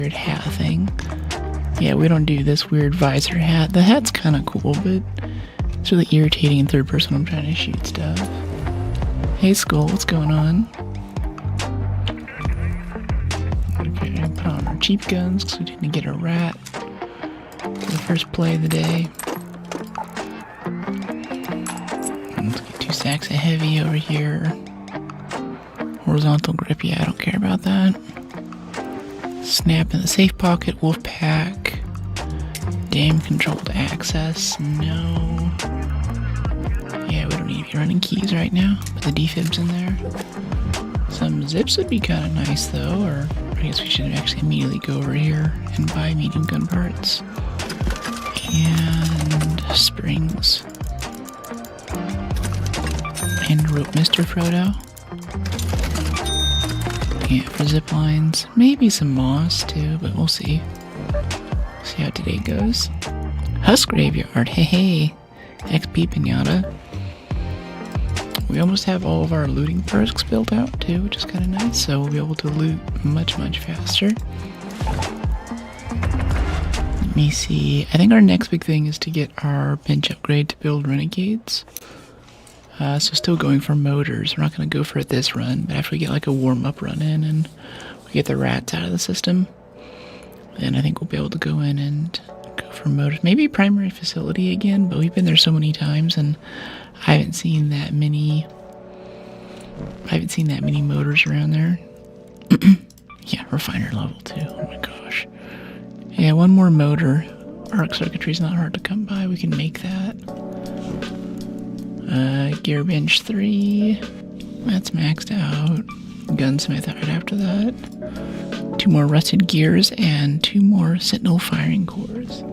weird hat thing. Yeah, we don't do this weird visor hat. The hat's kind of cool, but it's really irritating in third person when I'm trying to shoot stuff. Hey Skull, what's going on? Okay, put on our cheap guns because we didn't get a rat for the first play of the day. Let's get 2 stacks of heavy over here. Horizontal grip, yeah, I don't care about that. Snap in the safe pocket, wolf pack. Damn controlled access, no. Yeah, we don't need to be running keys right now. Put the defibs in there. Some zips would be kind of nice though, or I guess we should actually immediately go over here and buy medium gun parts. And springs. And rope, Mr. Frodo. Yeah, for zip lines. Maybe some moss too, but we'll see. See how today goes. Husk Graveyard, hey hey. XP Pinata. We almost have all of our looting perks built out too, which is kind of nice, so we'll be able to loot much faster. Let me see. I think our next big thing is to get our bench upgrade to build renegades. So still going for motors. We're not going to go for it this run, but after we get like a warm-up run in and we get the rats out of the system, then I think we'll be able to go in and go for motors. Maybe primary facility again, but we've been there so many times and I haven't seen that many motors around there. Yeah, refiner level 2. Oh my gosh. Yeah, one more motor. Arc circuitry's not hard to come by. We can make that. Gear bench 3. That's maxed out. Gunsmith right after that. 2 more rusted gears and 2 more sentinel firing cores.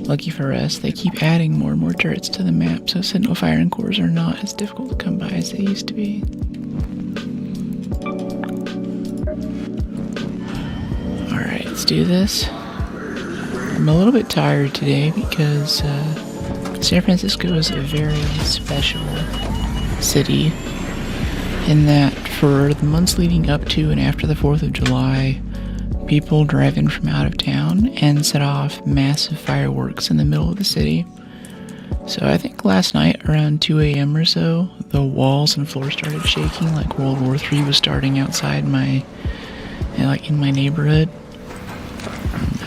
Lucky for us, they keep adding more and more turrets to the map, so sentinel firing cores are not as difficult to come by as they used to be. Alright, let's do this. I'm a little bit tired today because San Francisco is a very special city in that for the months leading up to and after the 4th of July, people drive in from out of town and set off massive fireworks in the middle of the city. So I think last night around 2 a.m. or so, the walls and floor started shaking like World War III was starting outside in my neighborhood.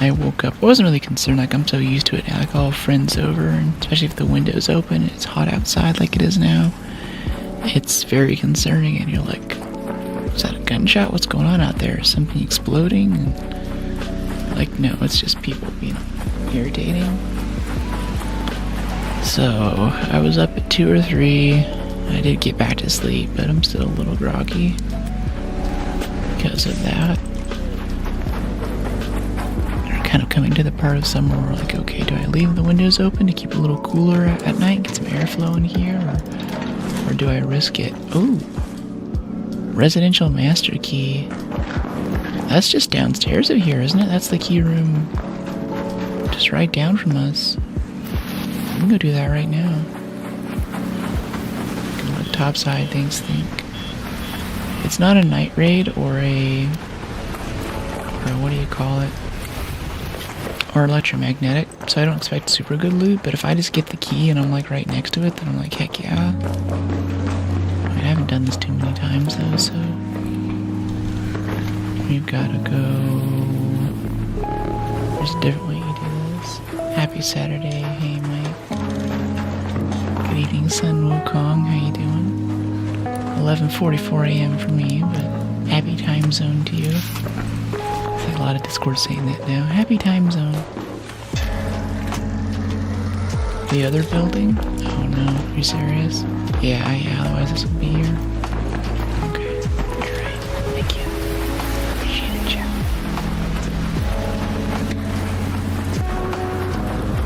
I woke up, I wasn't really concerned, like I'm so used to it now, like I'll have friends over, and especially if the window's open and it's hot outside like it is now, it's very concerning and you're like, is that a gunshot? What's going on out there? Is something exploding? And like, no, it's just people being irritating. So, I was up at 2 or 3, I did get back to sleep, but I'm still a little groggy because of that. Kind of coming to the part of summer where we're like, okay, do I leave the windows open to keep it a little cooler at night, get some airflow in here, or do I risk it? Ooh, residential master key. That's just downstairs of here, isn't it? That's the key room just right down from us. I'm gonna go do that right now. What topside things think. It's not a night raid or what do you call it? Or electromagnetic, so I don't expect super good loot, but if I just get the key and I'm like right next to it, then I'm like, heck yeah. I haven't done this too many times though, so we've gotta go. There's a different way you do this. Happy Saturday, hey Mike. Good evening, Sun Wukong, how you doing? 11:44 a.m. for me, but happy time zone to you. A lot of Discord saying that now. Happy time zone. The other building? Oh no, are you serious? Yeah, otherwise this would be here. Okay, you're right. Thank you. Appreciate it, chat.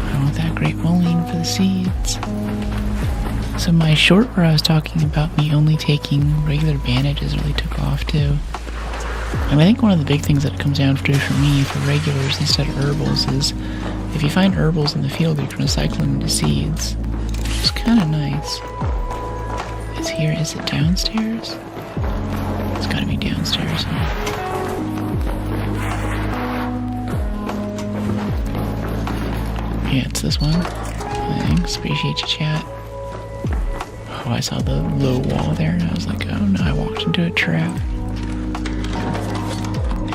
I want that great mullein for the seeds. So my short where I was talking about me only taking regular bandages really took off too. And I think one of the big things that it comes down to for me for regulars instead of herbals is if you find herbals in the field, you can recycle them into seeds. It's kind of nice. Is it downstairs? It's gotta be downstairs. Yeah, it's this one. Thanks. Appreciate you, chat. Oh, I saw the low wall there and I was like, oh no, I walked into a trap.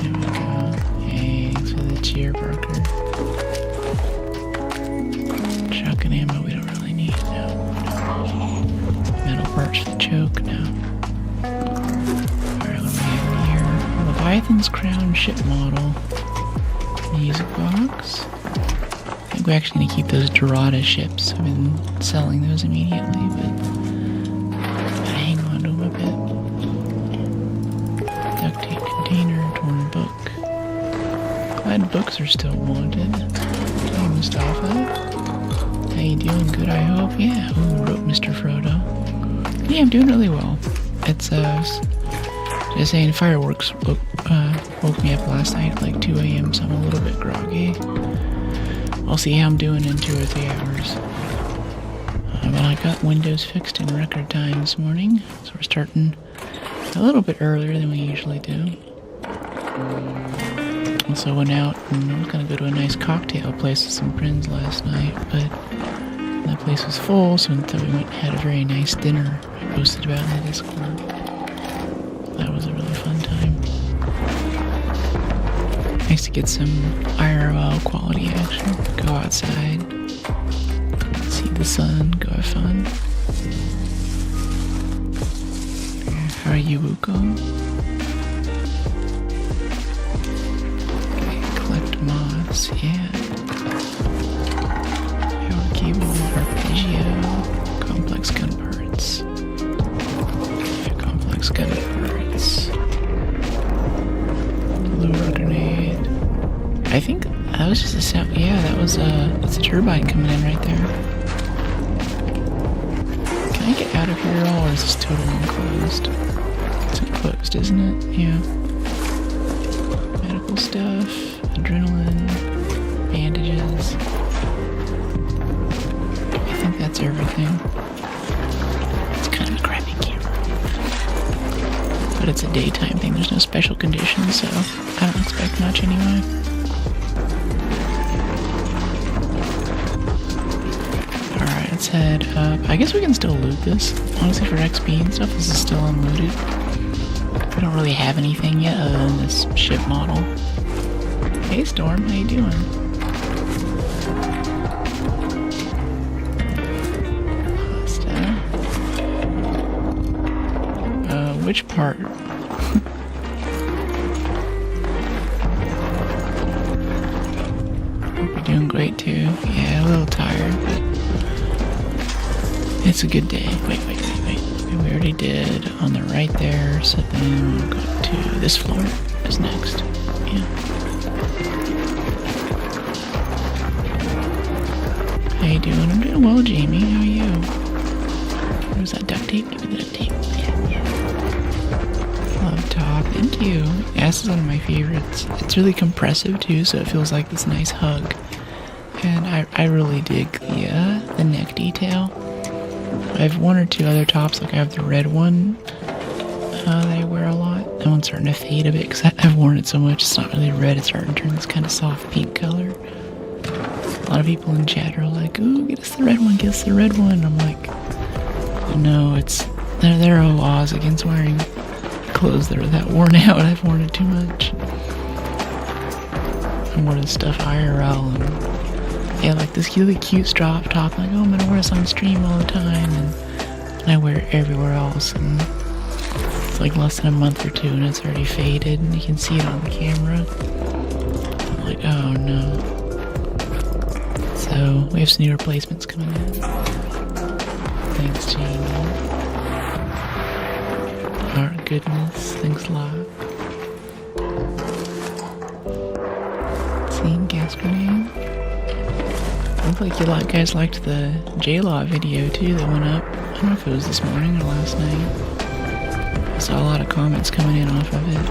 There we go. Thanks for the cheer, Parker. Shotgun ammo we don't really need. No. Metal parts for the choke. No. Alright, what do we have here? Leviathan's Crown ship model. Music box. I think we're actually going to keep those Dorada ships. I've been selling those immediately, but hang on to them a bit. Duct tape container, torn book. Glad books are still wanted. Hey, Mustafa. How you doing? Good, I hope? Yeah. Ooh, wrote Mr. Frodo. Yeah, I'm doing really well. It's, just saying, fireworks woke me up last night at like 2 a.m., so I'm a little bit groggy. I'll see how I'm doing in 2 or 3 hours. But I got Windows fixed in record time this morning, so we're starting a little bit earlier than we usually do. Also went out and I was going to go to a nice cocktail place with some friends last night, but that place was full, so instead we went and had a very nice dinner I posted about in the Discord. That was a really fun time. Nice to get some IRL quality action. Go outside, see the sun, go have fun. How are you, Wuko? Okay, collect moss, yeah. Power cable, arpeggio, complex gun parts. Yeah, complex gun parts. Lure grenade. I think that was just a sound. Yeah, that's a turbine coming in right there. Can I get out of here at all, or is this totally enclosed? It's enclosed, isn't it? Yeah. Medical stuff, adrenaline, bandages. I think that's everything. It's kind of a crappy camera. But it's a daytime thing, there's no special conditions, so I don't expect much anyway. Alright, let's head up. I guess we can still loot this. Honestly, for XP and stuff, this is still unlooted. We don't really have anything yet other than this ship model. Hey Storm, how you doing? Which part? Hope you're doing great too. Yeah, a little tired, but it's a good day. Wait. We already did on the right there, so then we'll go to this floor is next. Yeah. How you doing? I'm doing well, Jamie. How are you? Where's that duct tape? Give me the duct tape. Yeah. Love top. Thank you. Yeah, this is one of my favorites. It's really compressive too, so it feels like this nice hug. And I really dig the neck detail. I have one or two other tops, like I have the red one that I wear a lot. That one's starting to fade a bit because I've worn it so much. It's not really red, it's starting to turn this kind of soft pink color. A lot of people in chat are like, ooh, get us the red one, get us the red one. I'm like, no, there are laws against wearing clothes that are that worn out. I've worn it too much. I'm wearing this stuff IRL and yeah, like this really cute strap top, like, oh, I'm gonna wear this on stream all the time, and I wear it everywhere else, and it's like less than a month or two, and it's already faded, and you can see it on the camera. I'm like, oh no. So, we have some new replacements coming in. Thanks, Jamie. Our goodness, thanks a lot. See, gas grenade. Looked like you guys liked the J-Law video too that went up. I don't know if it was this morning or last night. I saw a lot of comments coming in off of it.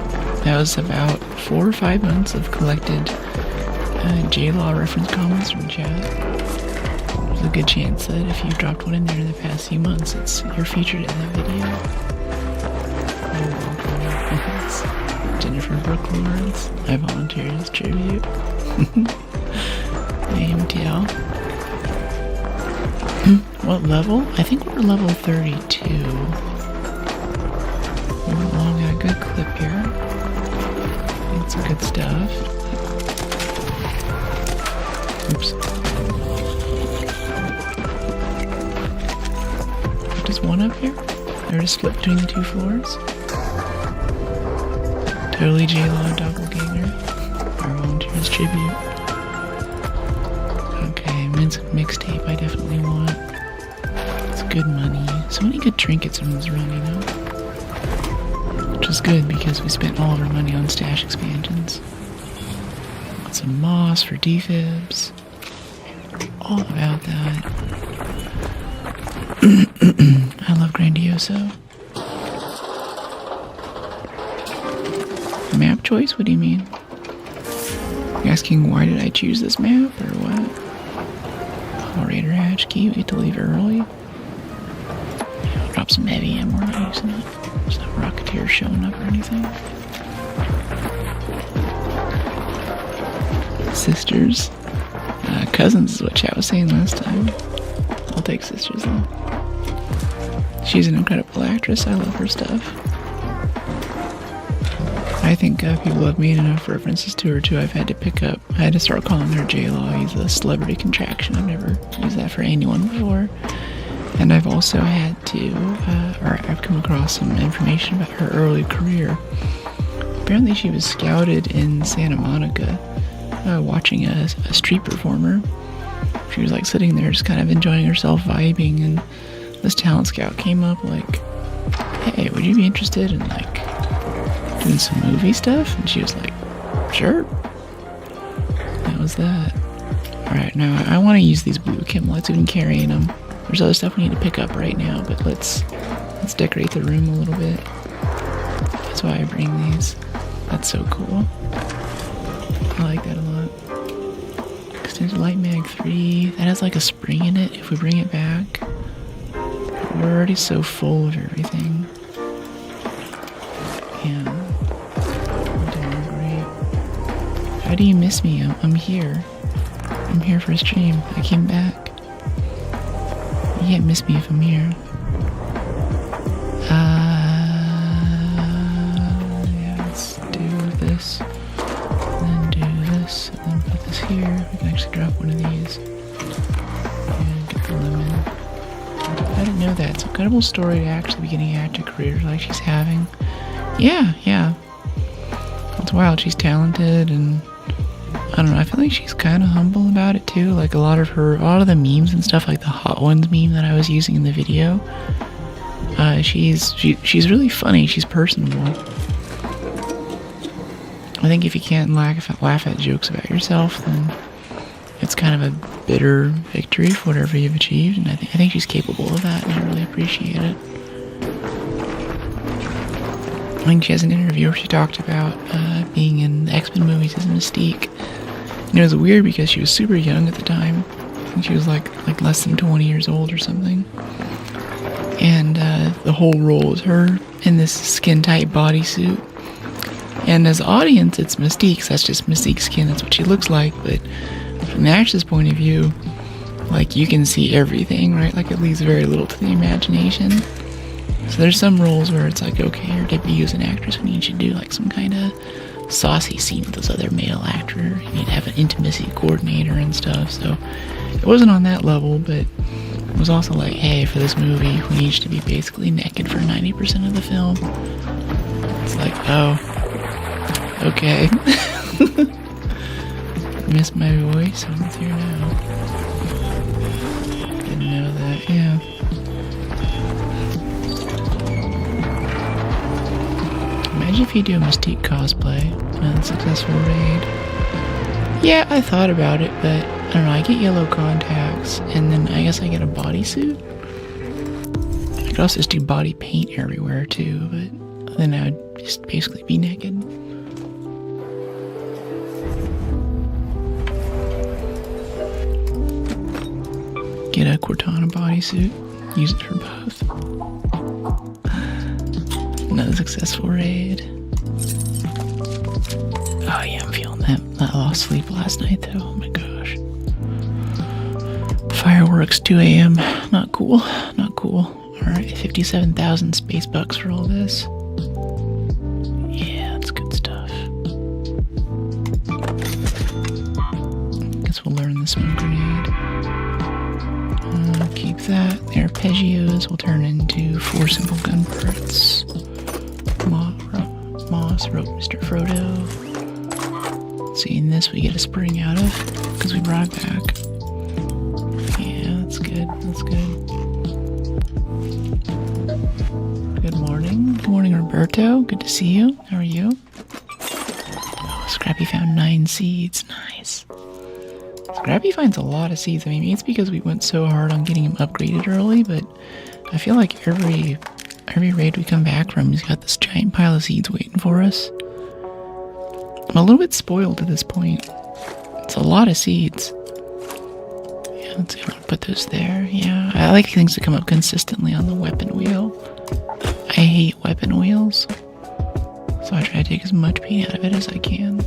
That was about 4 or 5 months of collected J-Law reference comments from chat. There's a good chance that if you dropped one in there in the past few months, you're featured in that video. Jennifer Brooke Lawrence. I volunteered as tribute. Name TL. What level? I think we're level 32. We're along at a good clip here. It's good stuff. Oops. Just one up here? Or just split between the 2 floors? Totally J-Law doppelganger. Our volunteers tribute. Okay, mixtape I definitely want. It's good money. So many good trinkets from this run, you know? Which is good because we spent all of our money on stash expansions. Got some moss for defibs. All about that. I love Grandioso. Map choice? What do you mean? You're asking why did I choose this map or what? Raider hatch key, we get to leave early. Yeah, I'll drop some heavy ammo, we're not using it. There's no Rocketeer showing up or anything. Sisters. Cousins is what chat was saying last time. I'll take sisters though. She's an incredible actress, I love her stuff. I think people have made enough references to her too. I had to start calling her J-Law. He's a celebrity contraction. I've never used that for anyone before. And I've also had to, I've come across some information about her early career. Apparently she was scouted in Santa Monica, watching a street performer. She was like sitting there just kind of enjoying herself, vibing, and this talent scout came up like, hey, would you be interested in like doing some movie stuff? And she was like, sure. That was that. Alright, now I want to use these blue chem lights. We've been carrying them. There's other stuff we need to pick up right now, but let's decorate the room a little bit. That's why I bring these. That's so cool. I like that a lot. Extended light mag 3. That has like a spring in it if we bring it back. We're already so full of everything. Yeah. I'm doing great. How do you miss me? I'm here. I'm here for a stream. I came back. You can't miss me if I'm here. Yeah, let's do this. And then do this. And then put this here. We can actually drop one of these. And get the lemon. I didn't know that. It's an incredible story to actually be getting actor career like she's having. Yeah. It's wild. She's talented, and I don't know. I feel like she's kind of humble about it too. Like a lot of the memes and stuff, like the Hot Ones meme that I was using in the video. She's really funny. She's personable. I think if you can't laugh at jokes about yourself, then it's kind of a bitter victory for whatever you've achieved, and I think she's capable of that, and I really appreciate it. I think she has an interview where she talked about being in the X-Men movies as Mystique. And it was weird because she was super young at the time. I think she was like less than 20 years old or something. And the whole role was her in this skin-tight bodysuit. And as an audience, it's Mystique, so that's just Mystique's skin, that's what she looks like, but from the actress' point of view, like, you can see everything, right? Like, it leaves very little to the imagination. So there's some roles where it's like, okay, you're debuting as an actress, we need you to do, like, some kind of saucy scene with this other male actor. You need to have an intimacy coordinator and stuff, so it wasn't on that level, but it was also like, hey, for this movie, we need you to be basically naked for 90% of the film. It's like, oh, okay. Miss my voice? I'm here now. Didn't know that, yeah. Imagine if you do a Mystique cosplay and a successful raid. Yeah, I thought about it, but I don't know, I get yellow contacts, and then I guess I get a bodysuit? I could also just do body paint everywhere too, but then I would just basically be naked. Get a Cortana bodysuit, use it for both. Another successful raid. Oh yeah, I'm feeling that. I lost sleep last night though. Oh my gosh. Fireworks, 2 a.m. Not cool. Not cool. Alright, 57,000 space bucks for all this. Yeah, that's good stuff. Guess we'll learn the smoke grenade. Keep that. The arpeggios will turn into 4 simple gun parts. Moss, rope, Mr. Frodo. See, in this we get a spring out of, because we brought it back. Yeah, that's good, that's good. Good morning. Good morning, Roberto. Good to see you. How are you? Oh, Scrappy found 9 seeds. Nice. Scrappy finds a lot of seeds. I mean, it's because we went so hard on getting him upgraded early, but I feel like every raid we come back from, he's got this giant pile of seeds waiting for us. I'm a little bit spoiled at this point. It's a lot of seeds. Yeah, let's see, I'm gonna put those there. Yeah, I like things to come up consistently on the weapon wheel. I hate weapon wheels, so I try to take as much pain out of it as I can.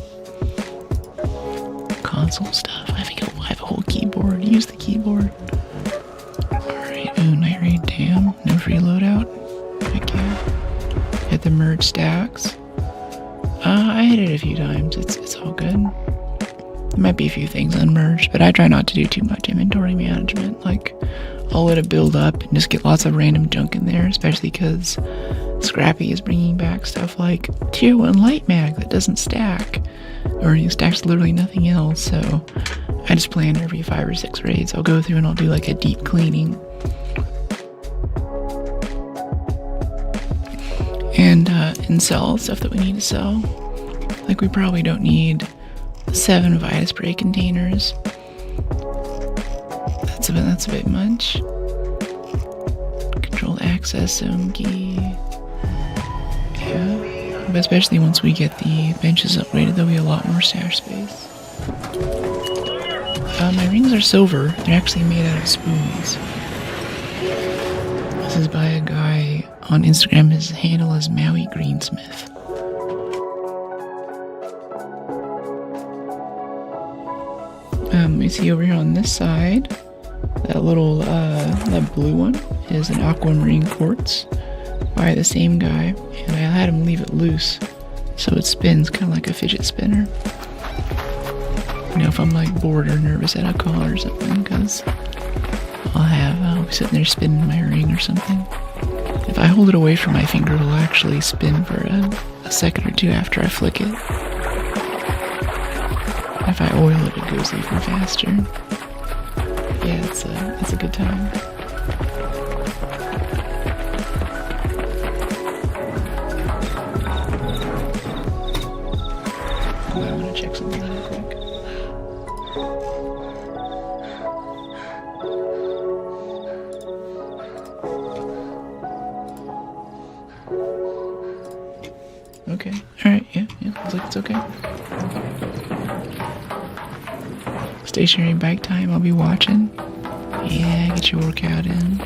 Console stuff. I think I have a whole keyboard. Use the keyboard. Alright, ooh, night raid, damn. No free loadout. Heck yeah. Hit the merge stacks. I hit it a few times. It's all good. There might be a few things unmerged, but I try not to do too much inventory management. Like, I'll let it build up and just get lots of random junk in there, especially because Scrappy is bringing back stuff like Tier 1 light mag that doesn't stack, or it stacks literally nothing else. So I just plan every 5 or 6 raids. I'll go through and I'll do like a deep cleaning. And sell stuff that we need to sell. Like, we probably don't need 7 Vita Spray containers. That's a bit much. Controlled access zone key. Yeah. But especially once we get the benches upgraded, there'll be a lot more stash space. My rings are silver. They're actually made out of spoons. This is by a guy on Instagram. His handle is Maui Greensmith. We see over here on this side, that little, that blue one is an aquamarine quartz by the same guy, and I had him leave it loose so it spins kind of like a fidget spinner. You know, if I'm like bored or nervous at a call or something, because I'll be sitting there spinning my ring or something. If I hold it away from my finger, it'll actually spin for a second or two after I flick it. If I oil it, it goes even faster. Yeah, it's a good time. I'm gonna check something real quick. Okay. Alright, yeah, looks like it's okay. Stationary bike time, I'll be watching. Yeah, get your workout in.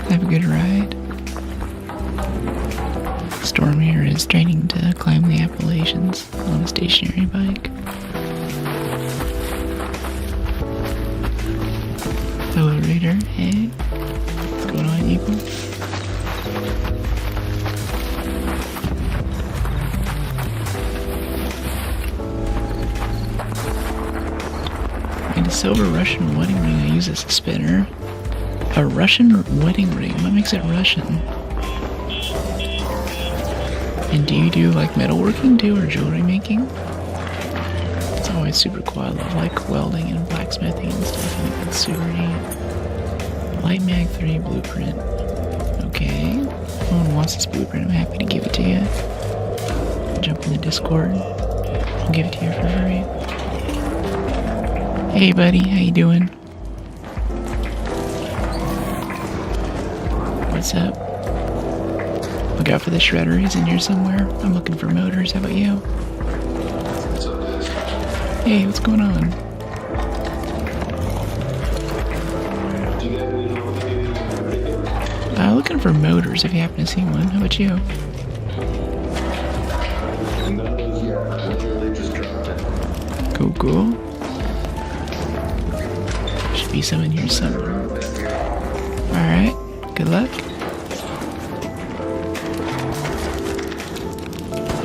Have a good ride. Storm here is training to climb the Appalachians on a stationary bike. Hello, Raider. Hey. What's going on, Eagle? And a silver Russian wedding ring I use as a spinner. A Russian wedding ring? What makes it Russian? And do you do like metalworking too, or jewelry making? It's always super cool. I love like welding and blacksmithing and stuff. I think that's super neat. Light Mag 3 blueprint. Okay. If no one wants this blueprint, I'm happy to give it to you. Jump in the Discord. I'll give it to you for free. Hey buddy, how you doing? What's up? Look out for the shredder, he's in here somewhere. I'm looking for motors, how about you? Hey, what's going on? Looking for motors if you happen to see one. How about you? Cool. Should be some in here somewhere. Alright, good luck.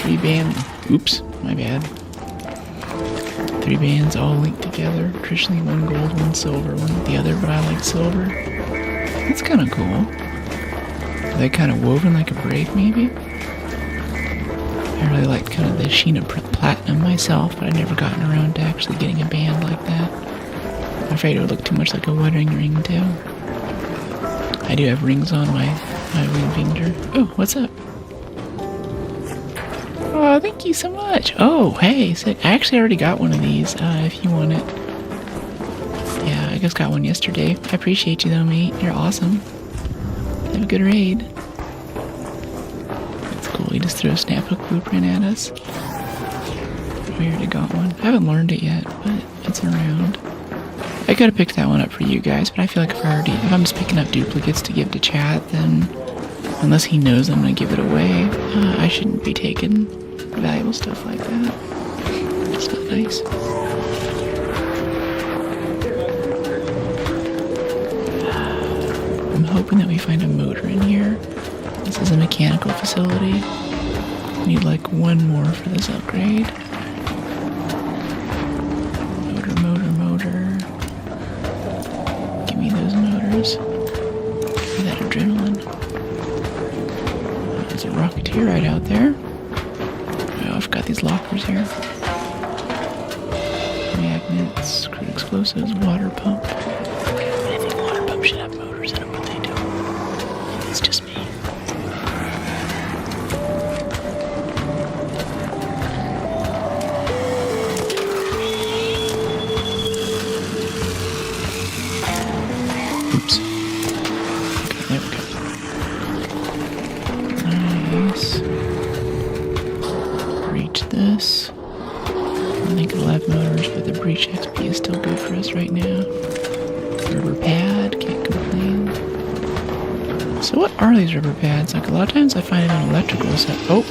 3 band. Oops, my bad. 3 bands all linked together. Traditionally 1 gold, 1 silver, 1 with the other, but I like silver. That's kind of cool. Are they kind of woven like a braid, maybe? I really like kind of the sheen of platinum myself, but I've never gotten around to actually getting a band like that. I'm afraid it would look too much like a wedding ring, too. I do have rings on my ring finger. Oh, what's up? Oh, thank you so much. Oh, hey, sick. I actually already got one of these, if you want it. Yeah, I just got one yesterday. I appreciate you though, mate. You're awesome. Have a good raid. That's cool. He just threw a snaphook blueprint at us. We already got one. I haven't learned it yet, but it's around. I could have picked that one up for you guys, but I feel like if I'm just picking up duplicates to give to chat, then unless he knows I'm gonna give it away, I shouldn't be taking valuable stuff like that. It's not nice. I'm hoping that we find a motor in here. This is a mechanical facility. Need like 1 more for this upgrade. Motor. Give me those motors. Give me that adrenaline. There's a rocketeer right out there. Oh, I've got these lockers here. Magnets, crude explosives, water pump. I think water pump should have motors. I don't know what they do. It's just me. Oops. Okay, there we go. Nice. Breach this. I think it'll have motors, but the breach XP is still good for us right now. Rubber pad, can't complain. So what are these rubber pads? Like a lot of times I find them in electrical set. Oh,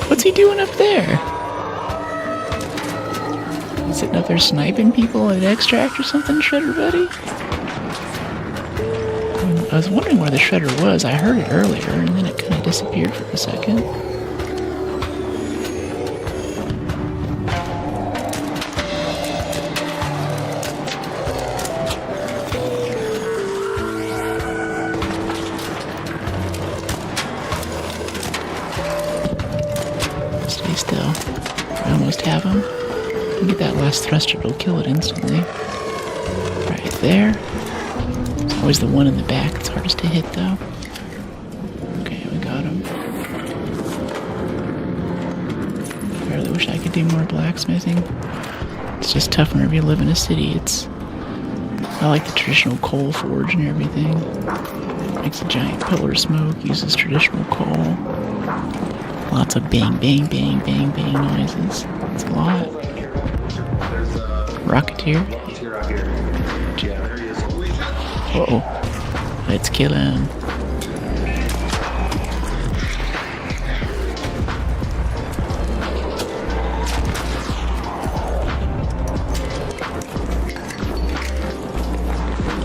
what's he doing up there? He's sitting up there sniping people at extract or something, Shredder buddy? I was wondering where the shredder was. I heard it earlier, and then it kind of disappeared for a second. Stay still. I almost have him. Get that last thruster, it'll kill it instantly. Right there. Always the one in the back that's hardest to hit, though. Okay, we got him. I really wish I could do more blacksmithing. It's just tough whenever you live in a city. I like the traditional coal forge and everything. Makes a giant pillar of smoke, uses traditional coal. Lots of bang, bang, bang, bang, bang noises. It's a lot. Rocketeer. Uh-oh. Let's kill him.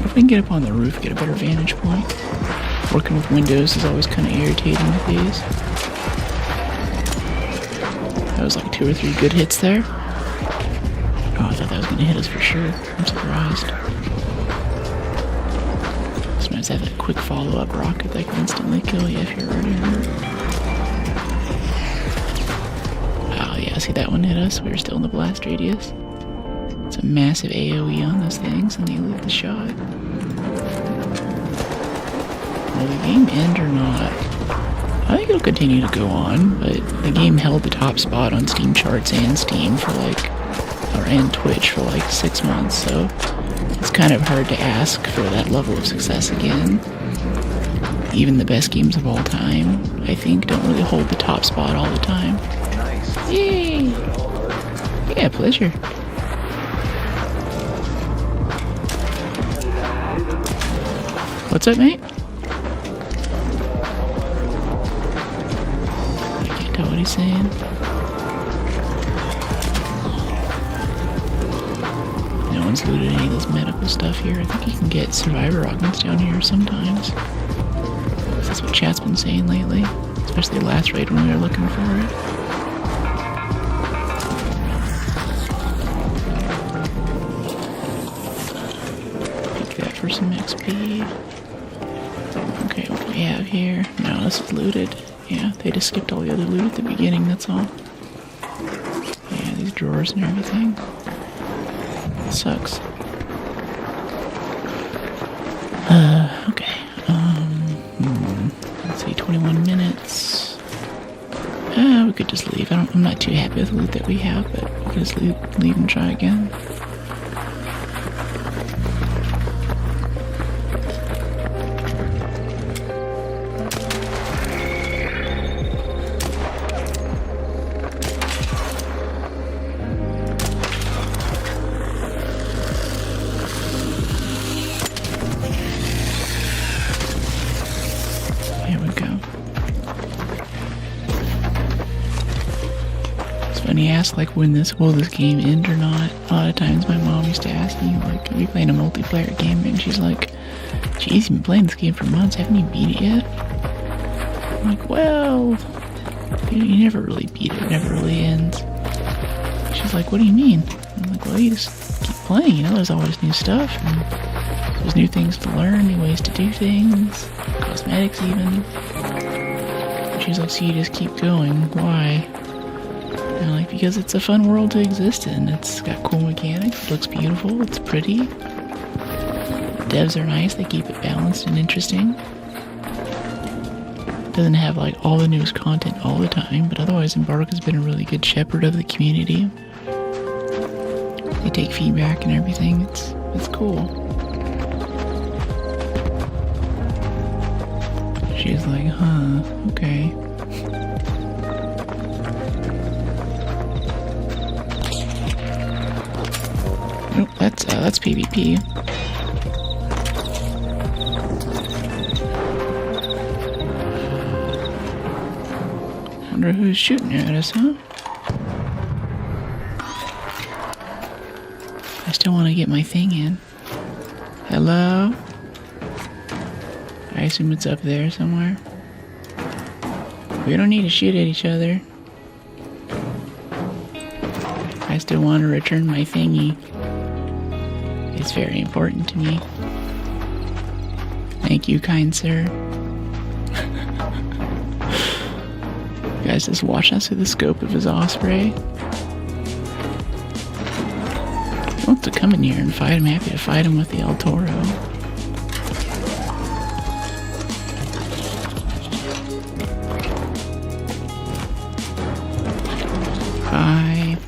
If we can get up on the roof, get a better vantage point. Working with windows is always kind of irritating with these. That was like 2 or 3 good hits there. Oh, I thought that was going to hit us for sure. I'm surprised. Sometimes have that quick follow-up rocket that can instantly kill you if you're already hurt. Oh yeah, see that one hit us? We were still in the blast radius. It's a massive AoE on those things and they leave the shot. Will the game end or not? I think it'll continue to go on, but the game held the top spot on Steam charts and Steam for and Twitch for 6 months, so it's kind of hard to ask for that level of success again. Even the best games of all time, I think, don't really hold the top spot all the time. Nice. Yay! Yeah, pleasure. What's up, mate? I can't tell what he's saying. one's looted any of this medical stuff here. I think you can get survivor augments down here sometimes. That's what chat's been saying lately, especially last raid when we were looking for it. Take that for some XP. Okay, what do we have here? No, this is looted. Yeah, they just skipped all the other loot at the beginning, that's all. Yeah, these drawers and everything. It sucks. Okay. Let's see, 21 minutes. We could just leave. I'm not too happy with the loot that we have, but we could just leave and try again. When he asked like will this game end or not, a lot of times my mom used to ask me like, are you playing a multiplayer game? And she's like, geez, you've been playing this game for months, haven't you beat it yet? I'm like, well, you never really beat it, it never really ends. She's like, what do you mean? I'm like, well, you just keep playing, there's always new stuff, and there's new things to learn, new ways to do things, cosmetics even. And she's like, so you just keep going, why? And like, because it's a fun world to exist in. It's got cool mechanics, it looks beautiful, it's pretty. The devs are nice, they keep it balanced and interesting. It doesn't have like all the newest content all the time, but otherwise Embark has been a really good shepherd of the community. They take feedback and everything, it's cool. She's like, huh, okay. Nope, that's PvP. Wonder who's shooting at us, huh? I still want to get my thing in. Hello? I assume it's up there somewhere. We don't need to shoot at each other. I still want to return my thingy. It's very important to me. Thank you, kind sir. You guys just watch us through the scope of his osprey. He wants to come in here and fight. I'm happy to fight him with the El Toro. Bye.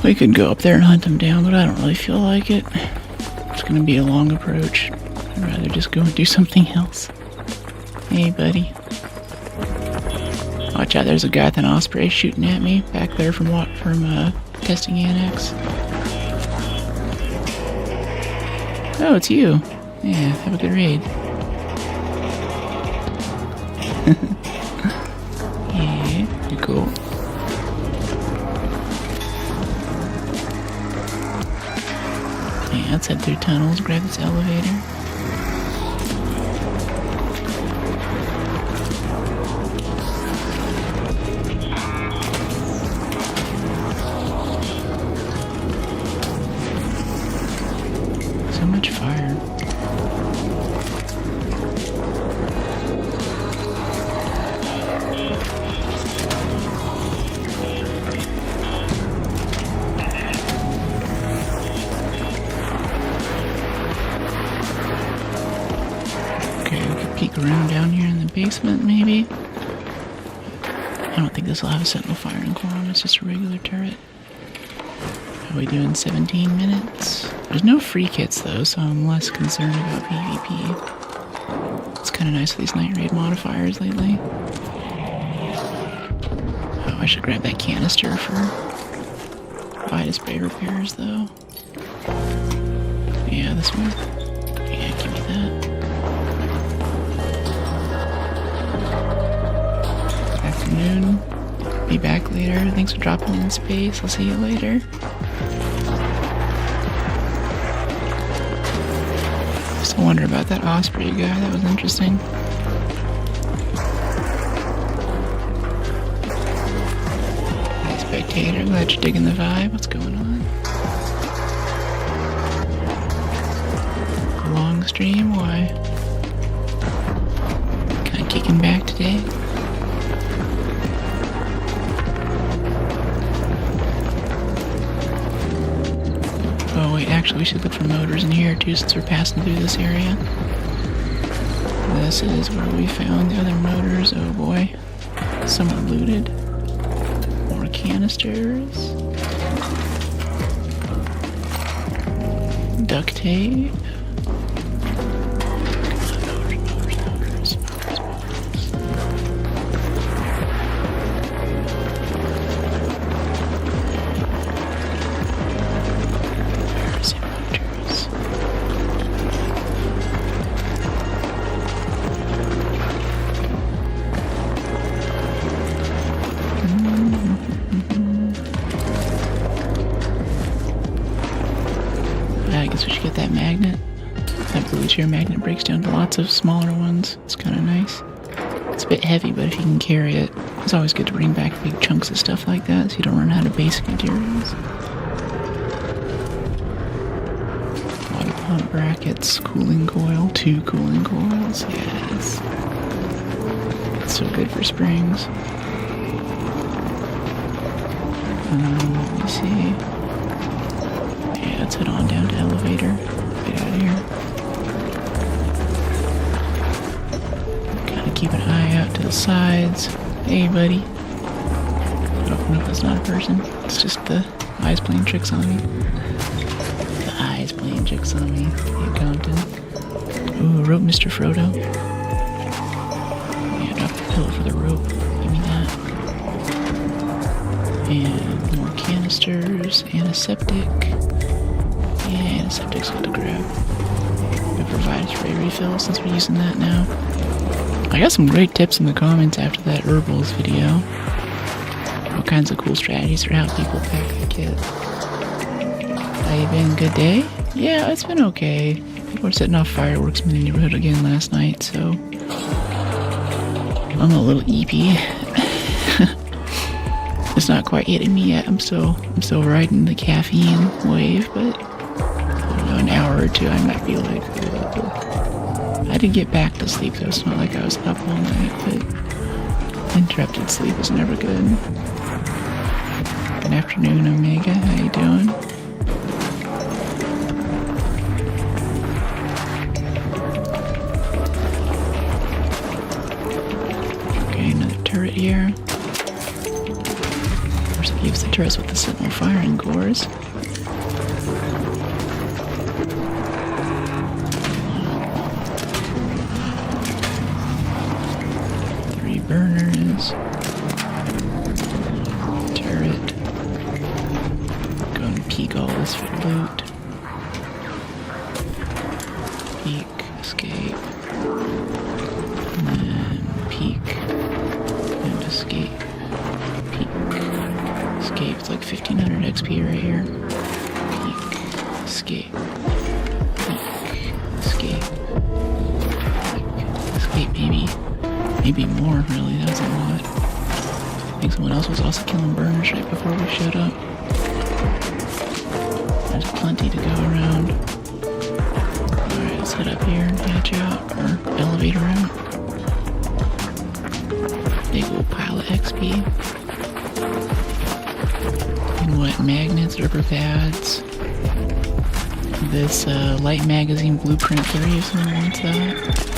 We could go up there and hunt him down, but I don't really feel like it. It's gonna be a long approach. I'd rather just go and do something else. Hey, buddy. Watch out, there's a guy with an osprey shooting at me back there from testing annex. Oh, it's you. Yeah, have a good raid. Yeah, you're cool. Yeah, let's head through tunnels, grab this elevator. So much fire. Peek around down here in the basement, maybe. I don't think this will have a sentinel firing column, it's just a regular turret. How are we doing? 17 minutes? There's no free kits though, so I'm less concerned about PvP. It's kind of nice with these night raid modifiers lately. Oh, I should grab that canister for Vita spray repairs though. Yeah, this one. Yeah, give me that. later. Thanks for dropping in space. I'll see you later. Still wonder about that Osprey guy. That was interesting. Hey, spectator. Glad you're digging the vibe. What's going on? Long stream? Why? Kinda kicking back today. Oh wait, actually we should look for motors in here too since we're passing through this area. This is where we found the other motors. Oh boy. Someone looted. More canisters. Duct tape. I guess we should get that magnet. That blue chair magnet breaks down to lots of smaller ones. It's kind of nice. It's a bit heavy, but if you can carry it, it's always good to bring back big chunks of stuff like that so you don't run out of basic materials. Water pump brackets, cooling coil, 2 cooling coils, yes. It's so good for springs. Let me see. Yeah, let's head on down to elevator. Get out of here. Kind of keep an eye out to the sides. Hey, buddy. Oh, no, that's not a person. It's just the eyes playing tricks on me. The eyes playing tricks on me. Hey, Compton. Ooh, a rope, Mr. Frodo. Yeah, drop the pillow for the rope. Give me that. And more canisters, antiseptic. Yeah, antiseptic's good to grab. It provides for a refill since we're using that now. I got some great tips in the comments after that herbals video. All kinds of cool strategies for how people pack the kit. How you been? Good day? Yeah, it's been okay. People were setting off fireworks in the neighborhood again last night, so I'm a little eepy. It's not quite hitting me yet. I'm still riding the caffeine wave, but an hour or two I might be like, I did get back to sleep though. It's not like I was up all night, but interrupted sleep is never good. Good afternoon, Omega. How you doing? Okay, another turret here. Of course, it gives the turrets with the sentinel firing cores. Burners, turret, go and peek all this for loot, peek, escape, and then peek, and escape, peek, escape, it's like 1500 XP right here, peek, escape, peek, escape, peek, escape, maybe more, really, that was a lot. I think someone else was also killing burners right before we showed up. There's plenty to go around. Alright, let's head up here and hatch out, or elevator out. Big old pile of XP. And what, magnets, rubber pads. This light magazine blueprint 3 if someone wants that.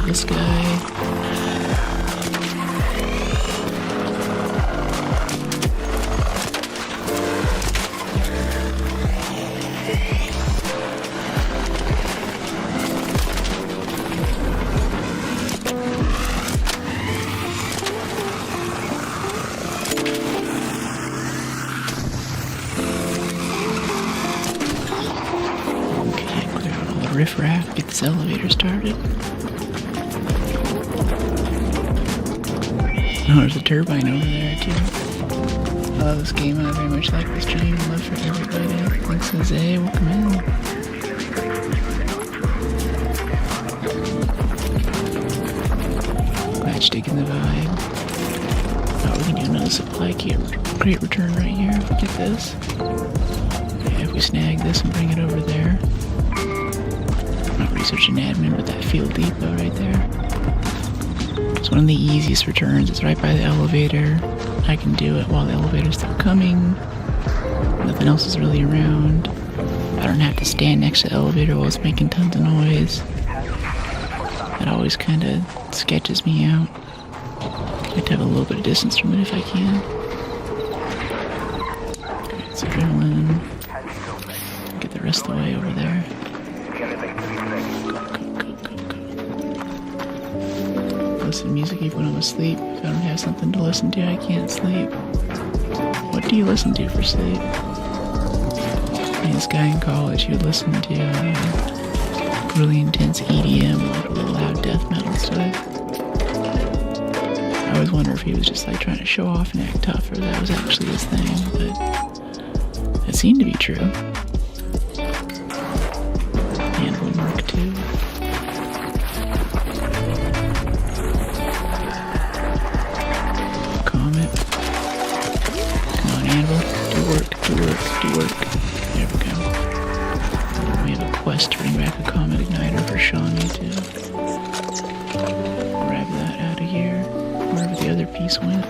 This guy. Okay, clear out all the riffraff, get this elevator started. Oh, there's a turbine over there too. I love this game, I very much like this stream. Love for everybody. Thanks, Jose. Welcome in. Glad you're digging the vibe. Oh, we can do another supply crate return right here if we get this. Yeah, if we snag this and bring it over there. I'm not researching admin, but that field depot right there. It's one of the easiest returns. It's right by the elevator. I can do it while the elevator's still coming. Nothing else is really around. I don't have to stand next to the elevator while it's making tons of noise. That always kind of sketches me out. I like to have a little bit of distance from it if I can. Okay, it's adrenaline. Get the rest of the way over there. Listen to music even when I'm asleep. If I don't have something to listen to, I can't sleep. What do you listen to for sleep? I mean, this guy in college, he would listen to really intense EDM, like really loud death metal stuff. I always wonder if he was just like trying to show off and act tough, or that was actually his thing, but it seemed to be true. Handle Mark II. Do work. There we go. We have a quest to bring back a comet igniter for Shawnee to grab that out of here. Wherever the other piece went. I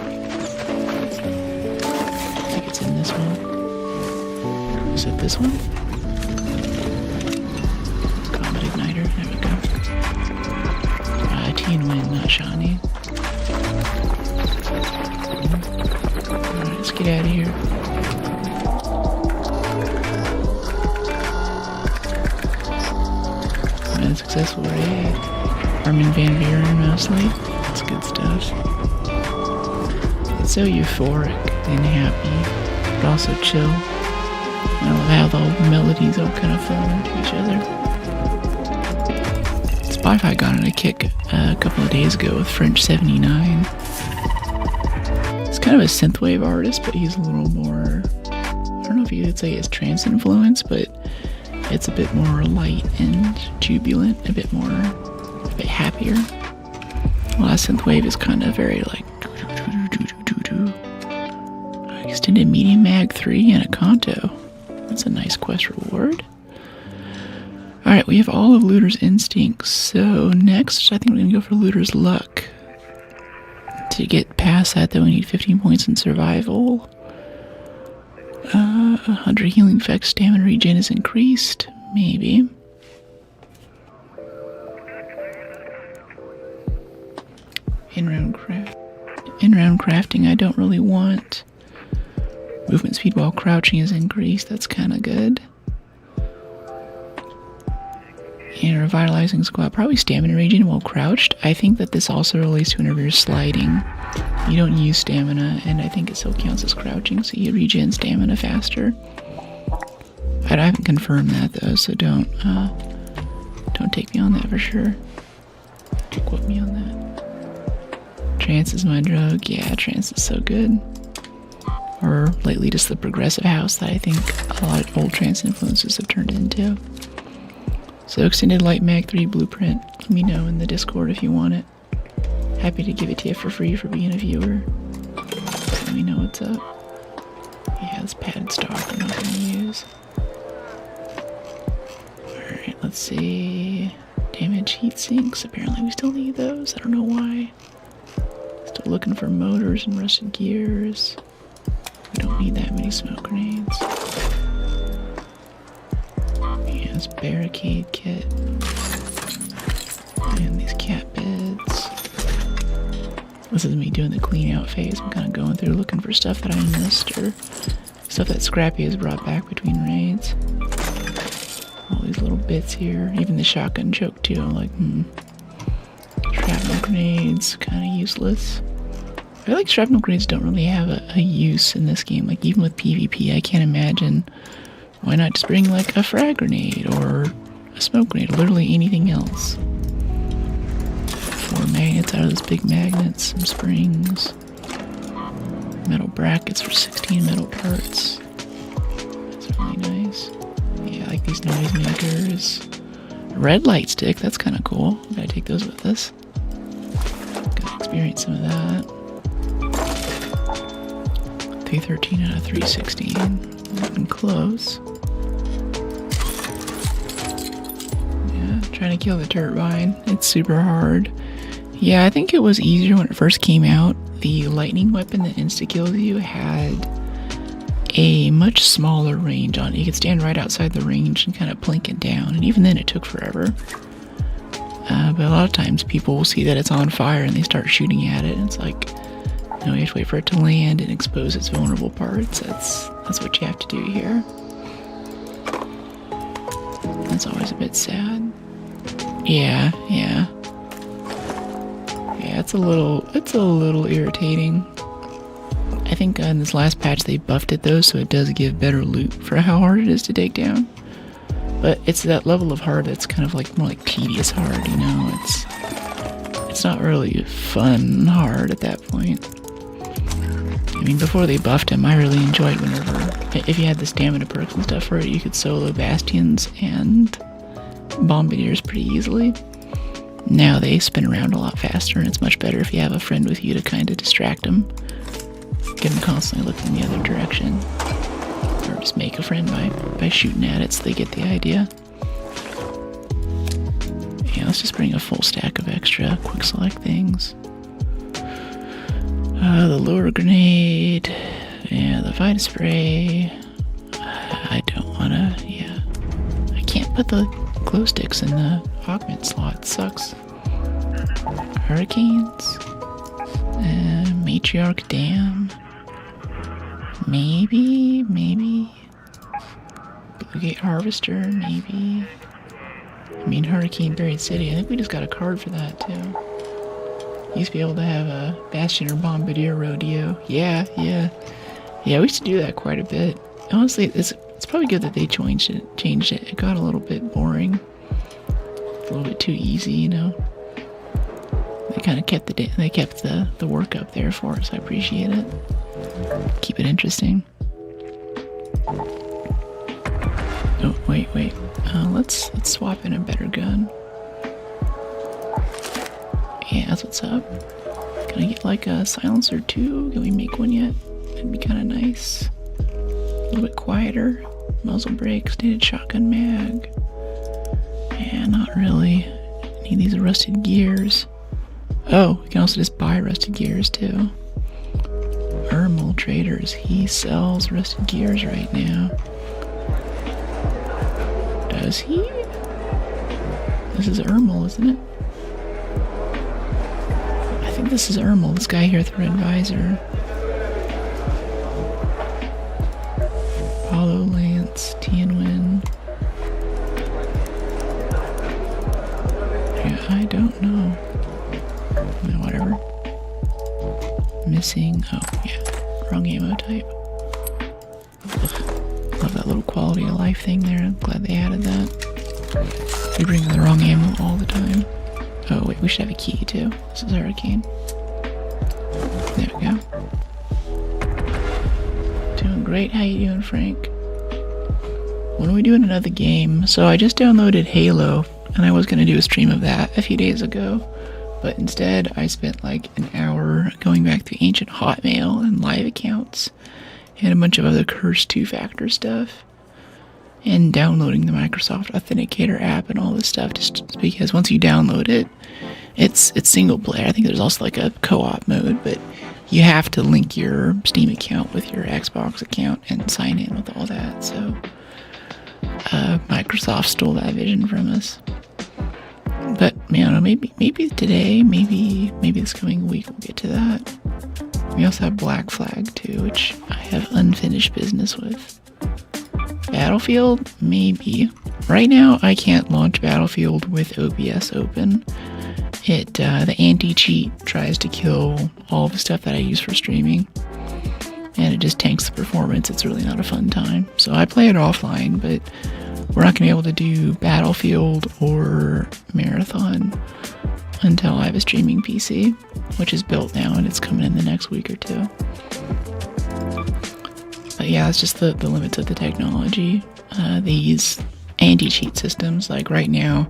think it's in this one. Is it this one? Comet igniter. There we go. T and Win, not Shawnee. Alright, let's get out of here. Successful raid. Armin van Buren mostly. That's good stuff. It's so euphoric and happy, but also chill. I love how the melodies all kind of fall into each other. Spotify got on a kick a couple of days ago with French 79. He's kind of a synthwave artist, but he's a little more, I don't know if you could say it's trance influence, but it's a bit more light and jubilant, a bit happier. Well, synthwave is kind of very like extended medium mag 3 and a Kanto. That's a nice quest reward. Alright, we have all of Looter's instincts. So next, I think we're going to go for Looter's luck. To get past that, though, we need 15 points in survival. 100 healing effects, stamina regen is increased. Maybe. In-round crafting I don't really want. Movement speed while crouching is increased. That's kind of good. And revitalizing squat. Probably stamina regen while crouched. I think that this also relates to whenever you're sliding. You don't use stamina, and I think it still counts as crouching, so you regen stamina faster. I haven't confirmed that though, so don't take me on that for sure. Don't quote me on that. Trance is my drug. Yeah, trance is so good. Or lately just the progressive house that I think a lot of old trance influences have turned into. So extended light mag 3 blueprint. Let me know in the Discord if you want it. Happy to give it to you for free for being a viewer. Let me know what's up. Yeah, it's padded stock I'm not going to use. Alright, let's see. Damage heat sinks. Apparently we still need those. I don't know why. Still looking for motors and rusted gears. We don't need that many smoke grenades. Yeah, this barricade kit. And these cat beds. This is me doing the clean out phase. I'm kind of going through looking for stuff that I missed or stuff that Scrappy has brought back between raids. All these little bits here. Even the shotgun choke too. I'm like, Shrapnel grenades, kind of useless. I feel like shrapnel grenades don't really have a use in this game. Like even with PvP, I can't imagine why not just bring like a frag grenade or a smoke grenade, literally anything else. 4 magnets out of this big magnet, some springs. metal brackets for 16 metal parts. That's really nice. Yeah, I like these noisemakers. Red light stick, that's kind of cool. Gotta take those with us. Gotta experience some of that. 313 out of 316. Getting close. Yeah, trying to kill the turbine. It's super hard. Yeah, I think it was easier when it first came out. The lightning weapon that insta-kills you had a much smaller range on it. You could stand right outside the range and kind of plink it down, and even then it took forever. But a lot of times people will see that it's on fire and they start shooting at it, and it's like, you know, you have to wait for it to land and expose its vulnerable parts. That's what you have to do here. That's always a bit sad. Yeah. Yeah, it's a little irritating. I think in this last patch they buffed it though, so it does give better loot for how hard it is to take down. But it's that level of hard that's kind of like more like tedious hard, you know? It's not really fun hard at that point. I mean, before they buffed him, I really enjoyed whenever, if you had the stamina perks and stuff for it, you could solo bastions and bombardiers pretty easily. Now they spin around a lot faster, and it's much better if you have a friend with you to kind of distract them. Get them constantly looking the other direction. Or just make a friend by shooting at it so they get the idea. Yeah, let's just bring a full stack of extra quick select things. The lure grenade. Yeah, the vita spray. I don't wanna, yeah. I can't put the glow sticks in the augment slot. It sucks. Hurricanes. Matriarch Dam. Maybe. Bluegate Harvester, maybe. I mean, Hurricane Buried City. I think we just got a card for that, too. Used to be able to have a Bastion or Bombardier Rodeo. Yeah, we used to do that quite a bit. Honestly, it's probably good that they changed it. It got a little bit boring. A little bit too easy, you know. They kind of kept the work up there for us. I appreciate it. Keep it interesting. Oh, wait. Let's swap in a better gun. Yeah, that's what's up. Can I get like a silencer too? Can we make one yet? That'd be kind of nice. A little bit quieter. Muzzle brake, stated shotgun mag. Yeah, not really. Need these rusted gears. Oh, we can also just buy rusted gears too. Ermal Traders, he sells rusted gears right now. Does he? This is Ermal, isn't it? I think this is Ermal, this guy here with the red visor. Apollo Lance, Tianwen. Yeah, I don't know. No, whatever. Missing. Oh, yeah. Wrong ammo type. Ugh. Love that little quality of life thing there. I'm glad they added that. We bring the wrong ammo all the time. Oh, wait. We should have a key, too. This is Hurricane. There we go. Doing great. How you doing, Frank? When are we doing another game? So I just downloaded Halo, and I was going to do a stream of that a few days ago. But instead, I spent like an hour going back through ancient Hotmail and live accounts and a bunch of other cursed two-factor stuff and downloading the Microsoft Authenticator app and all this stuff just because once you download it, it's single player. I think there's also like a co-op mode, but you have to link your Steam account with your Xbox account and sign in with all that. So Microsoft stole that vision from us. But, you know, maybe today, maybe this coming week we'll get to that. We also have Black Flag too, which I have unfinished business with. Battlefield? Maybe. Right now, I can't launch Battlefield with OBS open. The anti-cheat tries to kill all the stuff that I use for streaming. And it just tanks the performance. It's really not a fun time. So I play it offline, but we're not going to be able to do Battlefield or Marathon until I have a streaming PC, which is built now and it's coming in the next week or two. But yeah, it's just the limits of the technology. These anti-cheat systems, like right now,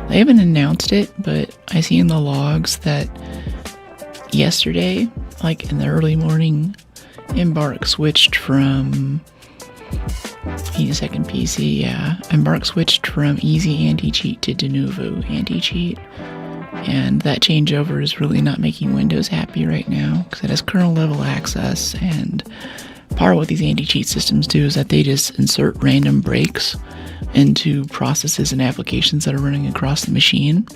they haven't announced it, but I see in the logs that yesterday, like in the early morning, Embark switched from... Need a second PC, yeah. Embark switched from easy anti-cheat to de novo anti-cheat. And that changeover is really not making Windows happy right now because it has kernel level access, and part of what these anti-cheat systems do is that they just insert random breaks into processes and applications that are running across the machine,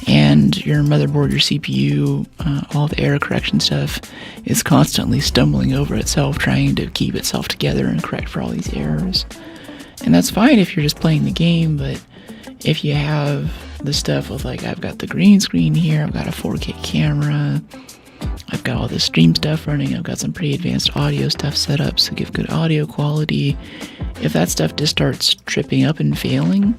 and your motherboard, your CPU, all the error correction stuff is constantly stumbling over itself, trying to keep itself together and correct for all these errors. And that's fine if you're just playing the game, but if you have the stuff with, like, I've got the green screen here, I've got a 4K camera, I've got all this stream stuff running, I've got some pretty advanced audio stuff set up to give good audio quality. If that stuff just starts tripping up and failing,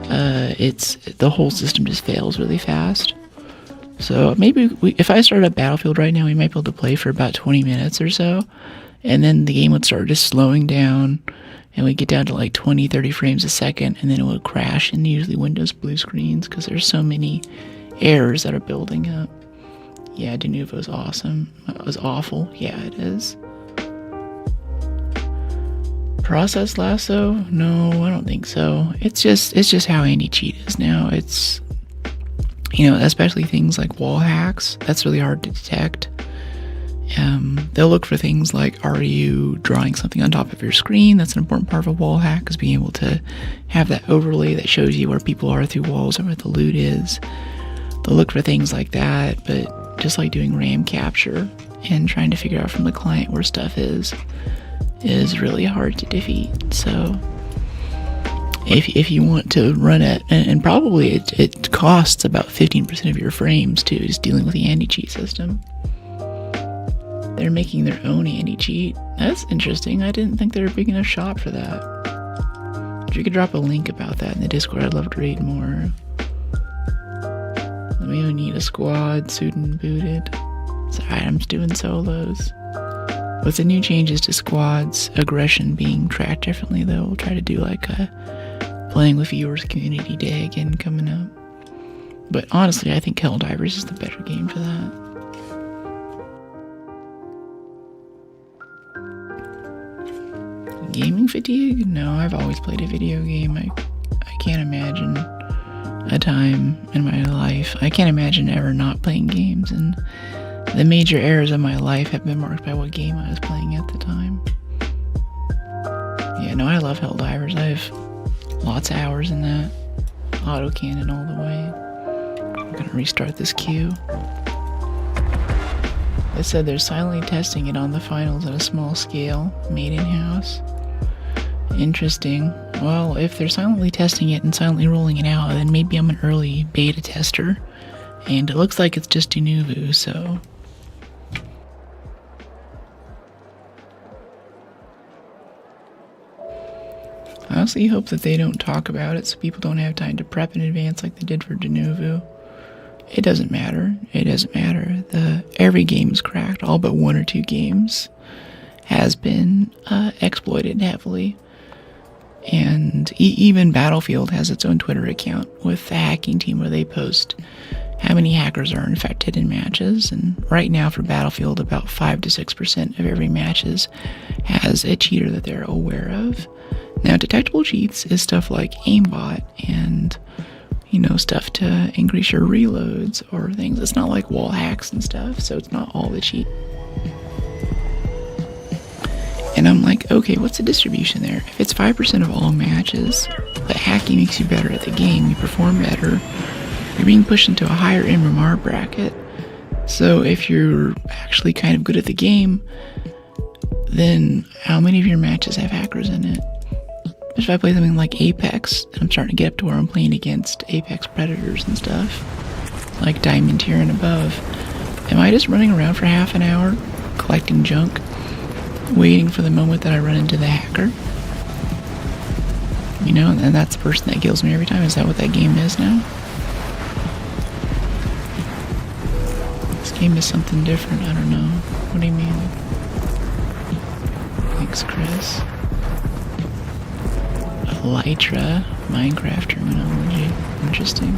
the whole system just fails really fast. So maybe if I started up Battlefield right now, we might be able to play for about 20 minutes or so, and then the game would start just slowing down, and we get down to like 20-30 frames a second, and then it would crash in usually Windows blue screens because there's so many errors that are building up. Yeah, de novo's awesome. It was awful. Yeah, it is. Process lasso? No, I don't think so. It's just how anti-cheat is now. It's, especially things like wall hacks. That's really hard to detect. They'll look for things like, are you drawing something on top of your screen? That's an important part of a wall hack, is being able to have that overlay that shows you where people are through walls and where the loot is. They'll look for things like that, but just like doing RAM capture and trying to figure out from the client where stuff is really hard to defeat. So if you want to run it, and probably it costs about 15% of your frames too, just dealing with the anti-cheat system. They're making their own anti-cheat. That's interesting. I didn't think they were a big enough shop for that. If you could drop a link about that in the Discord, I'd love to read more. Let me need a squad, suited and booted. It's alright, I'm just doing solos. With the new changes to squads, aggression being tracked differently, though, we'll try to do like a playing with viewers community day again coming up. But honestly, I think Helldivers is the better game for that. Gaming fatigue? No, I've always played a video game. I can't imagine a time in my life. I can't imagine ever not playing games, and the major errors of my life have been marked by what game I was playing at the time. Yeah, no, I love Helldivers. I have lots of hours in that. Autocannon all the way. I'm gonna restart this queue. They said they're silently testing it on the finals at a small scale, made in-house. Interesting. Well, if they're silently testing it and silently rolling it out, then maybe I'm an early beta tester. And it looks like it's just de novo, so... I honestly hope that they don't talk about it so people don't have time to prep in advance like they did for de novo. It doesn't matter. It doesn't matter. Every game is cracked. All but one or two games has been exploited heavily. And even Battlefield has its own Twitter account with the hacking team where they post how many hackers are infected in matches. And right now for Battlefield, about 5 to 6% of every matches has a cheater that they're aware of. Now, detectable cheats is stuff like aimbot and, stuff to increase your reloads or things. It's not like wall hacks and stuff, so it's not all the cheat. And I'm like, okay, what's the distribution there? If it's 5% of all matches, but hacking makes you better at the game, you perform better, you're being pushed into a higher MMR bracket. So if you're actually kind of good at the game, then how many of your matches have hackers in it? If I play something like Apex, and I'm starting to get up to where I'm playing against Apex Predators and stuff, like Diamond tier and above, am I just running around for half an hour, collecting junk, waiting for the moment that I run into the hacker? And that's the person that kills me every time. Is that what that game is now? This game is something different. I don't know. What do you mean? Like Thanks, Chris. Elytra, Minecraft terminology. Interesting.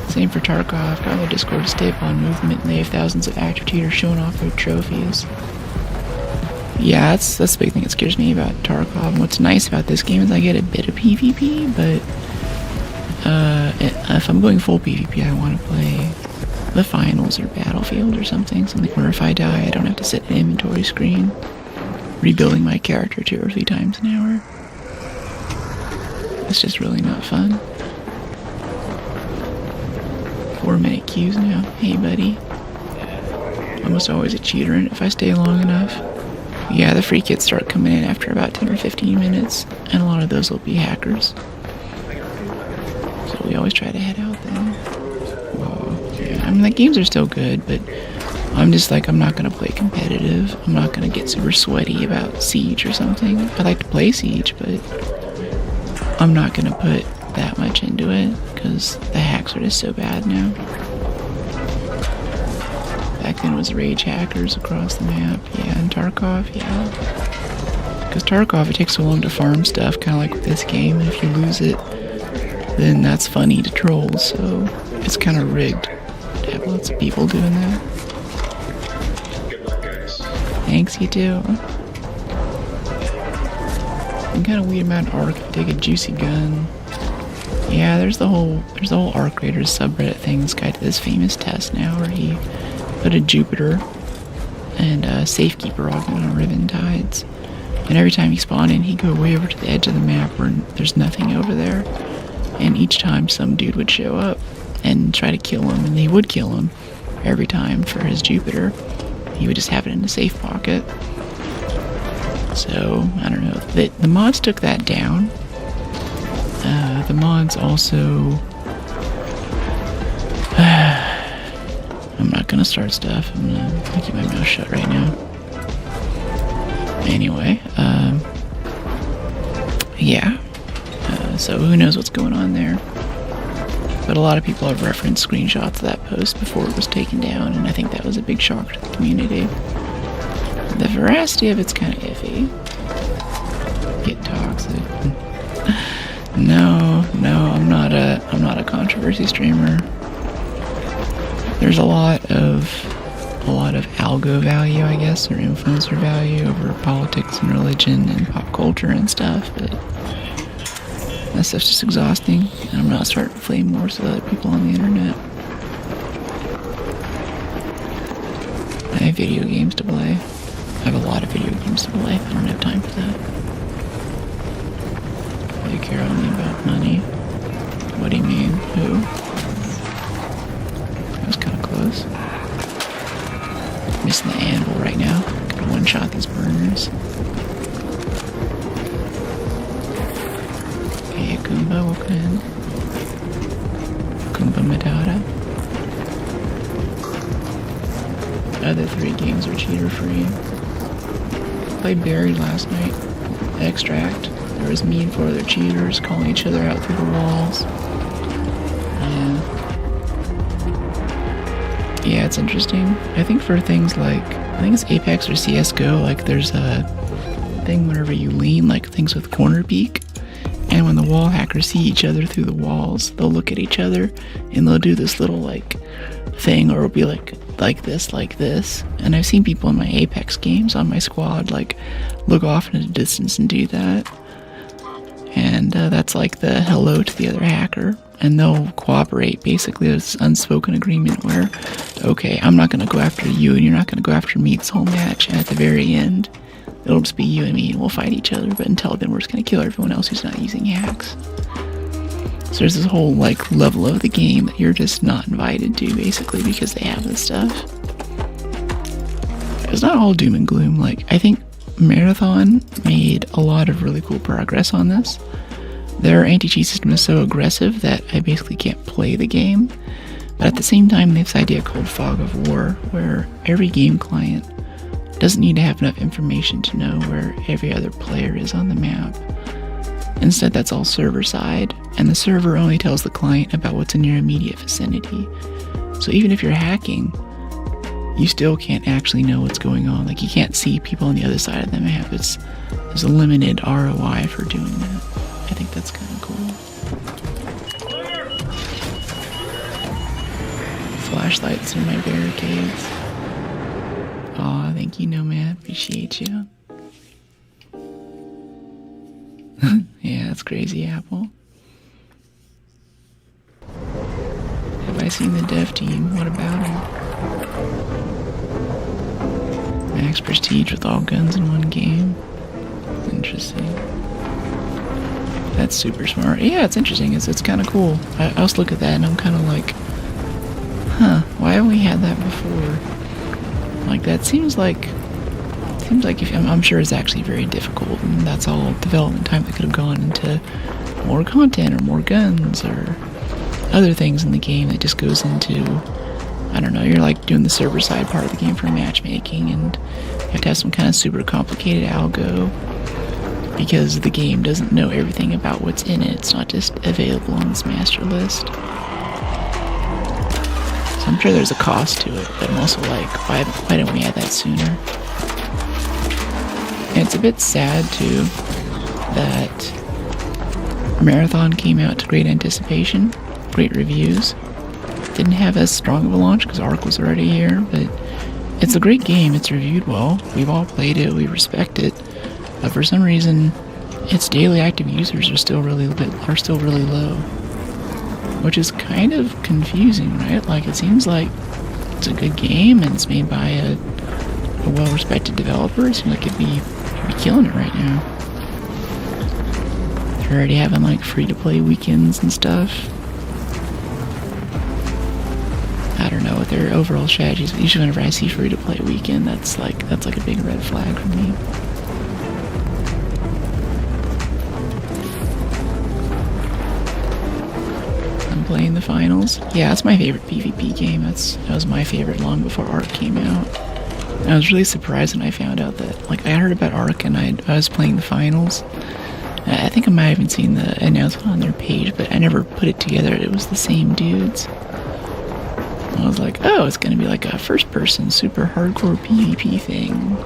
Same for Tarkov. Got the Discord stable on movement, and they have thousands of active cheaters showing off their trophies. Yeah, that's the big thing that scares me about Tarkov. And what's nice about this game is I get a bit of PvP, but if I'm going full PvP, I want to play the finals or Battlefield or something where if I die, I don't have to sit in an inventory screen rebuilding my character 2 or 3 times an hour. It's just really not fun. 4-minute queues now. Hey, buddy. Almost always a cheater in it if I stay long enough. Yeah, the free kits start coming in after about 10 or 15 minutes, and a lot of those will be hackers. So we always try to head out then. Whoa. Yeah, I mean, the games are still good, but I'm just like, I'm not going to play competitive. I'm not going to get super sweaty about Siege or something. I like to play Siege, but I'm not going to put that much into it, because the hacks are just so bad now. Back then it was rage hackers across the map. Yeah, and Tarkov, yeah. Because Tarkov, it takes so long to farm stuff, kind of like with this game, and if you lose it, then that's funny to troll, so it's kind of rigged to have lots of people doing that. Good luck, guys. Thanks, you too. I'm kind of weird about Arc. If you take a juicy gun. Yeah, there's the whole Arc Raiders subreddit thing. This guy did this famous test now where he put a Jupiter and a Safekeeper augment on Ribbon Tides. And every time he spawned in, he'd go way over to the edge of the map where there's nothing over there. And each time some dude would show up and try to kill him, and they would kill him every time for his Jupiter. He would just have it in a safe pocket. So, I don't know. The mods took that down. The mods also... I'm not gonna start stuff. I'm gonna keep my mouth shut right now. Anyway, yeah. So who knows what's going on there. But a lot of people have referenced screenshots of that post before it was taken down, and I think that was a big shock to the community. The veracity of it's kind of iffy. Get toxic. No, I'm not a controversy streamer. There's a lot of algo value, I guess, or influencer value over politics and religion and pop culture and stuff, but that stuff's just exhausting, and I'm not starting flame wars with other people on the internet. I have video games to play. I have a lot of video games to play. I don't have time for that. They care only about money. What do you mean? Who? That was kind of close. Missing the anvil right now. Gotta one-shot these burners. Hey, Goomba, welcome in. Goomba Matata. The other 3 games are cheater-free. Played Buried last night. Extract. There was me and 4 other cheaters calling each other out through the walls. Yeah, it's interesting. I think for things like, I think it's Apex or CSGO, like there's a thing whenever you lean, like things with corner peek, and when the wall hackers see each other through the walls, they'll look at each other and they'll do this little like thing, or it'll be like this. And I've seen people in my Apex games on my squad like look off in a distance and do that. And that's like the hello to the other hacker. And they'll cooperate. Basically, it's unspoken agreement where, okay, I'm not going to go after you and you're not going to go after me this whole match. And at the very end, it'll just be you and me and we'll fight each other. But until then, we're just going to kill everyone else who's not using hacks. So there's this whole like level of the game that you're just not invited to, basically, because they have this stuff. It's not all doom and gloom. Like, I think Marathon made a lot of really cool progress on this. Their anti-cheat system is so aggressive that I basically can't play the game. But at the same time, they have this idea called Fog of War, where every game client doesn't need to have enough information to know where every other player is on the map. Instead, that's all server side, and the server only tells the client about what's in your immediate vicinity. So even if you're hacking, you still can't actually know what's going on. Like, you can't see people on the other side of the map. There's a limited ROI for doing that. I think that's kind of cool. Flashlights in my barricades. Aw, thank you, Nomad. Appreciate you. Yeah, that's crazy, Apple. Have I seen the dev team? What about them? Max prestige with all guns in one game. Interesting. That's super smart. Yeah, it's interesting. It's kind of cool. I also look at that and I'm kind of like, huh, why haven't we had that before? Like, that seems like if I'm sure it's actually very difficult, and that's all development time that could have gone into more content or more guns or other things in the game that just goes into, I don't know, you're like doing the server side part of the game for matchmaking, and you have to have some kind of super complicated algo because the game doesn't know everything about what's in it. It's not just available on this master list. So I'm sure there's a cost to it, but I'm also like, why didn't we add that sooner? And it's a bit sad too that Marathon came out to great anticipation, great reviews. Didn't have as strong of a launch because Arc was already here, but it's a great game. It's reviewed well. We've all played it. We respect it. But for some reason, its daily active users are still really low, which is kind of confusing, right? Like, it seems like it's a good game and it's made by a well-respected developer. It seems like it'd be killing it right now. They're already having like free-to-play weekends and stuff. I don't know what their overall strategy is. Usually whenever I see free-to-play weekend, that's like a big red flag for me. I'm playing the finals. Yeah, that's my favorite PvP game. That was my favorite long before Arc came out. I was really surprised when I found out that, like, I heard about Arc and I was playing the finals. I think I might have even seen the announcement on their page, but I never put it together. It was the same dudes. I was like, oh, it's gonna be like a first-person, super hardcore PvP thing.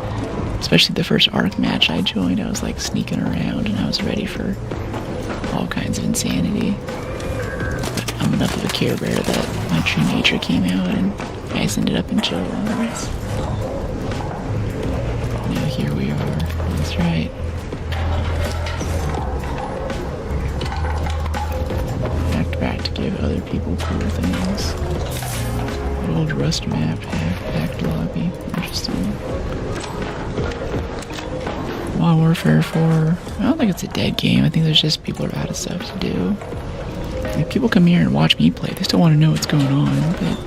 Especially the first Arc match I joined, I was like sneaking around and I was ready for all kinds of insanity. But I'm enough of a Care Bear that my true nature came out and I just ended up in chill waters. Now here we are. That's right. Back to give other people cool things. Old Rust map, hacked lobby. Interesting. Modern Warfare 4. I don't think it's a dead game. I think there's just people are out of stuff to do. Like, people come here and watch me play. They still want to know what's going on. But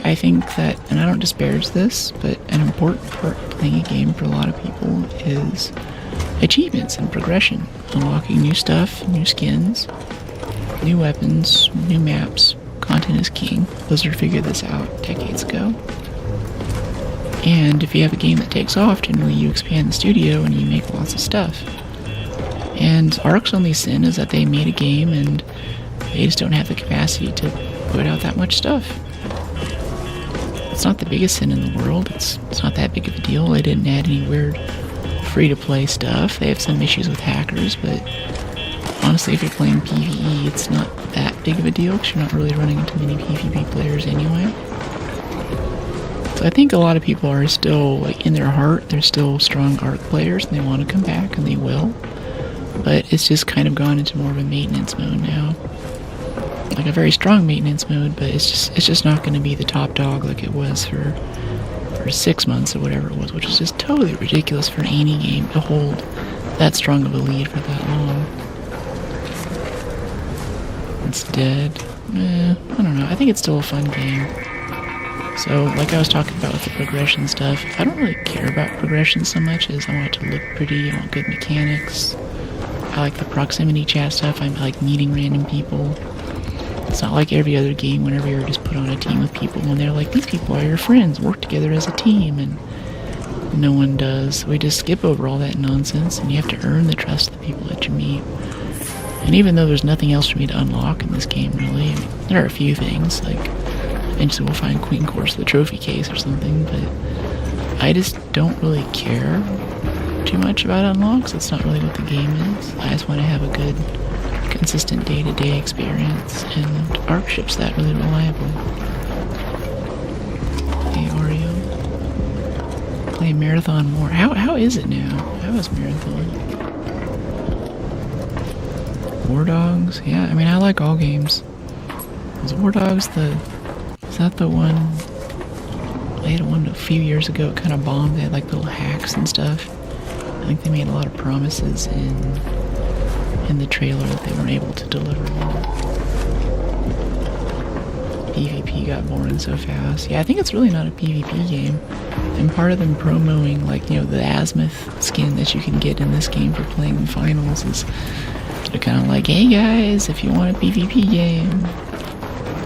I think that, and I don't disparage this, but an important part of playing a game for a lot of people is achievements and progression. Unlocking new stuff, new skins, new weapons, new maps. Content is king. Blizzard figured this out decades ago. And if you have a game that takes off, generally you expand the studio and you make lots of stuff. And Arc's only sin is that they made a game and they just don't have the capacity to put out that much stuff. It's not the biggest sin in the world. It's not that big of a deal. They didn't add any weird free-to-play stuff. They have some issues with hackers, but honestly, if you're playing PvE, it's not that big of a deal because you're not really running into many PvP players anyway. So I think a lot of people are still, like, in their heart, they're still strong Arc players and they want to come back and they will. But it's just kind of gone into more of a maintenance mode now. Like a very strong maintenance mode, but it's just not going to be the top dog like it was for 6 months or whatever it was, which is just totally ridiculous for any game to hold that strong of a lead for that long. It's dead. I don't know. I think it's still a fun game. So, like I was talking about with the progression stuff, I don't really care about progression so much as I want it to look pretty, I want good mechanics. I like the proximity chat stuff, I like meeting random people. It's not like every other game whenever you're just put on a team with people and they're like, these people are your friends, work together as a team, and no one does. We just skip over all that nonsense and you have to earn the trust of the people that you meet. And even though there's nothing else for me to unlock in this game, really, there are a few things, like eventually we'll find Queen Course of the trophy case or something, but I just don't really care too much about unlocks. That's not really what the game is. I just want to have a good, consistent day-to-day experience, and Arc ships that really reliably. Hey, Oreo. Play Marathon more. How is it now? How is Marathon? War Dogs? Yeah, I mean, I like all games. Was War Dogs is that the one? They had one a few years ago, it kind of bombed. They had like little hacks and stuff. I think they made a lot of promises in the trailer that they weren't able to deliver on. PvP got boring so fast. Yeah, I think it's really not a PvP game. And part of them promoting, like, you know, the azimuth skin that you can get in this game for playing the finals is they're kind of like, hey guys, if you want a PvP game,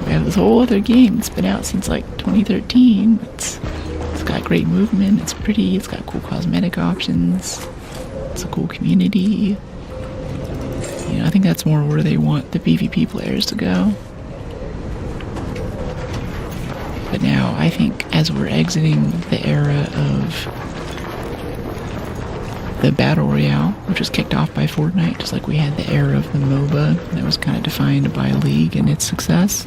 we have this whole other game that's been out since like 2013. It's got great movement, it's pretty, it's got cool cosmetic options, it's a cool community. You know, I think that's more where they want the PvP players to go. But now, I think as we're exiting the era of the Battle Royale, which was kicked off by Fortnite, just like we had the era of the MOBA that was kind of defined by League and its success.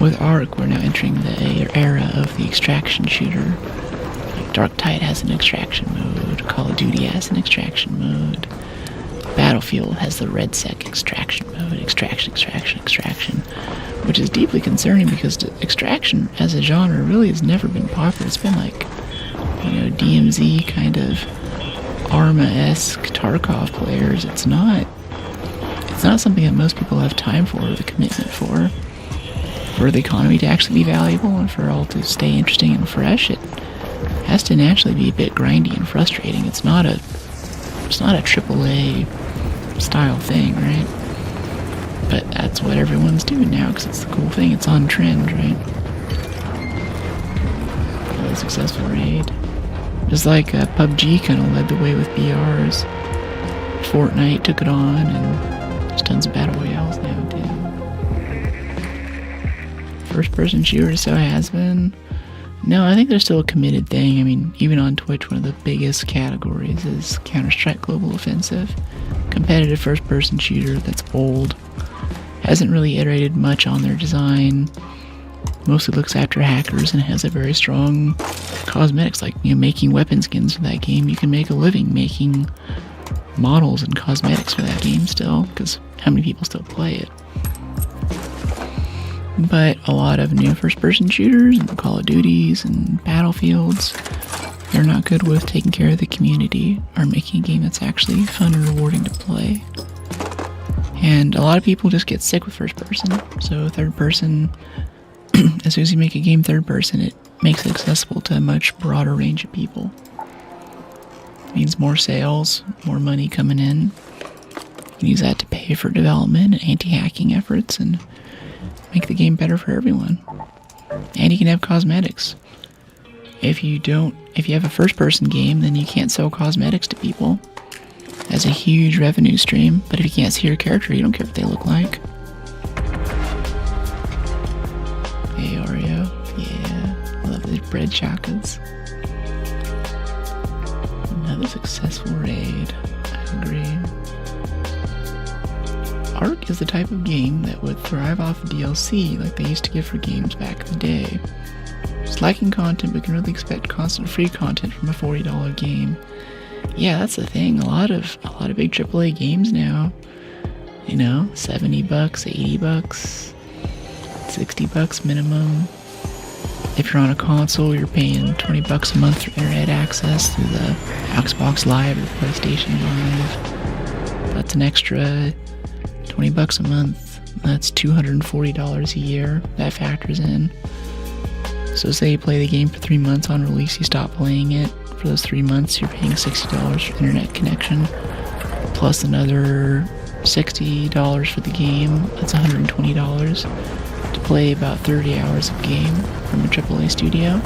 With Arc, we're now entering the era of the extraction shooter. Like Dark Tide has an extraction mode, Call of Duty has an extraction mode, Battlefield has the RedSec extraction mode, extraction, which is deeply concerning because extraction as a genre really has never been popular. It's been like, you know, DMZ kind of Arma-esque Tarkov players. It's not something that most people have time for or the commitment for the economy to actually be valuable and for all to stay interesting and fresh. It has to naturally be a bit grindy and frustrating. It's not a AAA style thing, right? But that's what everyone's doing now because it's the cool thing. It's on trend, right? Really successful raid. Just like PUBG kind of led the way with BRs. Fortnite took it on, and there's tons of battle royales now too. First-person shooters, so has been. No, I think they're still a committed thing. I mean, even on Twitch, one of the biggest categories is Counter-Strike Global Offensive. Competitive first-person shooter that's old. Hasn't really iterated much on their design. Mostly looks after hackers and has a very strong cosmetics, like, you know, making weapon skins for that game. You can make a living making models and cosmetics for that game still, because how many people still play it? But a lot of new first-person shooters and Call of Duties and Battlefields, they're not good with taking care of the community or making a game that's actually fun and rewarding to play. And a lot of people just get sick with first-person, so third-person, as soon as you make a game third-person, it makes it accessible to a much broader range of people. It means more sales, more money coming in. You can use that to pay for development and anti-hacking efforts and make the game better for everyone. And you can have cosmetics. If you have a first-person game, then you can't sell cosmetics to people. That's a huge revenue stream, but if you can't see your character, you don't care what they look like. Hey, Oreo. Yeah, I love these bread chocolates. Another successful raid. I agree. Arc is the type of game that would thrive off of DLC like they used to give for games back in the day. It's lacking content, but can really expect constant free content from a $40 game. Yeah, that's the thing. A lot of big AAA games now, you know, $70, $80, $60 minimum. If you're on a console, you're paying $20 a month for internet access through the Xbox Live or the PlayStation Live. That's an extra $20 a month. That's $240 a year. That factors in. So say you play the game for 3 months on release, you stop playing it. For those 3 months, you're paying $60 for internet connection, plus another $60 for the game. That's $120 to play about 30 hours of game from a AAA studio.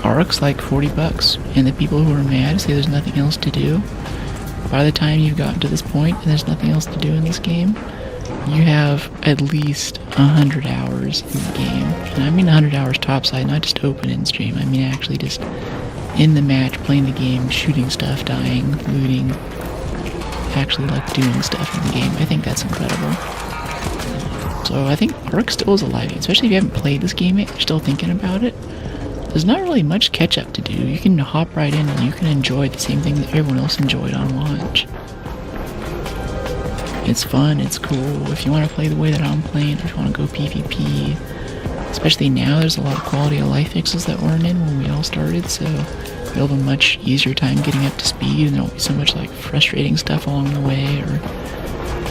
Arc's like $40, and the people who are mad say there's nothing else to do. By the time you've gotten to this point and there's nothing else to do in this game, you have at least 100 hours in the game. And I mean 100 hours topside, not just open in stream. I mean actually just in the match, playing the game, shooting stuff, dying, looting, actually like doing stuff in the game. I think that's incredible. So I think Arc still is alive, especially if you haven't played this game yet, you're still thinking about it. There's not really much catch up to do. You can hop right in and you can enjoy the same thing that everyone else enjoyed on launch. It's fun, it's cool. If you want to play the way that I'm playing, if you want to go PvP, especially now, there's a lot of quality of life fixes that weren't in when we all started, so you'll have a much easier time getting up to speed, and there won't be so much like frustrating stuff along the way, or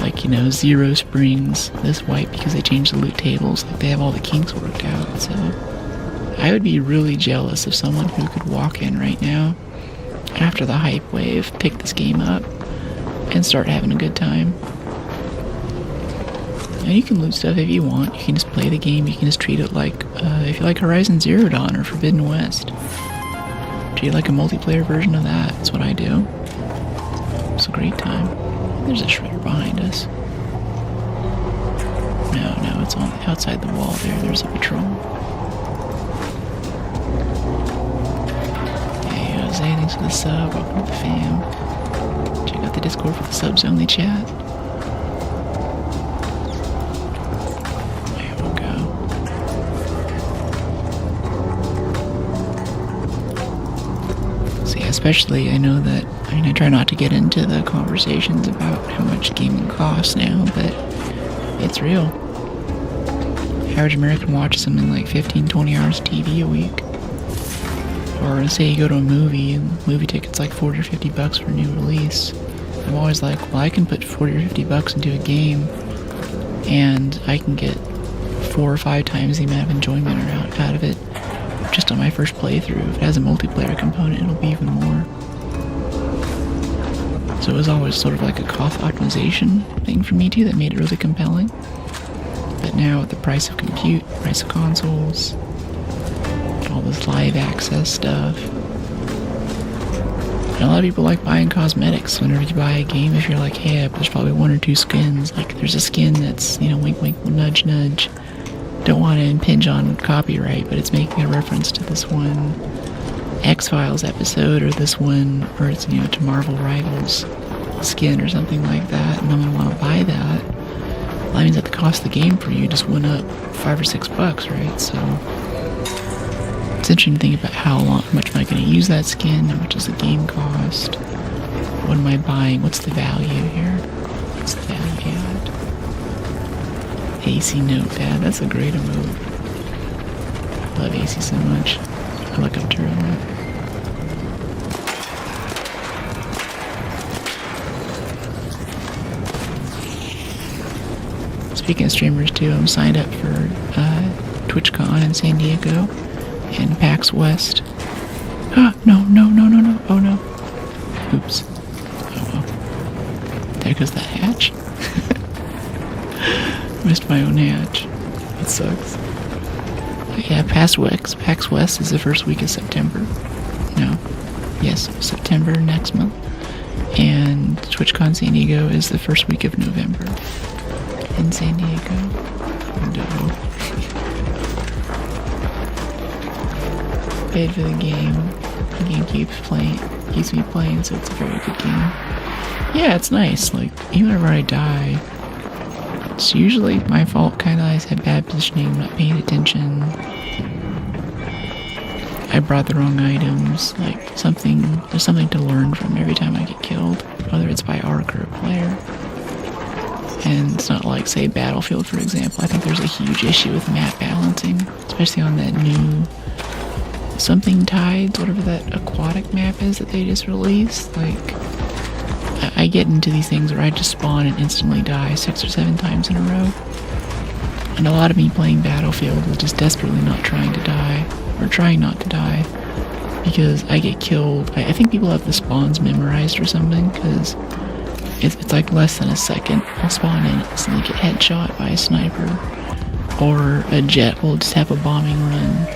like, you know, zero springs this wipe because they changed the loot tables. Like, they have all the kinks worked out. So I would be really jealous of someone who could walk in right now after the hype wave, pick this game up, and start having a good time. And you can loot stuff if you want. You can just play the game. You can just treat it like, if you like Horizon Zero Dawn or Forbidden West, treat it like a multiplayer version of that. That's what I do. It's a great time. There's a shredder behind us. No, it's on outside the wall there. There's a patrol. Hey, Jose, thanks for the sub. Welcome to the fam. Check out the Discord for the subs only chat. There we go. See, especially, I know that, I try not to get into the conversations about how much gaming costs now, but it's real. Average American watches something like 15-20 hours of TV a week. Or say you go to a movie and movie tickets like 40 or 50 bucks for a new release. I'm always like, well, I can put 40 or 50 bucks into a game and I can get 4 or 5 times the amount of enjoyment out of it just on my first playthrough. If it has a multiplayer component, it'll be even more. So it was always sort of like a cost optimization thing for me too that made it really compelling. But now with the price of compute, price of consoles, all this live access stuff, and a lot of people like buying cosmetics whenever you buy a game. If you're like, hey, there's probably 1 or 2 skins, like there's a skin that's, you know, wink wink, nudge nudge, don't want to impinge on copyright, but it's making a reference to this one X-Files episode, or this one, or it's, you know, to Marvel Rivals skin or something like that, and I'm gonna want to buy that. Well, that means that the cost of the game for you just went up $5 or $6, right? So it's interesting to think about how much am I going to use that skin, how much does the game cost, what am I buying, what's the value here, what's the value add? AC Notepad, that's a great emote. I love AC so much. I look up to her a lot. Speaking of streamers too, I'm signed up for TwitchCon in San Diego and PAX West. Ah, no, oh no. Oops. Oh well. There goes that hatch. Missed my own hatch. That sucks. But yeah, PAX West is the first week of September. No. Yes, September next month. And TwitchCon San Diego is the first week of November. In San Diego. No. Paid for the game. The game keeps me playing, so it's a very good game. Yeah, it's nice. Like, even whenever I die, it's usually my fault. Kinda, I had bad positioning, not paying attention. I brought the wrong items. Like, there's something to learn from every time I get killed, whether it's by Arc or a player. And it's not like, say, Battlefield, for example. I think there's a huge issue with map balancing, especially on that new something Tides, whatever that aquatic map is that they just released. Like, I get into these things where I just spawn and instantly die 6 or 7 times in a row. And a lot of me playing Battlefield is just desperately not trying to die, or trying not to die, because I get killed. I think people have the spawns memorized or something, because it's like less than a second. I'll spawn in and instantly get headshot by a sniper, or a jet will just have a bombing run,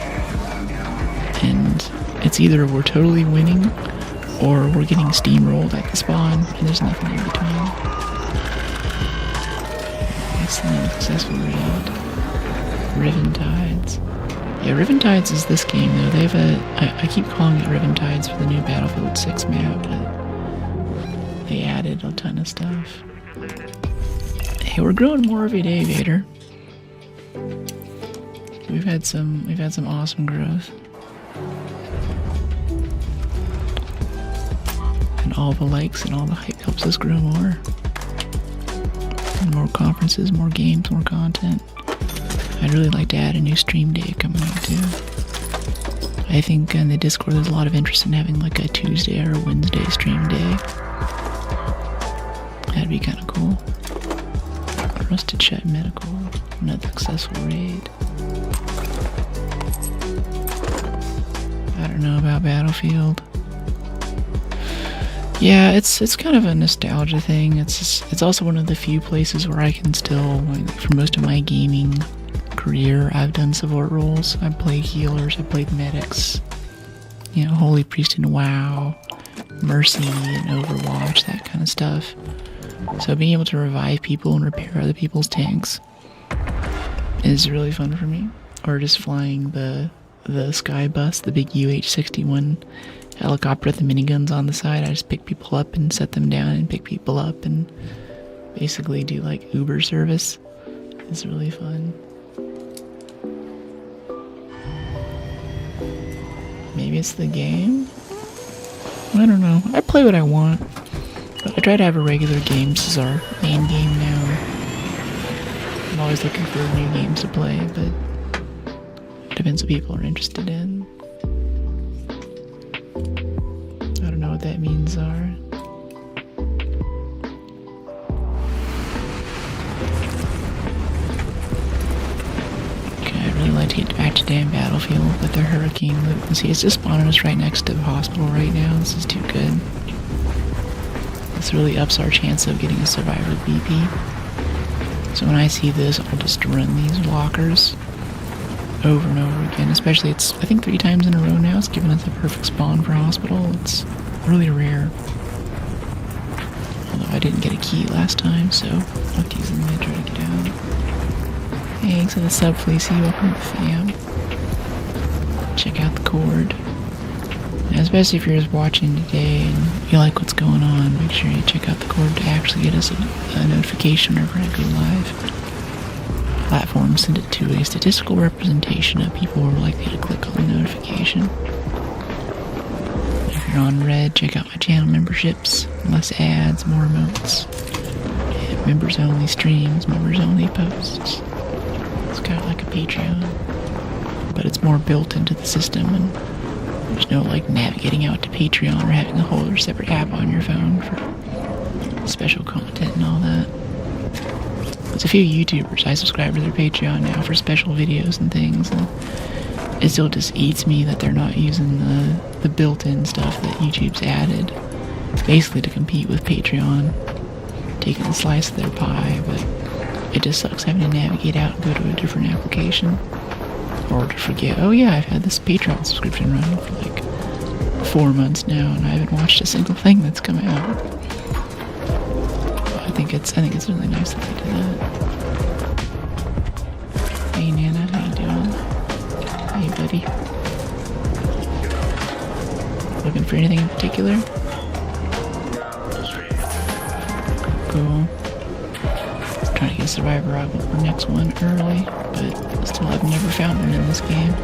and it's either we're totally winning or we're getting steamrolled at the spawn, and there's nothing in between. Excellent, successful raid. Riven Tides. Yeah, Riven Tides is this game though. They have I keep calling it Riven Tides for the new Battlefield 6 map, but they added a ton of stuff. Hey, we're growing more every day, Vader. We've had some awesome growth. And all the likes and all the hype helps us grow more. And more conferences, more games, more content. I'd really like to add a new stream day coming up too. I think in the Discord there's a lot of interest in having like a Tuesday or a Wednesday stream day. That'd be kind of cool. Rusted Chat Medical, another successful raid. I don't know about Battlefield. Yeah, it's kind of a nostalgia thing. It's also one of the few places where I can still, like, for most of my gaming career, I've done support roles. I've played healers, I've played medics, you know, Holy Priest in WoW, Mercy and Overwatch, that kind of stuff. So being able to revive people and repair other people's tanks is really fun for me. Or just flying the sky bus, the big UH-61 helicopter with the miniguns on the side. I just pick people up and set them down and pick people up and basically do like Uber service. It's really fun. Maybe it's the game? I don't know. I play what I want. But I try to have a regular game. This is our main game now. I'm always looking for new games to play, but it depends what people are interested in. I don't know what that means are. Okay, I'd really like to get back to damn Battlefield with their hurricane loop. And see, it's just spawning us right next to the hospital right now. This is too good. This really ups our chance of getting a survivor BP. So when I see this, I'll just run these lockers over and over again. Especially, it's, I think 3 times in a row now, it's given us a perfect spawn for hospital. It's really rare. Although I didn't get a key last time, so I'll use them to try to get out. Thanks for the sub, Fleecy. Welcome to the fam. Check out the cord. And especially if you're just watching today and you like what's going on, make sure you check out the cord to actually get us a notification whenever I go live. Platforms send it to a statistical representation of people who are likely to click on the notification. If you're on red, check out my channel memberships. Less ads, more emotes. And members only streams, members only posts. It's kind of like a Patreon, but it's more built into the system, and there's no like navigating out to Patreon or having a whole other separate app on your phone for special content and all that. There's a few YouTubers I subscribe to their Patreon now for special videos and things, and it still just eats me that they're not using the built-in stuff that YouTube's added, basically to compete with Patreon, taking a slice of their pie. But it just sucks having to navigate out and go to a different application, or to forget, oh yeah, I've had this Patreon subscription running for like 4 months now and I haven't watched a single thing that's come out. I think it's really nice that they do that. Hey Nana, how you doing? Hey buddy. Looking for anything in particular? Cool. Trying to get Survivor out of the next one early, but still I've never found one in this game.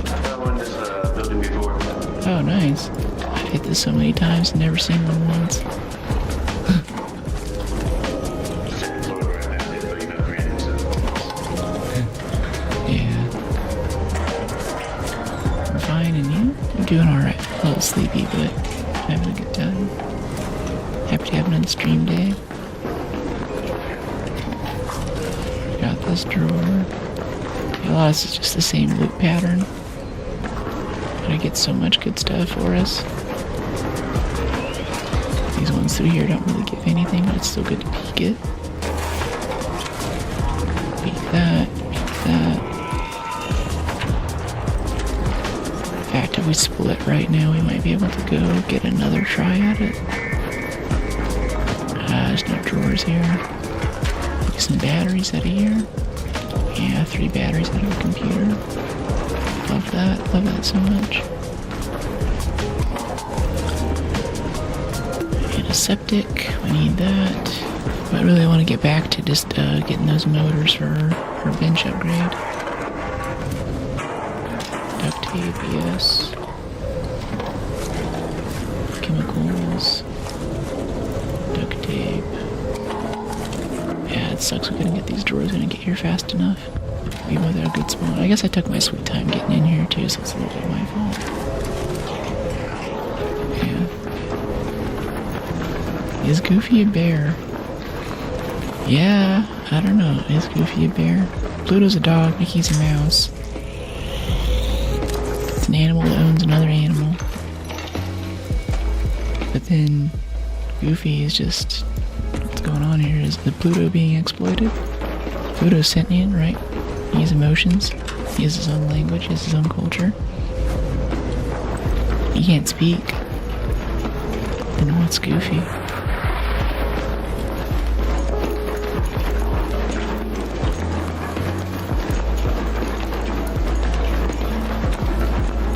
That one is building before. Oh nice. I've hit this so many times and never seen one once. Second floor where I'm at, but you're not granted to Yeah. I'm fine, and you? I'm doing alright. A little sleepy, but having a good time. Happy to have another stream day. Got this drawer. A lot of this is just the same loop pattern. But I get so much good stuff for us. These ones through here don't really give anything, but it's still good to peek it. Peek that, peek that. In fact, if we split right now, we might be able to go get another try at it. There's no drawers here. Some batteries out of here. Yeah, 3 batteries out of a computer. Love that so much. And a septic, we need that. But I really want to get back to just getting those motors for our bench upgrade. Duct tape, yes. Chemicals. Duct tape. Yeah, it sucks we couldn't get these drawers in and get here fast enough. Even with a good spawn. I guess I took my sweet time getting in here too, so it's a little bit my fault. Yeah. Is Goofy a bear? Yeah, I don't know. Is Goofy a bear? Pluto's a dog, Mickey's a mouse. It's an animal that owns another animal. But then Goofy is just... What's going on here? Is the Pluto being exploited? Pluto's sentient, right? He has emotions. He has his own language, he has his own culture. He can't speak. Then what's Goofy?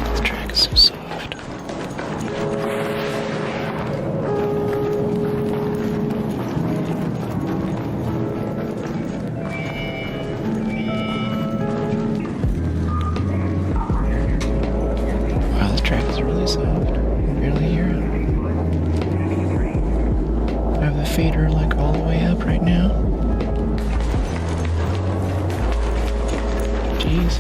This track is so soft. Wow, this track is really soft. I can barely hear it. I have the fader like all the way up right now. Jeez.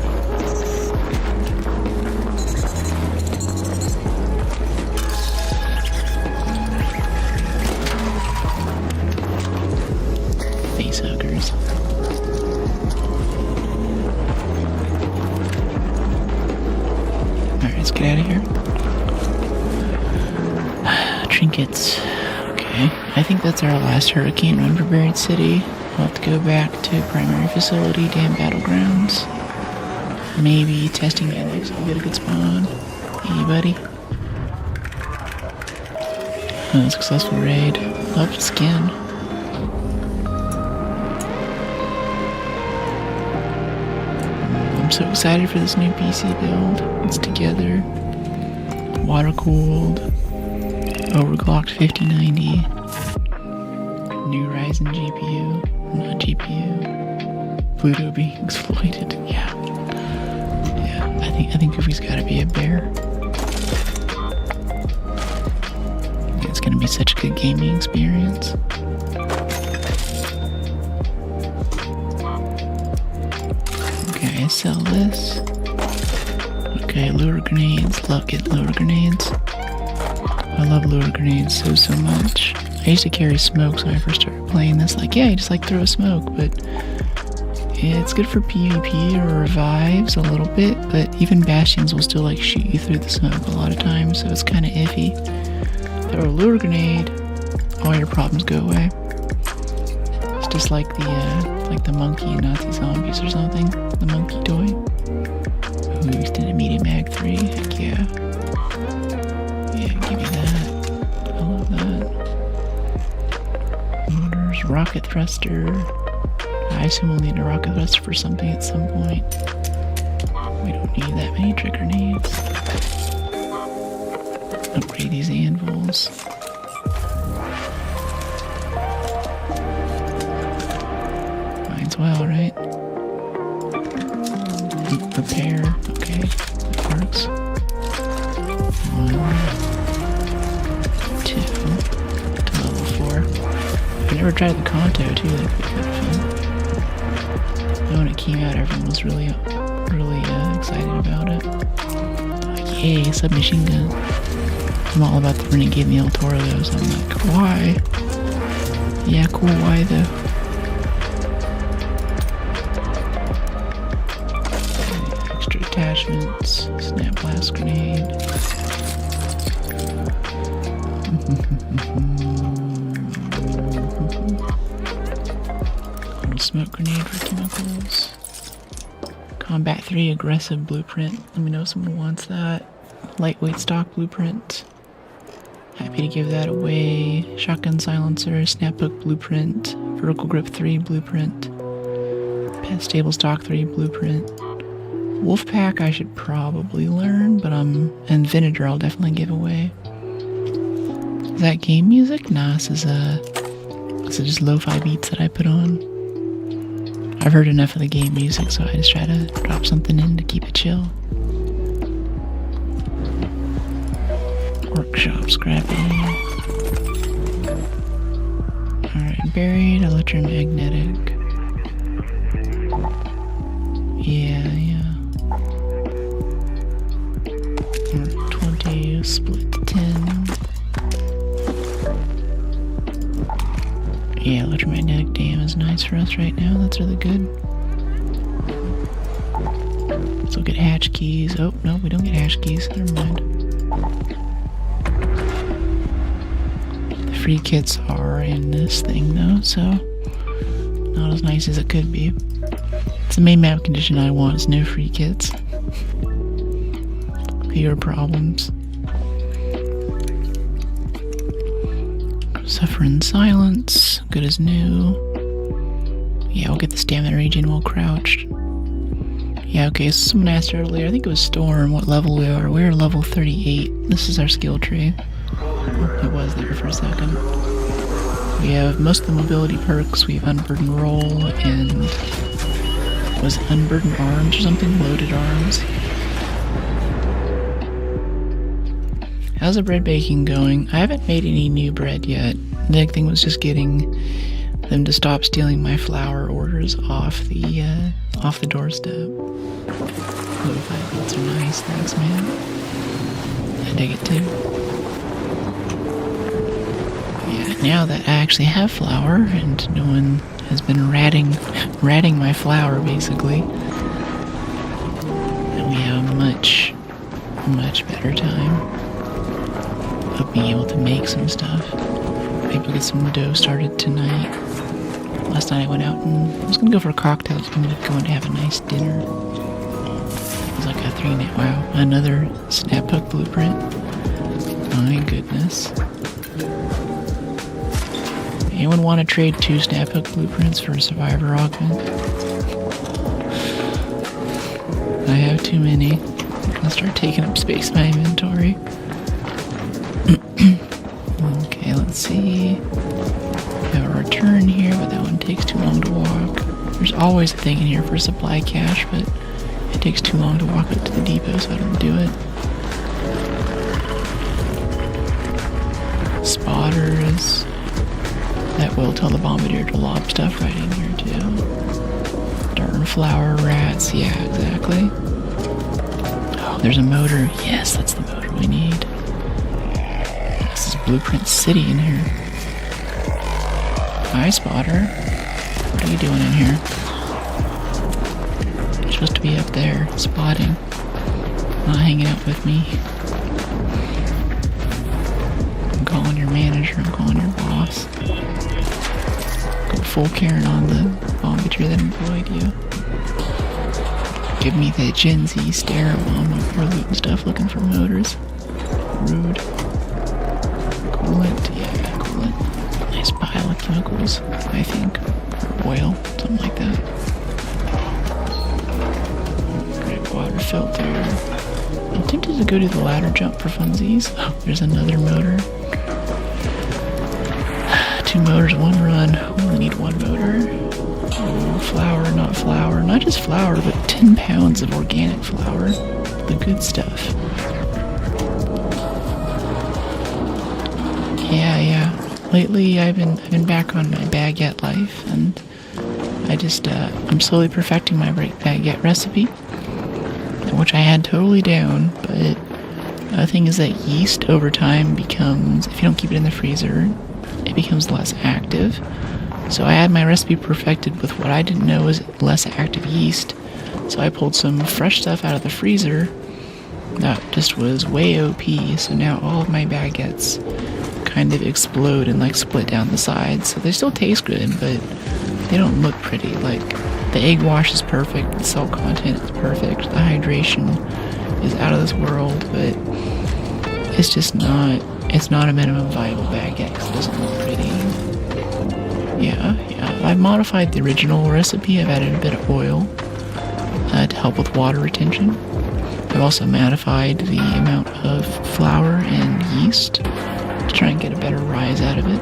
Face huggers. Alright, let's get out of here. Trinkets. Okay, I think that's our last hurricane run for Buried City. We'll have to go back to primary facility, Dam Battlegrounds. Maybe testing annex will get a good spawn. Hey, buddy. Successful raid. Loved skin. I'm so excited for this new PC build. It's together. Water cooled. Overclocked 5090. New Ryzen GPU. Not GPU. Pluto being exploited. Yeah. I think Goofy's gotta be a bear. It's gonna be such a good gaming experience. Okay, sell this. Okay, lure grenades. Love getting lure grenades. I love lure grenades so much. I used to carry smoke when I first started playing this. Like, yeah, you just like throw a smoke, but it's good for PvP or revives a little bit, but even bastions will still like shoot you through the smoke a lot of times, so it's kind of iffy. Throw a lure grenade, all your problems go away. It's just like the monkey in Nazi Zombies or something. The monkey toy. Ooh, extended medium mag 3. Heck yeah. Yeah, give me that. I love that. Motors, rocket thruster. I assume we'll need a rocket thruster for something at some point. We don't need that many trick grenades. Upgrade these anvils. Might as well, right? Repair. Okay, that works. 1, 2 to level 4. I never tried the Kanto too. That could be kind of fun. When it came out, everyone was really excited about it. Like, yay, submachine gun. I'm all about the Renegade and the El Toro though, so I'm like, why? Yeah, cool, why though? Extra attachments, snap blast grenade. Smoke grenade for chemicals. Combat 3 aggressive blueprint. Let me know if someone wants that. Lightweight stock blueprint. Happy to give that away. Shotgun silencer, snaphook blueprint, vertical grip 3 blueprint, pet stable stock 3 blueprint. Wolfpack I should probably learn, but and Vinegar I'll definitely give away. Is that game music? Nah, this is just lo-fi beats that I put on. I've heard enough of the game music, so I just try to drop something in to keep it chill. Workshop scrappy. Alright, buried, electromagnetic. Yeah. 20, split to 10. Yeah, electromagnetic dam is nice for us right now. That's really good. Let's look at hatch keys. Oh, no, we don't get hatch keys. Never mind. The free kits are in this thing, though, so not as nice as it could be. It's the main map condition I want, is no free kits. Fewer problems. Suffer in silence. Good as new. Yeah, we'll get the stamina regen while crouched. Yeah, okay, so someone asked earlier, I think it was Storm, what level we are. We're level 38. This is our skill tree. Oh, it was there for a second. We have most of the mobility perks. We have Unburden Roll and... was it Unburden Arms or something? Loaded Arms. How's the bread baking going? I haven't made any new bread yet. The big thing was just getting them to stop stealing my flour orders off the doorstep. Lo-fi beats are nice, thanks man. I dig it too. Yeah, now that I actually have flour and no one has been ratting my flour basically, and we have a much better time of being able to make some stuff. Maybe we'll get some dough started tonight. Last night I went out and I was gonna go for a cocktail. I was gonna go and have a nice dinner. It was like a 3-night. Wow, another snaphook blueprint. My goodness. Anyone want to trade 2 snaphook blueprints for a survivor augment? I have too many. I'm gonna start taking up space in my inventory. Okay, let's see. We have a return here, but that one takes too long to walk. There's always a thing in here for supply cache, but it takes too long to walk up to the depot, so I don't do it. Spotters. That will tell the bombardier to lob stuff right in here too. Darn flower rats, yeah, exactly. Oh, there's a motor. Yes, that's the motor we need. This is Blueprint City in here. Hi, Spotter. What are you doing in here? You're supposed to be up there, spotting. Not hanging out with me. I'm calling your manager, I'm calling your boss. Go full Karen on the bombardier that employed you. Give me the Gen Z stare while I'm up here looting stuff looking for motors. Rude. Coolant, yeah, coolant. Nice pile of chemicals, I think. Or oil, something like that. Great water filter. I'm tempted to go to the ladder jump for funsies. Oh, there's another motor. 2 motors, 1 run. We only need 1 motor. Oh, flour, not flour. Not just flour, but 10 pounds of organic flour. The good stuff. Yeah. Lately, I've been back on my baguette life, and I'm slowly perfecting my baguette recipe, which I had totally down, but the thing is that yeast over time becomes, if you don't keep it in the freezer, it becomes less active. So I had my recipe perfected with what I didn't know was less active yeast. So I pulled some fresh stuff out of the freezer that just was way OP. So now all of my baguettes kind of explode and like split down the sides. So they still taste good, but they don't look pretty. Like the egg wash is perfect, the salt content is perfect, the hydration is out of this world, but it's just not It's not a minimum viable bag yet because it doesn't look pretty. Yeah. I've modified the original recipe. I've added a bit of oil to help with water retention. I've also modified the amount of flour and yeast to try and get a better rise out of it.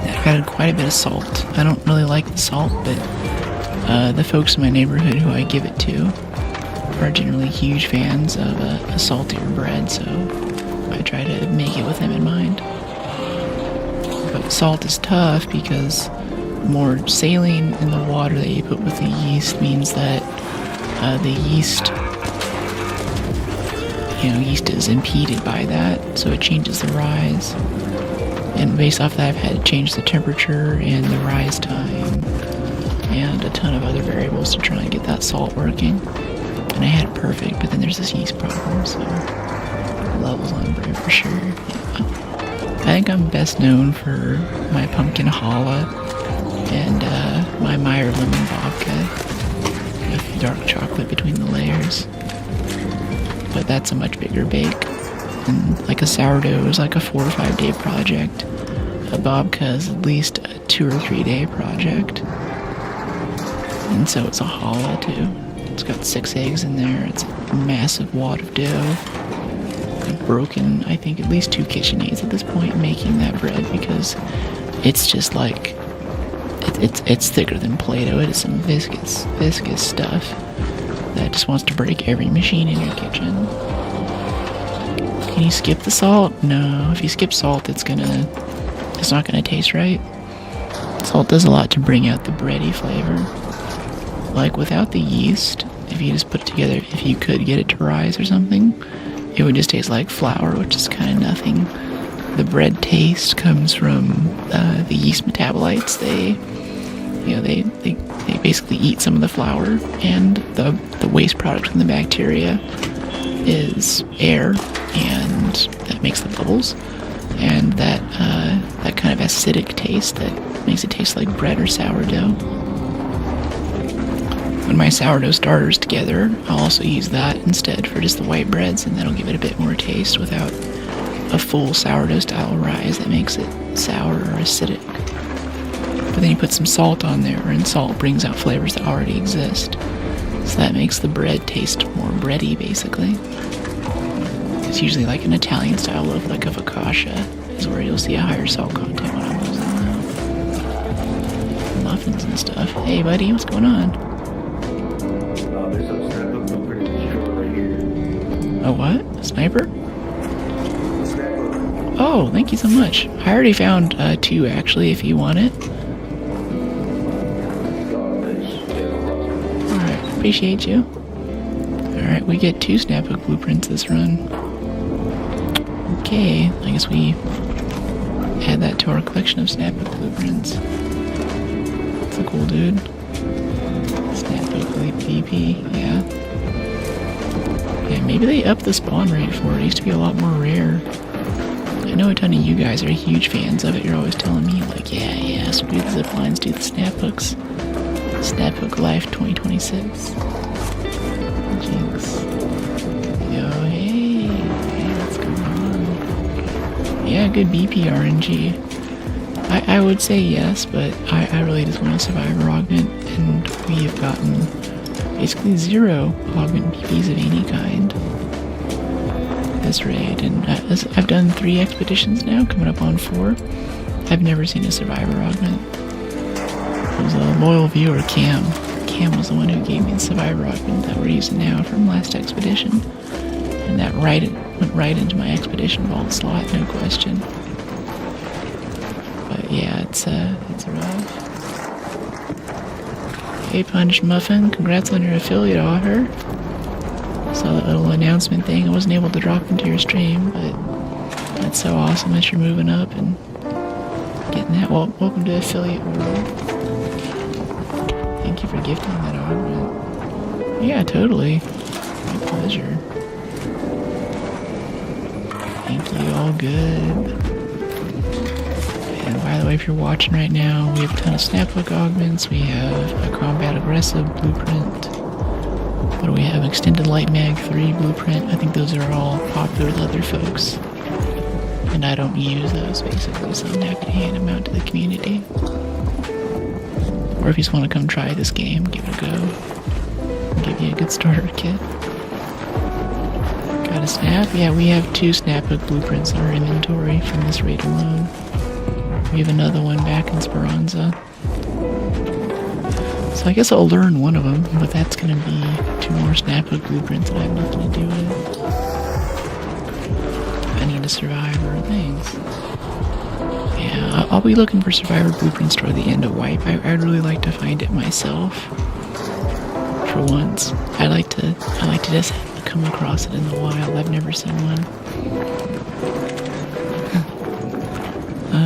I've added quite a bit of salt. I don't really like the salt, but the folks in my neighborhood who I give it to are generally huge fans of a saltier bread, so I try to make it with them in mind. But salt is tough because more saline in the water that you put with the yeast means that the yeast is impeded by that, so it changes the rise. And based off that, I've had to change the temperature and the rise time and a ton of other variables to try and get that salt working. And I had it perfect, but then there's this yeast problem, so levels on bread for sure. Yeah. I think I'm best known for my pumpkin challah and my Meyer lemon vodka with dark chocolate between the layers. But that's a much bigger bake. And like a sourdough is like a 4 or 5 day project. A babka is at least a 2 or 3 day project. And so it's a challah too. It's got 6 eggs in there. It's a massive wad of dough. I've broken, I think, at least 2 KitchenAids at this point making that bread because it's just like, it's thicker than Play-Doh. It is some viscous stuff that just wants to break every machine in your kitchen. Can you skip the salt? No, if you skip salt, it's not gonna taste right. Salt does a lot to bring out the bready flavor. Like without the yeast, if you just put it together, if you could get it to rise or something, it would just taste like flour, which is kind of nothing. The bread taste comes from the yeast metabolites. They basically eat some of the flour, and the waste product from the bacteria is air, and that makes the bubbles, and that kind of acidic taste that makes it taste like bread or sourdough. When my sourdough starter's together, I'll also use that instead for just the white breads, and that'll give it a bit more taste without a full sourdough style rise that makes it sour or acidic. But then you put some salt on there, and salt brings out flavors that already exist. So that makes the bread taste more bready, basically. It's usually like an Italian style loaf, like a focaccia, is where you'll see a higher salt content when I'm using them. Muffins and stuff. Hey buddy, what's going on? There's a snap blueprint in the store right here. A what? A sniper? Oh, thank you so much. I already found 2 actually, if you want it. Alright, appreciate you. Alright, we get 2 Snapbook blueprints this run. Okay, I guess we add that to our collection of Snapbook blueprints. That's a cool dude. Snapbook Elite VP, yeah. Yeah, maybe they upped the spawn rate for it. It used to be a lot more rare. I know a ton of you guys are huge fans of it. You're always telling me, like, yeah, so do the ziplines, do the snapbooks. Snapbook Life 2026. Jinx. Yo, hey, what's going on? Yeah, good BP RNG. I would say yes, but I really just want a survivor augment, and we have gotten basically 0 augment BPs of any kind this raid, and I've done 3 expeditions now, coming up on 4. I've never seen a survivor augment. It was a loyal viewer, Cam. Cam was the one who gave me the survivor augment that we're using now from last expedition, and that went right into my expedition vault slot, no question. But yeah, it's rough. Hey Punch Muffin, congrats on your affiliate offer. Saw that little announcement thing. I wasn't able to drop into your stream, but that's so awesome that you're moving up and getting that. Well, welcome to affiliate world. Thank you for gifting that augment. Yeah, totally. My pleasure. Thank you, all good. And by the way, if you're watching right now, we have a ton of Snapbook augments. We have a Combat Aggressive blueprint. What do we have? Extended Light Mag 3 blueprint. I think those are all popular with other folks. And I don't use those, basically, so I'm happy to hand them out to the community. Or if you just want to come try this game, give it a go. I'll give you a good starter kit. Got a snap? Yeah, we have 2 snapbook blueprints in our inventory from this raid alone. We have another one back in Speranza. So I guess I'll learn one of them, but that's going to be 2 more snapbook blueprints that I have nothing to do with. I need a survivor things. Yeah, I'll be looking for survivor blueprints toward the end of wipe. I'd really like to find it myself. For once, I like to just come across it in the wild. I've never seen one.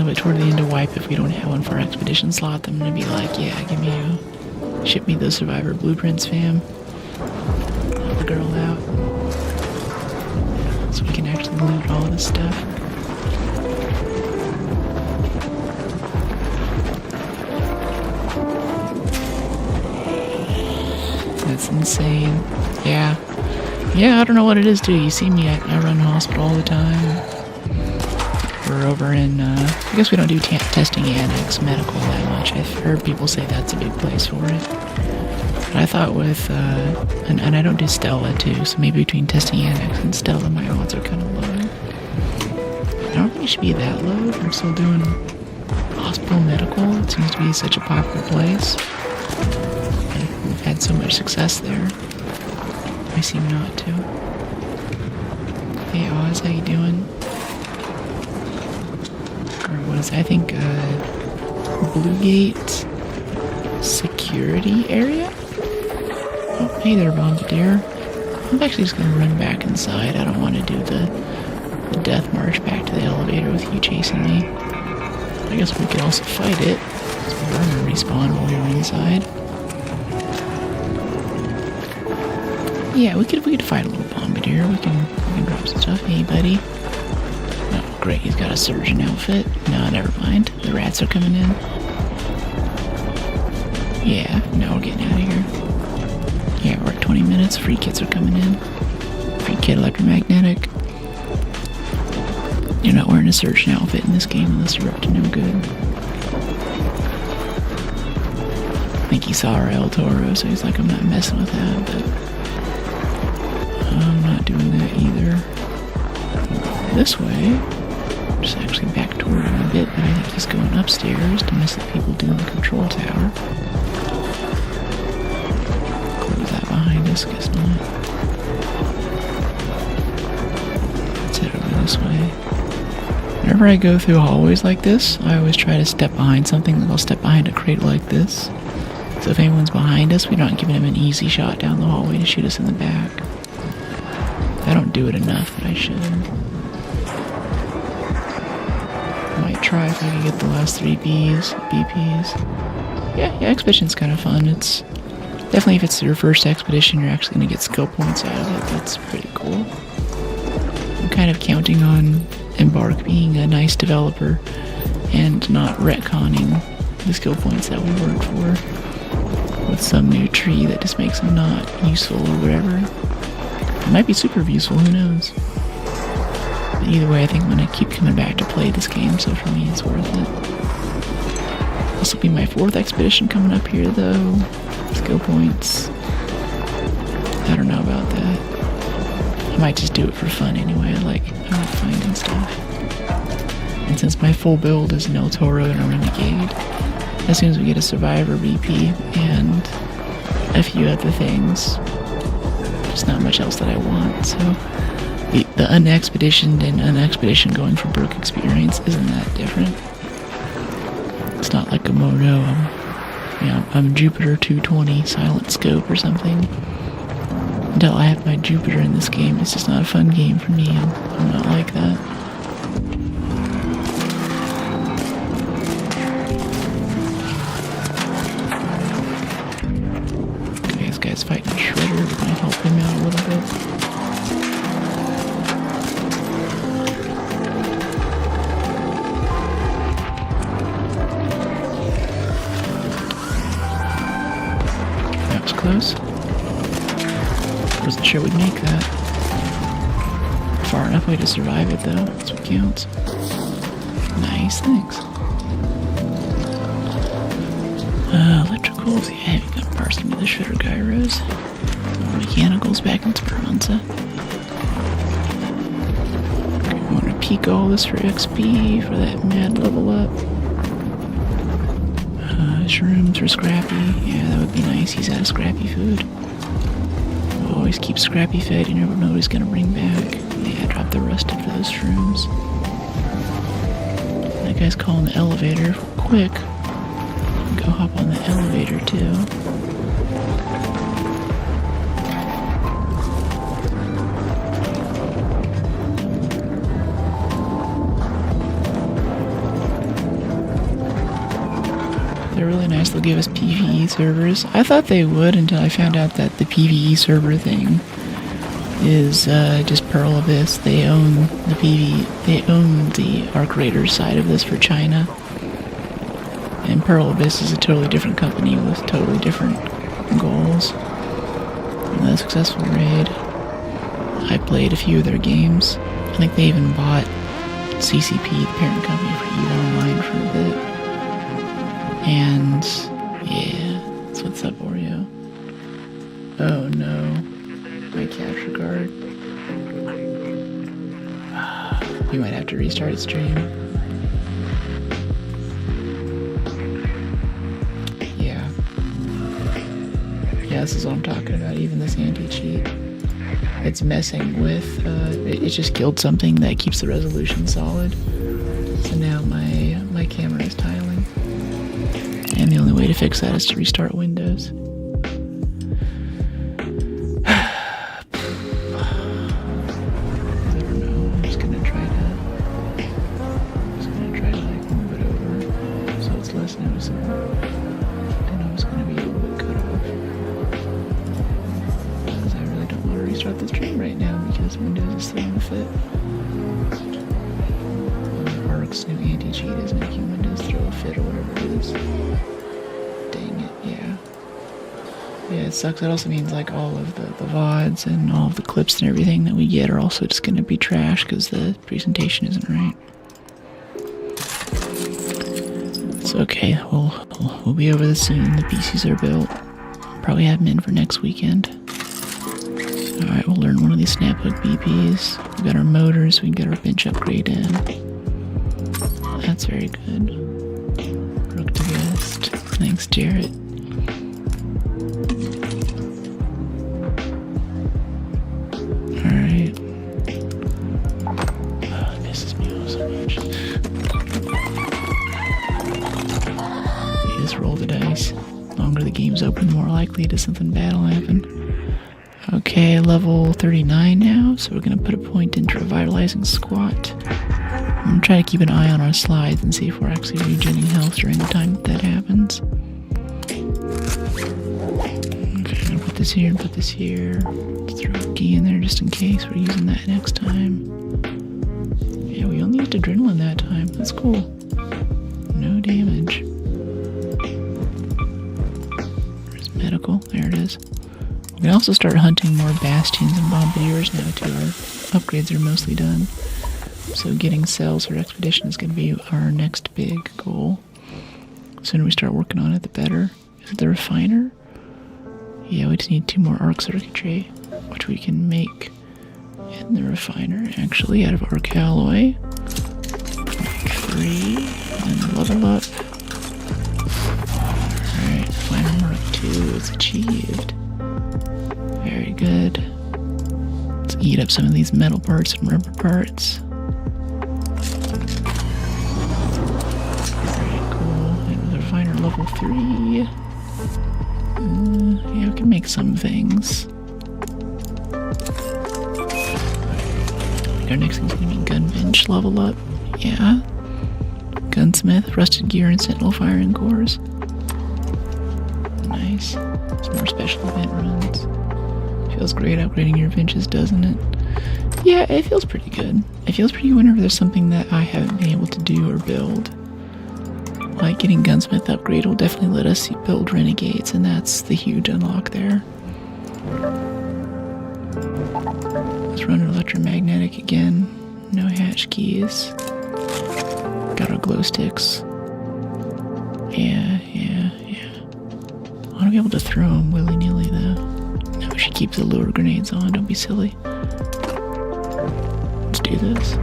But toward the end of wipe, if we don't have one for our expedition slot, I'm gonna be like, yeah, ship me those survivor blueprints, fam. Help the girl out, so we can actually loot all this stuff. That's insane. Yeah, I don't know what it is, dude. You see me, I run hospital all the time. We're over in, I guess we don't do testing annex medical that much. I've heard people say that's a big place for it. But I thought with, and I don't do Stella too, so maybe between testing annex and Stella, my odds are kind of low. I don't think it should be that low if I'm still doing hospital medical. It seems to be such a popular place. We've had so much success there. I seem not to. Hey Oz, how you doing? Or what is, I think, Blue Gate security area? Oh, hey there, Bombardier. I'm actually just gonna run back inside. I don't want to do the death march back to the elevator with you chasing me. I guess we could also fight it. So we're gonna respawn while we're inside. Yeah, we could fight a little Bombardier. We can drop some stuff. Hey, buddy. Oh, great. He's got a surgeon outfit. No, never mind. The rats are coming in. Yeah, no, we're getting out of here. Yeah, we're at 20 minutes. Free kits are coming in. Free kit electromagnetic. You're not wearing a surgeon outfit in this game unless you're up to no good. I think he saw our El Toro, so he's like, I'm not messing with that, but I'm not doing that either. This way, just actually back toward him a bit, but I think he's going upstairs to mess with people doing the control tower. Close that behind us, guess not. Let's head over this way. Whenever I go through hallways like this, I always try to step behind something. Like I'll step behind a crate like this. So if anyone's behind us, we're not giving them an easy shot down the hallway to shoot us in the back. I don't do it enough, but I should. Might try if I can get the last 3 BPs. Yeah, expedition's kind of fun. It's definitely, if it's your first expedition, you're actually going to get skill points out of it. That's pretty cool. I'm kind of counting on Embark being a nice developer and not retconning the skill points that we worked for with some new tree that just makes them not useful or whatever. It might be super useful, who knows? But either way, I think I'm going to keep coming back to play this game, so for me it's worth it. This will be my 4th expedition coming up here, though. Skill points. I don't know about that. I might just do it for fun anyway. I like finding stuff. And since my full build is an El Toro and a Renegade, as soon as we get a Survivor BP and a few other things, there's not much else that I want. So the unexpeditioned and unexpedition going for broke experience isn't that different. It's not like a Moto. I'm Jupiter 220 silent scope or something. Until I have my Jupiter in this game, it's just not a fun game for me. I'm not like that. Okay, this guy's fighting a Shredder. We're gonna help him out a little bit. That was close. Wasn't sure we'd make that. far enough away to survive it, though. That's what counts. Nice, thanks. Electricals, yeah, we got parsing to the shredder gyros. Mechanicals back in Speranza. Okay, I want to peek all this for XP for that mad level up. Shrooms for Scrappy. Yeah, that would be nice. He's out of Scrappy food. We'll always keep Scrappy fed. You never know what he's going to bring back. Yeah, drop the rusted for those shrooms. That guy's calling the elevator. Quick. Go hop on the elevator, too. They're really nice. They'll give us PvE servers. I thought they would until I found out that the PvE server thing is just Pearl Abyss. They own the They own the Arc Raiders side of this for China. And Pearl Abyss is a totally different company with totally different goals. And a successful raid. I played a few of their games. I think they even bought CCP, the parent company, for EVE Online for a bit. And yeah, that's what's up, Oreo. Oh no, my capture card. You might have to restart its stream. Yeah, this is what I'm talking about. Even this anti-cheat, it's messing with. It just killed something that keeps the resolution solid. So now my camera is tiling. And the only way to fix that is to restart Windows. I don't know. I'm just gonna try to like move it over so it's less noticeable. I know it's gonna be a little bit cut off because I really don't want to restart the stream right now because Windows is throwing a fit. Arc's new anti-cheat is making Windows throw a fit or whatever it is. Dang it, yeah. Yeah, it sucks. That also means like all of the VODs and all of the clips and everything that we get are also just going to be trash because the presentation isn't right. It's okay. We'll be over this soon. The PCs are built. Probably have them in for next weekend. Alright, we'll learn one of these snaphook BPs. We got our motors. We can get our bench upgrade in. That's very good. Rook to guest. Thanks, Jarrett. Alright. Oh, it pisses me off so much. You just roll the dice. The longer the game's open, the more likely it is something bad will happen. Okay, level 39 now, so we're gonna put a point into revitalizing squat. I'm gonna try to keep an eye on our slides and see if we're actually regenerating health during the time that happens. Okay, I'm gonna put this here and put this here. Let's throw a key in there just in case we're using that next time. Yeah, we only used adrenaline that time. That's cool. No damage. There's medical. There it is. We can also start hunting more bastions and bombardiers now too. Our upgrades are mostly done. So getting cells for expedition is going to be our next big goal. The sooner we start working on it, the better. Is it the refiner? Yeah, we just need 2 more arc circuitry, which we can make in the refiner, actually, out of arc alloy. 3, and level up. Alright, refiner mark 2 is achieved. Very good. Let's eat up some of these metal parts and rubber parts. Level 3. Yeah, we can make some things. Our next thing's gonna be gun bench level up. Yeah. Gunsmith, rusted gear, and sentinel firing cores. Nice. Some more special event runs. Feels great upgrading your benches, doesn't it? Yeah, it feels pretty good. It feels pretty good whenever there's something that I haven't been able to do or build. Like getting Gunsmith upgrade will definitely let us build Renegades, and that's the huge unlock there. Let's run electromagnetic again. No hatch keys. Got our glow sticks. Yeah. I want to be able to throw them willy-nilly though. No, she keeps the lure grenades on. Don't be silly. Let's do this.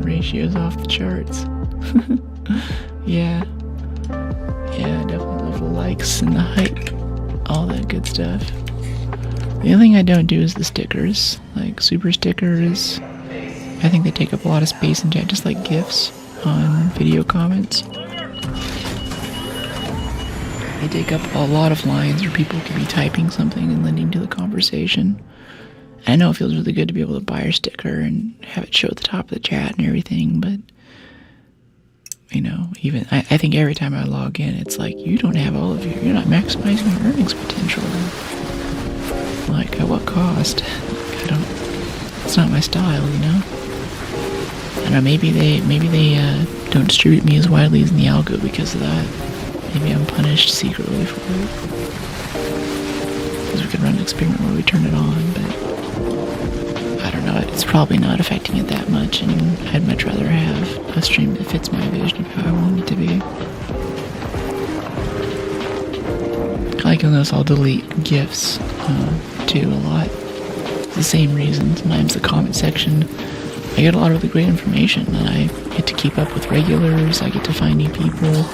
Ratio's off the charts. Yeah, definitely love the likes and the hype. All that good stuff. The only thing I don't do is the stickers. Like super stickers. I think they take up a lot of space in chat, just like GIFs on video comments. They take up a lot of lines where people could be typing something and lending to the conversation. I know it feels really good to be able to buy your sticker and have it show at the top of the chat and everything, but you know, even I think every time I log in, it's like, you don't have all of you're not maximizing your earnings potential. Like, at what cost? It's not my style, you know? I don't know, maybe they don't distribute me as widely as in the algo because of that. Maybe I'm punished secretly for it. Because we could run an experiment where we turn it on, but I don't know, it's probably not affecting it that much, and I'd much rather have a stream that fits my vision of how I want it to be. Like you'll notice I'll delete GIFs too a lot. It's the same reason. Sometimes the comment section, I get a lot of really great information, and I get to keep up with regulars, I get to find new people,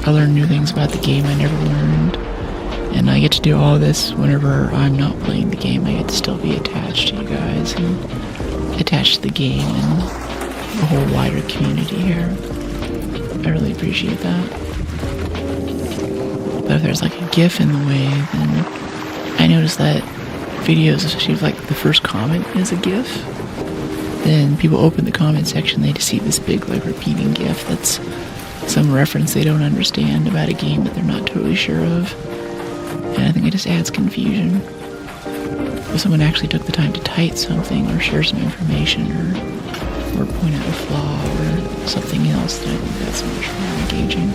I learn new things about the game I never learned, and I get to do all this whenever I'm not playing the game. I get to still be attached to you guys and attached to the game and the whole wider community here. I really appreciate that. But if there's like a GIF in the way, then I notice that videos, especially if like the first comment is a GIF, then people open the comment section, they just see this big like repeating GIF that's some reference they don't understand about a game that they're not totally sure of. And I think it just adds confusion. If someone actually took the time to type something or share some information or point out a flaw or something else, then I think that's much more engaging.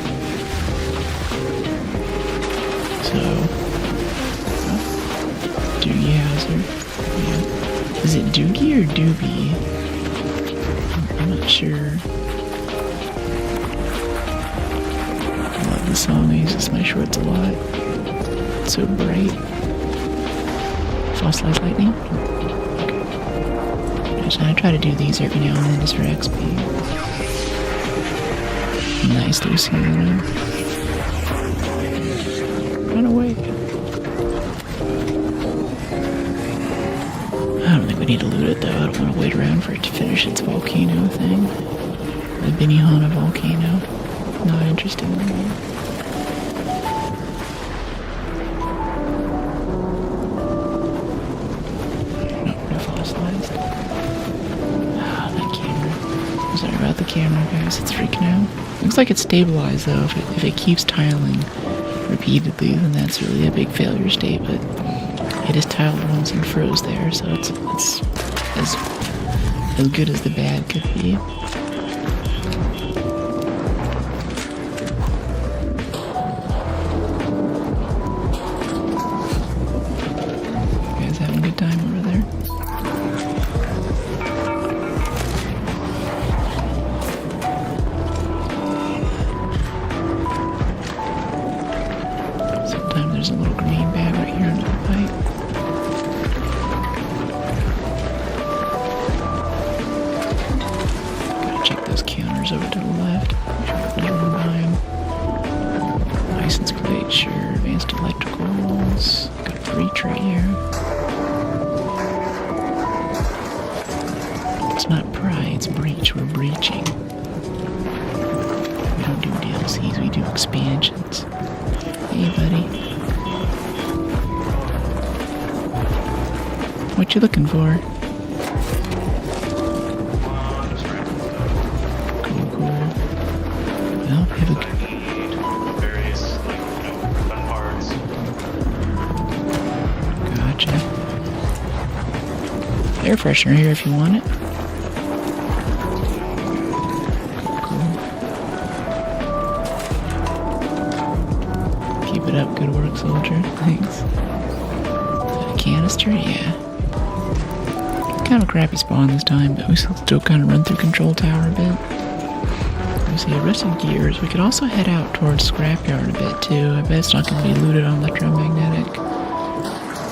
So, Doogie Hauser. Yeah. Is it Doogie or Doobie? I'm not sure. I love the song. I use this in my shorts a lot. It's so bright. Fossilized lightning? Okay. I try to do these every now and then just for XP. Nice, Lucy. Run away. I don't think we need to loot it though. I don't want to wait around for it to finish its volcano thing. The Benihana volcano. Not interested in that. Sorry about the camera, guys. It's freaking out. Looks like it's stabilized though. If it keeps tiling repeatedly, then that's really a big failure state. But it is tiled once and froze there, so it's as good as the bad could be. You guys having a good time over there? There's a little green bag right here under the pipe. Gotta check those counters over to the left. Make sure there's room behind. License plate, sure. Advanced electricals. Got a breach right here. It's not pry, it's breach. We're breaching. We don't do DLCs, we do expansions. Hey, buddy. What you looking for? Cool. Well, have a good... Various, gun parts. Gotcha. Air freshener here if you want it. Cool. Keep it up, good work, soldier. Thanks. canister? Yeah. Kind of a crappy spawn this time, but we still kind of run through control tower a bit. We see arrested gears. We could also head out towards scrapyard a bit too. I bet it's not going to be looted on electromagnetic.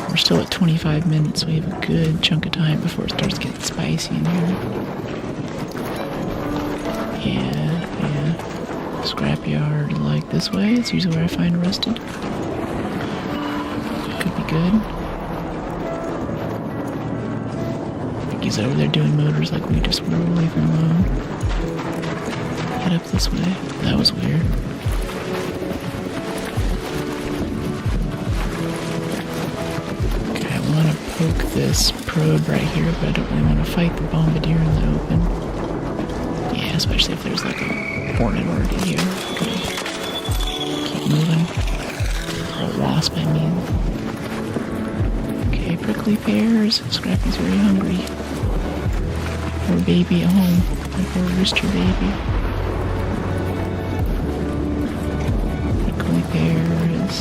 We're still at 25 minutes, so we have a good chunk of time before it starts getting spicy in here. Yeah. Scrapyard like this way. It's usually where I find arrested. Could be good. He's over there doing motors like we just were. Leave him alone. Head up this way. That was weird. Okay, I want to poke this probe right here, but I don't really want to fight the bombardier in the open. Yeah, especially if there's like a hornet already here. Okay. Keep moving. Or a wasp, I mean. Okay, prickly pears. Scrappy's very hungry. Poor baby at home. My poor rooster baby. Prickly pears.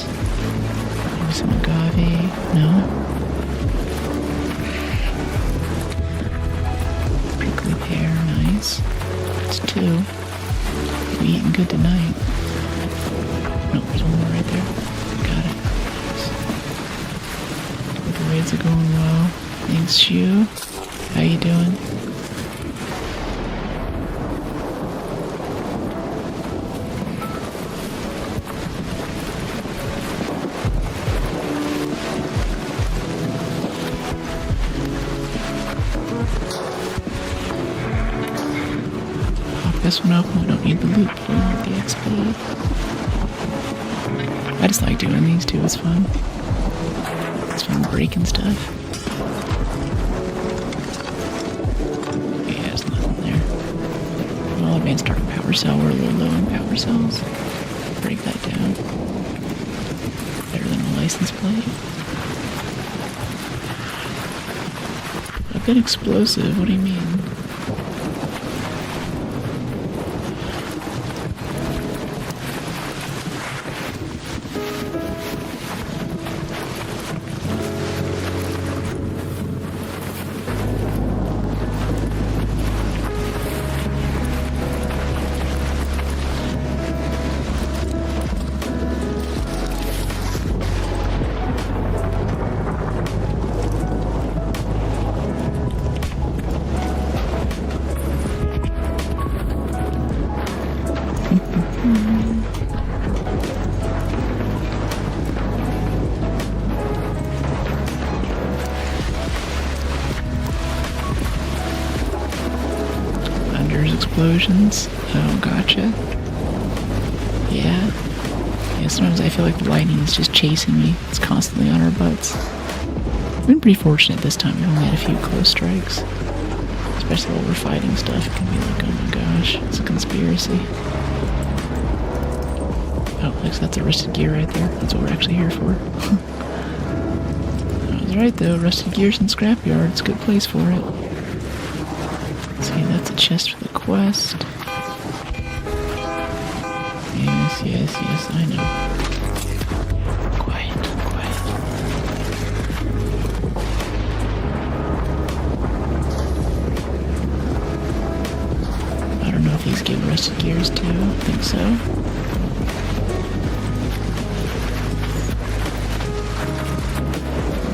Maybe some agave. No. Prickly pear, nice. That's 2. We eating good tonight. Nope, there's one more right there. Got it. Nice. The raids are going well. Thanks, Shu. How you doing? This one open, we don't need the loot, but we need the XP. I just like doing these too, it's fun. It's fun breaking stuff. Yeah, there's nothing there. Well, advanced dark power cell, we're a little low on power cells. Break that down. Better than a license plate. A good explosive, what do you mean? Explosions. Oh, gotcha. Yeah, sometimes I feel like lightning is just chasing me. It's constantly on our butts. We've been pretty fortunate this time. We've only had a few close strikes. Especially while we're fighting stuff. It can be like, oh my gosh, it's a conspiracy. Oh, looks that's a rusted gear right there. That's what we're actually here for. I was right though, rusted gears and scrapyard. It's a good place for it. See, that's a chest for the quest. Yes, I know. Quiet. I don't know if these give rusted gears too. I think so.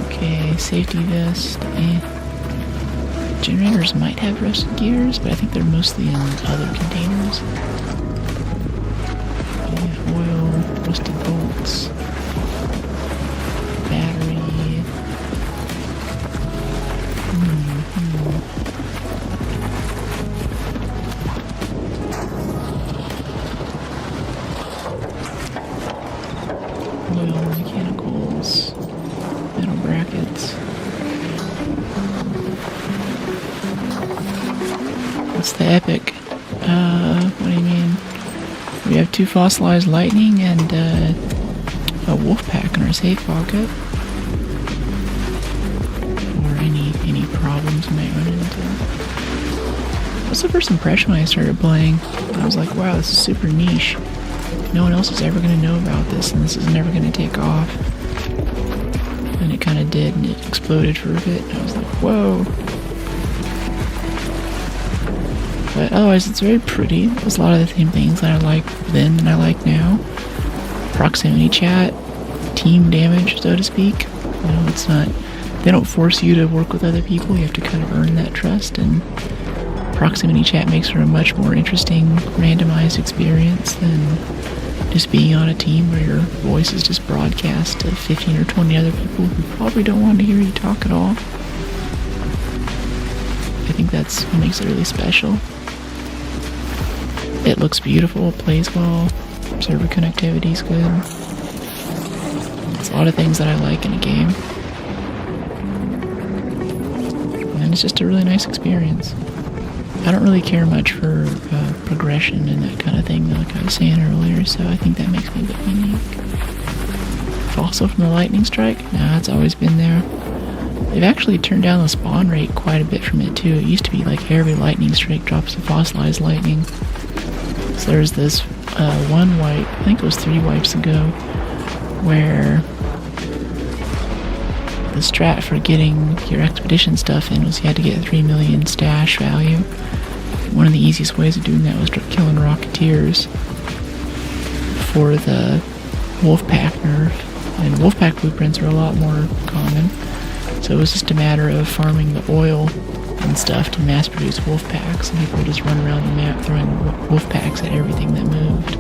Okay, safety vest and generators might have rusted gears, but I think they're mostly in other containers. Yeah, oil, rusted bolts, battery. Oil, mechanicals, metal brackets. What's the epic? What do you mean? We have 2 fossilized lightning and a wolf pack in our safe pocket. Or any problems we might run into. What's the first impression when I started playing? I was like, wow, this is super niche. No one else is ever going to know about this, and this is never going to take off. and it kind of did, and it exploded for a bit. I was like, whoa. But otherwise, it's very pretty. There's a lot of the same things that I liked then that I like now. Proximity chat, team damage, so to speak. You know, it's not, they don't force you to work with other people. You have to kind of earn that trust, and proximity chat makes for a much more interesting randomized experience than just being on a team where your voice is just broadcast to 15 or 20 other people who probably don't want to hear you talk at all. I think that's what makes it really special. It looks beautiful, it plays well, server connectivity's good. It's a lot of things that I like in a game. And it's just a really nice experience. I don't really care much for progression and that kind of thing, like I was saying earlier, so I think that makes me a bit unique. Also from the lightning strike? No, it's always been there. They've actually turned down the spawn rate quite a bit from it too. It used to be like every lightning strike drops a fossilized lightning. So there's this one wipe, I think it was 3 wipes ago, where the strat for getting your expedition stuff in was you had to get 3 million stash value. One of the easiest ways of doing that was killing Rocketeers for the Wolfpack nerf. And Wolfpack blueprints are a lot more common. So it was just a matter of farming the oil and stuff to mass produce wolf packs, and people would just run around the map throwing wolf packs at everything that moved.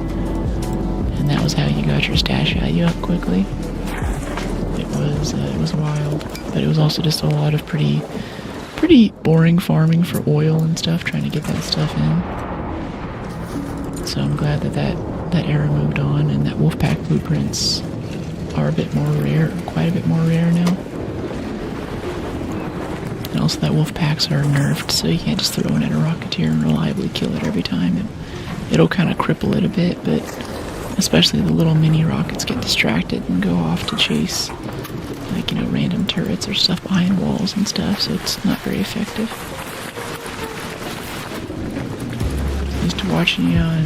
And that was how you got your stash value up quickly. It was wild, but it was also just a lot of pretty boring farming for oil and stuff, trying to get that stuff in. So I'm glad that era moved on, and that Wolfpack blueprints are a bit more rare, quite a bit more rare now. And also that wolf packs are nerfed, so you can't just throw it at a Rocketeer and reliably kill it every time. It'll kind of cripple it a bit, but especially the little mini rockets get distracted and go off to chase, like, you know, random turrets or stuff behind walls and stuff, so it's not very effective. Used to watching you on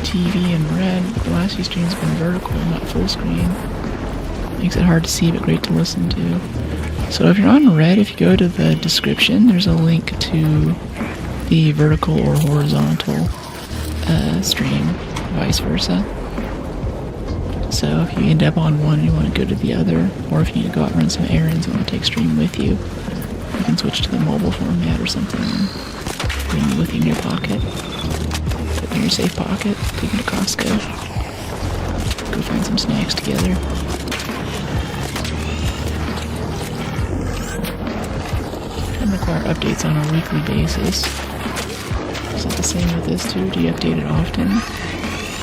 TV in red. The last few streams have been vertical, not full screen. Makes it hard to see, but great to listen to. So if you're on red, if you go to the description, there's a link to the vertical or horizontal stream, vice versa. So if you end up on one and you want to go to the other, or if you need to go out and run some errands and want to take stream with you, you can switch to the mobile format or something and bring it with you in your pocket. Put it in your safe pocket, take it to Costco. Go find some snacks together. And require updates on a weekly basis. Is it the same with this too? Do you update it often?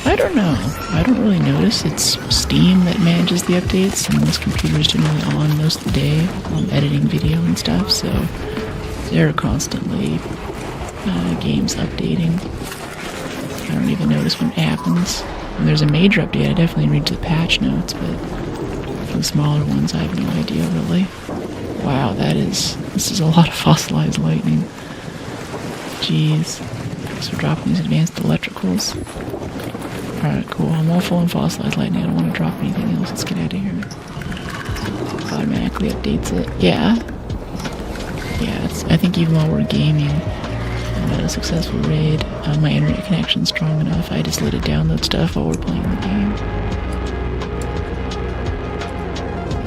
I don't know. I don't really notice. It's Steam that manages the updates, and this computer is generally on most of the day. I'm editing video and stuff, so they're constantly games updating. I don't even notice when it happens. When there's a major update, I definitely read the patch notes, but for the smaller ones, I have no idea really. Wow, this is a lot of fossilized lightning. Jeez. So we're dropping these advanced electricals. Alright, cool. I'm all full on fossilized lightning. I don't want to drop anything else. Let's get out of here. Automatically updates it. Yeah. Yeah, I think even while we're gaming and a successful raid, my internet connection's strong enough. I just let it download stuff while we're playing the game.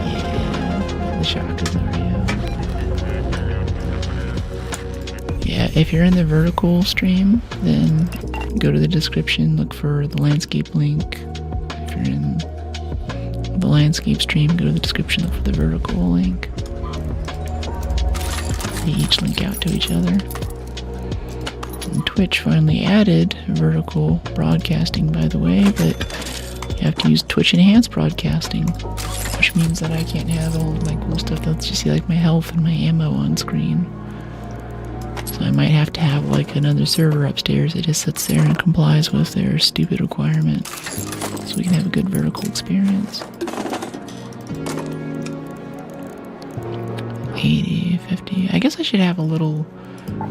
Yeah, the shock is already out. Yeah, if you're in the vertical stream, then go to the description, look for the landscape link. If you're in the landscape stream, go to the description, look for the vertical link. They each link out to each other. And Twitch finally added vertical broadcasting, by the way, but you have to use Twitch Enhanced Broadcasting, which means that I can't have all of my cool stuff that lets you see like my health and my ammo on screen. So I might have to have like another server upstairs that just sits there and complies with their stupid requirement, so we can have a good vertical experience. 80, 50. I guess I should have a little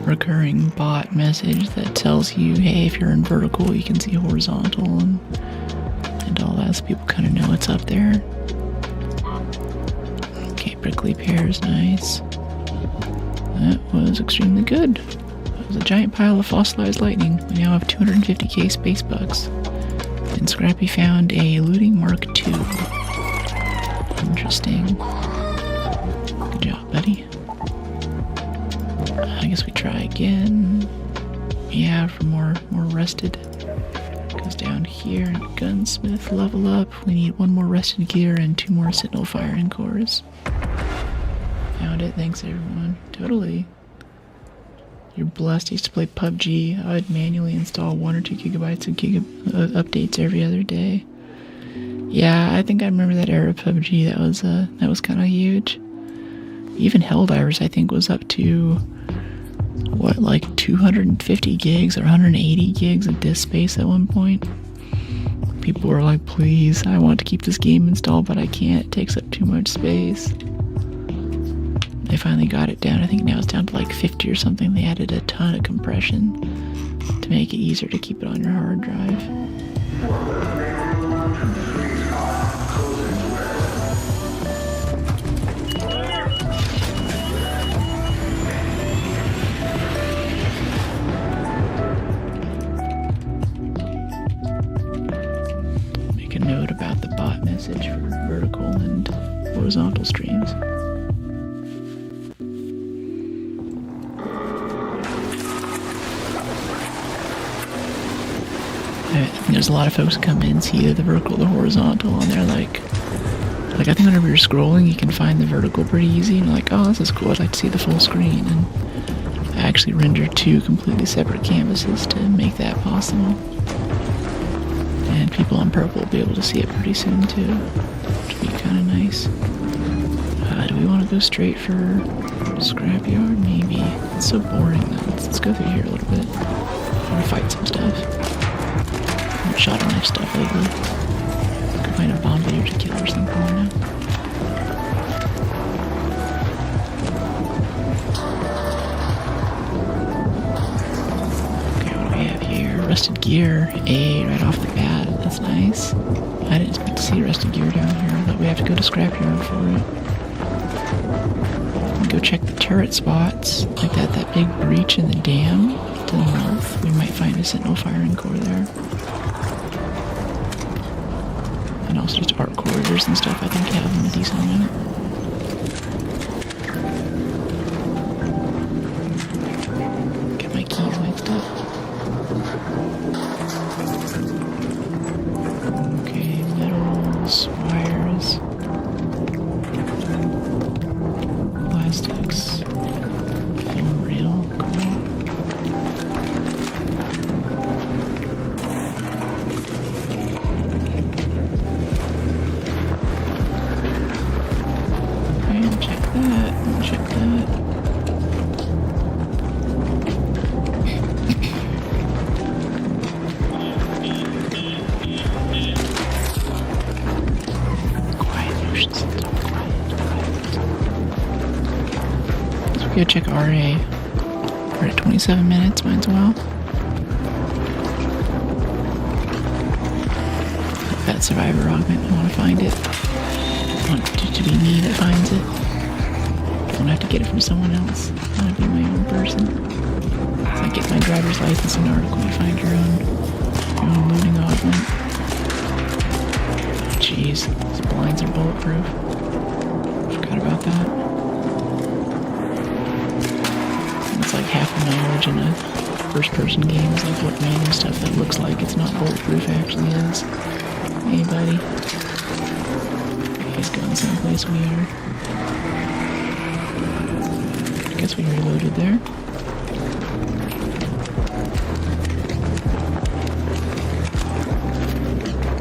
recurring bot message that tells you, hey, if you're in vertical, you can see horizontal and all that, so people kind of know what's up there. prickly pears, nice. That was extremely good. That was a giant pile of fossilized lightning. We now have 250k space bucks. And Scrappy found a looting Mark II. Interesting. Good job, buddy. I guess we try again. Yeah, for more rusted. Goes down here and gunsmith level up. We need 1 more rusted gear and 2 more sentinel firing cores. Found it, thanks everyone. Totally. You're blessed. I used to play PUBG. I would manually install 1 or 2 gigabytes of updates every other day. Yeah, I think I remember that era of PUBG. That was kind of huge. Even Helldivers, I think, was up to what, like 250 gigs or 180 gigs of disk space at one point. People were like, please, I want to keep this game installed, but I can't. It takes up too much space. They finally got it down. I think now it's down to like 50 or something. They added a ton of compression to make it easier to keep it on your hard drive. Make a note about the bot message for vertical and horizontal streams. I think there's a lot of folks who come in, see either the vertical or the horizontal, and they're like I think whenever you're scrolling, you can find the vertical pretty easy, and you're like, oh, this is cool, I'd like to see the full screen, and I actually render 2 completely separate canvases to make that possible. And people on purple will be able to see it pretty soon too, which would be kind of nice. Do we want to go straight for scrapyard? Maybe. It's so boring though. Let's go through here a little bit. I want to fight some stuff. Shot knife stuff lately. Could find a bomb video to kill or something right now. Okay, what do we have here? Rusted gear. A right off the bat. That's nice. I didn't expect to see rusted gear down here. I thought we have to go to scrapyard for it. Go check the turret spots. Like that big breach in the dam to the north. We might find a sentinel firing core there. And also just arc corridors and stuff, I think have them a decent amount. Get my keys mixed up. Okay, metals, wires, plastics, film reel, cool. Check that. Quiet motions. Quiet. So we go check RA. We're at 27 minutes, might as well. That survivor augment, I want to find it. I want it to be me that finds it. I don't have to get it from someone else. I want to be my own person. It's like get my driver's license and article and find your own looting augment. Oh, jeez, these blinds are bulletproof. Forgot about that. It's like half of my knowledge in a first-person game is like what random stuff that looks like it's not bulletproof actually is. Hey, buddy. He's going someplace weird. I guess we reloaded there.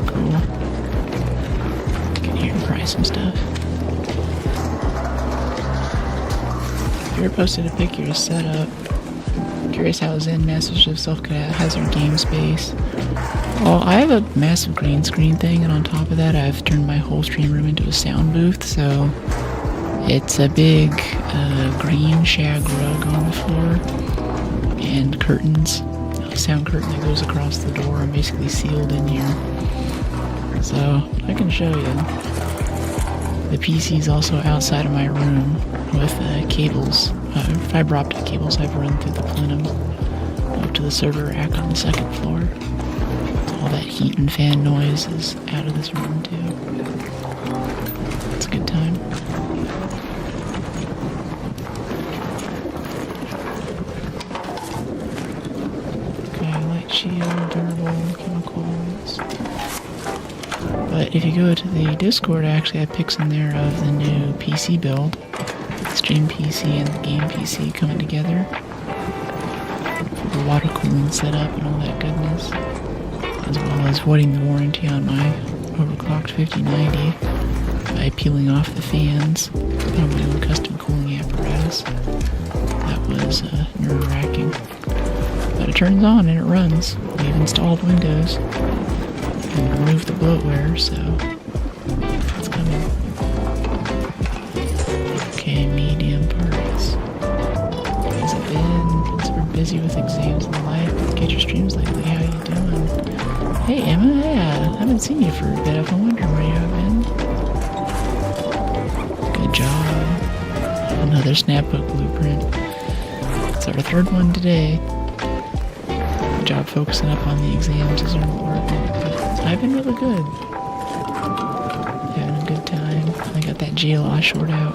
Cool. Get here and pry some stuff. If you ever posted a pic of your setup, curious how Zen Masters of Self-Hazard Game Space. Well, I have a massive green screen thing, and on top of that, I've turned my whole stream room into a sound booth, so it's a big green shag rug on the floor and curtains, a sound curtain that goes across the door. I'm basically sealed in here, so I can show you. The PC's also outside of my room with cables, fiber optic cables I've run through the plenum up to the server rack on the second floor. All that heat and fan noise is out of this room too. It's a good time. Okay, light shield, durable, chemicals. But if you go to the Discord, actually I have pics in there of the new PC build. The stream PC and the game PC coming together. The water cooling setup and all that goodness. As well as voiding the warranty on my overclocked 5090 by peeling off the fans on my own custom cooling apparatus. That was nerve-wracking. But it turns on and it runs. We've installed Windows and removed the bloatware, so it's coming. Okay, medium parts. How's it been? Been super busy with exams and the like. Get your streams lately. How you doing? Hey Emma, yeah, I haven't seen you for a bit. I've been wondering where you have been. Good job. Another snapbook blueprint. It's our third one today. Good job focusing up on the exams is important. But I've been really good. Having a good time. I got that GLA short out.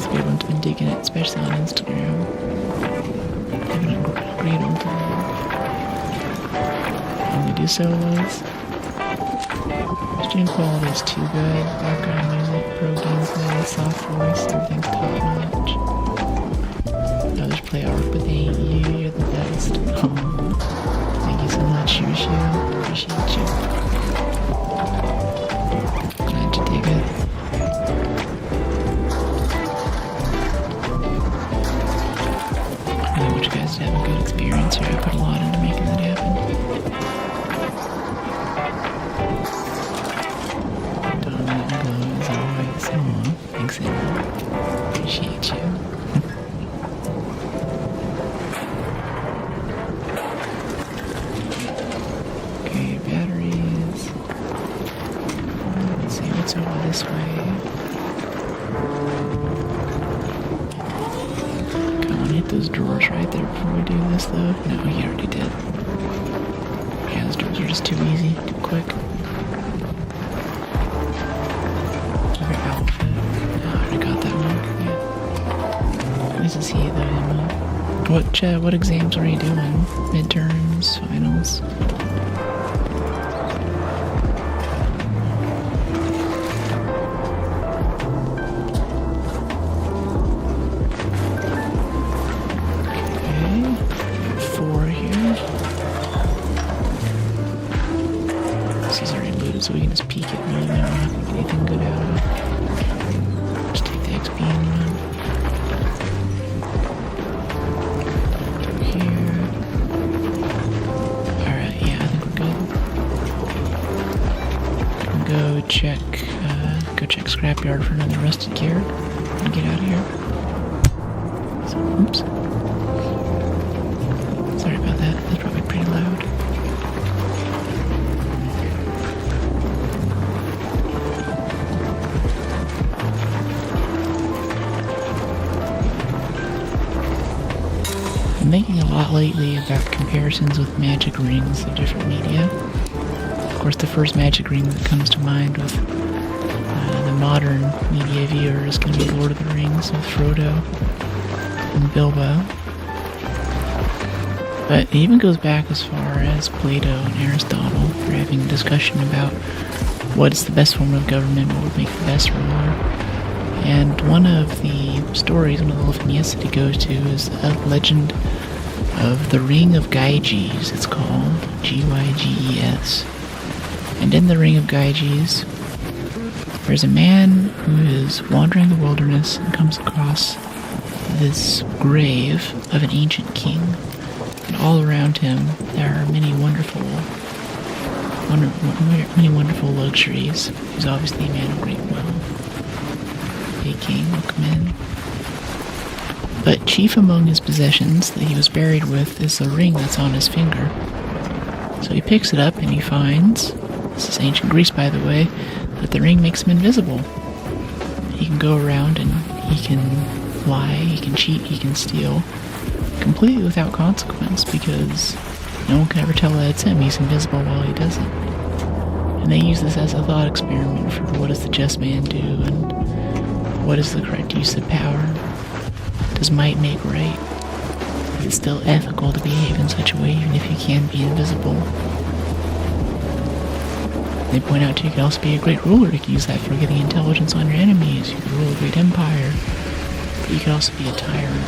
So everyone's been digging it, especially on Instagram. Having a great old time. Only do solos. Stream quality is too good. Background music, pro gameplay, soft voice, everything's top notch. Others play Arc, but they ain't you. You're the best. Thank you so much, Shushu. Appreciate you. Glad you dig it. I want you guys to have a good experience here. I put a lot into making that happen. As always. Aww, thanks, Emma. Appreciate you. Okay, batteries. Let's see what's over this way. Come on, hit those drawers right there before we do this, though. No, he already did. Yeah, those drawers are just too easy, too quick. Outfit. No, I already got that one. Yeah. Nice to see you though, Emma. What exams are you doing? Midterms? Finals? Okay. 4 here. This is already loaded, so we can just peek it and really not get anything good out of it. Just take the XP and run. Through here. Alright, yeah, I think we're good. Go check Scrapyard for another rusted gear and get out of here. So, oops. Sorry about that. That's probably pretty loud. I'm thinking a lot lately about comparisons with magic rings of different media. Of course, the first magic ring that comes to mind with the modern media viewer is going to be Lord of the Rings with Frodo and Bilbo. But it even goes back as far as Plato and Aristotle for having a discussion about what is the best form of government, what would make the best ruler. And one of the stories, one of the little vignettes that he goes to is a legend of the Ring of Gyges, it's called, Gyges. And in the Ring of Gyges, there's a man who is wandering the wilderness and comes across this grave of an ancient king. And all around him, there are many wonderful luxuries. He's obviously a man of great wealth. Hey king, welcome in. But chief among his possessions that he was buried with is a ring that's on his finger. So he picks it up and he finds, this is ancient Greece by the way, that the ring makes him invisible. he can go around and he can lie, he can cheat, he can steal completely without consequence because no one can ever tell that it's him. He's invisible while he does it. And they use this as a thought experiment for what does the just man do and what is the correct use of power. Does might make right? Is it still ethical to behave in such a way even if you can be invisible? They point out too, you could also be a great ruler. You could use that for getting intelligence on your enemies. You could rule a great empire. But you could also be a tyrant.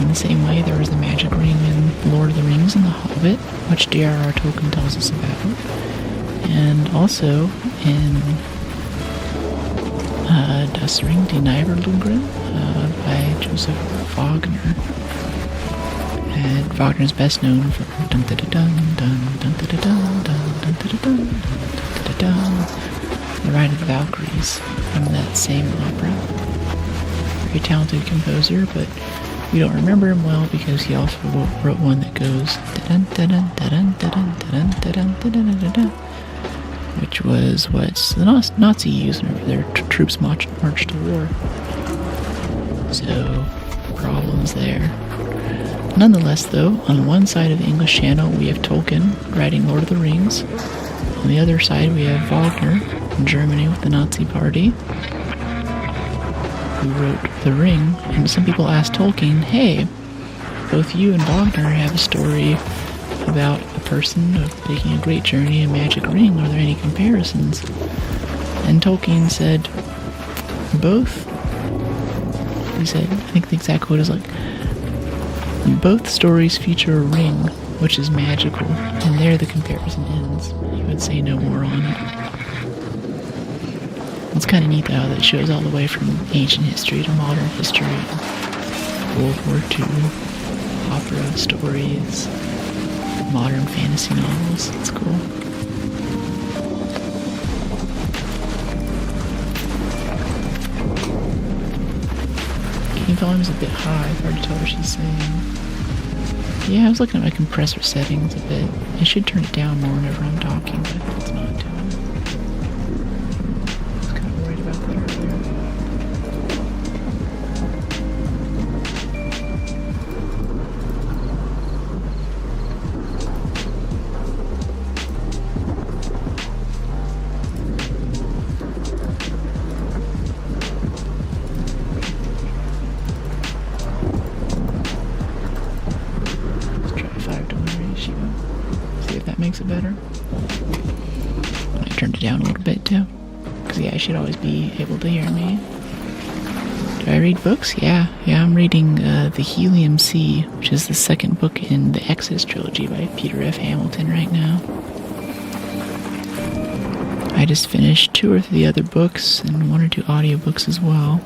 In the same way, there was the magic ring in Lord of the Rings and The Hobbit, which J.R.R. Tolkien tells us about. And also in Das Ring, Die Nibelungen by Joseph Wagner. And Wagner's best known for dun dun dun dun dun dun dun dun dun dun dun dun dun, The Ride of the Valkyries from that same opera. Very talented composer, but we don't remember him well because he also wrote one that goes dun dun dun dun dun dun dun dun dun dun, which was what the Nazi used whenever their troops marched to war. So problems there. Nonetheless, though, on one side of the English Channel, we have Tolkien writing Lord of the Rings. On the other side, we have Wagner in Germany with the Nazi Party, who wrote The Ring. And some people asked Tolkien, hey, both you and Wagner have a story about a person taking a great journey in Magic Ring. Are there any comparisons? And Tolkien said, both. He said, I think the exact quote is like, both stories feature a ring, which is magical, and there the comparison ends. He would say no more on it. It's kind of neat though that it shows all the way from ancient history to modern history, World War II, opera stories, modern fantasy novels. It's cool. Game volume's a bit high, hard to tell what she's saying. Yeah, I was looking at my compressor settings a bit. I should turn it down more whenever I'm talking, but it's not doing it. I was kind of worried about that earlier. Makes it better. I turned it down a little bit too, because yeah, I should always be able to hear me. Do I read books? Yeah, I'm reading The Helium Sea, which is the second book in the Exodus trilogy by Peter F. Hamilton right now. I just finished 2 or 3 other books and 1 or 2 audiobooks as well.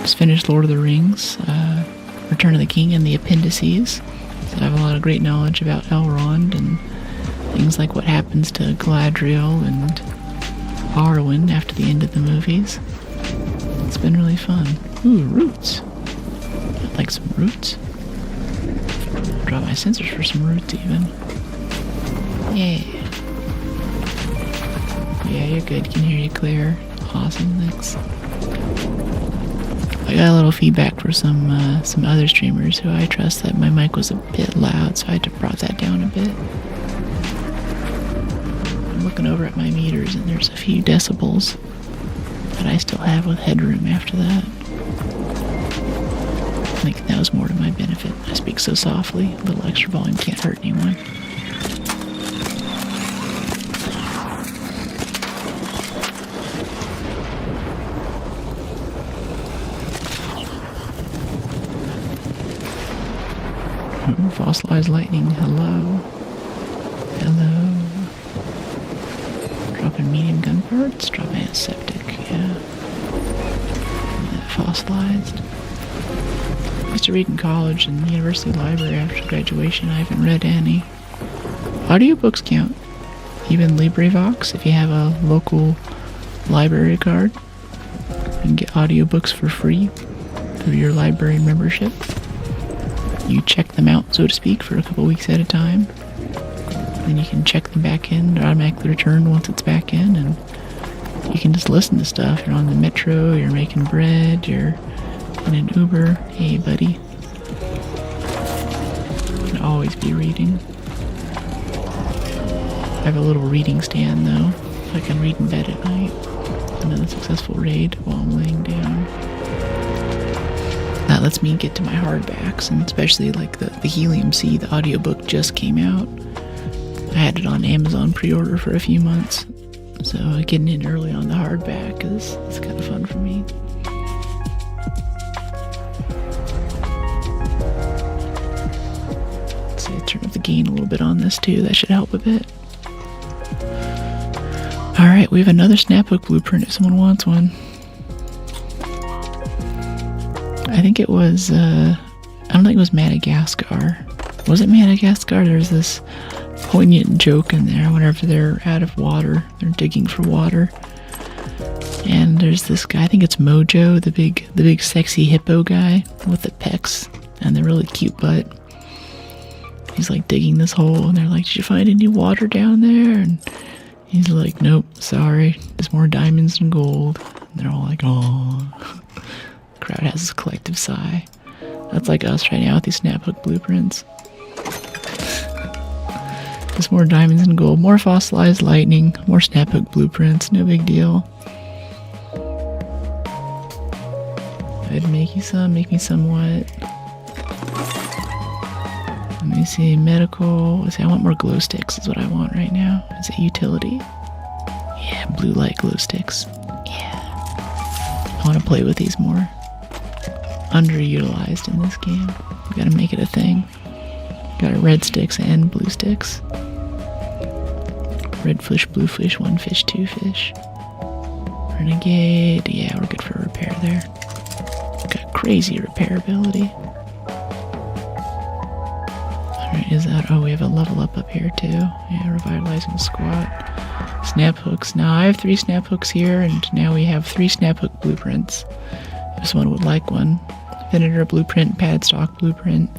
Just finished Lord of the Rings, Return of the King and the Appendices. I have a lot of great knowledge about Elrond and things like what happens to Galadriel and Arwen after the end of the movies. It's been really fun. Ooh, roots. I'd like some roots. Drop my sensors for some roots even. Yeah. Yeah, you're good. Can hear you clear. Awesome, thanks. I got a little feedback for some other streamers who I trust that my mic was a bit loud, so I had to brought that down a bit. I'm looking over at my meters and there's a few decibels that I still have with headroom after that. I think that was more to my benefit. I speak so softly, a little extra volume can't hurt anyone. Fossilized lightning, hello. Dropping medium gun parts, dropping antiseptic, yeah. Fossilized. I used to read in college and the university library after graduation. I haven't read any. Audiobooks count. Even LibriVox, if you have a local library card, you can get audiobooks for free through your library membership. You check them out, so to speak, for a couple weeks at a time. Then you can check them back in. They're automatically returned once it's back in, and you can just listen to stuff. You're on the metro, you're making bread, you're in an Uber. Hey, buddy. You can always be reading. I have a little reading stand, though, so I can read in bed at night. Another successful raid while I'm laying down. That lets me get to my hardbacks, and especially like the Helium Sea, the audiobook just came out. I had it on Amazon pre-order for a few months, so getting in early on the hardback is kind of fun for me. Let's see, turn up the gain a little bit on this too. That should help a bit. Alright, we have another Snapbook blueprint if someone wants one. I think it was, I don't think it was Madagascar. Was it Madagascar? There's this poignant joke in there whenever they're out of water. They're digging for water. And there's this guy, I think it's Mojo, the big sexy hippo guy with the pecs and the really cute butt. He's like digging this hole and they're like, did you find any water down there? And he's like, nope, sorry. There's more diamonds and gold. And they're all like, oh. The crowd has this collective sigh. That's like us right now with these Snapbook blueprints. There's more diamonds and gold, more fossilized lightning, more Snapbook blueprints, no big deal. I'd make me some what? Let me see, medical. Let's see, I want more glow sticks is what I want right now. Is it utility? Yeah, blue light glow sticks. Yeah. I want to play with these more. Underutilized in this game. We gotta make it a thing. Got a red sticks and blue sticks. Red fish, blue fish, 1 fish, 2 fish. Renegade. Yeah, we're good for repair there. Got crazy repair ability. Alright, is that... Oh, we have a level up here too. Yeah, revitalizing the squat. Snap hooks. Now I have 3 snap hooks here, and now we have 3 snap hook blueprints. If someone would like one. Venator blueprint, pad stock blueprint.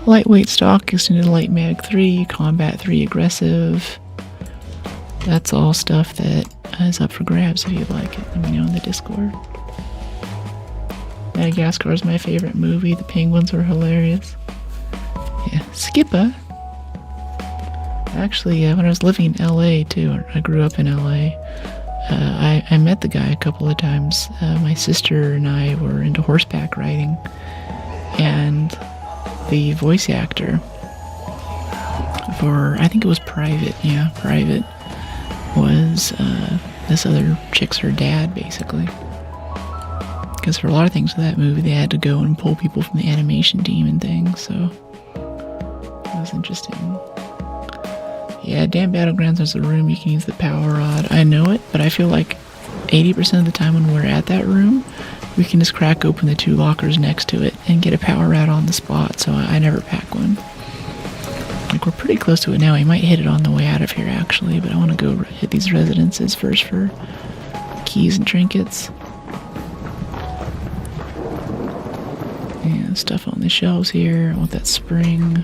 Lightweight stock, extended light mag 3, combat 3 aggressive. That's all stuff that is up for grabs if you'd like it. Let me know in the Discord. Madagascar is my favorite movie. The penguins were hilarious. Yeah, Skipper. Actually, when I was living in LA too, I grew up in LA. I met the guy a couple of times. My sister and I were into horseback riding, and the voice actor for, I think it was Private, was this other chick's her dad, basically. Because for a lot of things with that movie, they had to go and pull people from the animation team and things, so it was interesting. Yeah, damn Battlegrounds, there's a room you can use the power rod. I know it, but I feel like 80% of the time when we're at that room, we can just crack open the 2 lockers next to it and get a power rod on the spot, so I never pack one. Like, we're pretty close to it now. We might hit it on the way out of here, actually, but I want to go hit these residences first for keys and trinkets. And stuff on the shelves here. I want that spring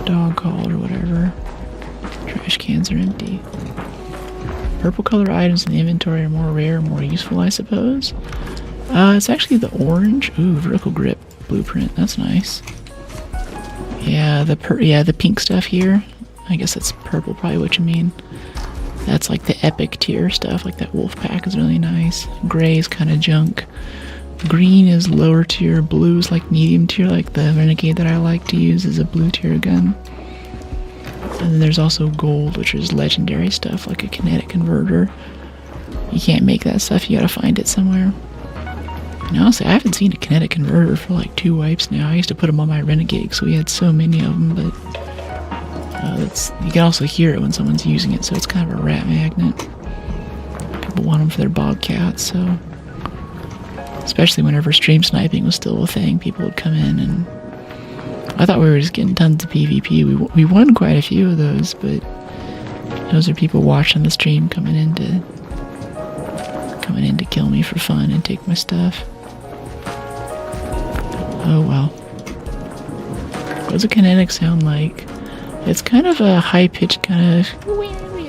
dog collar or whatever. Trash cans are empty. Purple color items in the inventory are more rare, more useful, I suppose. It's actually the orange. Ooh, vertical grip blueprint. That's nice. Yeah, the pink stuff here. I guess that's purple, probably what you mean. That's like the epic tier stuff, like that wolf pack is really nice. Gray is kind of junk. Green is lower tier. Blue is like medium tier, like the Renegade that I like to use is a blue tier gun. And then there's also gold, which is legendary stuff, like a kinetic converter. You can't make that stuff, you gotta find it somewhere. And honestly, I haven't seen a kinetic converter for like 2 wipes now. I used to put them on my Renegade because we had so many of them, but you can also hear it when someone's using it, so it's kind of a rat magnet. People want them for their bobcats, so... Especially whenever stream sniping was still a thing, people would come in and... I thought we were just getting tons of PvP. We won quite a few of those, but those are people watching the stream coming in to kill me for fun and take my stuff. Oh well. What does a kinetic sound like? It's kind of a high-pitched kind of...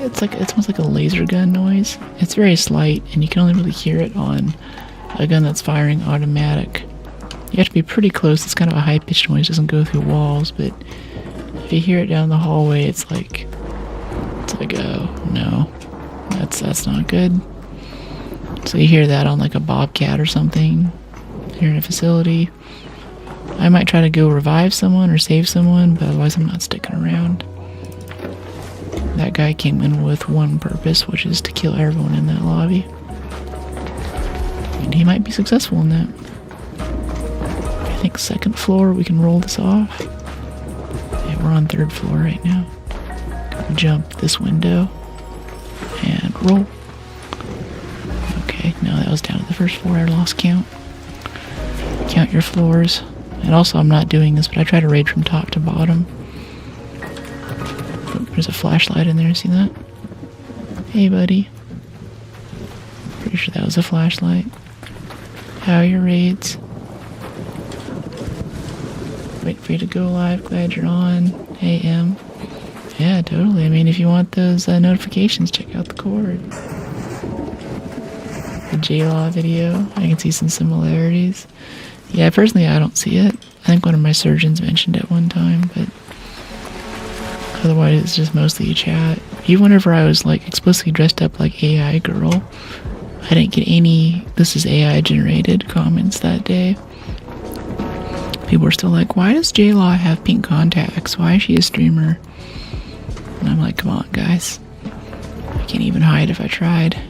It's almost like a laser gun noise. It's very slight, and you can only really hear it on a gun that's firing automatic. You have to be pretty close. It's kind of a high-pitched noise. It doesn't go through walls, but if you hear it down the hallway, it's like, oh no, that's not good. So you hear that on like a bobcat or something. You're in a facility. I might try to go revive someone or save someone, but otherwise I'm not sticking around. That guy came in with one purpose, which is to kill everyone in that lobby. And he might be successful in that. I think second floor, we can roll this off. Yeah, we're on third floor right now. Jump this window and roll. Okay, no, that was down to the first floor. I lost count. Count your floors. And also, I'm not doing this, but I try to raid from top to bottom. Oh, there's a flashlight in there. See that? Hey, buddy. Pretty sure that was a flashlight. How are your raids? Wait for you to go live. Glad you're on. AM. Yeah, totally. I mean, if you want those notifications, check out the cord. The J-Law video. I can see some similarities. Yeah, personally, I don't see it. I think one of my surgeons mentioned it one time, but otherwise it's just mostly a chat. Even whenever I was like explicitly dressed up like AI girl, I didn't get any "this is AI generated" comments that day. People were still like, why does J-Law have pink contacts? Why is she a streamer? And I'm like, come on, guys. I can't even hide if I tried.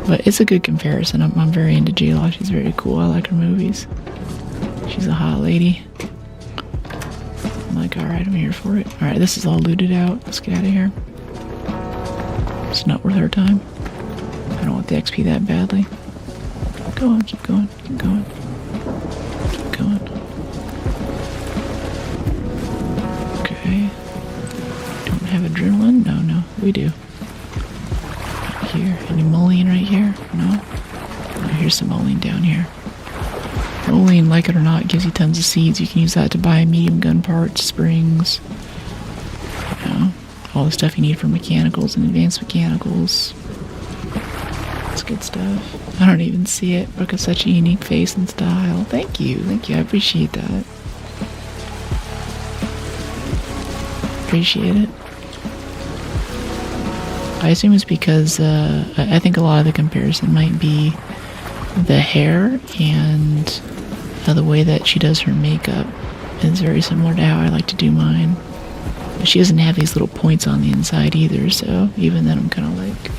But it's a good comparison. I'm very into J-Law. She's very cool. I like her movies. She's a hot lady. I'm like, alright, I'm here for it. Alright, this is all looted out. Let's get out of here. It's not worth our time. I don't want the XP that badly. Go on, keep going, keep going. Keep going. Okay. Don't have adrenaline? No, we do. Here. Any mullein right here? No? Oh, here's some mullein down here. Mullein, like it or not, gives you tons of seeds. You can use that to buy medium gun parts, springs, you know, all the stuff you need for mechanicals and advanced mechanicals. That's good stuff. I don't even see it. Brooke has such a unique face and style. Thank you, I appreciate that. Appreciate it. I assume it's because I think a lot of the comparison might be the hair and the way that she does her makeup is very similar to how I like to do mine. But she doesn't have these little points on the inside either, so even then I'm kind of like,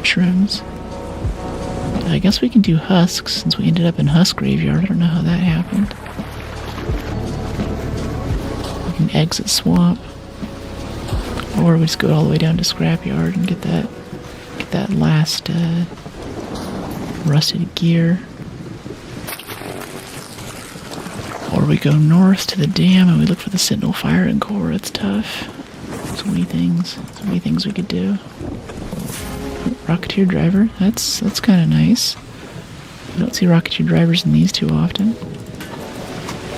Shrooms. I guess we can do husks since we ended up in Husk Graveyard. I don't know how that happened. Exit swamp, or we just go all the way down to scrapyard and get that last rusted gear, or we go north to the dam and we look for the Sentinel firing core. It's tough. So many things we could do. Rocketeer driver, that's kind of nice. I don't see Rocketeer drivers in these too often.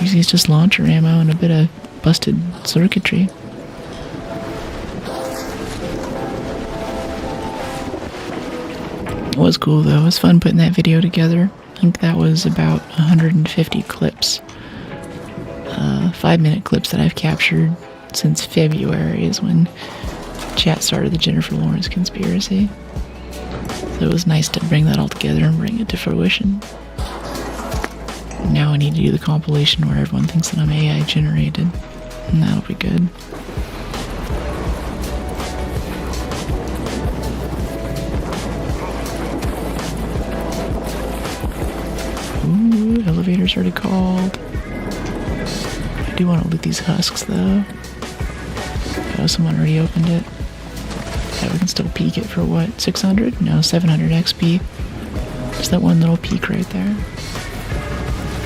Usually it's just launcher ammo and a bit of busted circuitry. It was cool though. It was fun putting that video together. I think that was about 150 clips. 5-minute clips that I've captured since February is when chat started the Jennifer Lawrence conspiracy. So it was nice to bring that all together and bring it to fruition. Now I need to do the compilation where everyone thinks that I'm AI generated. And that'll be good. Ooh, elevator's already called. I do want to loot these husks though. Oh, someone already opened it. Yeah, we can still peek it for what? 600? No, 700 XP. Just that one little peek right there.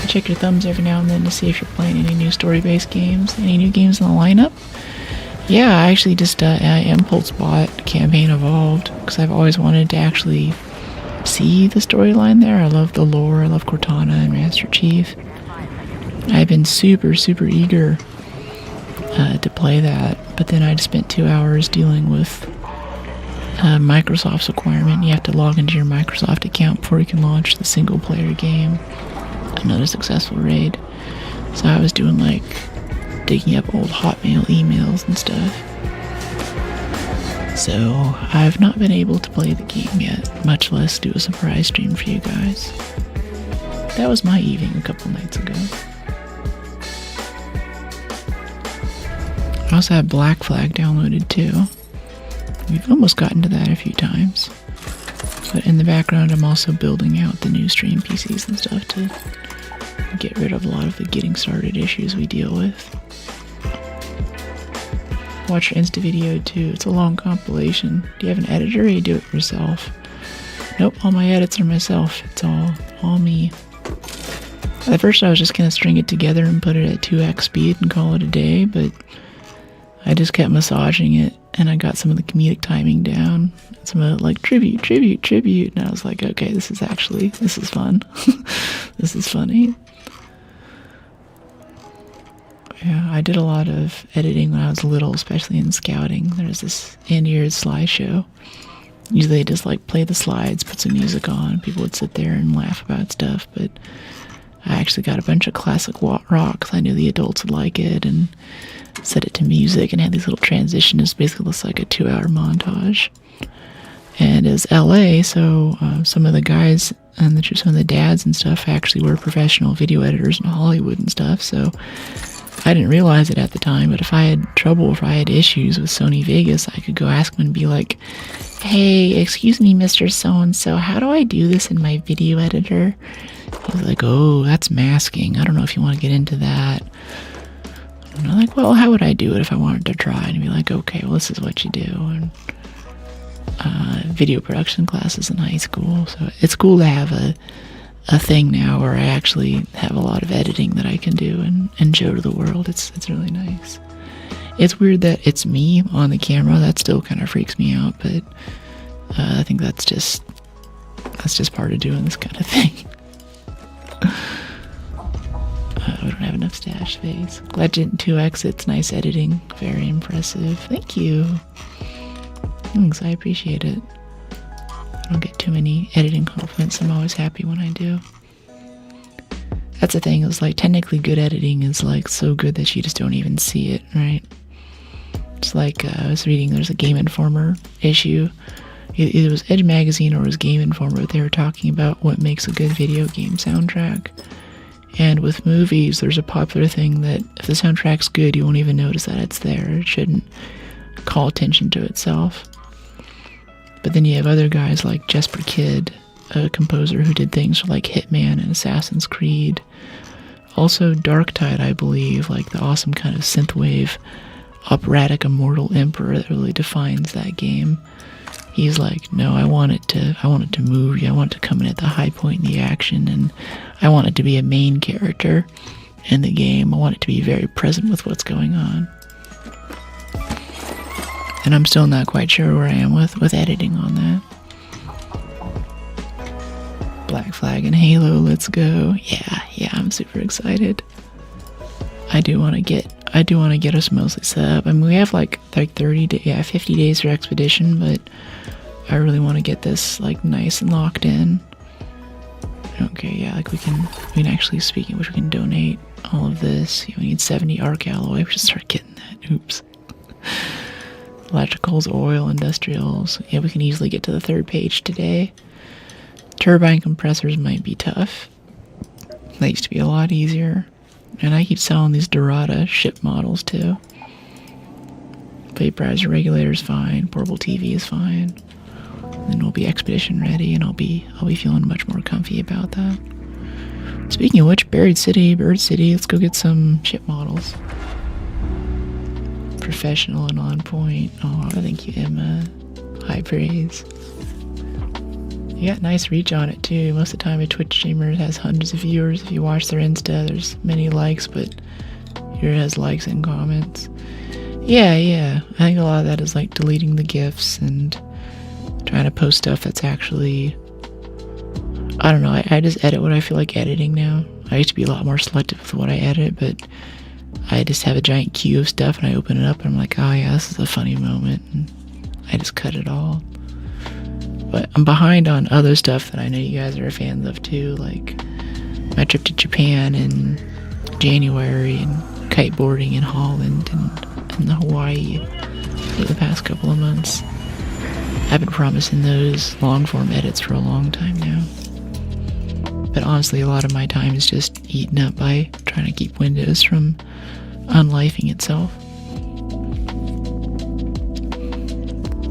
Check your thumbs every now and then to see if you're playing any new story-based games. Any new games in the lineup? Yeah, I actually just I impulse bought Campaign Evolved because I've always wanted to actually see the storyline there. I love the lore. I love Cortana and Master Chief. I've been super eager to play that, but then I spent 2 hours dealing with Microsoft's requirement. You have to log into your Microsoft account before you can launch the single player game. Another successful raid. So I was doing like digging up old Hotmail emails and stuff. So I've not been able to play the game yet, much less do a surprise stream for you guys. That was my evening a couple nights ago. I also have Black Flag downloaded too. We've almost gotten to that a few times. But in the background I'm also building out the new stream PCs and stuff to get rid of a lot of the getting started issues we deal with. Watch your Insta video too. It's a long compilation. Do you have an editor or you do it yourself? Nope, all my edits are myself. It's all me. At first I was just gonna string it together and put it at 2x speed and call it a day, but I just kept massaging it and I got some of the comedic timing down. Some of it like tribute, and I was like, okay, this is fun. This is funny. Yeah, I did a lot of editing when I was little, especially in scouting. There's this Andy slideshow. Usually they just like play the slides, put some music on, people would sit there and laugh about stuff, but I actually got a bunch of classic rock because I knew the adults would like it and set it to music and had these little transitions. Basically looks like a 2-hour montage. And it's LA, so some of the guys and some of the dads and stuff actually were professional video editors in Hollywood and stuff, so I didn't realize it at the time, but if I had trouble, if I had issues with Sony Vegas, I could go ask them and be like, hey, excuse me, Mr. So-and-so, how do I do this in my video editor? He was like, oh, that's masking. I don't know if you want to get into that. And I'm like, well, how would I do it if I wanted to try? And he'd be like, okay, well, this is what you do. And video production classes in high school. So it's cool to have a thing now where I actually have a lot of editing that I can do and show to the world. It's really nice. It's weird that it's me on the camera. That still kind of freaks me out, but I think that's just part of doing this kind of thing. We don't have enough stash space. Glad you didn't 2x. It's nice editing. Very impressive. Thank you. Thanks, I appreciate it. I don't get too many editing compliments. I'm always happy when I do. That's the thing, is like technically good editing is like so good that you just don't even see it, right? It's like I was reading, there's a Game Informer issue. It was Edge Magazine or it was Game Informer, but they were talking about what makes a good video game soundtrack. And with movies, there's a popular thing that if the soundtrack's good, you won't even notice that it's there. It shouldn't call attention to itself. But then you have other guys like Jesper Kyd, a composer who did things for like Hitman and Assassin's Creed. Also Darktide, I believe, like the awesome kind of synthwave operatic Immortal Emperor that really defines that game. He's like, no, I want it to move you. I want it to come in at the high point in the action, and I want it to be a main character in the game. I want it to be very present with what's going on. And I'm still not quite sure where I am with editing on that. Black Flag and Halo, let's go. Yeah, I'm super excited. I do want to get us mostly set up. I mean, we have like 50 days for Expedition, but I really want to get this like nice and locked in. Okay, yeah, like we can actually, speaking of which, we can donate all of this. We need 70 arc alloy. We should start getting that. Oops. Electricals, oil, industrials. Yeah, we can easily get to the 3rd page today. Turbine compressors might be tough. They used to be a lot easier. And I keep selling these Dorada ship models too. Vaporizer regulator is fine. Portable TV is fine. And then we'll be Expedition ready, and I'll be feeling much more comfy about that. Speaking of which, Bird City, let's go get some ship models. Professional and on point. Oh, thank you, Emma. High praise. You got nice reach on it too. Most of the time a Twitch streamer has hundreds of viewers. If you watch their Insta, there's many likes, but here it has likes and comments. Yeah. I think a lot of that is like deleting the GIFs and trying to post stuff that's actually I don't know, I just edit what I feel like editing now. I used to be a lot more selective with what I edit, but I just have a giant queue of stuff and I open it up and I'm like, oh yeah, this is a funny moment, and I just cut it all. But I'm behind on other stuff that I know you guys are fans of too, like my trip to Japan in January and kiteboarding in Holland and Hawaii for the past couple of months. I've been promising those long form edits for a long time now. But honestly, a lot of my time is just eaten up by trying to keep Windows from unlifing itself.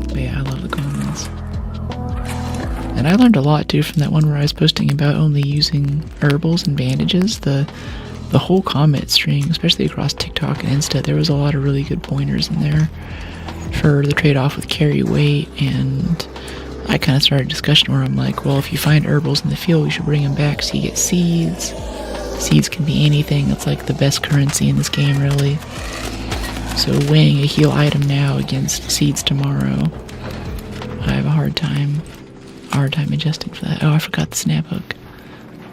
But yeah, I love the comments. And I learned a lot too from that one where I was posting about only using herbals and bandages. The whole comment string, especially across TikTok and Insta, there was a lot of really good pointers in there for the trade-off with carry weight. And I kind of started a discussion where I'm like, well, if you find herbals in the field, we should bring them back so you get seeds. Seeds can be anything. It's like the best currency in this game, really. So weighing a heal item now against seeds tomorrow, I have a hard time adjusting for that. Oh, I forgot the snap hook.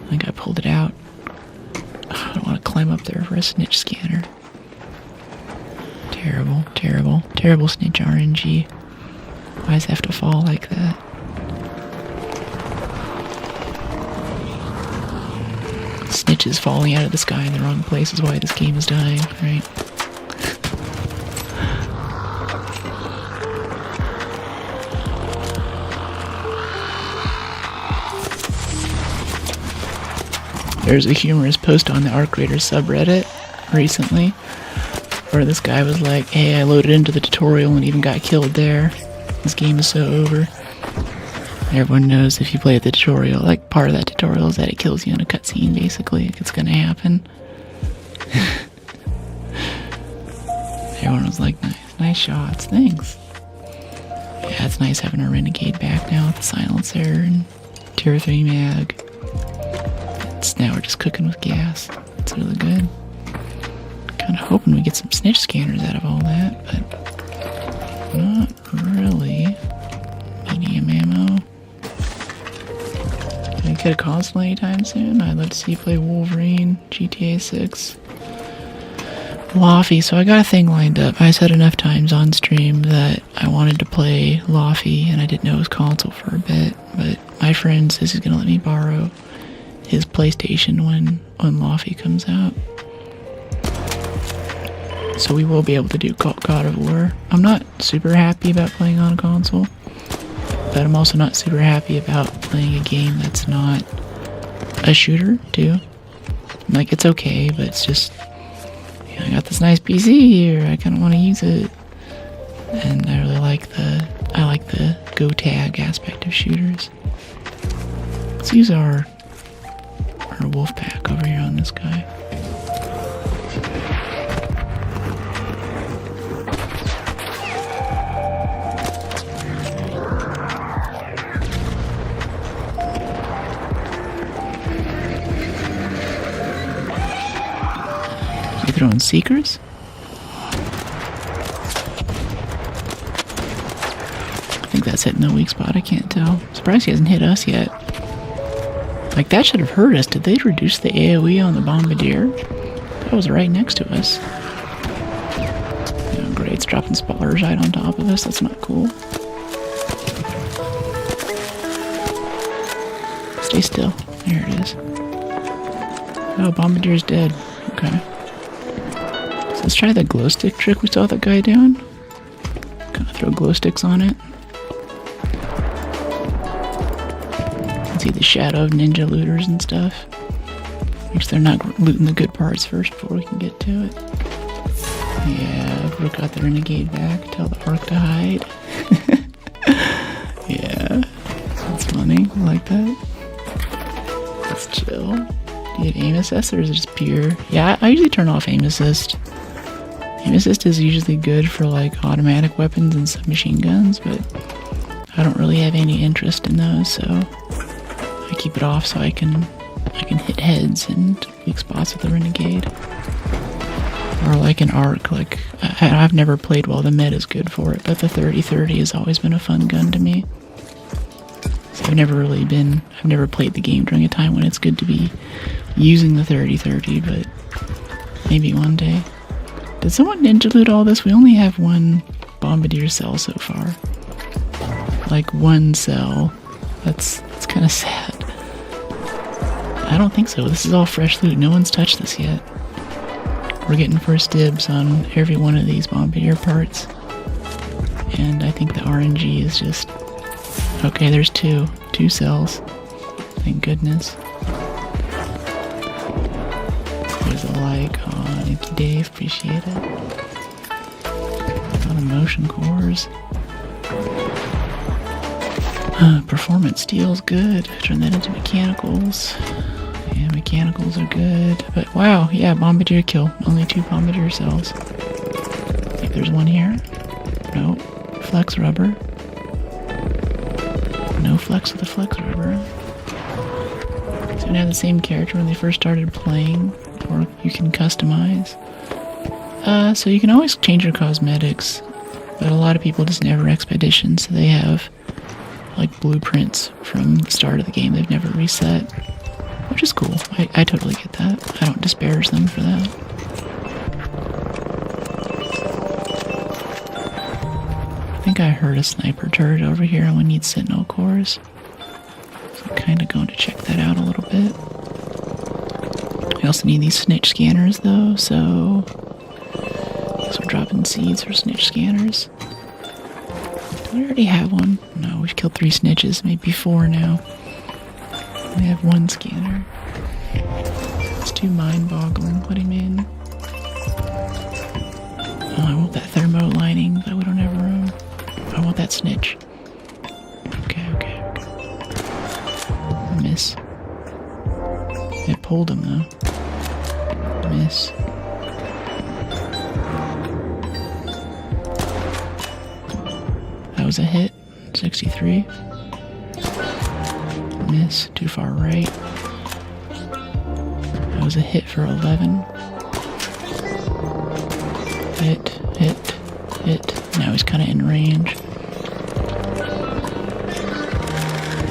I think I pulled it out. I don't want to climb up there for a snitch scanner. Terrible, terrible, terrible snitch RNG. Why does it have to fall like that? Snitches falling out of the sky in the wrong place is why this game is dying, right? There's a humorous post on the ArcRaider subreddit recently where this guy was like, hey, I loaded into the tutorial and even got killed there. This game is so over. Everyone knows if you play the tutorial, like part of that tutorial is that it kills you in a cutscene, basically. Like it's gonna happen. Everyone was like, nice shots, thanks. Yeah, it's nice having a Renegade back now with the silencer and tier 3 mag. Now we're just cooking with gas. It's really good. Kind of hoping we get some snitch scanners out of all that, but not really. Medium ammo. Can I get a console anytime soon? I'd love to see you play Wolverine, GTA 6. Lofty, so I got a thing lined up. I said enough times on stream that I wanted to play Lofty, and I didn't know it was console for a bit, but my friend says he's gonna let me borrow his PlayStation when Lofty comes out. So we will be able to do God of War. I'm not super happy about playing on a console, but I'm also not super happy about playing a game that's not a shooter too. Like, it's okay, but it's just, you know, I got this nice PC here, I kind of want to use it. And I really like the go tag aspect of shooters. Let's use our wolf pack over here on this guy. You throwing seekers? I think that's hitting the weak spot, I can't tell. Surprised he hasn't hit us yet. Like, that should have hurt us. Did they reduce the AoE on the Bombardier? That was right next to us. Oh, great, it's dropping spotters right on top of us. That's not cool. Stay still. There it is. Oh, Bombardier's dead. Okay. So let's try the glow stick trick we saw that guy doing. Kind of throw glow sticks on it. See the shadow of ninja looters and stuff. Which they're not looting the good parts first before we can get to it. Yeah, Brooke got the Renegade back. Tell the Arc to hide. Yeah, that's funny. I like that. Let's chill. Do you have aim assist or is it just pure? Yeah, I usually turn off aim assist. Aim assist is usually good for like automatic weapons and submachine guns, but I don't really have any interest in those, so I keep it off so I can hit heads and weak spots with the Renegade. Or like an Arc, like I've never played well, the meta is good for it, but the 30-30 has always been a fun gun to me. I've never played the game during a time when it's good to be using the 3030, but maybe one day. Did someone ninja loot all this? We only have one bombardier cell so far. Like one cell. That's kind of sad. I don't think so. This is all fresh loot. No one's touched this yet. We're getting first dibs on every one of these bombardier parts. And I think the RNG is just... Okay, there's two cells. Thank goodness. There's a like on Thank you, Dave. Appreciate it. A lot of motion cores. Performance steel's good. Turn that into mechanicals. Yeah, mechanicals are good. But wow, yeah, bombardier kill. Only 2 bombardier cells. I think there's one here. No. Flex rubber. No flex with the flex rubber. So now the same character when they first started playing, or you can customize. So you can always change your cosmetics, but a lot of people just never expedition, so they have like blueprints from the start of the game they've never reset, which is cool. I totally get that. I don't disparage them for that. I think I heard a sniper turret over here and we need sentinel cores. So I'm kind of going to check that out a little bit. We also need these snitch scanners though, so I guess we're dropping seeds for snitch scanners. Do we already have one? No, we've killed 3 snitches, maybe 4 now. We have 1 scanner. It's too mind-boggling. Put him in. Oh, I want that thermo lining, but we don't have room. I want that snitch. Okay. Miss. It pulled him though. Miss. That was a hit. 63. Miss. Too far right. That was a hit for 11. Hit. Now he's kind of in range.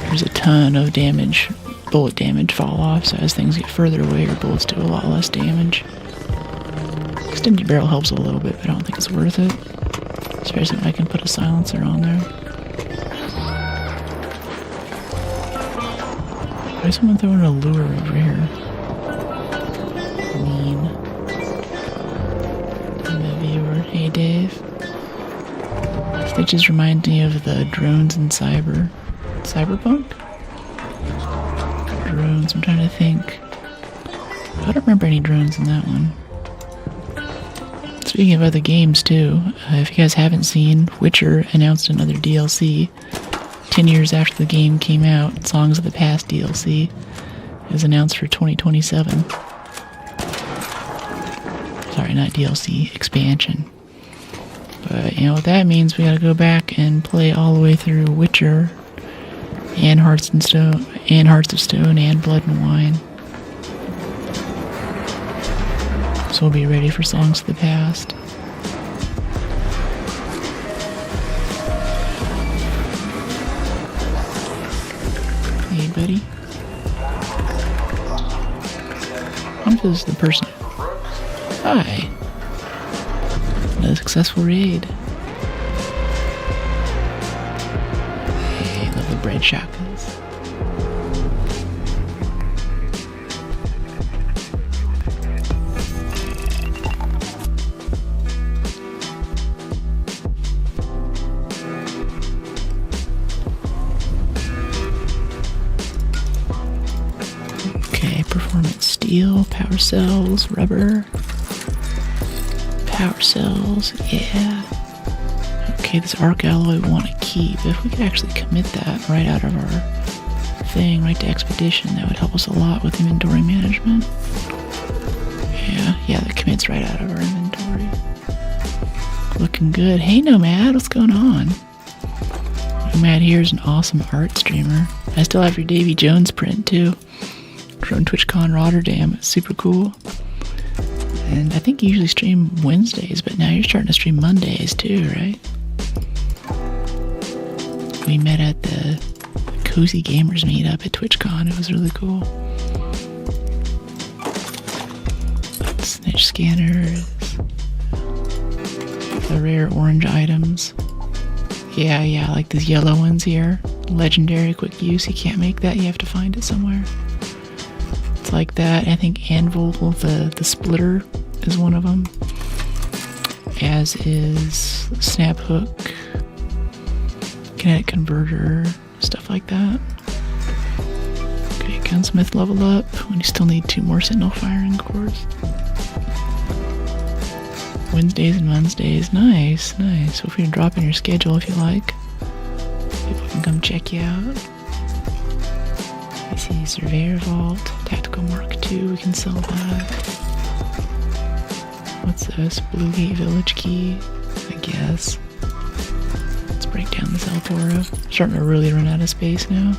There's a ton of damage, bullet damage fall off, so as things get further away, your bullets do a lot less damage. Extended barrel helps a little bit, but I don't think it's worth it. Especially if I can put a silencer on there. Why is someone throwing a lure over here? Mean. I'm a viewer. Hey, Dave. Stitches remind me of the drones in Cyberpunk? Drones, I'm trying to think. I don't remember any drones in that one. Speaking of other games too, if you guys haven't seen, Witcher announced another DLC 10 years after the game came out. Songs of the Past DLC is announced for 2027. Sorry, not DLC, expansion. But you know what that means? We gotta go back and play all the way through Witcher and Hearts of Stone and Blood and Wine. So we'll be ready for Songs of the Past. Hey, buddy. I'm just the person. Hi. Another successful raid. Hey, love the bread shotguns. Okay, performance steel, power cells, rubber. Power cells, yeah. Okay, this arc alloy we want to keep. If we could actually commit that right out of our thing, right to expedition, that would help us a lot with inventory management. Yeah, that commits right out of our inventory. Looking good. Hey, Nomad, what's going on? Nomad here is an awesome art streamer. I still have your Davy Jones print too, from TwitchCon Rotterdam. It's super cool. And I think you usually stream Wednesdays, but now you're starting to stream Mondays too, right? We met at the cozy gamers meetup at TwitchCon. It was really cool. Snitch scanners. The rare orange items. Yeah, like these yellow ones here. Legendary quick use. You can't make that. You have to find it somewhere. It's like that. I think Anvil, the splitter, is one of them. As is snap hook, kinetic converter, stuff like that. Okay, gunsmith level up when you still need 2 more sentinel firing cores. Wednesdays and Wednesdays, nice. Feel free to drop in your schedule if you like. People can come check you out. I see Surveyor Vault, Tactical Mark II, we can sell that. What's this? Bluegate Village Key, I guess. Let's break down this El Toro. Starting to really run out of space now.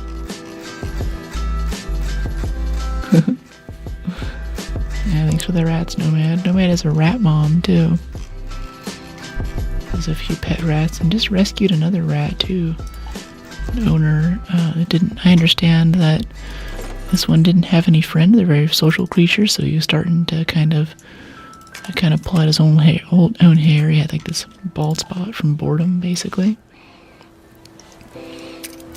Yeah, thanks for the rats, Nomad. Nomad is a rat mom, too. Has a few pet rats and just rescued another rat, too. An owner I understand that this one didn't have any friend. They're very social creatures, so he was starting to kind of pull out his own hair. He had like this bald spot from boredom, basically.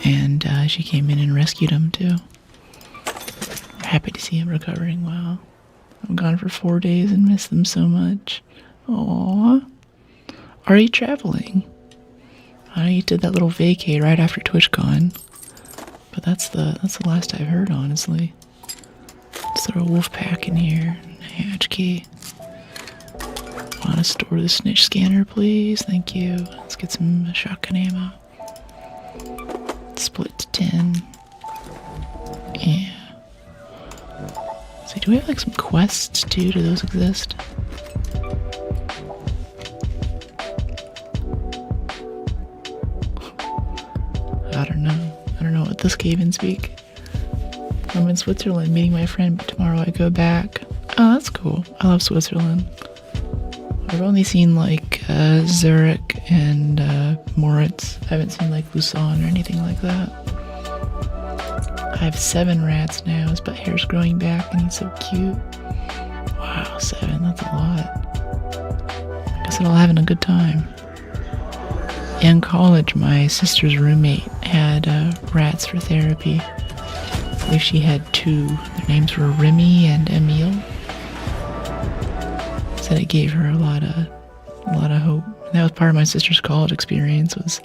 And she came in and rescued him, too. Happy to see him recovering well. I'm gone for 4 days and miss them so much. Aww. Are you traveling? I know you did that little vacay right after TwitchCon, but that's the last I've heard, honestly. Let's throw a wolf pack in here. A hatch key. Want to store the snitch scanner, please? Thank you. Let's get some shotgun ammo. Split to 10. Yeah. So do we have like some quests too? Do those exist? I don't know what this gave in speak. I'm in Switzerland meeting my friend, but tomorrow I go back. Oh, that's cool. I love Switzerland. I've only seen like Zurich and Moritz. I haven't seen like Lausanne or anything like that. I have 7 rats now. His butt hair's growing back and he's so cute. Wow, 7, that's a lot. I guess they're all having a good time. In college, my sister's roommate had rats for therapy. I believe she had 2. Their names were Remy and Emile. Said it gave her a lot of hope. That was part of my sister's college experience, was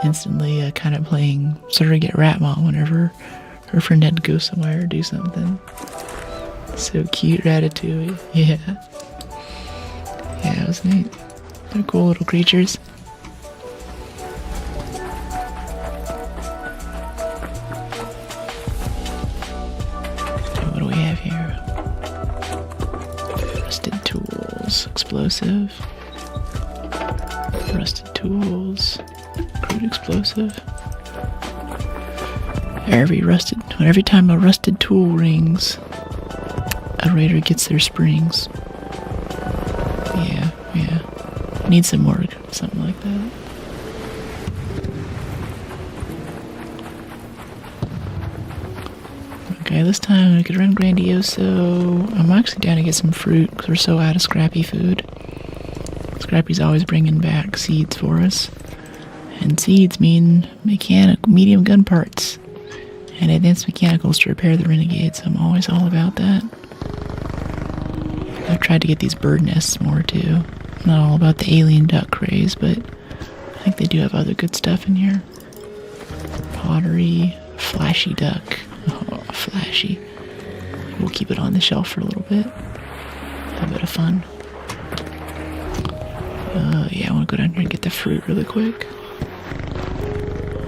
instantly kind of playing surrogate rat mom whenever her friend had to go somewhere or do something. So cute, Ratatouille. Yeah, it was neat. They're cool little creatures. What do we have here? Rusted tools, explosive. Rusted tools, crude explosive. Every time a rusted tool rings, a raider gets their springs. Yeah. Need some more, something like that. Okay, this time we could run Grandioso. I'm actually down to get some fruit because we're so out of Scrappy food. Scrappy's always bringing back seeds for us. And seeds mean medium gun parts. And advanced mechanicals to repair the Renegades. I'm always all about that. I've tried to get these bird nests more too. I'm not all about the alien duck craze, but I think they do have other good stuff in here. Pottery, flashy duck. Oh, flashy. We'll keep it on the shelf for a little bit. Have a bit of fun. Yeah, I want to go down here and get the fruit really quick.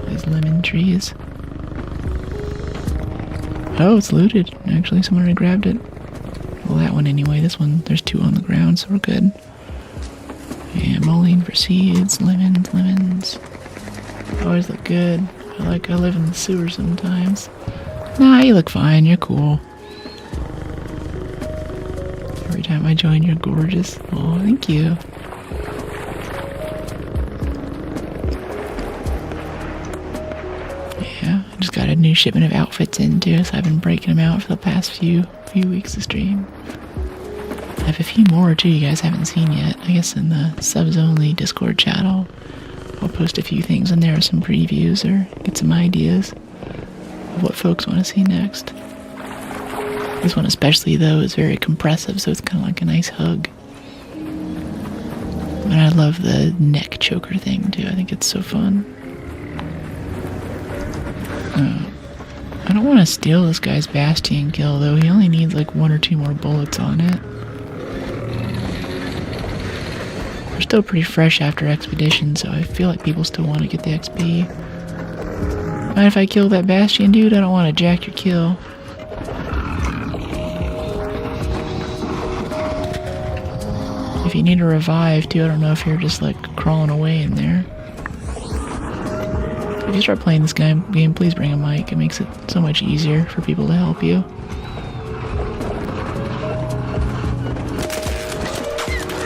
These lemon trees. Oh, it's looted. Actually, someone already grabbed it. Well, that one anyway. This one, there's 2 on the ground, so we're good. Yeah, mullein for seeds, lemons. Always look good. I live in the sewer sometimes. Nah, you look fine. You're cool. Every time I join, you're gorgeous. Oh, thank you. got a new shipment of outfits in too, so I've been breaking them out for the past few weeks of stream. I have a few more too you guys haven't seen yet. I guess in the subs only Discord chat I'll post a few things in there, some previews or get some ideas of what folks want to see next. This one especially though is very compressive, so it's kind of like a nice hug. And I love the neck choker thing too. I think it's so fun. I don't want to steal this guy's Bastion kill though. He only needs like 1 or 2 more bullets on it. We're still pretty fresh after Expedition, so I feel like people still want to get the XP. Mind if I kill that Bastion dude? I don't want to jack your kill. If you need a revive too, I don't know if you're just like crawling away in there. If you start playing this game, please bring a mic. It makes it so much easier for people to help you.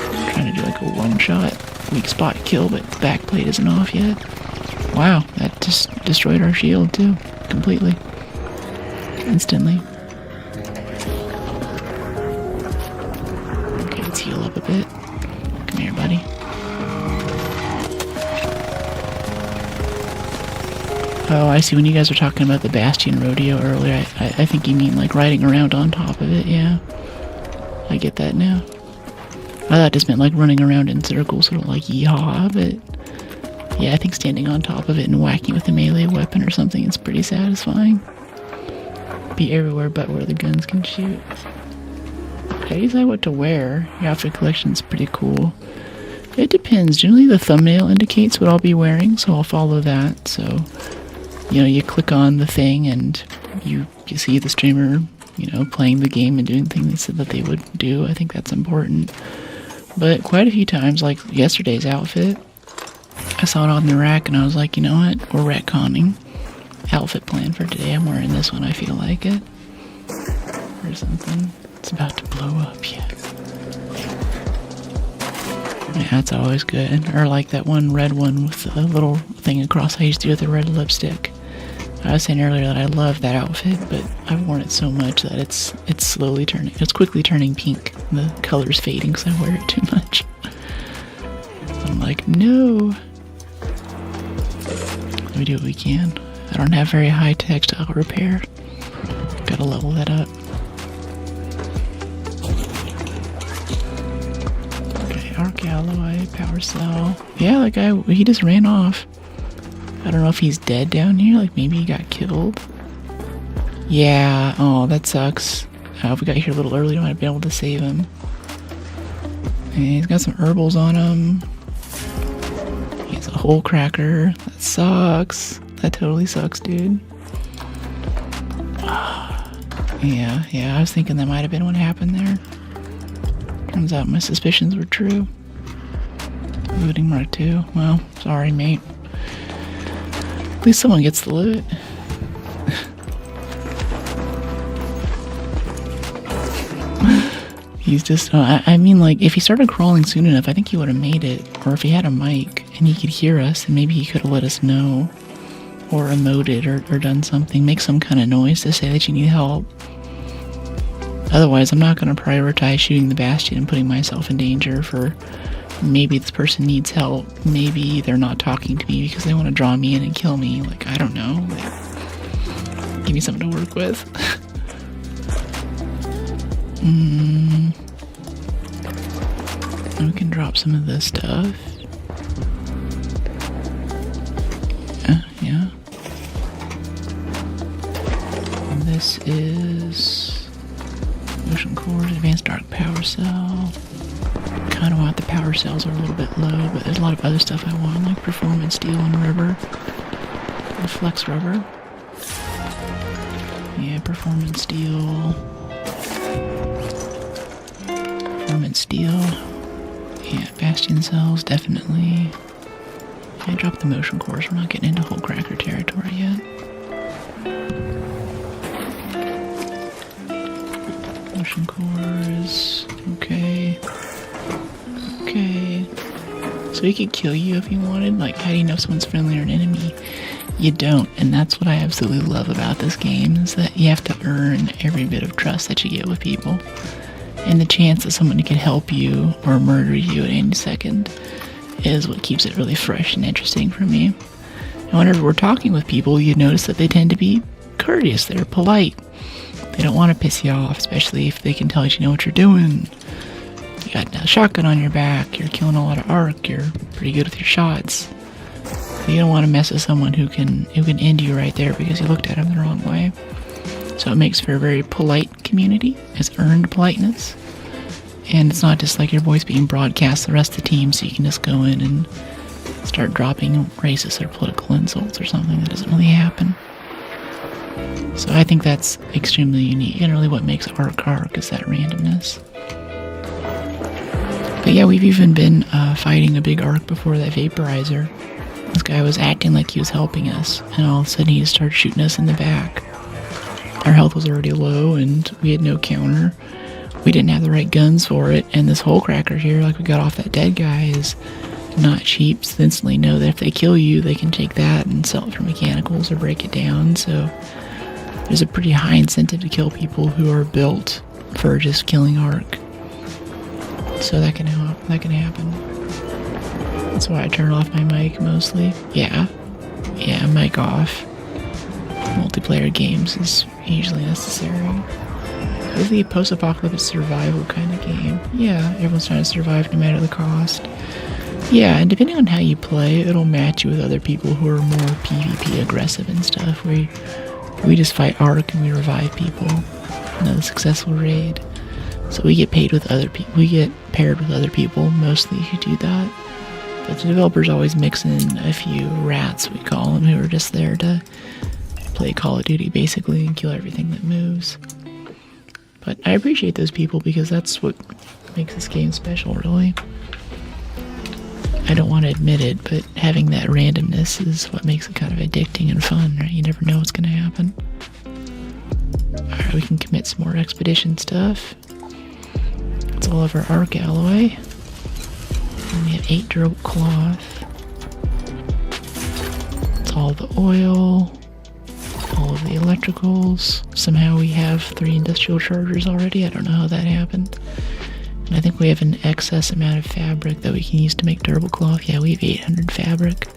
I'm trying to do like a one-shot weak spot kill, but the backplate isn't off yet. Wow, that just destroyed our shield too, completely. Instantly. Okay, let's heal up a bit. Come here, buddy. Oh, I see. When you guys were talking about the Bastion rodeo earlier, I think you mean like riding around on top of it, yeah. I get that now. I thought it just meant like running around in circles, sort of like yeehaw, but yeah, I think standing on top of it and whacking with a melee weapon or something is pretty satisfying. Be everywhere but where the guns can shoot. How do you decide what to wear? Your outfit collection's pretty cool. It depends. Generally the thumbnail indicates what I'll be wearing, so I'll follow that. So, you know, you click on the thing and you see the streamer, you know, playing the game and doing things they said that they would do. I think that's important. But quite a few times, like yesterday's outfit, I saw it on the rack and I was like, you know what, we're retconning. Outfit plan for today. I'm wearing this one, I feel like it. Or something. It's about to blow up, yeah. Yeah, that's always good. Or like that one red one with the little thing across I used to do with the red lipstick. I was saying earlier that I love that outfit, but I've worn it so much that it's slowly turning, it's quickly turning pink. The color's fading because I wear it too much. I'm like, no. We do what we can. I don't have very high textile repair. Gotta level that up. Okay, arc alloy, power cell. Yeah, that guy, he just ran off. I don't know if he's dead down here, like maybe he got killed. Yeah, oh, that sucks. If we got here a little early, I might have been able to save him. And he's got some herbals on him. He has a hole cracker. That sucks. That totally sucks, dude. Yeah, I was thinking that might have been what happened there. Turns out my suspicions were true. Looting mark 2. Well, sorry, mate. At least someone gets the loot. He's just, I mean, like, if he started crawling soon enough, I think he would have made it. Or if he had a mic and he could hear us, then maybe he could have let us know. Or emoted or done something. Make some kind of noise to say that you need help. Otherwise, I'm not going to prioritize shooting the Bastion and putting myself in danger for maybe this person needs help. Maybe they're not talking to me because they want to draw me in and kill me. Like, I don't know. Like, give me something to work with. We can drop some of this stuff. Yeah. And this is motion cores, advanced dark power cell. Kind of want the power cells are a little bit low, but there's a lot of other stuff I want, like performance steel and rubber. And flex rubber. Yeah, performance steel. Performance steel. Yeah, Bastion cells, definitely. I dropped the motion cores. We're not getting into whole cracker territory yet. Motion cores. Okay. Okay. So he could kill you if he wanted. Like, how do you know if someone's friendly or an enemy? You don't, and that's what I absolutely love about this game, is that you have to earn every bit of trust that you get with people. And the chance that someone could help you or murder you at any second is what keeps it really fresh and interesting for me. And whenever we're talking with people, you notice that they tend to be courteous, they're polite. They don't want to piss you off, especially if they can tell you know what you're doing. You got a shotgun on your back, you're killing a lot of arc, you're pretty good with your shots. You don't want to mess with someone who can end you right there because you looked at them the wrong way. So it makes for a very polite community. It's earned politeness. And it's not just like your voice being broadcast to the rest of the team so you can just go in and start dropping racist or political insults or something. That doesn't really happen. So I think that's extremely unique. And really what makes Arc is that randomness. But yeah, we've even been fighting a big Arc before, that vaporizer. This guy was acting like he was helping us, and all of a sudden he just started shooting us in the back. Our health was already low, and we had no counter. We didn't have the right guns for it, and this hole cracker here, like we got off that dead guy, is not cheap. So they instantly know that if they kill you, they can take that and sell it for mechanicals or break it down. So there's a pretty high incentive to kill people who are built for just killing Arc. So that can happen. That's why I turn off my mic mostly. Yeah, mic off. Multiplayer games is usually necessary. It's the post-apocalyptic survival kind of game. Yeah, everyone's trying to survive no matter the cost. Yeah, and depending on how you play, it'll match you with other people who are more PvP aggressive and stuff. We just fight Arc and we revive people. Another successful raid. So we get paid with other people. We get paired with other people mostly who do that. But the developers always mix in a few rats, we call them, who are just there to play Call of Duty basically and kill everything that moves. But I appreciate those people because that's what makes this game special, really. I don't want to admit it, but having that randomness is what makes it kind of addicting and fun, right? You never know what's going to happen. Alright, we can commit some more expedition stuff. It's all of our Arc alloy. And we have 8 durable cloth. It's all the oil, all of the electricals. Somehow we have 3 industrial chargers already. I don't know how that happened. And I think we have an excess amount of fabric that we can use to make durable cloth. Yeah, we have 800 fabric.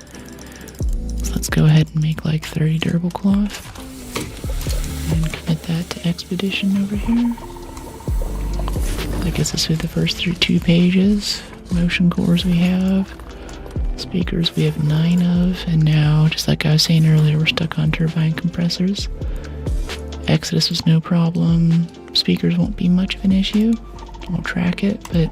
So let's go ahead and make like 30 durable cloth. And commit that to expedition over here. That gets us through the first 2 pages. Motion cores we have. Speakers we have 9 of. And now, just like I was saying earlier, we're stuck on turbine compressors. Exodus was no problem. Speakers won't be much of an issue. We'll track it, but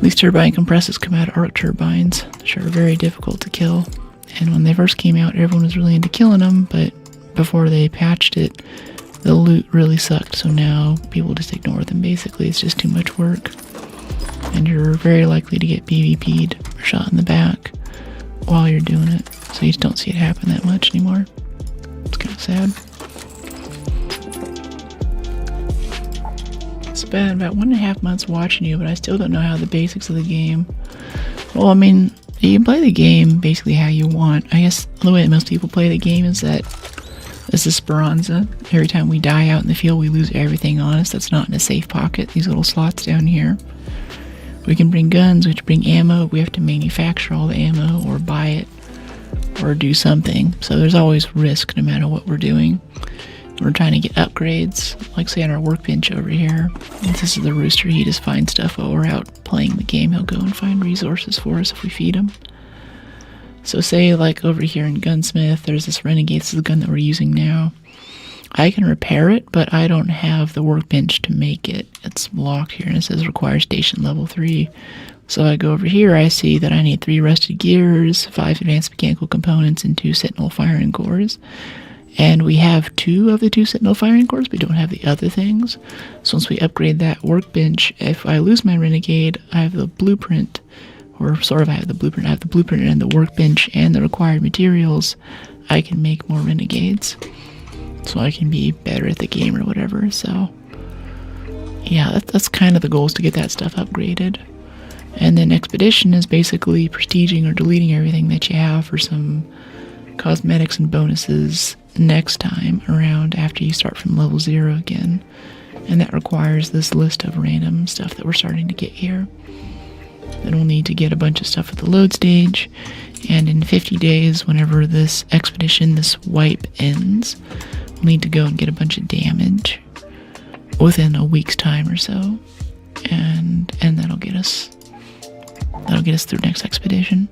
these turbine compressors come out of Arc turbines, which are very difficult to kill. And when they first came out, everyone was really into killing them, but before they patched it, the loot really sucked, so now people just ignore them. Basically, it's just too much work. And you're very likely to get PvP'd or shot in the back while you're doing it. So you just don't see it happen that much anymore. It's kind of sad. It's been about 1.5 months watching you, but I still don't know how the basics of the game. Well, I mean, you can play the game basically how you want. I guess the way that most people play the game is that this is Speranza. Every time we die out in the field, we lose everything on us that's not in a safe pocket. These little slots down here. We can bring guns, we have to bring ammo, we have to manufacture all the ammo or buy it or do something. So there's always risk no matter what we're doing. We're trying to get upgrades, like say on our workbench over here. And this is the rooster, he just finds stuff while we're out playing the game. He'll go and find resources for us if we feed him. So say like over here in Gunsmith, there's this Renegade, this is the gun that we're using now. I can repair it, but I don't have the workbench to make it. It's locked here and it says require station level 3. So I go over here, I see that I need 3 rusted gears, 5 advanced mechanical components, and 2 sentinel firing cores. And we have 2 of the 2 sentinel firing cores, we don't have the other things. So once we upgrade that workbench, if I lose my Renegade, I have the blueprint, or sort of I have the blueprint and the workbench and the required materials. I can make more Renegades. So I can be better at the game or whatever. So yeah, that's kind of the goal, is to get that stuff upgraded. And then expedition is basically prestiging or deleting everything that you have for some cosmetics and bonuses next time around after you start from level 0 again. And that requires this list of random stuff that we're starting to get here. Then we'll need to get a bunch of stuff at the load stage, and in 50 days, whenever this expedition, this wipe ends, we'll need to go and get a bunch of damage within a week's time or so, and that'll get us through next expedition.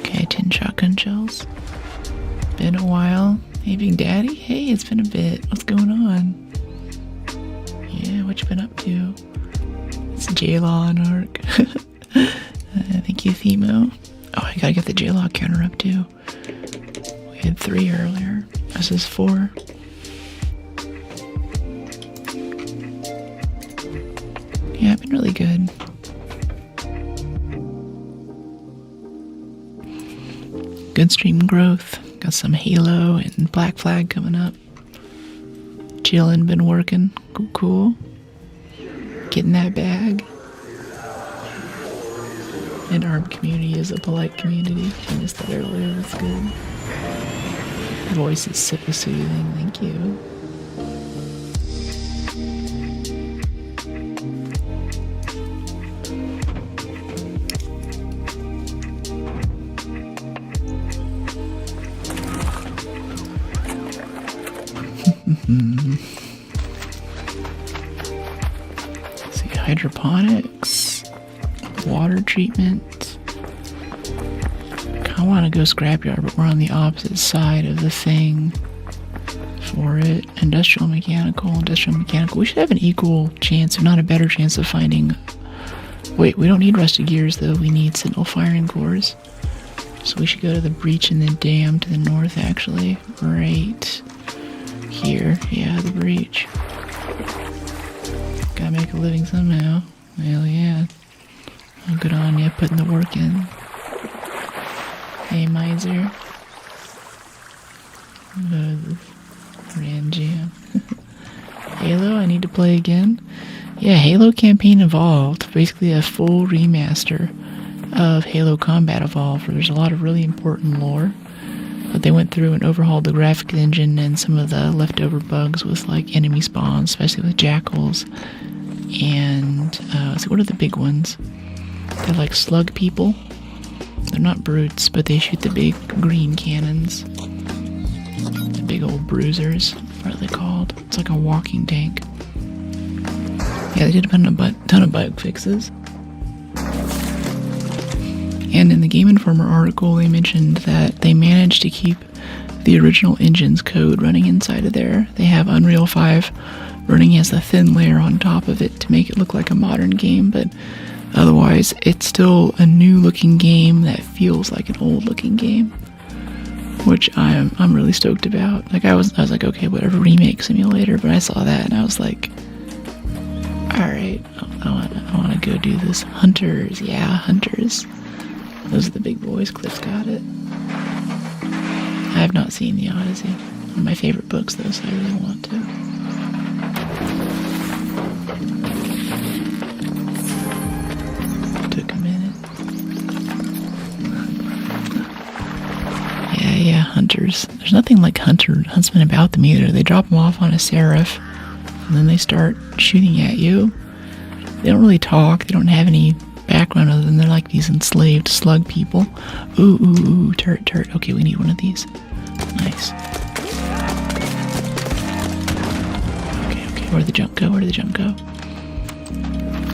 Okay, 10 shotgun shells. Been a while. Hey, Big Daddy. Hey, it's been a bit. What's going on? Yeah, what you been up to? It's J-Law on Arc. Thank you, Themo. Oh, I gotta get the J-Law counter up too. We had 3 earlier. This is 4. Yeah, I've been really good. Good stream growth. Got some Halo and Black Flag coming up. Chillin', been working. Cool. Getting that bag. And ARM community is a polite community. I missed that earlier. That's good. Voice is super soothing. Thank you. See, hydroponics, water treatment. I kind of want to go scrapyard, but we're on the opposite side of the thing for it. Industrial mechanical. We should have an equal chance, if not a better chance, of finding. Wait, we don't need rusted gears though. We need sentinel firing cores. So we should go to the breach and the dam to the north, actually. Right here. Yeah, the breach. Gotta make a living somehow. Hell yeah. Oh, good on ya, putting the work in. Hey, miser. Ran jam. Halo, I need to play again. Yeah, Halo Campaign Evolved. Basically a full remaster of Halo Combat Evolved, where there's a lot of really important lore. But they went through and overhauled the graphic engine and some of the leftover bugs with like enemy spawns, especially with jackals. And so what are the big ones? They're like slug people. They're not brutes, but they shoot the big green cannons. The big old bruisers. What are they called? It's like a walking tank. Yeah, they did a ton of bug fixes. And in the Game Informer article, they mentioned that they managed to keep the original engine's code running inside of there. They have Unreal 5 running as a thin layer on top of it to make it look like a modern game, but otherwise, it's still a new-looking game that feels like an old-looking game, which I'm really stoked about. Like I was like, okay, whatever, remake simulator. But I saw that and I was like, all right, I want to go do this. Hunters, yeah, Hunters. Those are the big boys. Cliff's got it. I have not seen the Odyssey. One of my favorite books, though, so I really want to. Took a minute. Yeah, Hunters. There's nothing like huntsmen about them either. They drop them off on a seraph, and then they start shooting at you. They don't really talk. They don't have any background other than they're like these enslaved slug people. Ooh, turret. Okay, we need one of these. Nice. Okay, where'd the jump go?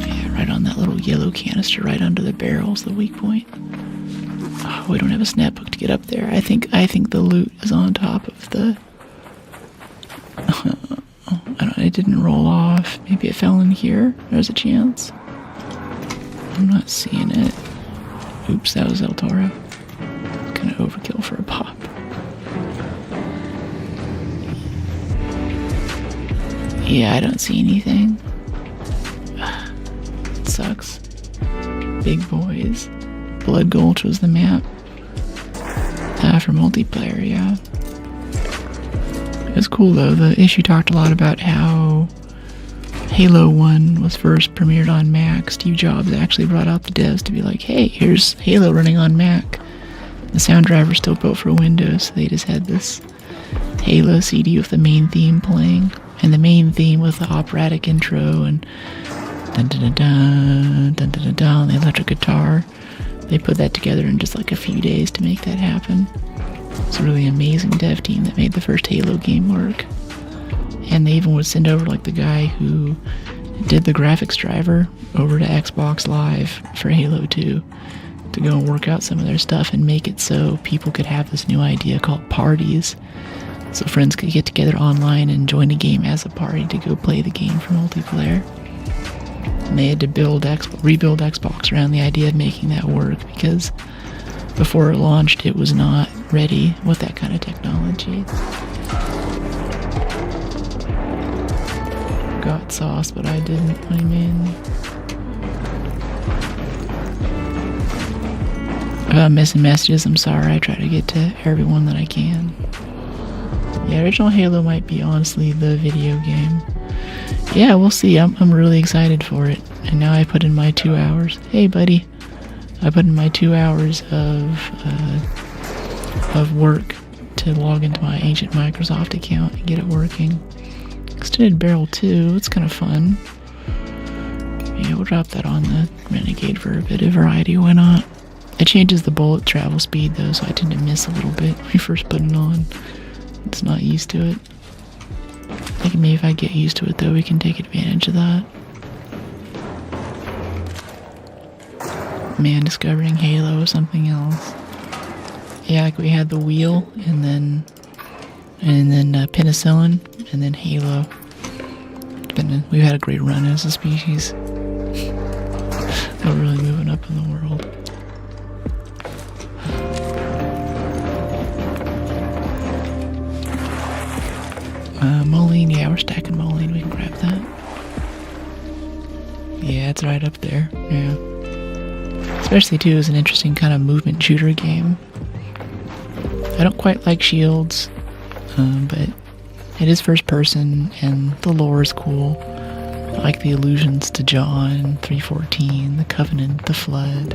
Yeah, right on that little yellow canister, right under the barrel's the weak point. Oh, we don't have a snap hook to get up there. I think the loot is on top of the... it didn't roll off. Maybe it fell in here. There's a chance. I'm not seeing it. Oops, that was El Toro. Kind of overkill for a pop. Yeah, I don't see anything. It sucks. Big boys. Blood Gulch was the map. For multiplayer, yeah. It was cool though. The issue talked a lot about how Halo 1 was first premiered on Mac, Steve Jobs actually brought out the devs to be like, hey, here's Halo running on Mac. The sound driver's still built for Windows, so they just had this Halo CD with the main theme playing, and the main theme with the operatic intro and dun dun dun dun dun dun dun dun, the electric guitar. They put that together in just like a few days to make that happen. It's a really amazing dev team that made the first Halo game work. And they even would send over like the guy who did the graphics driver over to Xbox Live for Halo 2 to go and work out some of their stuff and make it so people could have this new idea called parties. So friends could get together online and join a game as a party to go play the game for multiplayer. And they had to rebuild Xbox around the idea of making that work because before it launched, it was not ready with that kind of technology. Got sauce, but I didn't. I'm in. If I'm missing messages, I'm sorry. I try to get to everyone that I can. Yeah, original Halo might be honestly the video game. Yeah, we'll see. I'm really excited for it. And now I put in my 2 hours. Hey, buddy. I put in my 2 hours of work to log into my ancient Microsoft account and get it working. Extended barrel 2, it's kind of fun. Yeah, we'll drop that on the Renegade for a bit of variety, why not? It changes the bullet travel speed though, so I tend to miss a little bit when you first put it on. It's not used to it. I think maybe if I get used to it though, we can take advantage of that. Man, discovering Halo was something else. Yeah, like we had the wheel, and then penicillin, and then Halo. We've had a great run as a species. We're really moving up in the world. Moline, yeah, we're stacking Moline. We can grab that. Yeah, it's right up there. Yeah. Especially too, as an interesting kind of movement shooter game. I don't quite like shields, but it is first person and the lore is cool. I like the allusions to John, 314, the Covenant, the Flood,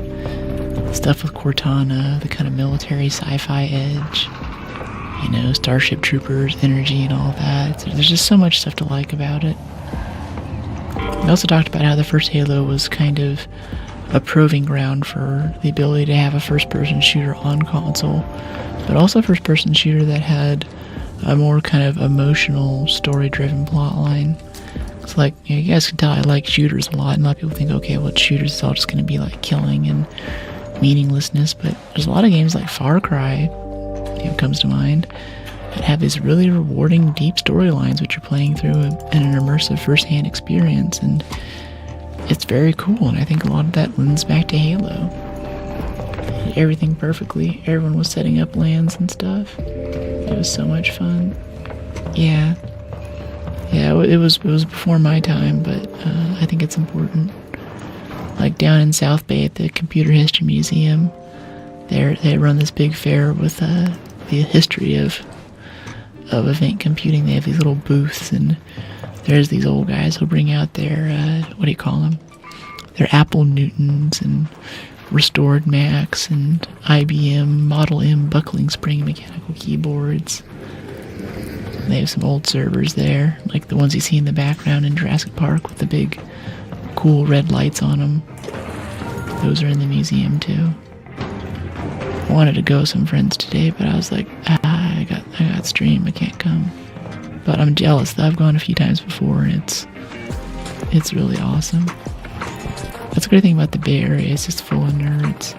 stuff with Cortana, the kind of military sci-fi edge, you know, Starship Troopers, energy and all that. There's just so much stuff to like about it. We also talked about how the first Halo was kind of a proving ground for the ability to have a first-person shooter on console, but also a first-person shooter that had a more kind of emotional, story-driven plotline. It's like, you know, you guys can tell I like shooters a lot, and a lot of people think, okay, well, shooters is all just going to be like killing and meaninglessness, but there's a lot of games like Far Cry, you know, comes to mind, that have these really rewarding, deep storylines which you're playing through in an immersive first-hand experience, and it's very cool, and I think a lot of that lends back to Halo. Did everything perfectly. Everyone was setting up lands and stuff. It was so much fun. Yeah, it was before my time, but I think it's important. Like down in South Bay at the Computer History Museum, they run this big fair with the history of event computing. They have these little booths, and there's these old guys who'll bring out their, what do you call them? Their Apple Newtons and restored Macs and IBM Model M buckling spring mechanical keyboards. They have some old servers there, like the ones you see in the background in Jurassic Park with the big, cool red lights on them. Those are in the museum too. I wanted to go with some friends today, but I was like, I got stream, I can't come. But I'm jealous that I've gone a few times before, and it's really awesome. That's a great thing about the Bay Area, it's just full of nerds.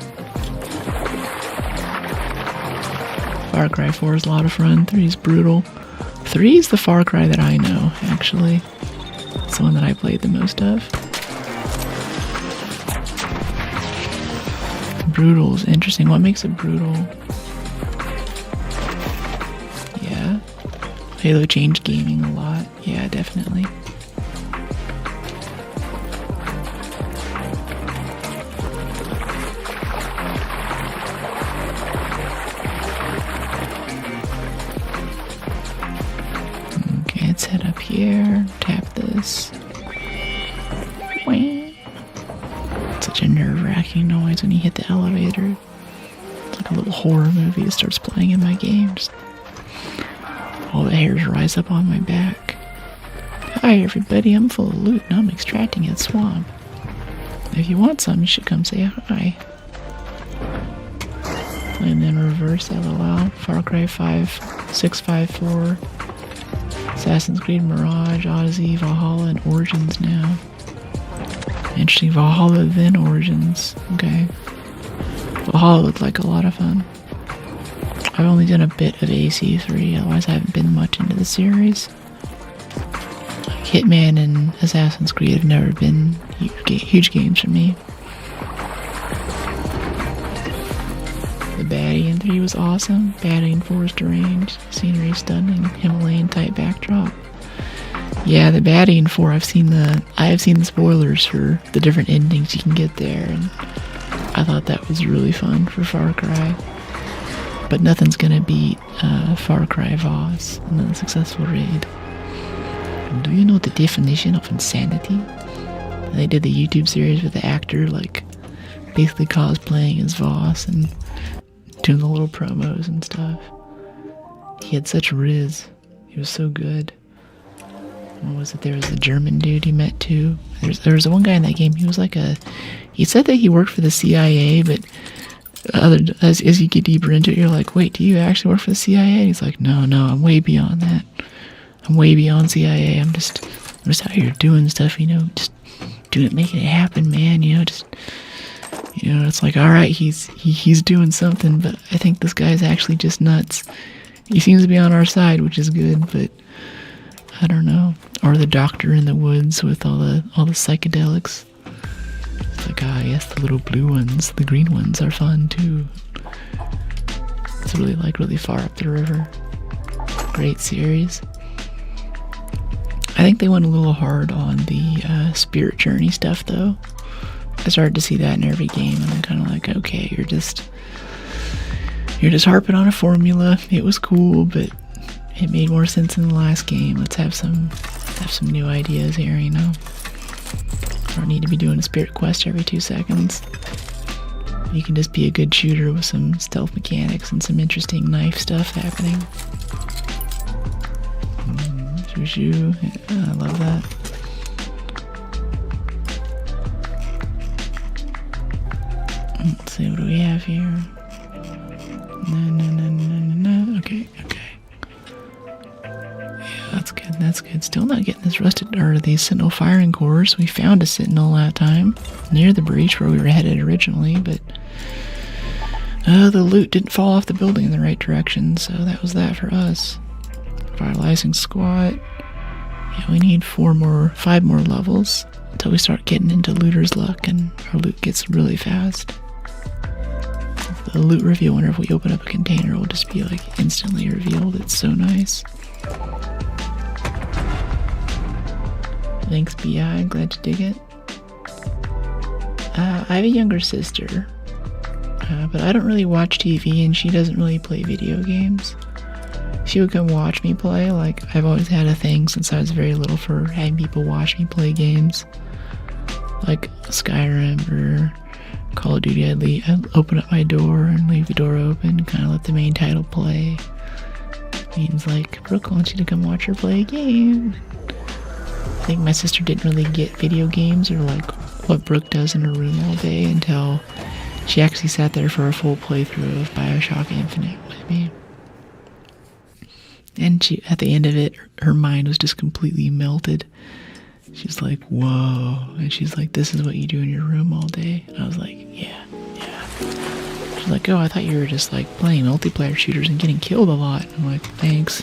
Far Cry 4 is a lot of fun, 3 is brutal. 3 is the Far Cry that I know, actually. It's the one that I played the most of. Brutal is interesting. What makes it brutal? Yeah. Halo changed gaming a lot. Yeah, definitely. Okay, let's head up here. Tap this. such a nerve-wracking noise when you hit the elevator. It's like a little horror movie that starts playing in my game. Just all the hairs rise up on my back. Hi everybody, I'm full of loot and I'm extracting at swamp. If you want some, you should come say hi. Playing in reverse, LOL. Far Cry 5, 654, Assassin's Creed Mirage, Odyssey, Valhalla, and Origins now. Interesting, Valhalla then Origins. Okay. Valhalla looked like a lot of fun. I've only done a bit of AC3, otherwise I haven't been much into the series. Like Hitman and Assassin's Creed have never been huge games for me. The baddie in 3 was awesome. Baddie in 4 is deranged. Scenery stunning. Himalayan type backdrop. Yeah, the baddie in 4, I have seen the spoilers for the different endings you can get there, and I thought that was really fun for Far Cry. But nothing's gonna beat Far Cry Voss and the successful raid. Do you know the definition of insanity? They did the YouTube series with the actor, like, basically cosplaying as Voss and doing the little promos and stuff. He had such riz. He was so good. What was it? There was a German dude he met too. There was one guy in that game. He was like he said that he worked for the CIA, but as you get deeper into it, you're like, wait, do you actually work for the CIA? And he's like, no, I'm way beyond that. I'm way beyond CIA. I'm just out here doing stuff, just doing it, making it happen, man. It's like, all right, he's doing something, but I think this guy's actually just nuts. He seems to be on our side, which is good, but I don't know. Or the doctor in the woods with all the psychedelics. It's like, yes, the little blue ones, the green ones are fun too. It's really far up the river. Great series. I think they went a little hard on the spirit journey stuff though. I started to see that in every game, and I'm kind of like, okay, you're just harping on a formula. It was cool, but it made more sense in the last game. Let's have some new ideas here, I don't need to be doing a spirit quest every 2 seconds. You can just be a good shooter with some stealth mechanics and some interesting knife stuff happening. Shoo. Yeah, I love that. Let's see, what do we have here? No. Okay. Yeah, that's good. Still not getting this these sentinel firing cores. We found a sentinel that time, near the breach where we were headed originally, but the loot didn't fall off the building in the right direction, so that was that for us. Vitalizing squat. Yeah, we need 5 more levels until we start getting into looter's luck and our loot gets really fast. The loot reveal whenever we open up a container will just be like instantly revealed. It's so nice. Thanks, BI. Glad to dig it. I have a younger sister, but I don't really watch TV and she doesn't really play video games. She would come watch me play. Like, I've always had a thing since I was very little for having people watch me play games. Like Skyrim or Call of Duty, I'd open up my door and leave the door open, kind of let the main title play. It means like, Brooke wants you to come watch her play a game. I think my sister didn't really get video games or like what Brooke does in her room all day until she actually sat there for a full playthrough of BioShock Infinite with me. And she, at the end of it, her mind was just completely melted. She's like, whoa. And she's like, this is what you do in your room all day? And I was like, yeah. She's like, oh, I thought you were just like playing multiplayer shooters and getting killed a lot. I'm like, thanks.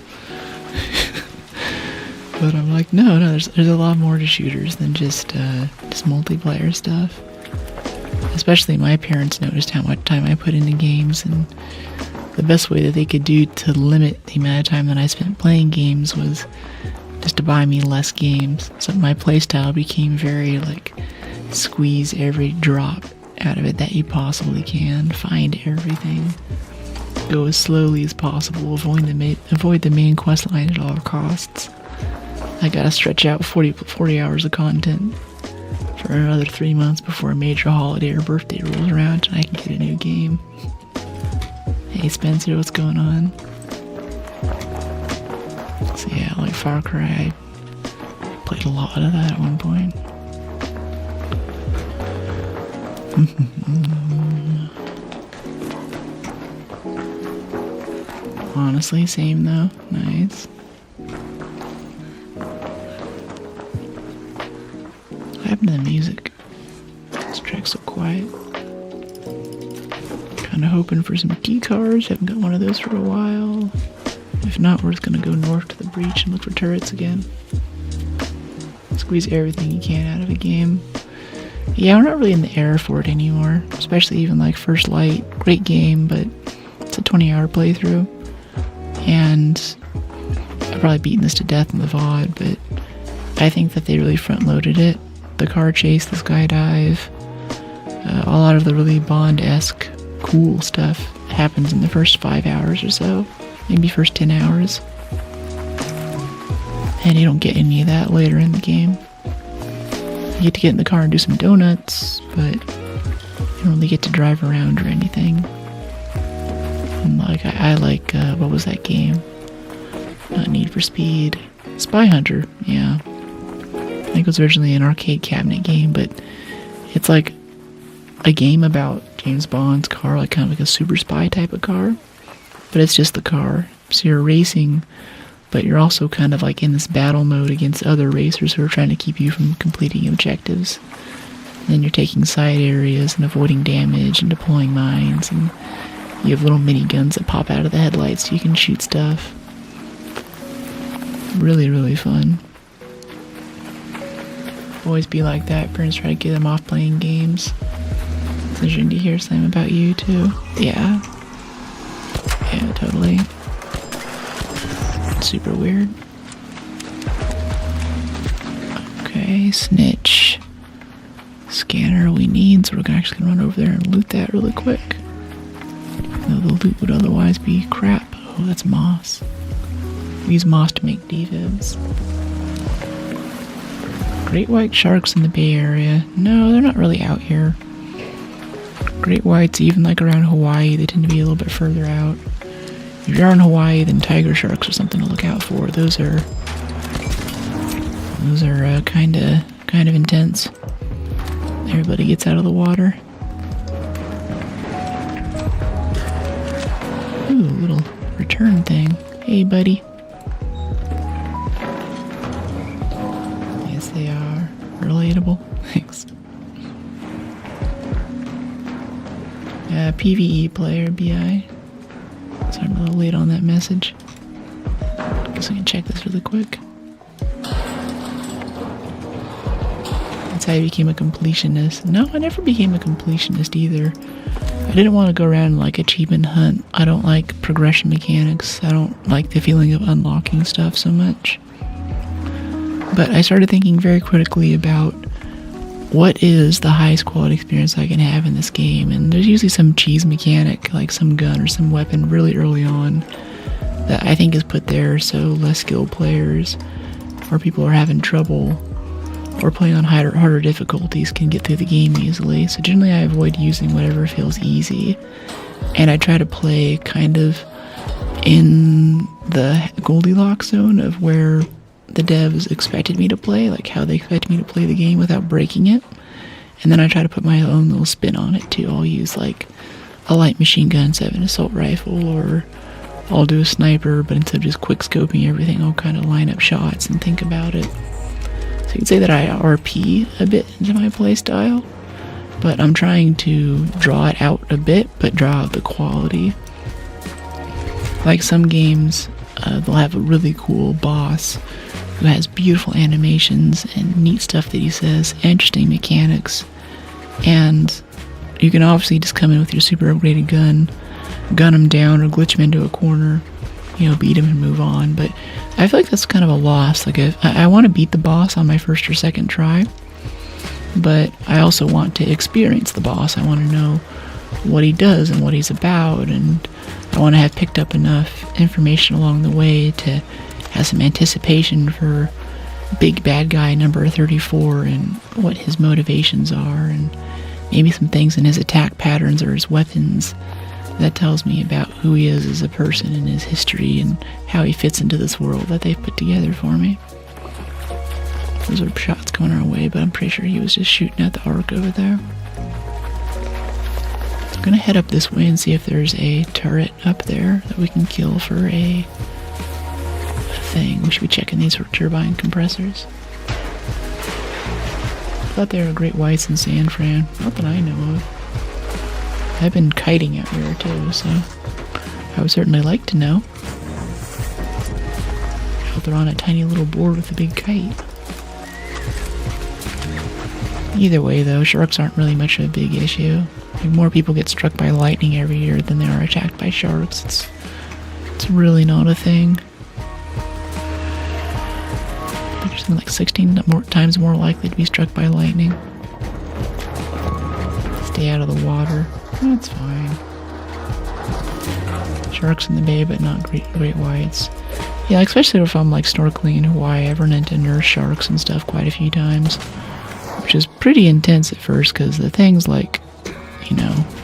But I'm like, no, there's a lot more to shooters than just multiplayer stuff. Especially my parents noticed how much time I put into games, and the best way that they could do to limit the amount of time that I spent playing games was just to buy me less games. So my playstyle became very like, squeeze every drop out of it that you possibly can, find everything, go as slowly as possible, avoid the main quest line at all costs. I gotta stretch out 40 hours of content for for another 3 months before a major holiday or birthday rolls around and I can get a new game. Hey Spencer, what's going on? So yeah, like Far Cry, I played a lot of that at one point. Honestly, same though. Nice. What happened to the music? This track's so quiet. Kinda hoping for some key cards. Haven't got one of those for a while. If not, we're just gonna go north to the breach and look for turrets again. Squeeze everything you can out of a game. Yeah, we're not really in the air for it anymore. Especially even like First Light. Great game, but it's a 20-hour playthrough. And I've probably beaten this to death in the VOD, but I think that they really front-loaded it. The car chase, the skydive, a lot of the really Bond-esque cool stuff happens in the first 5 hours or so. Maybe first 10 hours. And you don't get any of that later in the game. You get to get in the car and do some donuts, but you don't really get to drive around or anything. And like, I like, what was that game? Not Need for Speed. Spy Hunter, yeah. I think it was originally an arcade cabinet game, but it's like a game about James Bond's car, like kind of like a super spy type of car. But it's just the car. So you're racing, but you're also kind of like in this battle mode against other racers who are trying to keep you from completing objectives. And then you're taking side areas and avoiding damage and deploying mines, and you have little mini guns that pop out of the headlights so you can shoot stuff. Really, really fun. Always be like that. Parents try to get them off playing games. It's interesting to hear something about you too. Yeah. Yeah, totally. Super weird. Okay, snitch. Scanner we need, so we're actually gonna run over there and loot that really quick. No, the loot would otherwise be crap. Oh, that's moss. We use moss to make defibs. Great white sharks in the Bay Area. No, they're not really out here. Great whites, even like around Hawaii, they tend to be a little bit further out. If you're in Hawaii, then tiger sharks are something to look out for. Those are kind of intense. Everybody gets out of the water. Ooh, little return thing. Hey, buddy. Yes, they are. Relatable. Thanks. PvE player, BI. Sorry, I'm a little late on that message. Guess I can check this really quick. That's how I became a completionist. No, I never became a completionist either. I didn't want to go around and like achievement hunt. I don't like progression mechanics. I don't like the feeling of unlocking stuff so much. But I started thinking very critically about what is the highest quality experience I can have in this game, and there's usually some cheese mechanic, like some gun or some weapon really early on that I think is put there so less skilled players or people who are having trouble or playing on harder difficulties can get through the game easily. So generally I avoid using whatever feels easy, and I try to play kind of in the Goldilocks zone of where the devs expected me to play, like how they expect me to play the game without breaking it. And then I try to put my own little spin on it too. I'll use like a light machine gun instead of an assault rifle, or I'll do a sniper, but instead of just quick scoping everything, I'll kind of line up shots and think about it. So you could say that I RP a bit into my playstyle, but I'm trying to draw it out a bit, but draw out the quality. Like some games, they'll have a really cool boss who has beautiful animations and neat stuff that he says, interesting mechanics, and you can obviously just come in with your super upgraded gun him down or glitch him into a corner, beat him and move on. But I feel like that's kind of a loss. Like I want to beat the boss on my first or second try, but I also want to experience the boss. I want to know what he does and what he's about, and I want to have picked up enough information along the way to have some anticipation for big bad guy number 34 and what his motivations are, and maybe some things in his attack patterns or his weapons that tells me about who he is as a person and his history and how he fits into this world that they've put together for me. Those are shots coming our way, but I'm pretty sure he was just shooting at the Ark over there. So I'm gonna head up this way and see if there's a turret up there that we can kill for a thing. We should be checking these for turbine compressors. I thought they were great whites in San Fran. Not that I know of. I've been kiting out here too, so I would certainly like to know. How they're on a tiny little board with a big kite. Either way though, sharks aren't really much of a big issue. Like, more people get struck by lightning every year than they are attacked by sharks. It's really not a thing. I think there's something like 16 times more likely to be struck by lightning. Stay out of the water. That's fine. Sharks in the bay, but not great whites. Yeah, especially if I'm like snorkeling in Hawaii, I've run into nurse sharks and stuff quite a few times, which is pretty intense at first because the thing's like,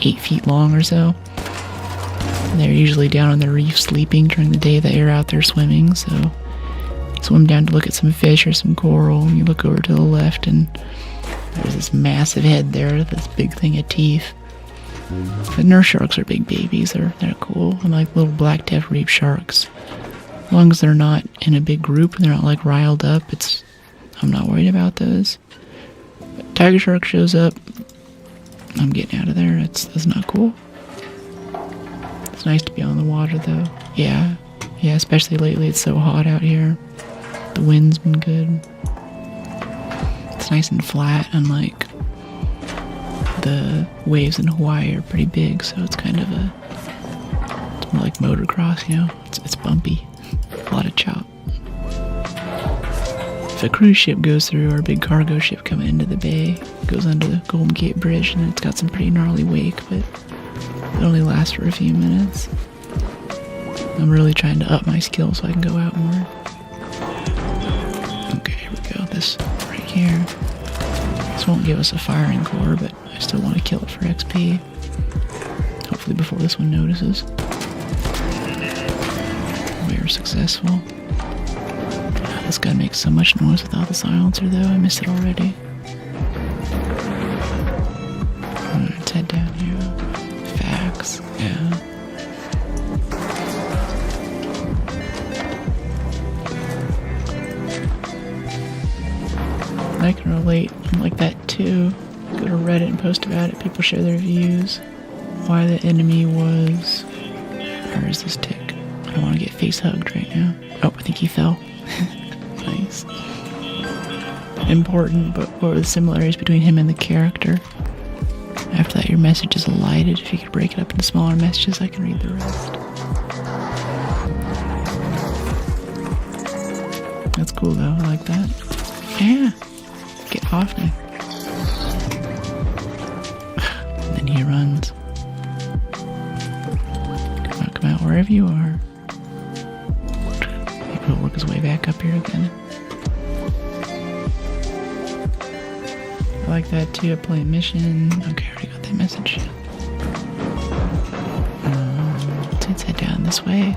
8 feet long or so. And they're usually down on the reef sleeping during the day that you're out there swimming, so you swim down to look at some fish or some coral, and you look over to the left and there's this massive head there, this big thing of teeth. But nurse sharks are big babies. They're cool. And like little black tef reef sharks. As long as they're not in a big group and they're not like riled up, I'm not worried about those. But tiger shark shows up, I'm getting out of there. That's not cool. It's nice to be on the water though. Yeah, especially lately it's so hot out here. The wind's been good. It's nice and flat, and like the waves in Hawaii are pretty big, so it's kind of it's more like motocross, it's bumpy, a lot of chop. If a cruise ship goes through, or a big cargo ship coming into the bay, it goes under the Golden Gate Bridge, and it's got some pretty gnarly wake, but it only lasts for a few minutes. I'm really trying to up my skill so I can go out more. Okay, here we go, this right here. This won't give us a firing core, but I still want to kill it for XP. Hopefully before this one notices. We are successful. God, this guy makes so much noise without the silencer though. I missed it already. Let's head down here. Facts. Yeah. I can relate. I'm like that too. Go to Reddit and post about it. People share their views. Why the enemy was... Where is this tick? I don't want to get face hugged right now. Oh, I think he fell. Nice. Important, but what were the similarities between him and the character? After that, your message is lighted. If you could break it up into smaller messages, I can read the rest. That's cool though. I like that. Yeah. Get off me. And then he runs. Come out wherever you are. Maybe he'll work his way back up here again. I like that too. I play a mission. Okay, I already got that message. Let's head down this way.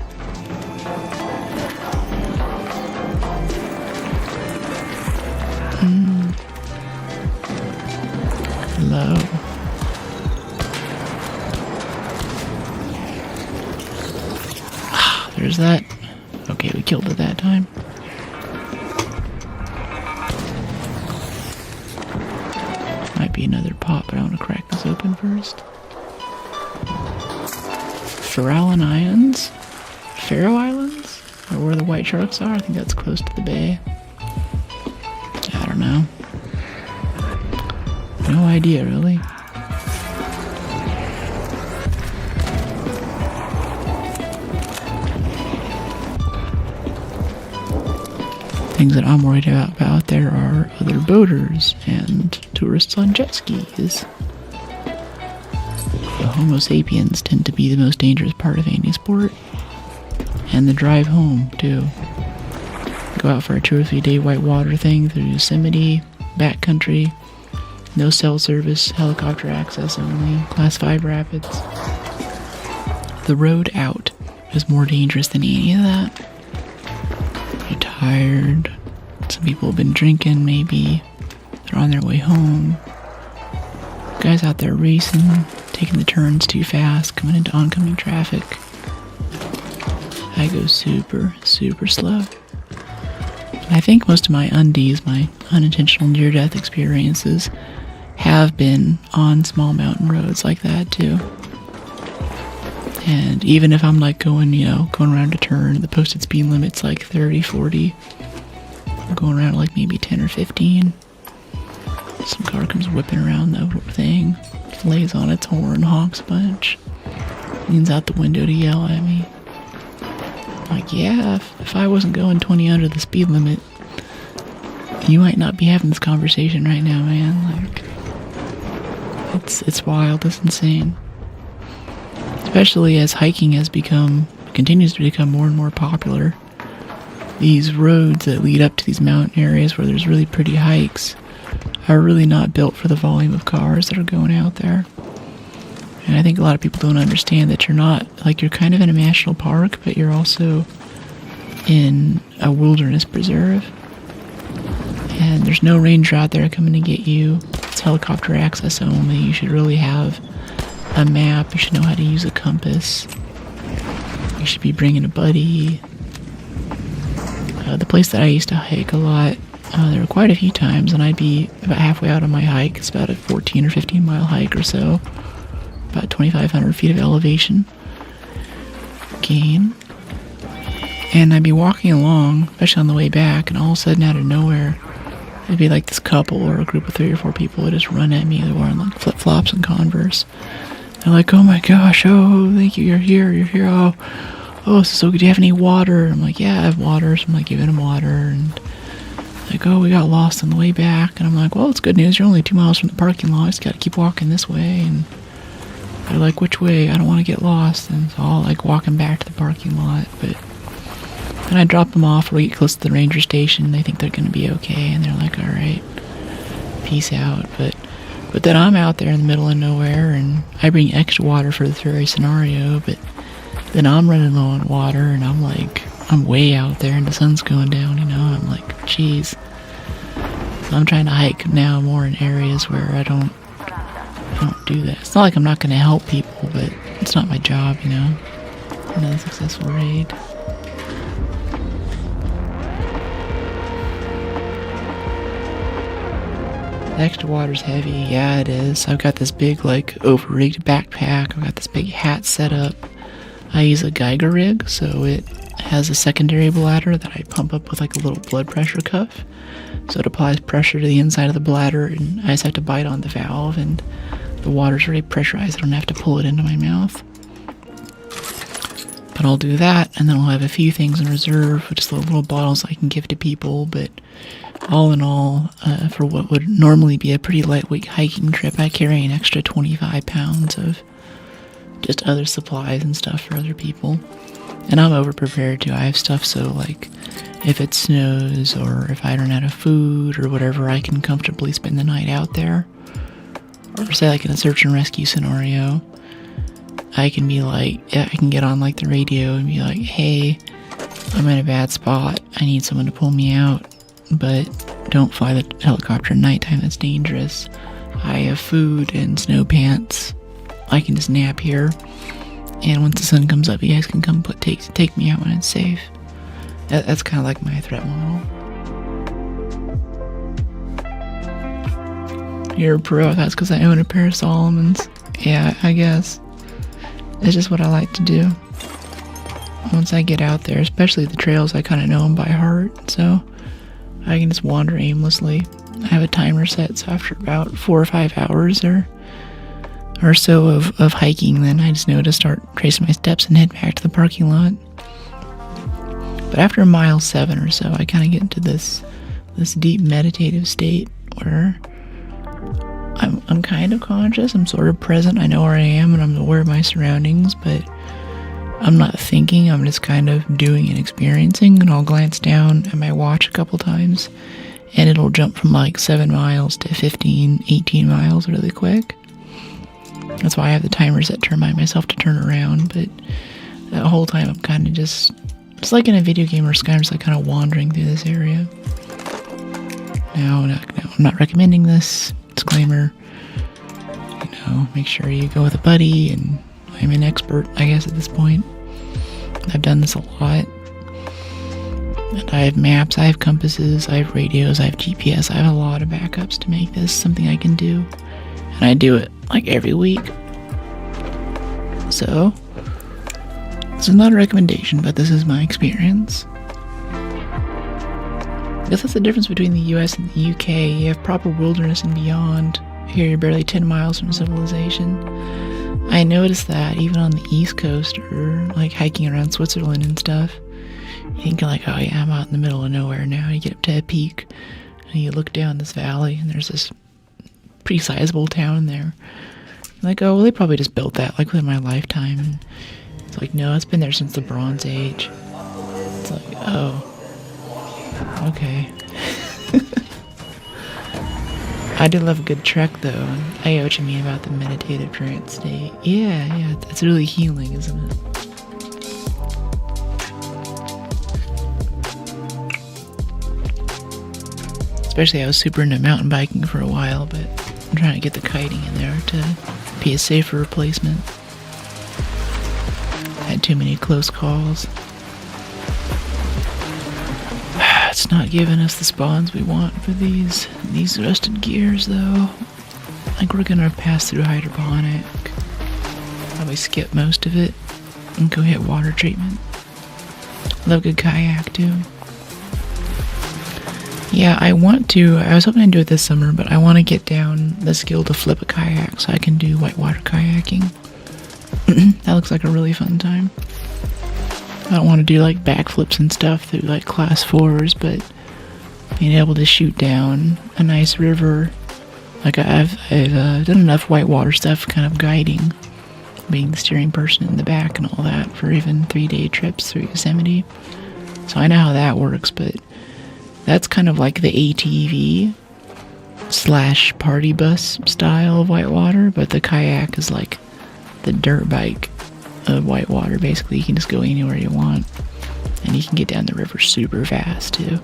Hello. There's that. Okay, we killed it that time. Might be another pot, but I want to crack this open first. Faroe Islands? Faroe Islands? Or where the white sharks are? I think that's close to the bay. I don't know. No idea, really. Things that I'm worried about there are other boaters and tourists on jet skis. The Homo sapiens tend to be the most dangerous part of any sport. And the drive home, too. go out for a 2 or 3 day whitewater thing through Yosemite, backcountry, no cell service, helicopter access only, class 5 rapids. The road out is more dangerous than any of that. You're tired. Some people have been drinking, maybe. They're on their way home. Guys out there racing, taking the turns too fast, coming into oncoming traffic. I go super, super slow. And I think most of my undies, my unintentional near-death experiences, have been on small mountain roads like that too. And even if I'm like going around a turn, the posted speed limit's like 30, 40. I'm going around like maybe 10 or 15. Some car comes whipping around the thing, lays on its horn, honks a bunch, leans out the window to yell at me. I'm like, yeah, if I wasn't going 20 under the speed limit, you might not be having this conversation right now, man. Like, it's wild, it's insane. Especially as hiking continues to become more and more popular. These roads that lead up to these mountain areas where there's really pretty hikes are really not built for the volume of cars that are going out there. And I think a lot of people don't understand that you're kind of in a national park, but you're also in a wilderness preserve. And there's no ranger out there coming to get you. It's helicopter access only. You should really have a map. You should know how to use a compass. You should be bringing a buddy. The place that I used to hike a lot, there were quite a few times, and I'd be about halfway out on my hike. It's about a 14 or 15 mile hike or so. About 2,500 feet of elevation gain. And I'd be walking along, especially on the way back, and all of a sudden out of nowhere, it'd be like this couple or a group of 3 or 4 people would just run at me. They're wearing like flip-flops and Converse. They're like, oh my gosh, oh, thank you, you're here, oh, so good, do you have any water? I'm like, yeah, I have water, so I'm like giving them water, and like, oh, we got lost on the way back, and I'm like, well, it's good news, you're only 2 miles from the parking lot, just gotta keep walking this way, and they're like, which way? I don't want to get lost, and so I'll like walking back to the parking lot, but then I drop them off, we get close to the ranger station, they think they're gonna be okay, and they're like, alright, peace out, but then I'm out there in the middle of nowhere, and I bring extra water for this very scenario, but then I'm running low on water, and I'm way out there, and the sun's going down, I'm like, geez. So I'm trying to hike now more in areas where I don't do that. It's not like I'm not going to help people, but it's not my job, Another successful raid. The extra water's heavy, yeah it is. I've got this big over-rigged backpack, I've got this big hat set up. I use a Geiger rig, so it has a secondary bladder that I pump up with like a little blood pressure cuff. So it applies pressure to the inside of the bladder, and I just have to bite on the valve, and the water's already pressurized. I don't have to pull it into my mouth. But I'll do that, and then I'll have a few things in reserve, just little bottles I can give to people, but all in all, for what would normally be a pretty lightweight hiking trip, I carry an extra 25 pounds of just other supplies and stuff for other people. And I'm over-prepared too. I have stuff so, if it snows or if I run out of food or whatever, I can comfortably spend the night out there. Or say, in a search and rescue scenario, I can be I can get on, the radio and be like, hey, I'm in a bad spot. I need someone to pull me out, but don't fly the helicopter at nighttime. That's dangerous. I have food and snow pants. I can just nap here, and once the sun comes up, you guys can come take me out when it's safe. That's kind of like my threat model. You're a pro. That's because I own a pair of Solomons. Yeah, I guess. It's just what I like to do. Once I get out there, especially the trails, I kind of know them by heart, so I can just wander aimlessly. I have a timer set, so after about 4 or 5 hours or so of hiking, then I just know to start tracing my steps and head back to the parking lot. But after mile 7 or so, I kind of get into this deep meditative state where I'm kind of conscious, I'm sort of present, I know where I am, and I'm aware of my surroundings, but I'm not thinking, I'm just kind of doing and experiencing, and I'll glance down at my watch a couple times, and it'll jump from like 7 miles to 15, 18 miles really quick. That's why I have the timer set to remind myself to turn around, but that whole time I'm kind of just, it's like in a video game where I'm just like kind of wandering through this area. No, I'm not recommending this. Disclaimer. Make sure you go with a buddy, and I'm an expert, I guess, at this point. I've done this a lot. And I have maps, I have compasses, I have radios, I have GPS. I have a lot of backups to make this something I can do. And I do it like every week. So, this is not a recommendation, but this is my experience. I guess that's the difference between the US and the UK. You have proper wilderness and beyond. Here you're barely 10 miles from civilization. I noticed that even on the East Coast, or like hiking around Switzerland and stuff, you think like, oh yeah, I'm out in the middle of nowhere now. You get up to a peak, and you look down this valley, and there's this pretty sizable town there. You're like, oh, well, they probably just built that like within my lifetime. And it's like, no, it's been there since the Bronze Age. It's like, oh, okay. I do love a good trek, though. I get what you mean about the meditative trance state. Yeah, it's really healing, isn't it? Especially, I was super into mountain biking for a while, but I'm trying to get the kiting in there to be a safer replacement. Had too many close calls. It's not giving us the spawns we want for these rusted gears, though. I think we're gonna pass through hydroponic. Probably skip most of it and go hit water treatment. Love good kayak too. Yeah, I was hoping to do it this summer, but I want to get down the skill to flip a kayak so I can do whitewater kayaking. That looks like a really fun time. I don't want to do like backflips and stuff through like class 4s, but being able to shoot down a nice river. Like I've done enough whitewater stuff kind of guiding, being the steering person in the back and all that for even 3-day trips through Yosemite. So I know how that works, but that's kind of like the ATV / party bus style of whitewater, but the kayak is like the dirt bike of whitewater. Basically, you can just go anywhere you want, and you can get down the river super fast too. You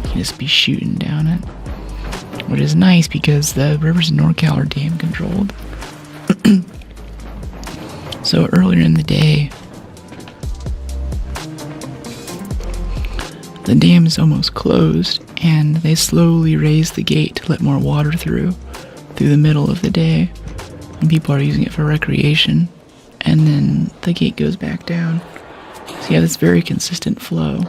can just be shooting down it, which is nice because the rivers in NorCal are dam controlled. So earlier in the day, the dam is almost closed, and they slowly raise the gate to let more water through the middle of the day, and people are using it for recreation. And then the gate goes back down. So you have this very consistent flow.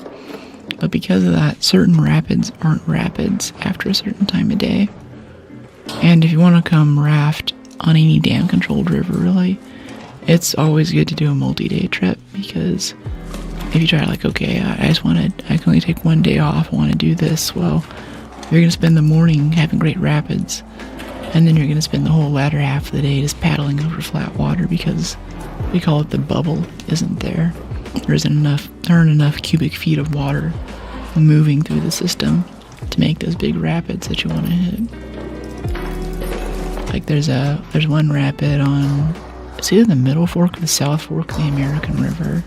But because of that, certain rapids aren't rapids after a certain time of day. And if you want to come raft on any dam-controlled river, really, it's always good to do a multi-day trip, because if you try like, okay, I can only take 1 day off, I want to do this, well, you're going to spend the morning having great rapids, and then you're going to spend the whole latter half of the day just paddling over flat water because we call it the bubble isn't there. There aren't enough cubic feet of water moving through the system to make those big rapids that you want to hit. Like there's one rapid on, it's either the middle fork or the south fork of the American River,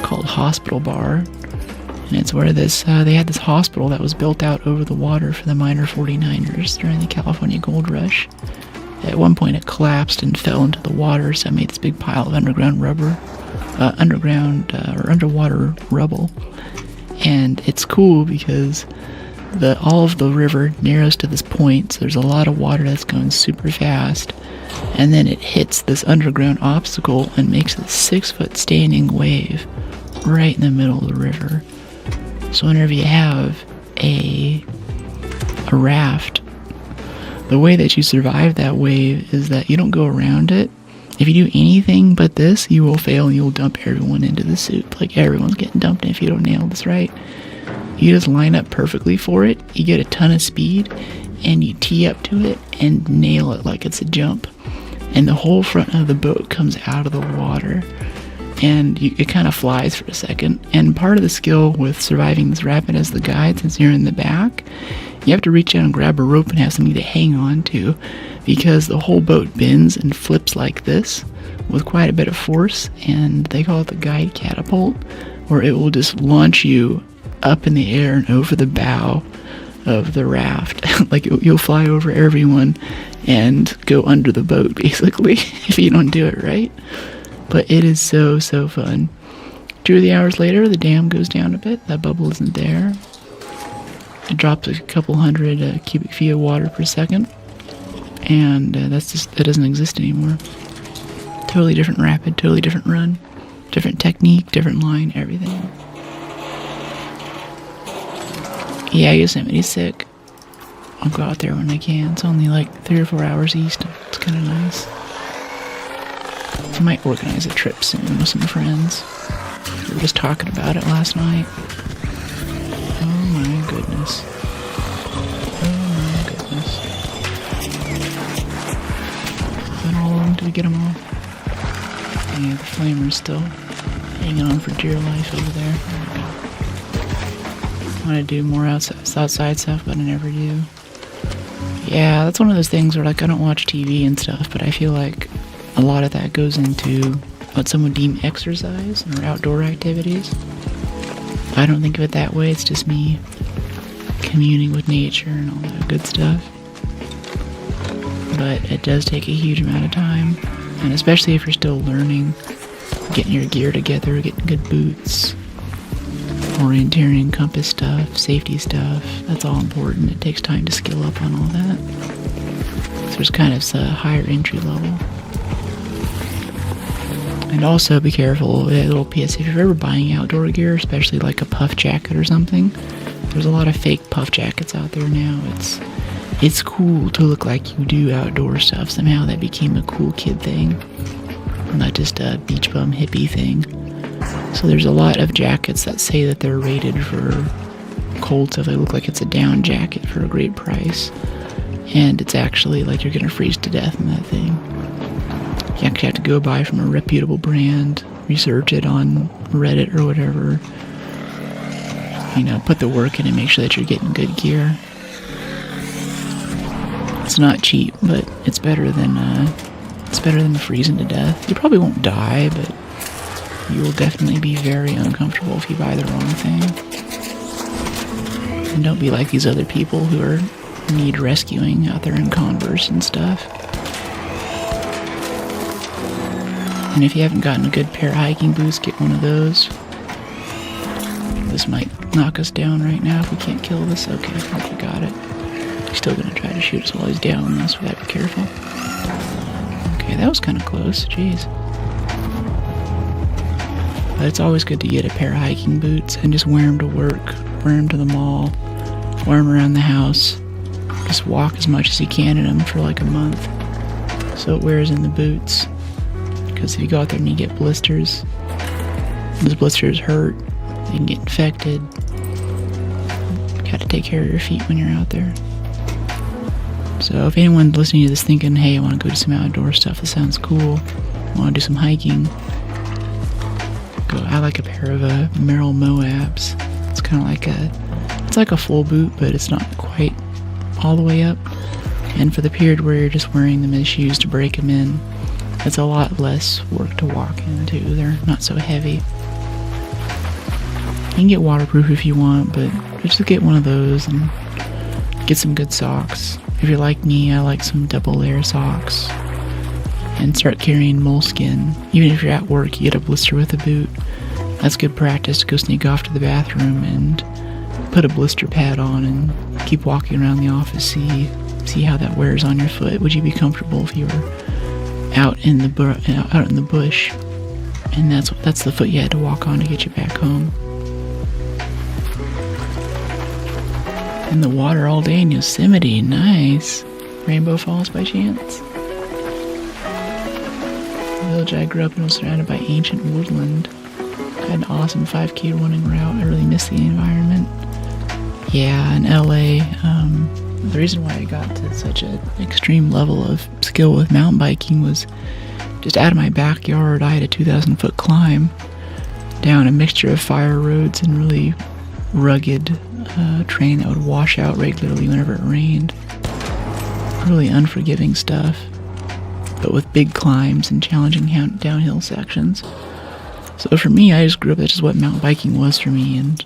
called Hospital Bar, and it's where they had this hospital that was built out over the water for the miner 49ers during the California Gold Rush. At one point it collapsed and fell into the water, so it made this big pile of underwater rubble. And it's cool because all of the river narrows to this point, so there's a lot of water that's going super fast, and then it hits this underground obstacle and makes a 6-foot standing wave right in the middle of the river. So whenever you have a raft, the way that you survive that wave is that you don't go around it. If you do anything but this, you will fail and you'll dump everyone into the soup. Like everyone's getting dumped if you don't nail this right. You just line up perfectly for it, you get a ton of speed, and you tee up to it and nail it like it's a jump. And the whole front of the boat comes out of the water. and it kind of flies for a second. And part of the skill with surviving this rapid as the guide, since you're in the back, you have to reach out and grab a rope and have something to hang on to, because the whole boat bends and flips like this with quite a bit of force, and they call it the guide catapult, where it will just launch you up in the air and over the bow of the raft. Like you'll fly over everyone and go under the boat, basically, if you don't do it right. But it is so fun. 2 or 3 hours later, the dam goes down a bit. That bubble isn't there. It drops a couple hundred cubic feet of water per second, and that doesn't exist anymore. Totally different rapid, totally different run, different technique, different line, everything. Yeah, Yosemite's sick. I'll go out there when I can. It's only like 3 or 4 hours east. It's kind of nice. I might organize a trip soon with some friends. We were just talking about it last night. Oh my goodness. Oh my goodness. Been all along till we get them all. Yeah, the flamer's still hanging on for dear life over there. I want to do more outside stuff, but I never do. Yeah, that's one of those things where, like, I don't watch TV and stuff, but I feel like a lot of that goes into what some would deem exercise or outdoor activities. I don't think of it that way. It's just me communing with nature and all that good stuff. But it does take a huge amount of time, and especially if you're still learning, getting your gear together, getting good boots, orienteering, compass stuff, safety stuff, that's all important. It takes time to skill up on all that. So there's kind of a higher entry level. And also be careful, a little PS, if you're ever buying outdoor gear, especially like a puff jacket or something, there's a lot of fake puff jackets out there now. It's cool to look like you do outdoor stuff. Somehow that became a cool kid thing, not just a beach bum hippie thing. So there's a lot of jackets that say that they're rated for cold stuff. They look like it's a down jacket for a great price, and it's actually like you're gonna freeze to death in that thing. You actually have to go buy from a reputable brand, research it on Reddit or whatever, put the work in and make sure that you're getting good gear. It's not cheap, but it's better than freezing to death. You probably won't die, but you will definitely be very uncomfortable if you buy the wrong thing. And don't be like these other people who need rescuing out there in Converse and stuff. And if you haven't gotten a good pair of hiking boots, get one of those. This might knock us down right now if we can't kill this. Okay, I think we got it. He's still gonna try to shoot us while he's down on us, so we gotta be careful. Okay, that was kind of close. Jeez. But it's always good to get a pair of hiking boots and just wear them to work, wear them to the mall, wear them around the house. Just walk as much as you can in them for like a month, so it wears in the boots. Because if you go out there and you get blisters, those blisters hurt, they can get infected. You got to take care of your feet when you're out there. So if anyone's listening to this thinking, hey, I want to go do some outdoor stuff, that sounds cool, I want to do some hiking, I like a pair of Merrell Moabs. It's kind of like a full boot, but it's not quite all the way up. And for the period where you're just wearing them as shoes to break them in, it's a lot less work to walk into. They're not so heavy. You can get waterproof if you want, but just get one of those and get some good socks. If you're like me, I like some double layer socks. And start carrying moleskin. Even if you're at work, you get a blister with a boot. That's good practice to go sneak off to the bathroom and put a blister pad on and keep walking around the office. See how that wears on your foot. Would you be comfortable if you were out in the bush, and that's the foot you had to walk on to get you back home? In the water all day in Yosemite, nice. Rainbow Falls by chance? The village I grew up in was surrounded by ancient woodland. I had an awesome 5K running route. I really miss the environment. Yeah, in LA, The reason why I got to such an extreme level of skill with mountain biking was just out of my backyard. I had a 2,000-foot climb down a mixture of fire roads and really rugged terrain that would wash out regularly whenever it rained. Really unforgiving stuff, but with big climbs and challenging downhill sections. So for me, I just grew up, that's just what mountain biking was for me, and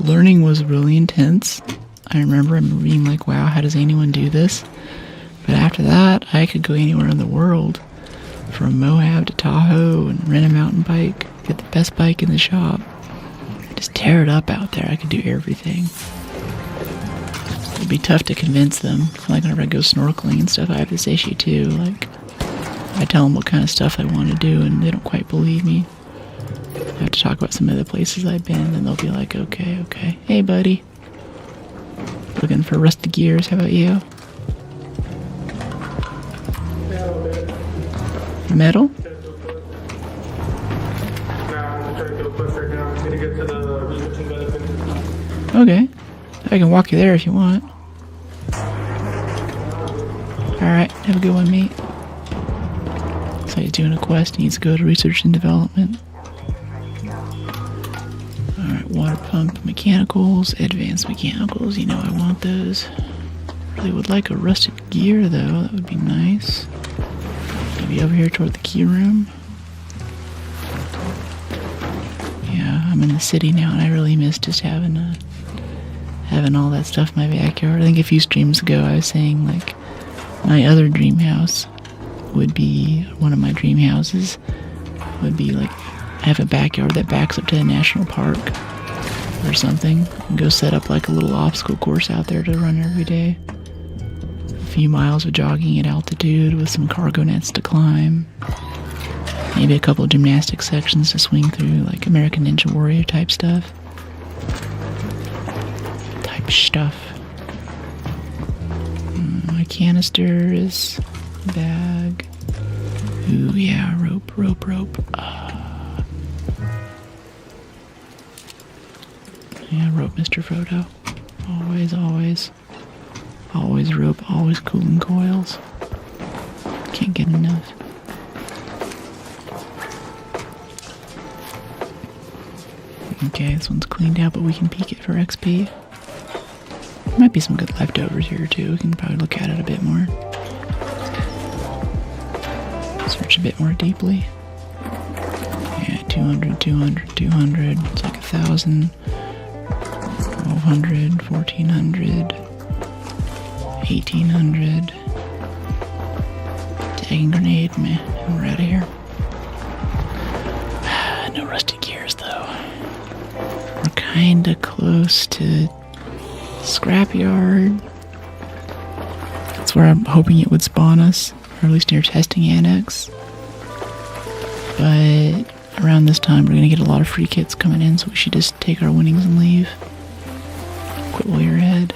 learning was really intense. I remember being like, wow, how does anyone do this? But after that, I could go anywhere in the world, from Moab to Tahoe, and rent a mountain bike, get the best bike in the shop, just tear it up out there. I could do everything. It'd be tough to convince them. Like whenever I go snorkeling and stuff, I have this issue too. Like, I tell them what kind of stuff I want to do, and they don't quite believe me. I have to talk about some of the places I've been, and they'll be like, okay. Hey, buddy. Looking for rusty gears. How about you? Metal? Okay. I can walk you there if you want. Alright, have a good one, mate. So he's doing a quest, he needs to go to research and development. Alright, water pump mechanicals, advanced mechanicals, you know I want those. Really would like a rusted gear though, that would be nice. Maybe over here toward the key room. Yeah, I'm in the city now and I really miss just having all that stuff in my backyard. I think a few streams ago I was saying like my other dream house would be, one of my dream houses would be like, I have a backyard that backs up to a national park or something, and go set up like a little obstacle course out there to run every day. A few miles of jogging at altitude with some cargo nets to climb. Maybe a couple of gymnastic sections to swing through, like American Ninja Warrior type stuff. My canister is bag. Ooh, yeah, rope. Yeah, rope, Mr. Frodo. Always rope, always cooling coils. Can't get enough. Okay, this one's cleaned out, but we can peek it for XP. There might be some good leftovers here too. We can probably look at it a bit more. Search a bit more deeply. Yeah, 200. It's like 1,000. 1,200, 1,400, 1,800. Tagging grenade, man. And we're out of here. No rusty gears though. We're kinda close to scrapyard. That's where I'm hoping it would spawn us, or at least near testing annex. But around this time we're gonna get a lot of free kits coming in, so we should just take our winnings and leave. Quit while you're ahead.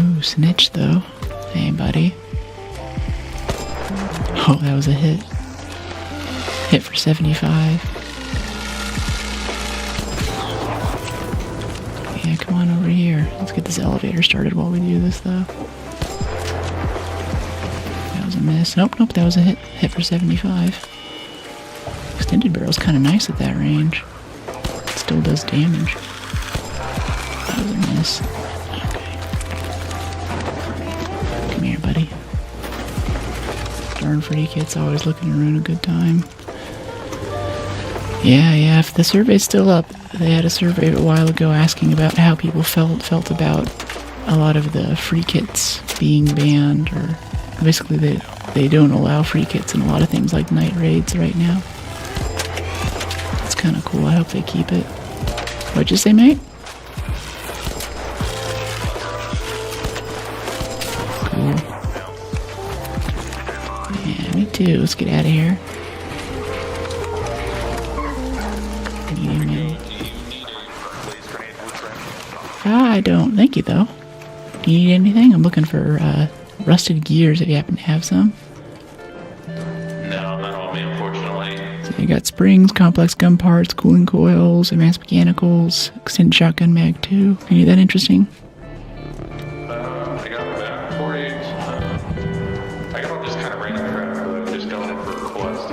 Ooh, snitch though. Hey buddy. Oh, that was a hit. Hit for 75. Yeah, come on over here. Let's get this elevator started while we do this though. That was a miss. Nope, that was a hit. Hit for 75. Extended barrel's kind of nice at that range. It still does damage. That was a miss. Okay. Come here, buddy. Darn free kit's always looking to ruin a good time. Yeah, if the survey's still up, they had a survey a while ago asking about how people felt about a lot of the free kits being banned, or basically they don't allow free kits in a lot of things like night raids right now. It's kind of cool. I hope they keep it. What'd you say, mate? Cool. Yeah, me too. Let's get out of here. I don't. Thank you, though. Do you need anything? I'm looking for rusted gears if you happen to have some. No, not on me, unfortunately. So you You got springs, complex gun parts, cooling coils, advanced mechanicals, extended shotgun mag 2. Any of that interesting? I got that 48. I got all just kind of random crap, but I'm just going for quest.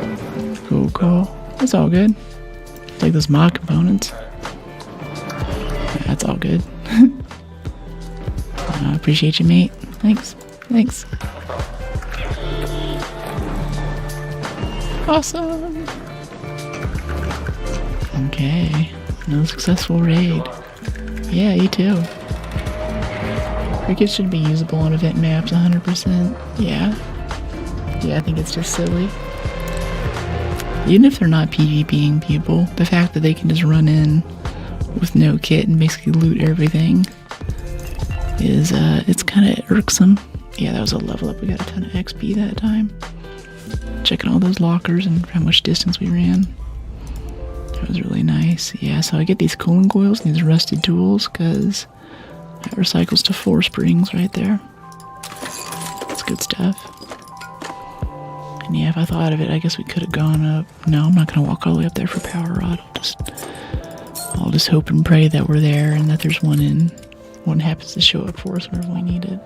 Cool. That's all good. It's like those mod components. Yeah, that's all good. I appreciate you, mate. Thanks. Awesome. Okay. Another successful raid. Yeah, you too. Cricket should be usable on event maps 100%. Yeah, I think it's just silly. Even if they're not PvPing people, the fact that they can just run in with no kit and basically loot everything is, it's kind of irksome. Yeah, that was a level up. We got a ton of XP that time. Checking all those lockers and how much distance we ran. That was really nice. Yeah, so I get these cooling coils and these rusted tools because that recycles to 4 springs right there. That's good stuff. And yeah, if I thought of it, I guess we could have gone up. No, I'm not going to walk all the way up there for power rod. I'll just hope and pray that we're there and that there's one happens to show up for us whenever we need it.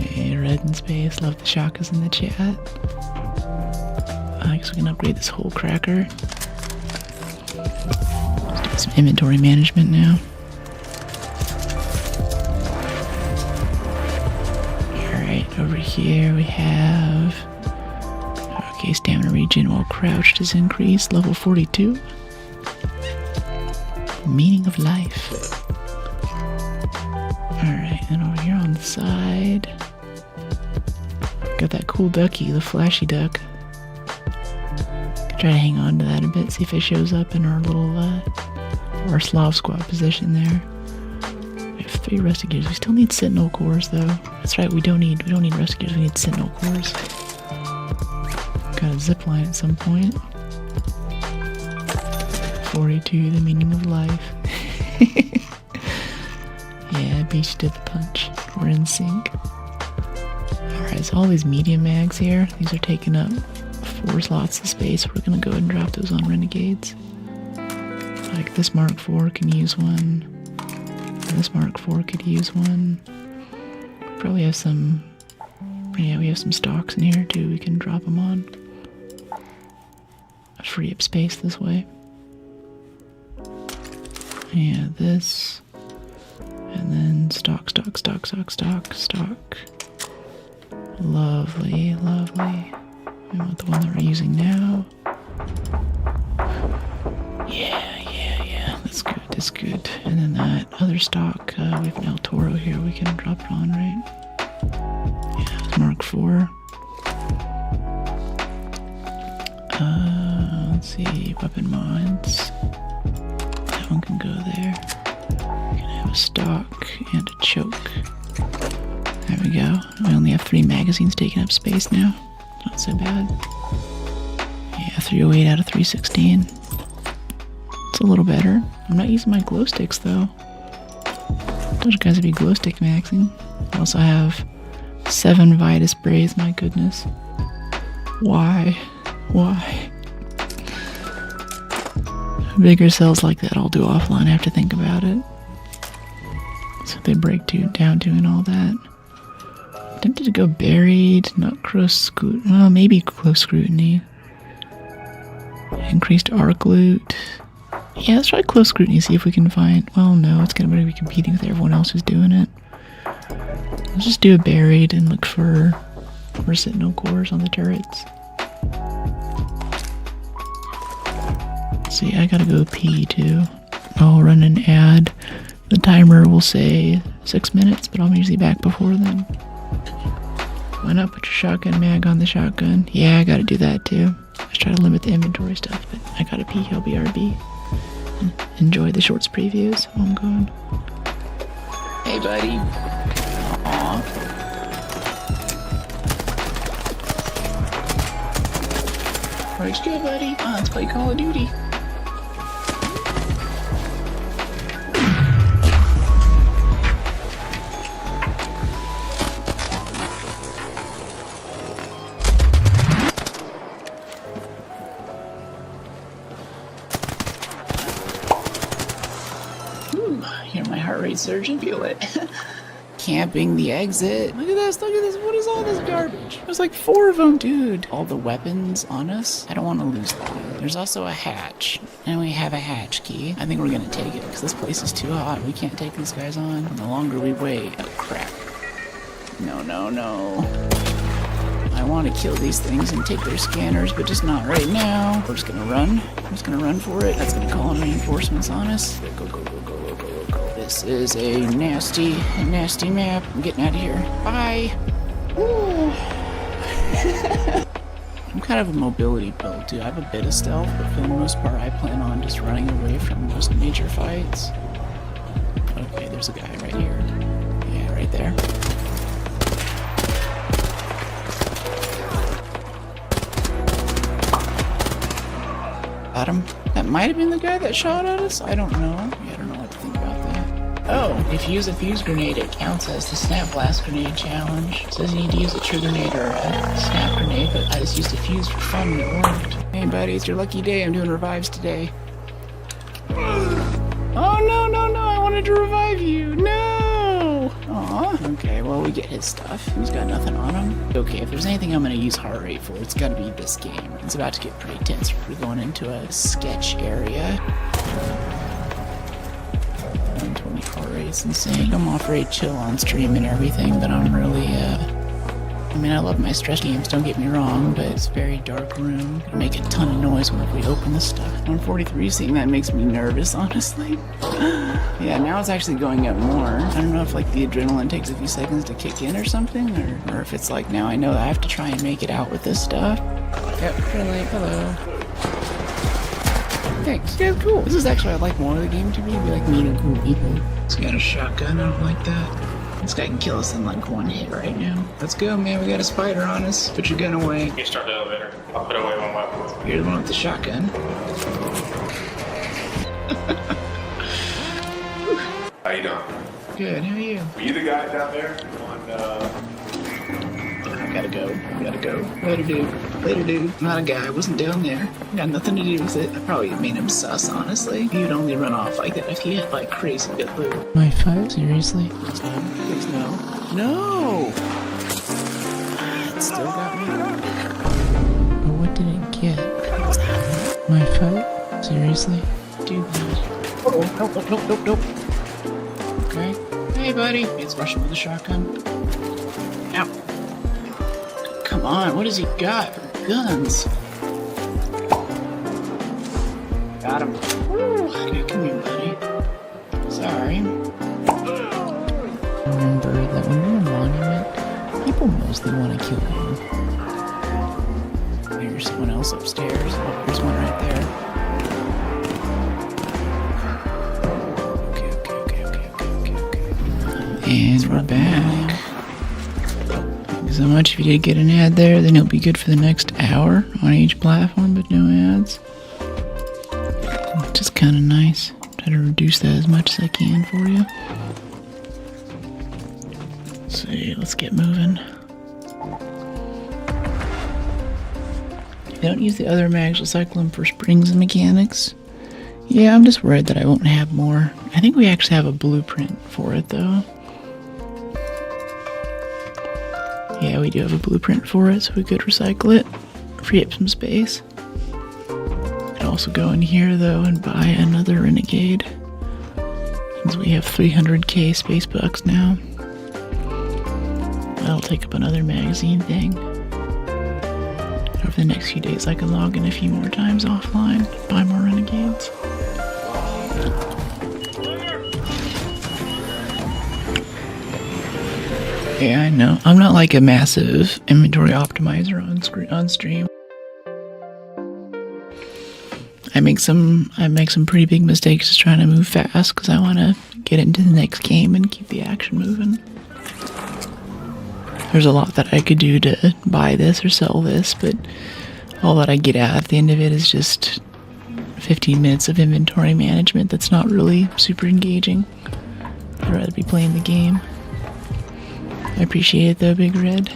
Hey, Red in Space, love the shakas in the chat. I guess we can upgrade this whole cracker. Let's do some inventory management now. Alright, over here we have... Okay, stamina regen while crouched is increased, level 42. Meaning of life. Alright, and over here on the side... Got that cool ducky, the flashy duck. Could try to hang on to that a bit, see if it shows up in our little, our Slav squad position there. We have 3 rusted gears. We still need sentinel cores though. That's right, we don't need rusted gears, we need sentinel cores. Got a zip line at some point. 42, the meaning of life. Yeah, beat you to the punch. We're in sync. Alright, so all these medium mags here, these are taking up 4 slots of space. We're gonna go ahead and drop those on renegades. Like this Mark IV can use one. This Mark IV could use one. Probably have some... Yeah, we have some stocks in here too we can drop them on. Free up space this way. Yeah, this. And then stock. Lovely. We want the one that we're using now. Yeah. That's good. And then that other stock, we have an El Toro here we can drop it on, right? Yeah, it's Mark IV. Let's see, weapon mods. That one can go there. We can have a stock and a choke. There we go. We only have 3 magazines taking up space now. Not so bad. Yeah, 308 out of 316. It's a little better. I'm not using my glow sticks though. Told you guys to be glow stick maxing. I also have 7 Vita sprays, my goodness. Why? Bigger cells like that I'll do offline. I have to think about it. So they break down to and all that. Tempted to go buried, not close scrutiny. Well, maybe close scrutiny. Increased arc loot. Yeah, let's try close scrutiny, see if we can find... Well, no, it's going to be competing with everyone else who's doing it. Let's just do a buried and look for sentinel cores on the turrets. See, I gotta go pee too. I'll run an ad. The timer will say 6 minutes, but I'm usually back before then. Why not put your shotgun mag on the shotgun? Yeah, I gotta do that too. I was trying to limit the inventory stuff, but I gotta pee. I'll BRB. Enjoy the shorts previews. Oh, I'm going. Hey, buddy. Aww. Life's good, buddy. Let's play Call of Duty. Ooh, hear my heart rate surging, feel it. Camping the exit. Look at this, look at this. What is all this garbage? There's like 4 of them, dude. All the weapons on us. I don't want to lose that. There's also a hatch. And we have a hatch key. I think we're gonna take it because this place is too hot. We can't take these guys on. The longer we wait. Oh, crap. No, no, no. I want to kill these things and take their scanners, but just not right now. We're just gonna run. We're just gonna run for it. That's gonna call in reinforcements on us. Go, go, go, go, go, go, go. This is a nasty map. I'm getting out of here. Bye. Ooh. I'm kind of a mobility build, too. I have a bit of stealth, but for the most part, I plan on just running away from most major fights. Okay, there's a guy right here. Yeah, right there. Got him. That might have been the guy that shot at us? I don't know. Yeah, I don't know what to think about that. Oh, if you use a fuse grenade, it counts as the snap blast grenade challenge. It says you need to use a trigger grenade or a snap grenade, but I just used a fuse for fun and it worked. Hey buddy, it's your lucky day. I'm doing revives today. Oh no, no, no, I wanted to revive you. No! Aw. Okay, well, we get his stuff. He's got nothing on him. Okay, if there's anything I'm gonna use heart rate for, it's gotta be this game. It's about to get pretty tense. We're going into a sketch area. 120 heart rate's insane. I'm off rate chill on stream and everything, but I'm really, I mean, I love my stress games, don't get me wrong, but it's a very dark room. It'll make a ton of noise whenever we open this stuff. 143, seeing that makes me nervous, honestly. Yeah, now it's actually going up more. I don't know if, like, the adrenaline takes a few seconds to kick in or something, or if it's like, now I know that I have to try and make it out with this stuff. Yep, friendly, hello. Thanks. Yeah, cool. This is actually, I like more of the game to be like meeting cool people. He's got a shotgun, I don't like that. This guy can kill us in like one hit right now. Let's go, man. We got a spider on us. Put your gun away. You start the elevator. I'll put away one weapon. You're the one with the shotgun. How you doing? Good, how are you? Were you the guy down there on, I gotta go. Later, dude. I'm not a guy. I wasn't down there. Got nothing to do with it. I probably made him sus, honestly. You'd only run off like that if he had, like, crazy good loot. My fight? Seriously? Please no. No! It still got me. But what did it get? My fight? Seriously? Dude. Oh, nope. Okay. Hey, buddy. It's rushing with a shotgun. Ow. Come on, what has he got? Guns. Got him. Woo. Okay, come here, buddy. Sorry. Remember that when you're a monument, people mostly want to kill you. There's someone else upstairs. Oh, there's one right there. Okay. And we're back. So much. If you did get an ad there, then it'll be good for the next hour on each platform, but no ads. Which is kind of nice. Try to reduce that as much as I can for you. So let's get moving. If you don't use the other mags, recycle them for springs and mechanics. Yeah, I'm just worried that I won't have more. I think we actually have a blueprint for it though. Yeah, we do have a blueprint for it, so we could recycle it, free up some space. Could also go in here, though, and buy another Renegade, since we have 300k space bucks now. That'll take up another magazine thing. Over the next few days, I can log in a few more times offline, buy more Renegades. Yeah, I know. I'm not like a massive inventory optimizer on stream. I make some pretty big mistakes just trying to move fast because I want to get into the next game and keep the action moving. There's a lot that I could do to buy this or sell this, but all that I get out at the end of it is just 15 minutes of inventory management that's not really super engaging. I'd rather be playing the game. I appreciate it though, Big Red.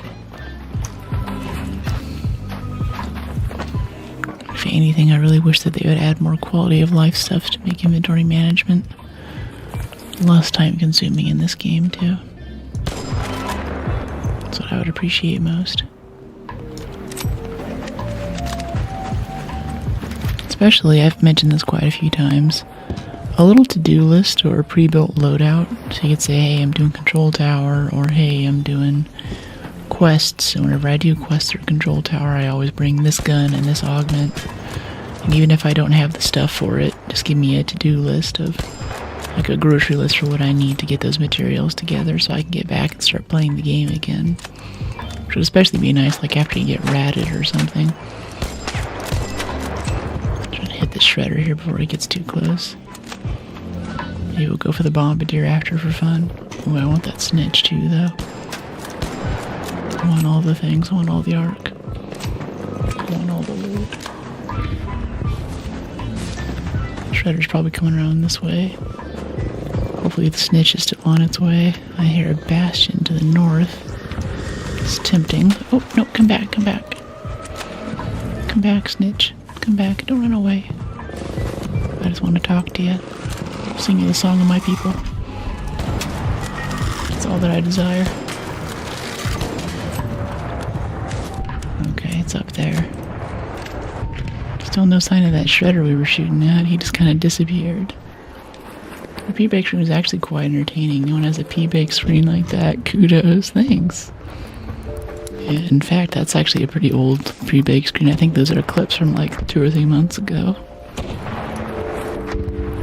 If anything, I really wish that they would add more quality of life stuff to make inventory management less time consuming in this game too. That's what I would appreciate most. Especially, I've mentioned this quite a few times, a little to-do list or a pre-built loadout. So you could say, hey, I'm doing Control Tower, or hey, I'm doing quests. And whenever I do quests or Control Tower, I always bring this gun and this augment. And even if I don't have the stuff for it, just give me a to-do list of, like a grocery list for what I need to get those materials together so I can get back and start playing the game again. Which would especially be nice, like after you get ratted or something. Trying to hit the shredder here before it gets too close. Maybe we'll go for the bombardier after for fun. Oh, I want that snitch too, though. I want all the things. I want all the arc. I want all the loot. Shredder's probably coming around this way. Hopefully the snitch is still on its way. I hear a bastion to the north. It's tempting. Oh, no, come back, come back. Come back, snitch. Come back, don't run away. I just want to talk to you. Sing you the song of my people. That's all that I desire. Okay, it's up there. Still no sign of that shredder we were shooting at. He just kind of disappeared. The P-Bake screen was actually quite entertaining. No one has a P-Bake screen like that. Kudos. Thanks. Yeah, in fact, that's actually a pretty old P-Bake screen. I think those are clips from like 2 or 3 months ago.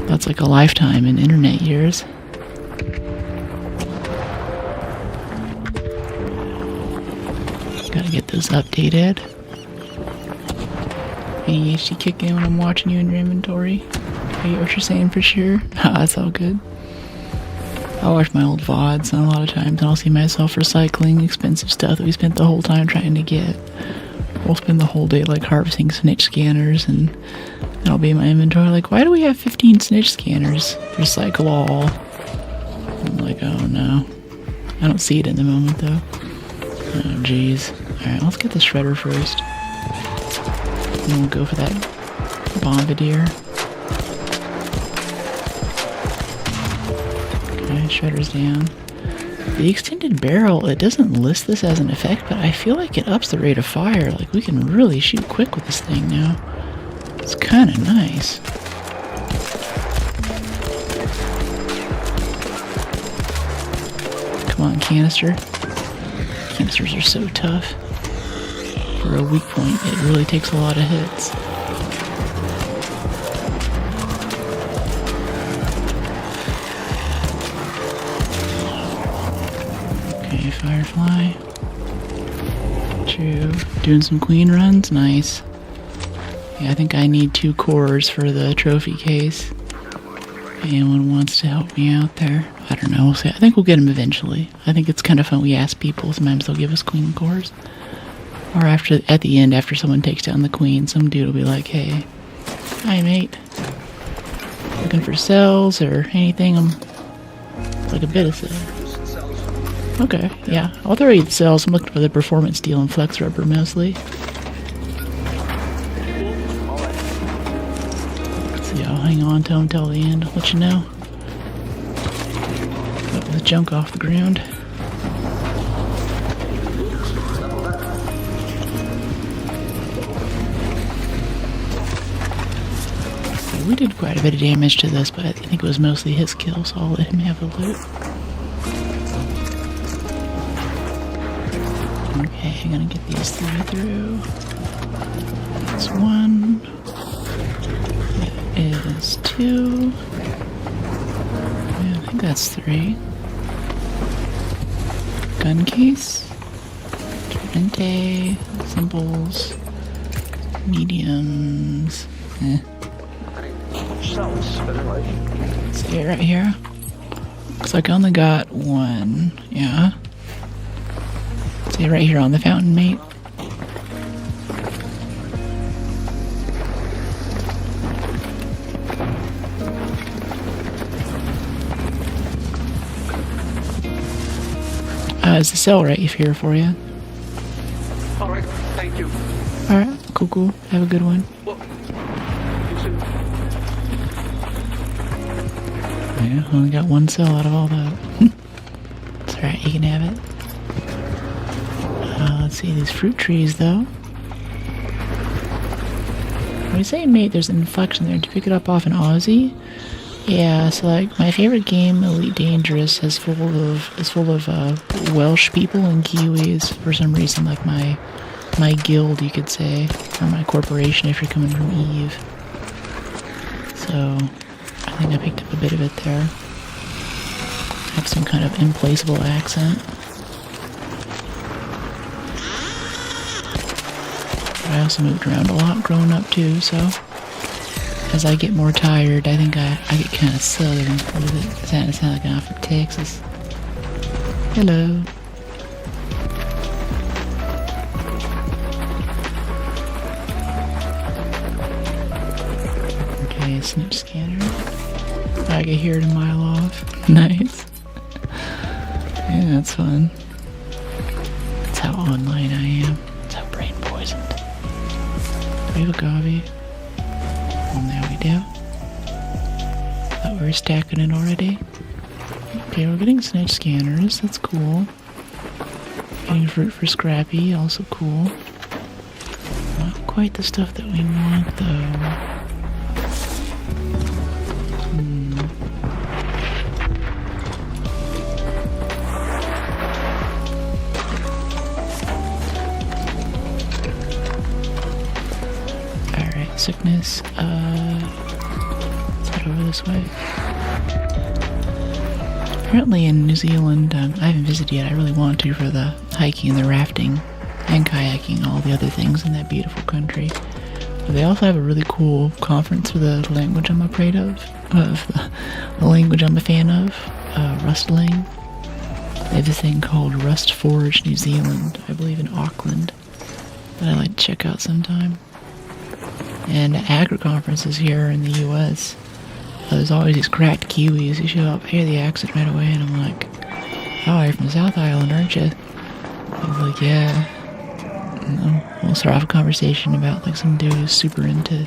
That's like a lifetime in internet years. Gotta get those updated. ADHD kick in when I'm watching you in your inventory. I get what you're saying for sure. That's all good. I watch my old VODs and a lot of times and I'll see myself recycling expensive stuff that we spent the whole time trying to get. We'll spend the whole day like harvesting snitch scanners and I'll be in my inventory like, why do we have 15 snitch scanners? Recycle all. I'm like, oh no. I don't see it in the moment though. Oh jeez. Alright, let's get the shredder first. And then we'll go for that bombardier. Okay, shredder's down. The extended barrel, it doesn't list this as an effect, but I feel like it ups the rate of fire. Like we can really shoot quick with this thing now. It's kind of nice. Come on, canister. Canisters are so tough. For a weak point, it really takes a lot of hits. Okay, Firefly. True. Doing some queen runs? Nice. Yeah, I think I need 2 cores for the trophy case. If anyone wants to help me out there. I don't know, we'll see. I think we'll get them eventually. I think it's kind of fun. We ask people, sometimes they'll give us queen cores. Or after, at the end, after someone takes down the queen, some dude will be like, hey, hi mate. Looking for cells or anything? It's like a bit of cells. Okay, yeah. I'll throw you the cells. I'm looking for the performance steel and flex rubber mostly. Yeah, I'll hang on to them until the end. I'll let you know. Got the junk off the ground. We did quite a bit of damage to this, but I think it was mostly his kill, so I'll let him have the loot. Okay, I'm gonna get these 3 through. That's 1. That is 2. Yeah, I think that's 3. Gun case. Torrente. Symbols. Mediums. See it right here? Looks like I only got 1. Yeah. See it right here on the fountain, mate? Is the cell right here for you? Alright, thank you. Alright, cool. Have a good one. Well, you too. Yeah, only got one cell out of all that. It's alright, you can have it. Let's see, these fruit trees though. When you say mate, there's an inflection there. To pick it up off an Aussie? Yeah, so like my favorite game, Elite Dangerous, is full of Welsh people and Kiwis for some reason. Like my guild, you could say, or my corporation if you're coming from Eve. So I think I picked up a bit of it there. Have some kind of implaceable accent. But I also moved around a lot growing up too, so as I get more tired, I think I get kind of southern with it. It sound like I'm from Texas. Hello. Okay, snitch scanner. I can hear it a mile off. Nice. Yeah, that's fun. That's how online I am. That's how brain poisoned. Do we have a Gavi? Well, now we do. Thought we were stacking it already. Okay, we're getting snitch scanners. That's cool. Getting fruit for Scrappy. Also cool. Not quite the stuff that we want, though. Sickness. Let's head over this way. Apparently in New Zealand, I haven't visited yet. I really want to for the hiking, the rafting, and kayaking, all the other things in that beautiful country. But they also have a really cool conference for the language I'm afraid of the language I'm a fan of, rustling. They have this thing called Rust Forge New Zealand, I believe in Auckland, that I like to check out sometime. And agri conferences here in the U.S. There's always these cracked Kiwis who show up. I hear the accent right away, and I'm like, "Oh, you're from South Island, aren't you?" I was like, "Yeah." And we'll start off a conversation about like some dude who's super into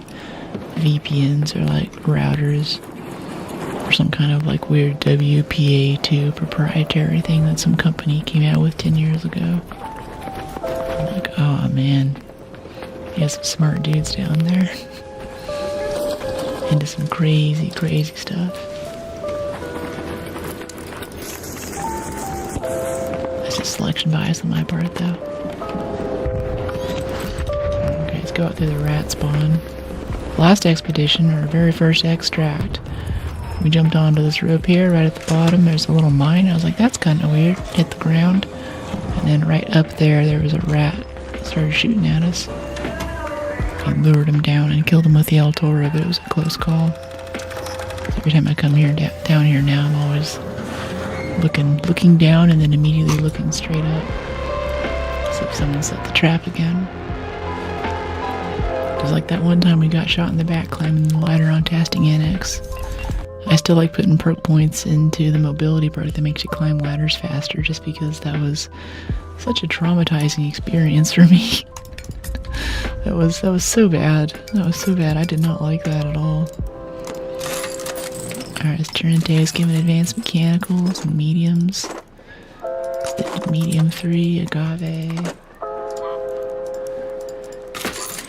VPNs or like routers or some kind of like weird WPA2 proprietary thing that some company came out with 10 years ago. I'm like, oh man. He has some smart dudes down there. Into some crazy, crazy stuff. That's just selection bias on my part, though. Okay, let's go out through the rat spawn. Last expedition, our very first extract, we jumped onto this rope here, right at the bottom. There's a little mine. I was like, that's kind of weird. Hit the ground. And then right up there, there was a rat. Started shooting at us. I lured him down and killed him with the El Toro, but it was a close call. Every time I come here down here now, I'm always looking down and then immediately looking straight up. See if someone set the trap again. Just like that one time we got shot in the back climbing the ladder on Tasting Annex. I still like putting perk points into the mobility perk that makes you climb ladders faster, just because that was such a traumatizing experience for me. That was so bad. That was so bad. I did not like that at all. Alright, Esturante is given advanced mechanicals and mediums. Extended medium 3, agave.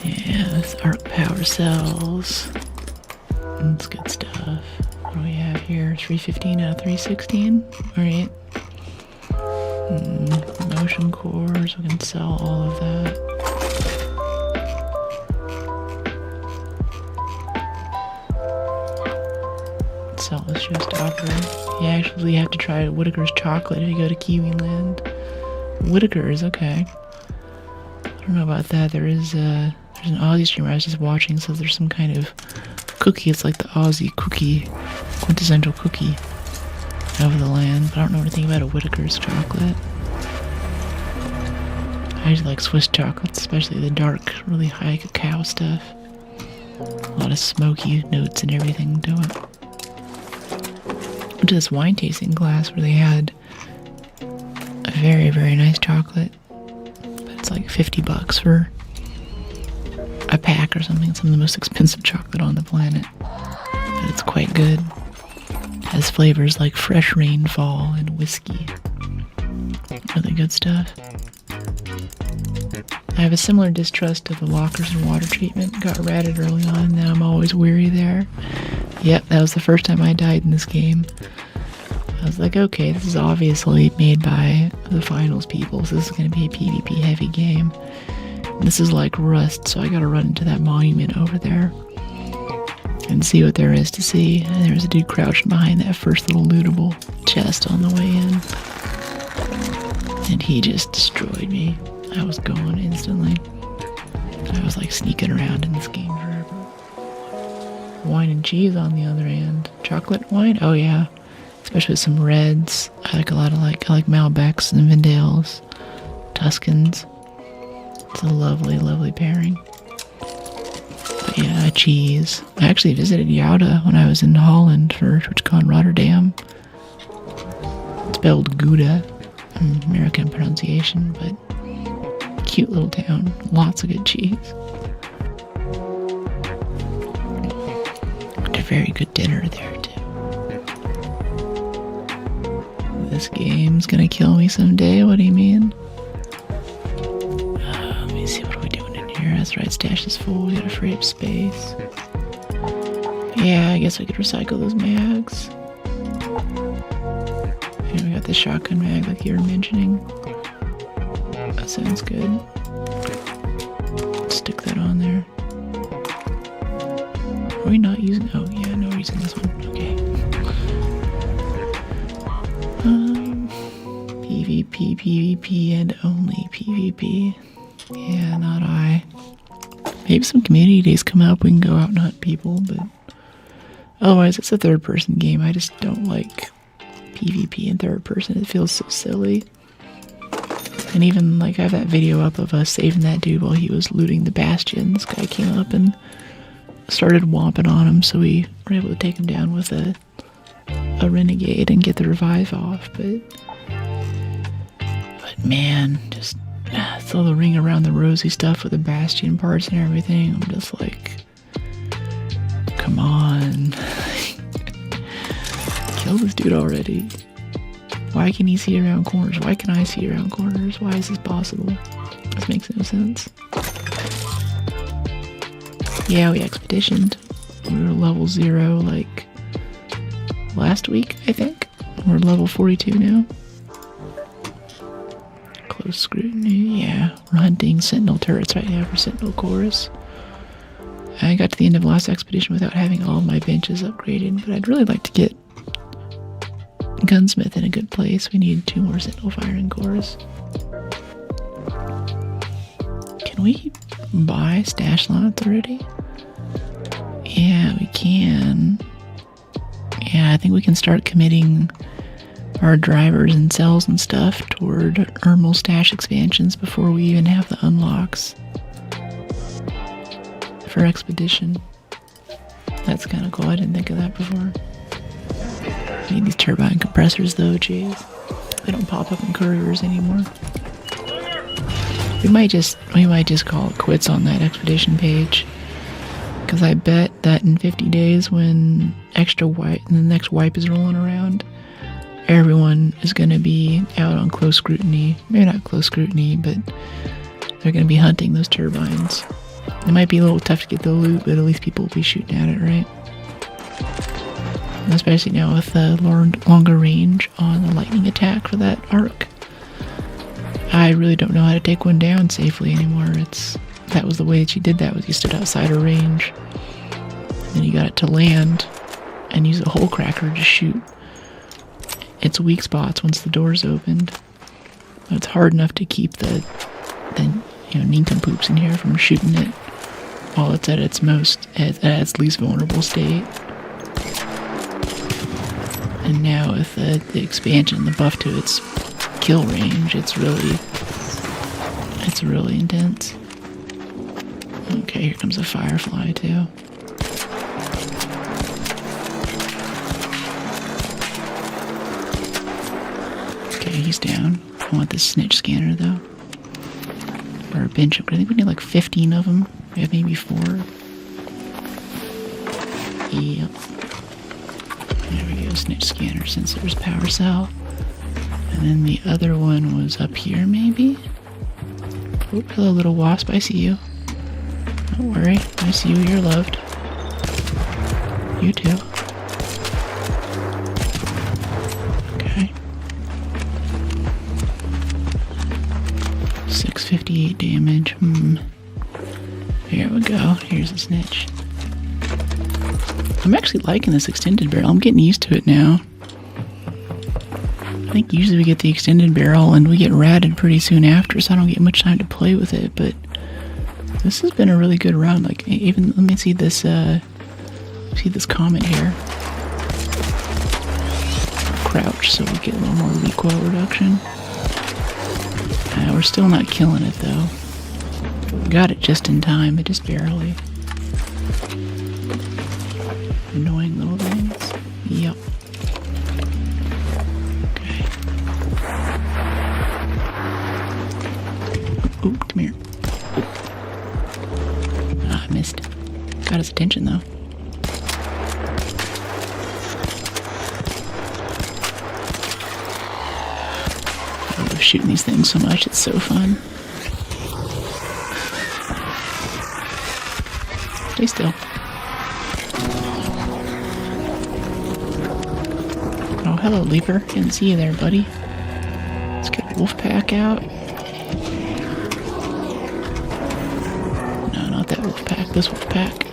Yeah, that's arc power cells. That's good stuff. What do we have here? 315 out of 316. Alright. Motion cores, we can sell all of that. Sell this showstopper. You actually have to try Whitaker's chocolate if you go to Kiwi Land. Whitaker's, okay. I don't know about that. There's an Aussie streamer I was just watching, so there's some kind of cookie. It's like the Aussie cookie, quintessential cookie of the land, but I don't know anything about a Whitaker's chocolate. I usually like Swiss chocolates, especially the dark, really high cacao stuff. A lot of smoky notes and everything to it. Went to this wine tasting class where they had a very, very nice chocolate, but it's like $50 for a pack or something. Some of the most expensive chocolate on the planet, but it's quite good. Has Has flavors like fresh rainfall and whiskey. Really good stuff. I have a similar distrust of the lockers and water treatment. Got ratted early on, now I'm always weary there. Yep, that was the first time I died in this game. I was like, okay, this is obviously made by the finals people, so this is going to be a PvP heavy game. And this is like Rust, so I gotta run into that monument over there and see what there is to see. And there's a dude crouching behind that first little lootable chest on the way in. And he just destroyed me. I was gone instantly. I was like sneaking around in this game forever. Wine and cheese on the other hand. Chocolate wine? Oh yeah. Especially with some reds. I like a lot of I like Malbecs and Zinfandels. Tuscans. It's a lovely, lovely pairing. But yeah, cheese. I actually visited Gouda when I was in Holland for TwitchCon Rotterdam. It's spelled Gouda. American pronunciation, but cute little town. Lots of good cheese. And a very good dinner there too. This game's gonna kill me someday. What do you mean? Let me see, what are we doing in here? That's right, stash is full. We gotta free up space. Yeah, I guess I could recycle those mags. And we got the shotgun mag like you were mentioning. That sounds good. Let's stick that on there. Are we not using? Oh yeah, no, we're using this one. Okay. PvP, PvP, and only PvP. Yeah, not I. Maybe some community days come up, we can go out and hunt people, but otherwise it's a third-person game. I just don't like PvP in third person. It feels so silly. And even I have that video up of us saving that dude while he was looting the bastion. This guy came up and started whomping on him, so we were able to take him down with a renegade and get the revive off. But man, just throw the ring around the rosy stuff with the bastion parts and everything. I'm just like, come on. Kill this dude already. Why can he see around corners? Why can I see around corners? Why is this possible? This makes no sense. Yeah, we expeditioned. We were level 0 last week, I think. We're level 42 now. Close scrutiny, yeah. We're hunting sentinel turrets right now for sentinel chorus. I got to the end of last expedition without having all of my benches upgraded, but I'd really like to get gunsmith in a good place. We need 2 more sentinel firing cores. Can we buy stash slots already? Yeah, we can. Yeah, I think we can start committing our drivers and cells and stuff toward Ermal stash expansions before we even have the unlocks for expedition. That's kind of cool. I didn't think of that before. Need these turbine compressors though, jeez. They don't pop up in couriers anymore. We might just call it quits on that expedition page. Because I bet that in 50 days when the next wipe is rolling around, everyone is going to be out on close scrutiny. Maybe not close scrutiny, but they're going to be hunting those turbines. It might be a little tough to get the loot, but at least people will be shooting at it, right? Especially now with the longer range on the lightning attack for that arc. I really don't know how to take one down safely anymore. That was the way that you did that, was you stood outside her range. And then you got it to land and use a hole cracker to shoot its weak spots once the doors opened. It's hard enough to keep the nincompoops in here from shooting it while it's at its least vulnerable state. And now with the expansion, the buff to its kill range, it's really intense. Okay, here comes a firefly too. Okay, he's down. I want this snitch scanner though. Or a bench. I think we need like 15 of them. We have maybe 4. Yep. There we go, snitch scanner, sensors, power cell. And then the other one was up here, maybe? Oh, hello, little wasp, I see you. Don't worry, I see you, you're loved. You too. Okay. 658 damage. Here we go. Here's a snitch. I'm actually liking this extended barrel. I'm getting used to it now. I think usually we get the extended barrel and we get ratted pretty soon after, so I don't get much time to play with it, but this has been a really good run. Like, even, let me see this, comment here. Crouch, so we get a little more recoil reduction. We're still not killing it, though. Got it just in time, but just barely. Annoying little things. Yep. Okay. Ooh, come here. Ah, I missed. Got his attention, though. I love shooting these things so much. It's so fun. Stay still. Oh, hello, Leaper. Didn't see you there, buddy. Let's get a wolf pack out. No, not that wolf pack. This wolf pack.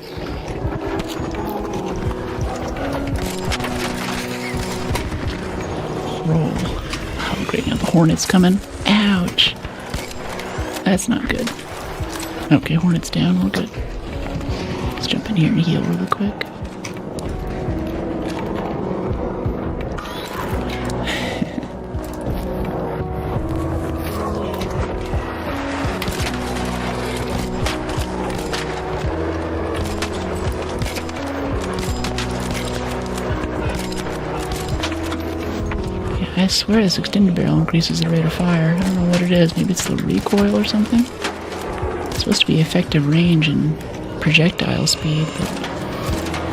Roll. Oh, great. Now the hornet's coming. Ouch. That's not good. Okay, hornet's down. We're good. Let's jump in here and heal really quick. I swear this extended barrel increases the rate of fire. I don't know what it is. Maybe it's the recoil or something? It's supposed to be effective range and projectile speed, but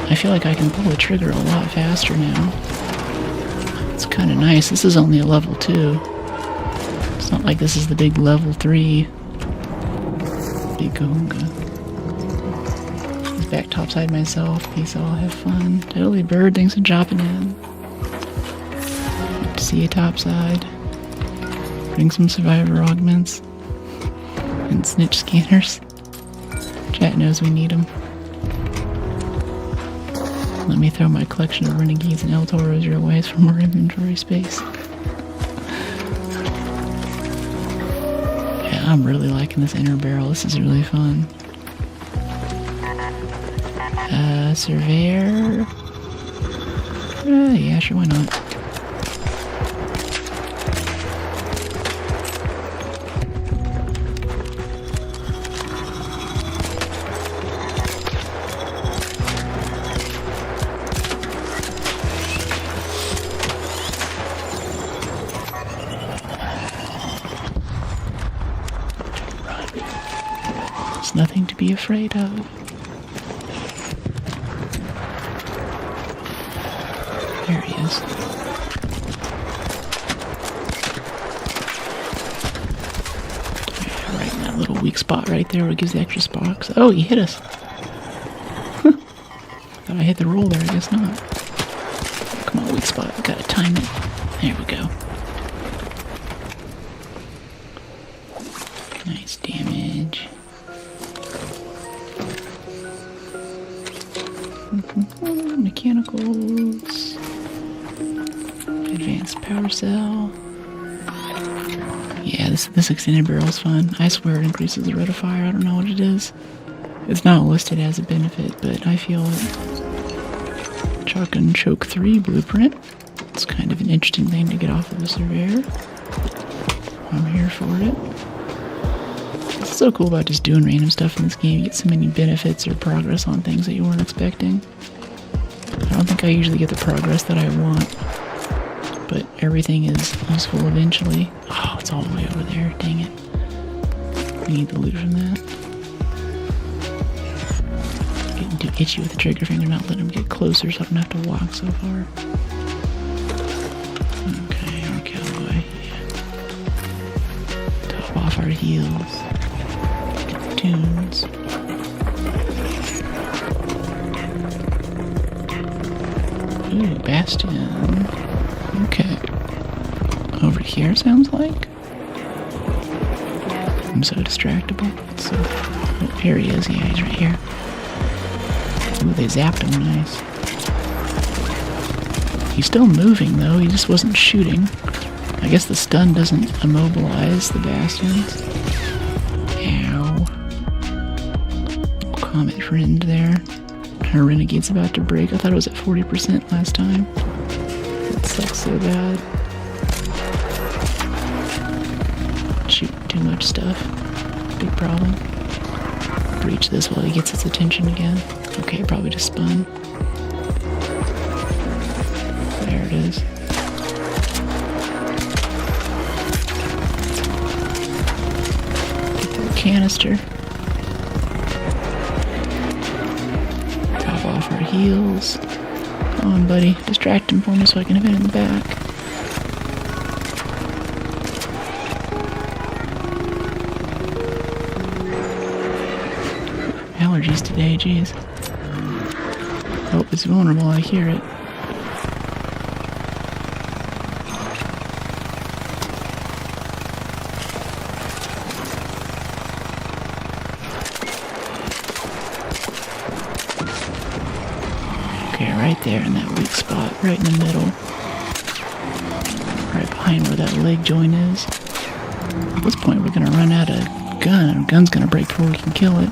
I feel like I can pull the trigger a lot faster now. It's kind of nice. This is only a level 2. It's not like this is the big level 3. Big kahunga. Back topside myself. Peace all. Have fun. Totally bird. Thanks for dropping in. See you topside. Bring some survivor augments and snitch scanners. Chat knows we need them. Let me throw my collection of renegades and El Toros your way for more inventory space. Yeah, I'm really liking this inner barrel. This is really fun. Surveyor. Yeah, sure, why not? Nothing to be afraid of. There he is. Yeah, right in that little weak spot right there where it gives the extra sparks. Oh, he hit us. Thought I hit the roll there, I guess not. Come on, weak spot. I gotta time it. There we go. Nice damage. Mechanicals. Advanced power cell. Yeah, this extended barrel is fun. I swear it increases the rate of fire. I don't know what it is. It's not listed as a benefit, but I feel it. Chalk and Choke 3 blueprint. It's kind of an interesting thing to get off of the surveyor. I'm here for it. It's so cool about just doing random stuff in this game. You get so many benefits or progress on things that you weren't expecting. I don't think I usually get the progress that I want, but everything is useful eventually. Oh, it's all the way over there. Dang it. We need the loot from that. Getting too itchy with the trigger finger, not letting him get closer so I don't have to walk so far. Okay, our cowboy. Top off our heels. Get the tunes. Ooh, Bastion. Okay. Over here, sounds like? I'm so distractible. So, oh, here he is. Yeah, he's right here. Ooh, they zapped him nice. He's still moving, though. He just wasn't shooting. I guess the stun doesn't immobilize the Bastions. Ow. Comet friend there. Our Renegade's about to break. I thought it was at 40% last time. That sucks so bad. Shooting too much stuff. Big problem. Breach this while he gets his attention again. Okay, probably just spun. There it is. Get that canister. Drop off our heels. Come on, buddy. Distract him for me so I can hit him in the back. Allergies today, jeez. Oh, it's vulnerable, I hear it. Okay, right there in that weak spot, right in the middle. Right behind where that leg joint is. At this point, we're gonna run out of gun. Our gun's gonna break before we can kill it.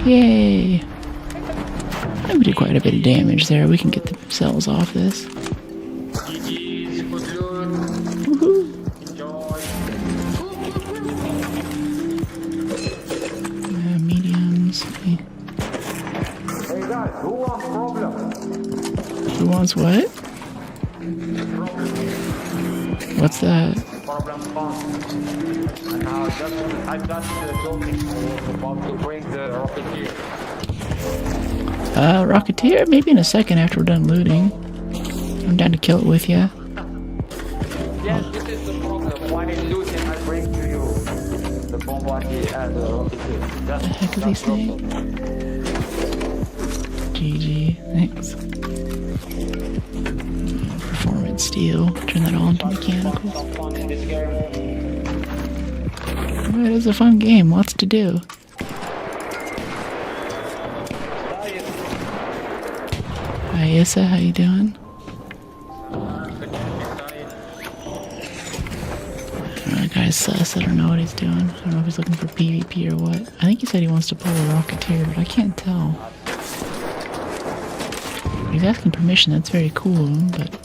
Yay! I think we did quite a bit of damage there. We can get the cells off this. Woohoo! Mediums. Hey guys, who wants problem? Who wants what? What's that? Problem fun. And I just joking. I was about to bring the Rocketeer. Rocketeer? Maybe in a second after we're done looting. I'm down to kill it with ya. Yes, this is the problem. When it's looting, I bring to you the Bombardier and the Rocketeer. What the heck is he saying? GG, thanks. Performance steel. Turn that all into mechanical. Some fun in this game. It is a fun game, lots to do. Hi Issa, how you doing? That guy's sus, I don't know what he's doing. I don't know if he's looking for PvP or what. I think he said he wants to pull a Rocketeer, but I can't tell. He's asking permission, that's very cool of him, but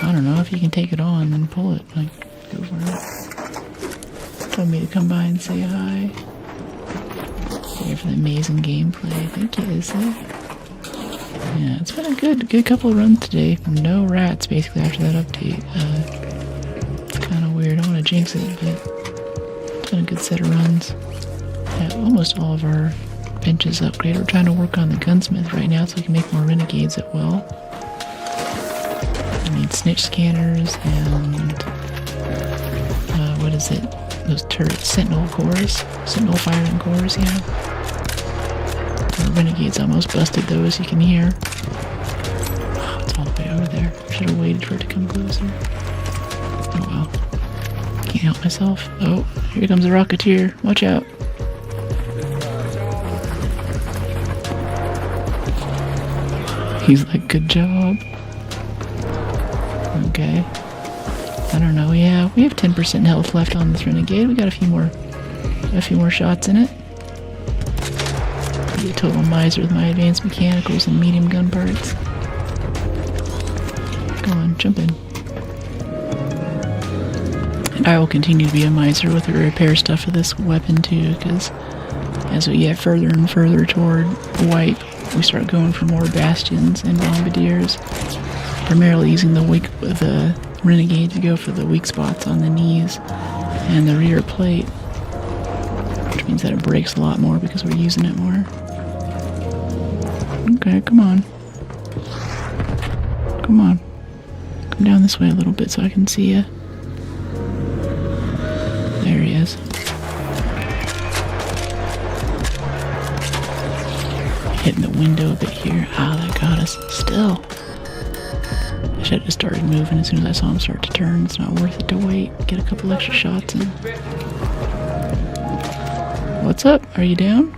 I don't know if you can take it on and pull it. Like, go for it. Told me to come by and say hi. Here for the amazing gameplay. Thank you, Issa. Yeah, it's been a good couple of runs today. No rats, basically, after that update. It's kind of weird. I don't want to jinx it, but it's been a good set of runs. Yeah, almost all of our benches upgraded. We're trying to work on the gunsmith right now so we can make more renegades at will. I need snitch scanners and what is it? Those turrets, sentinel cores, sentinel firing cores. Yeah. The renegades almost busted those. You can hear. Oh, it's all the way over there. Should have waited for it to come closer. Oh well. Can't help myself. Oh, here comes a Rocketeer. Watch out. He's like, good job. Okay. I don't know. Yeah, we have 10% health left on this renegade. We got a few more shots in it. Be a total miser with my advanced mechanicals and medium gun parts. Go on, jump in. And I will continue to be a miser with the repair stuff for this weapon too, because as we get further and further toward wipe, we start going for more bastions and bombardiers. Primarily using the renegade to go for the weak spots on the knees and the rear plate, which means that it breaks a lot more because we're using it more. Okay, come on. Come on. Come down this way a little bit so I can see you. There he is. Hitting the window a bit here. Ah, that got us. Still. I should have just started moving as soon as I saw him start to turn. It's not worth it to wait. Get a couple extra shots in. What's up? Are you down?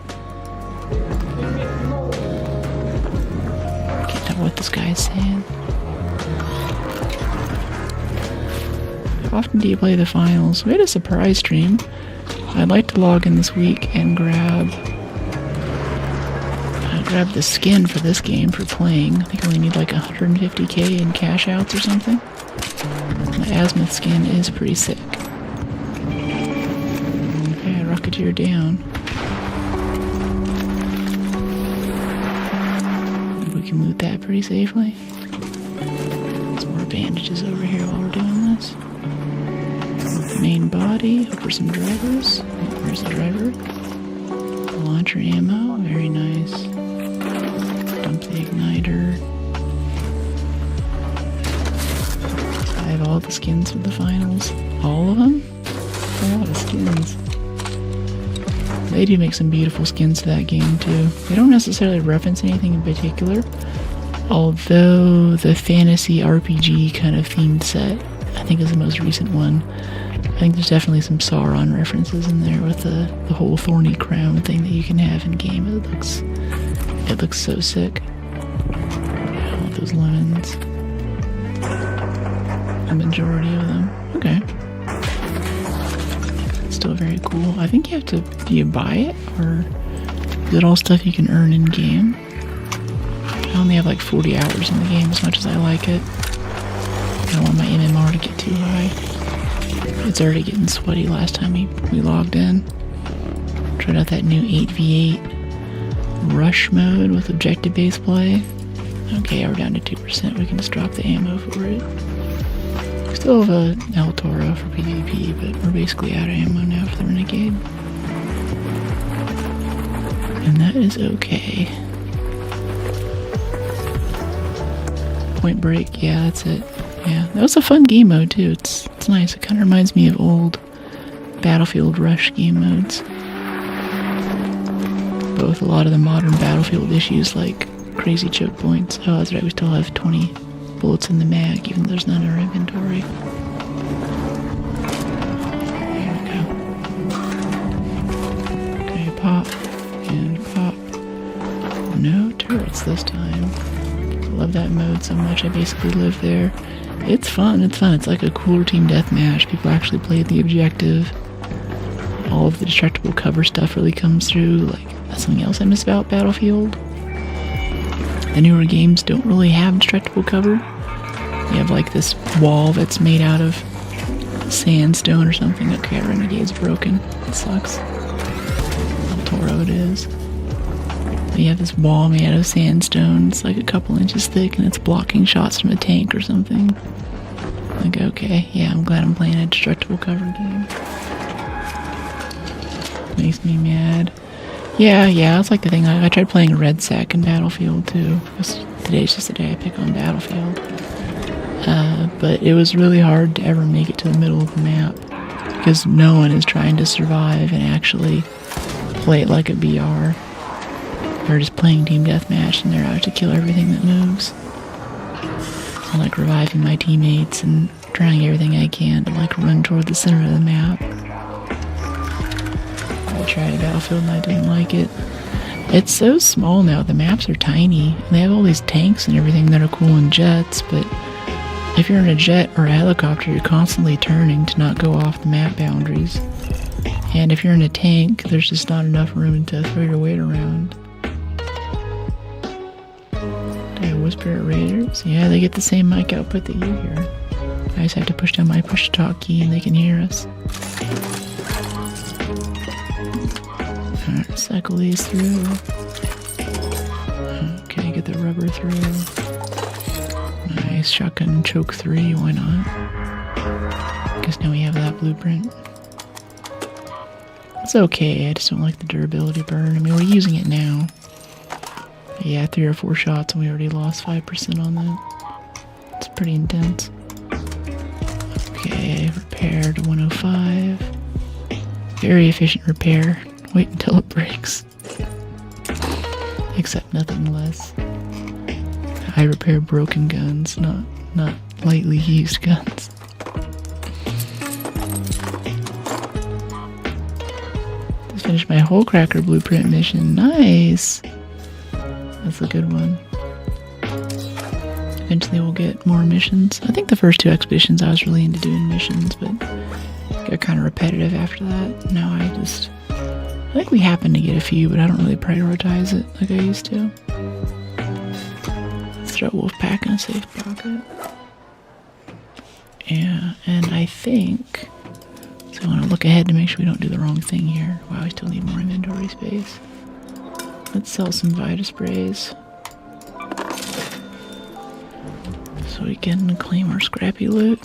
Can't tell what this guy is saying. How often do you play the finals? We had a surprise stream. I'd like to log in this week and grab the skin for this game for playing. I think I only need like 150k in cash outs or something. My Azimuth skin is pretty sick. Okay, Rocketeer down. Maybe we can loot that pretty safely. Some more bandages over here while we're doing this. Main body. Hope for some drivers. Oh, there's the driver. Launcher ammo. Very nice. Dump the igniter. I have all the skins for the finals. All of them? A lot of skins. They do make some beautiful skins to that game too. They don't necessarily reference anything in particular, although the fantasy RPG kind of themed set, I think, is the most recent one. I think there's definitely some Sauron references in there with the whole thorny crown thing that you can have in game. It looks so sick. Yeah, all those lemons. A majority of them. Okay. Still very cool. I think you have to, do you buy it, or is it all stuff you can earn in game? I only have like 40 hours in the game, as much as I like it. I don't want my MMR to get too high. It's already getting sweaty last time we logged in. Tried out that new 8v8 rush mode with objective-based play. Okay, we're down to 2%. We can just drop the ammo for it. Still have a El Toro for PvP, but we're basically out of ammo now for the Renegade. And that is okay. Point Break, yeah, that's it. Yeah, that was a fun game mode too. It's nice. It kind of reminds me of old Battlefield Rush game modes. But with a lot of the modern Battlefield issues like crazy choke points. Oh, that's right, we still have 20 bullets in the mag, even though there's none in our inventory. There we go. Okay, pop and pop. No turrets this time. I love that mode so much, I basically live there. It's fun, it's fun. It's like a cooler team deathmatch. People actually play the objective. All of the destructible cover stuff really comes through. Like, that's something else I miss about Battlefield. The newer games don't really have destructible cover. You have like this wall that's made out of sandstone or something. Okay, Renegade's broken. It sucks. El Toro it is. But you have this wall made out of sandstone. It's like a couple inches thick and it's blocking shots from a tank or something. Like, okay, yeah, I'm glad I'm playing a destructible cover game. Makes me mad. Yeah, that's like the thing. I tried playing Red Sack in Battlefield too. Today's just the day I pick on Battlefield. But it was really hard to ever make it to the middle of the map because no one is trying to survive and actually play it like a BR. They're just playing team deathmatch and they're out to kill everything that moves. So I'm like reviving my teammates and trying everything I can to like run toward the center of the map. I tried Battlefield and I didn't like it. It's so small now, the maps are tiny. And they have all these tanks and everything that are cool in jets, but if you're in a jet or a helicopter, you're constantly turning to not go off the map boundaries. And if you're in a tank, there's just not enough room to throw your weight around. Do I whisper at Raiders? Yeah, they get the same mic output that you hear. I just have to push down my push-to-talk key and they can hear us. Alright, cycle these through. Okay, get the rubber through. Nice, shotgun choke 3, why not? Guess now we have that blueprint. It's okay, I just don't like the durability burn. I mean, we're using it now. Yeah, 3 or 4 shots and we already lost 5% on that. It's pretty intense. Okay, repair to 105. Very efficient repair. Wait until it breaks. Except nothing less. I repair broken guns, not lightly used guns. Just finished my hole cracker blueprint mission. Nice! That's a good one. Eventually we'll get more missions. I think the first 2 expeditions I was really into doing missions, but got kind of repetitive after that. Now I think we happen to get a few, but I don't really prioritize it like I used to. Let's throw Wolfpack in a safe pocket. Yeah, and I think... So I want to look ahead to make sure we don't do the wrong thing here. Wow, we still need more inventory space. Let's sell some Vita sprays. So we can claim our scrappy loot.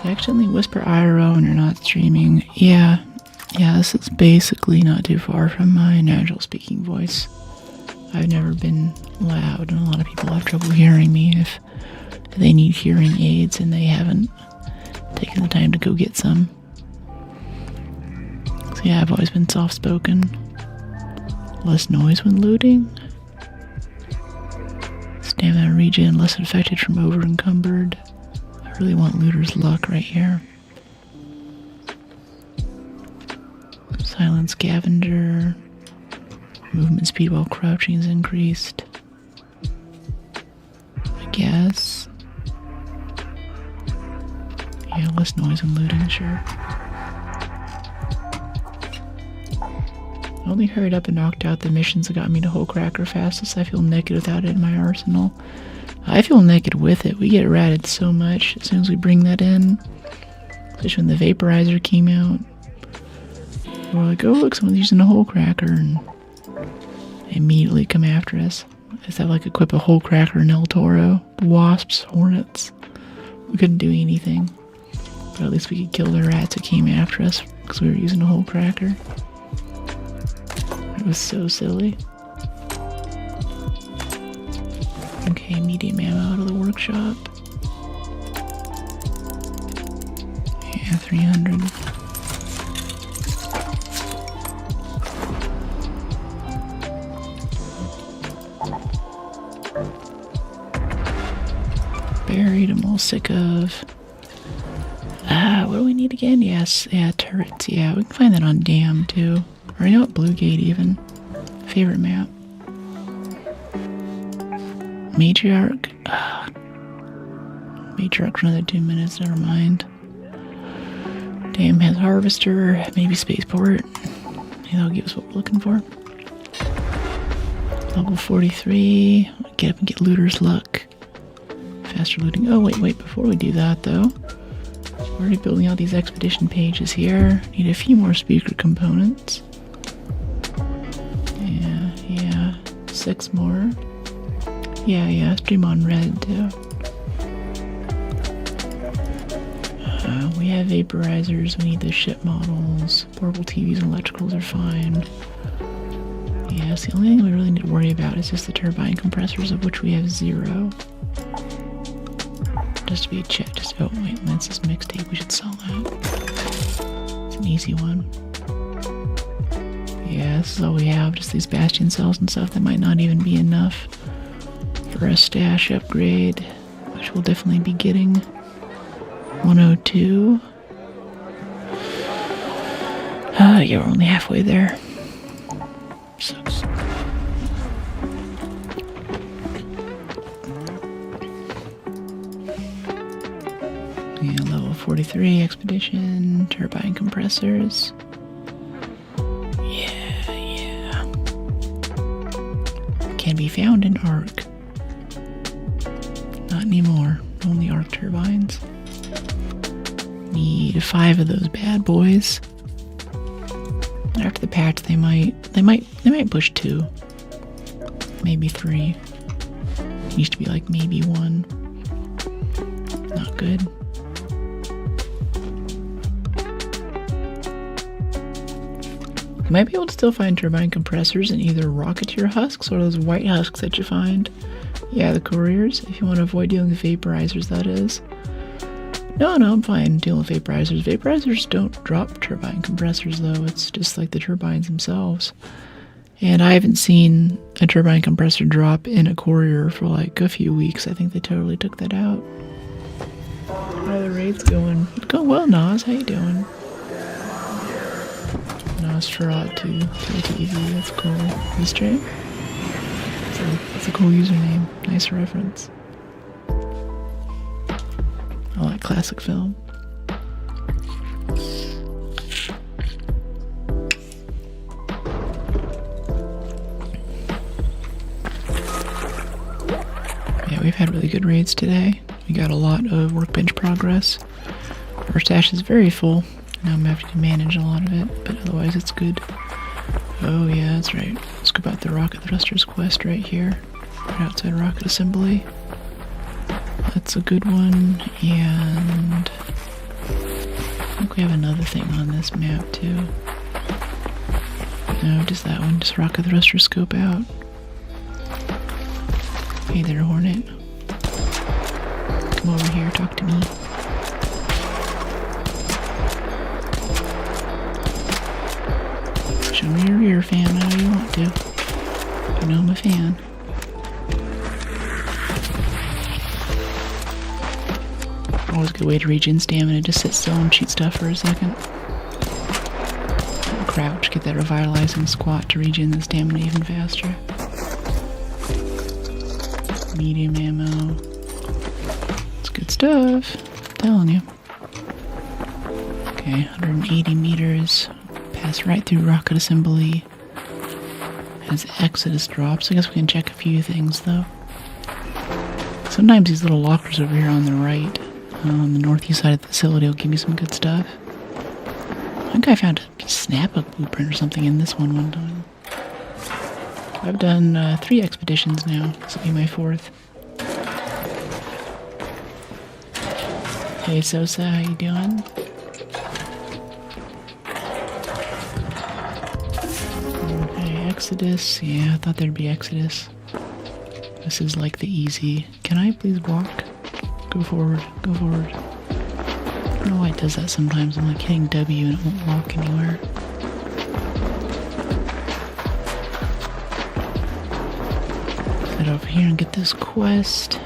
I accidentally whisper IRL when you're not streaming. Yeah, this is basically not too far from my natural speaking voice. I've never been loud, and a lot of people have trouble hearing me if they need hearing aids and they haven't taken the time to go get some. So yeah, I've always been soft-spoken. Less noise when looting. Stamina regen, less affected from over-encumbered. I really want looter's luck right here. Silent scavenger. Movement speed while crouching is increased. I guess. Yeah, less noise when looting, sure. I only hurried up and knocked out the missions that got me to Hole Cracker fastest. I feel naked without it in my arsenal. I feel naked with it. We get ratted so much as soon as we bring that in. Especially when the vaporizer came out. We're like, oh look, someone's using a hole cracker, and they immediately come after us. I just have like equip a hole cracker in El Toro. Wasps, hornets. We couldn't do anything. But at least we could kill the rats that came after us because we were using a hole cracker. It was so silly. Okay, medium ammo out of the workshop. Yeah, 300. Buried, I'm all sick of. What do we need again? Yes, yeah, turrets. Yeah, we can find that on Dam too. Or you know what, Blue Gate even. Favorite map. Matriarch. Matriarch for another 2 minutes, never mind. Dam has Harvester, maybe Spaceport. Maybe that'll give us what we're looking for. Level 43. Get up and get looter's luck. Faster looting. Oh, wait, before we do that though. We're already building out these expedition pages here. Need a few more speaker components. Yeah. 6 more. Yeah, stream on red too. We have vaporizers, we need the ship models. Portable TVs and electricals are fine. Yes, the only thing we really need to worry about is just the turbine compressors, of which we have 0. Just to be a check, oh wait, that's this mixtape, we should sell that. It's an easy one. Yeah, this is all we have, just these bastion cells and stuff that might not even be enough for a stash upgrade, which we'll definitely be getting. 102. Yeah, we're only halfway there. Sucks. Yeah, level 43 expedition, turbine compressors. Yeah. Can be found in Arc. Not anymore. Only Arc turbines. Need 5 of those bad boys. After the patch, they might push 2, maybe 3. Used to be like maybe 1. Not good. might be able to still find turbine compressors in either Rocketeer husks or those white husks that you find. Yeah, the couriers, if you want to avoid dealing with vaporizers, that is. No, I'm fine dealing with vaporizers. Vaporizers don't drop turbine compressors, though. It's just like the turbines themselves. And I haven't seen a turbine compressor drop in a courier for like a few weeks. I think they totally took that out. How are the raids going? It's going well, Nas. How you doing? Nosferatu TV. That's cool. This stream? That's a cool username. Nice reference. I like classic film. Yeah, we've had really good raids today. We got a lot of workbench progress. Our stash is very full. Now I'm having to manage a lot of it, but otherwise it's good. Oh yeah, that's right. Let's go about the rocket thrusters quest right here. Right outside rocket assembly. That's a good one, and I think we have another thing on this map too. No, just that one, just rocket thruster scope out. Hey there, Hornet. Come over here, talk to me. Show me your rear fan, I know you want to. You know I'm a fan. Always a good way to regen stamina, just sit still and shoot stuff for a second. Crouch, get that revitalizing squat to regen the stamina even faster. Medium ammo. It's good stuff, I'm telling you. Okay, 180 meters. Pass right through rocket assembly. Has Exodus drops. I guess we can check a few things though. Sometimes these little lockers over here on the right, on the northeast side of the facility, will give you some good stuff. I think I found a snap-up blueprint or something in this one time. I've done 3 expeditions now. This will be my 4th. Hey Sosa, how you doing? Okay, Exodus. Yeah, I thought there'd be Exodus. This is like the easy. Can I please walk? Go forward, go forward. I don't know why it does that sometimes. I'm like hitting W and it won't walk anywhere. Head over here and get this quest.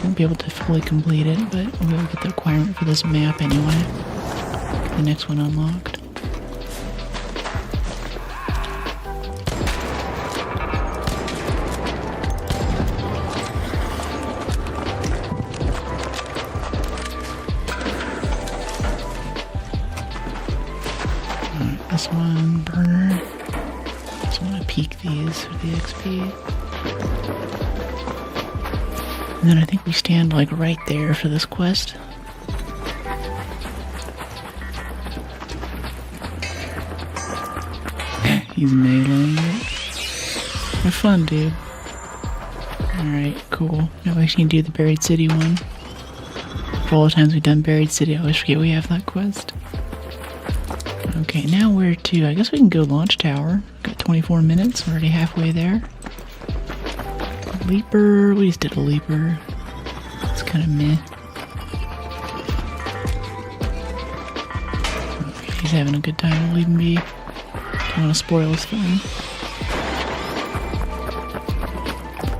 Won't be able to fully complete it, but we'll be able to get the requirement for this map anyway. Get the next one unlocked. This one, burner. Just want to peek these for the XP. And then I think we stand like right there for this quest. He's meleeing it. Have fun, dude. Alright, cool. Now we actually do the Buried City one. For all the times we've done Buried City, I always forget we have that quest. Okay, now where to? I guess we can go launch tower. Got 24 minutes, already halfway there. Leaper, we just did a leaper. It's kind of meh. Okay, he's having a good time, we'll leave him be. Don't want to spoil his fun.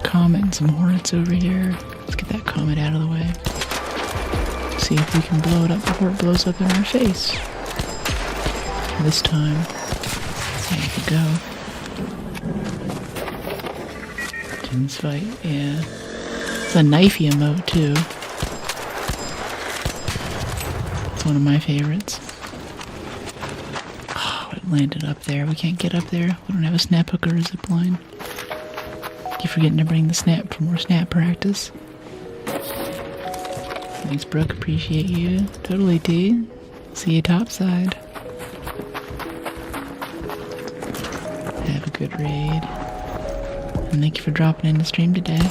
Comet and some hornets over here. Let's get that comet out of the way. See if we can blow it up before it blows up in our face. This time. There you go. King's fight, yeah. It's a knifey emote too. It's one of my favorites. Oh, it landed up there. We can't get up there. We don't have a snap hook or a zip line. Keep forgetting to bring the snap for more snap practice. Thanks, Brooke. Appreciate you. Totally, T. See you topside. Have a good raid. And thank you for dropping in the stream today.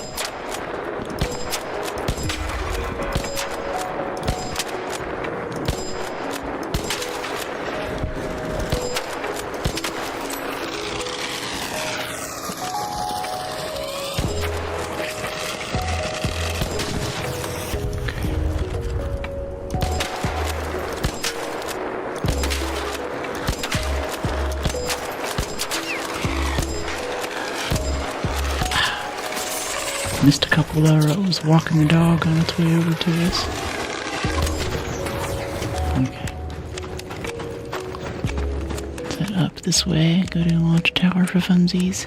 Missed a couple there. I was walking the dog on its way over to us. Okay. Set up this way. Go to the launch tower for funsies.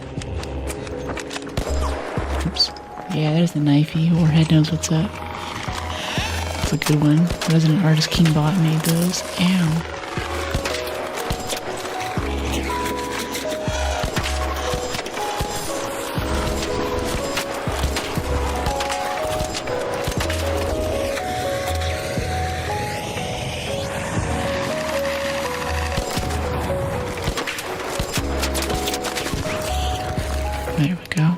Oops. Yeah, there's the knifey. Warhead knows what's up. That's a good one. Resident Artist Kingbot made those. Ow. There we go.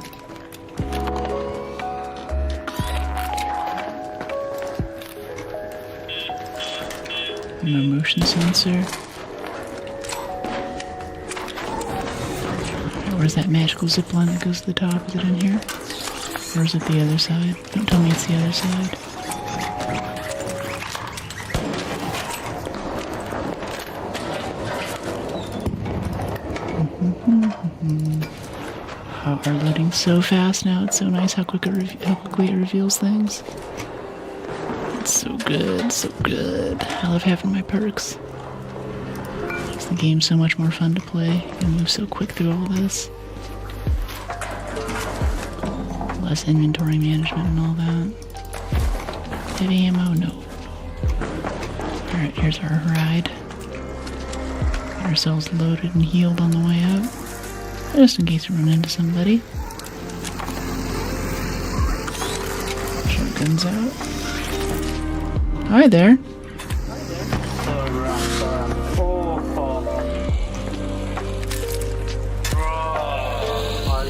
No motion sensor. Where's that magical zipline that goes to the top? Is it in here? Or is it the other side? Don't tell me it's the other side. Oh, our loading's so fast now. It's so nice how quickly it reveals things. It's so good, so good. I love having my perks. Makes the game so much more fun to play. You can move so quick through all this. Less inventory management and all that. Heavy ammo? No. Alright, here's our ride. Get ourselves loaded and healed on the way up. Just in case we run into somebody. Shotguns out. Hi there. I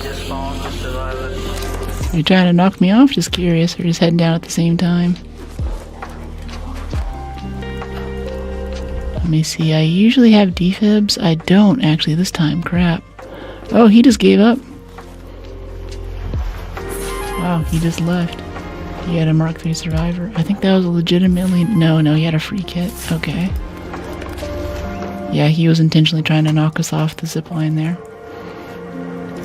just found the survivor. You trying to knock me off? Just curious. Or just heading down at the same time? Let me see. I usually have defibs. I don't actually this time. Crap. Oh, he just gave up. Wow, he just left. He had a Mark III survivor. I think that was legitimately... No, he had a free kit. Okay. Yeah, he was intentionally trying to knock us off the zipline there.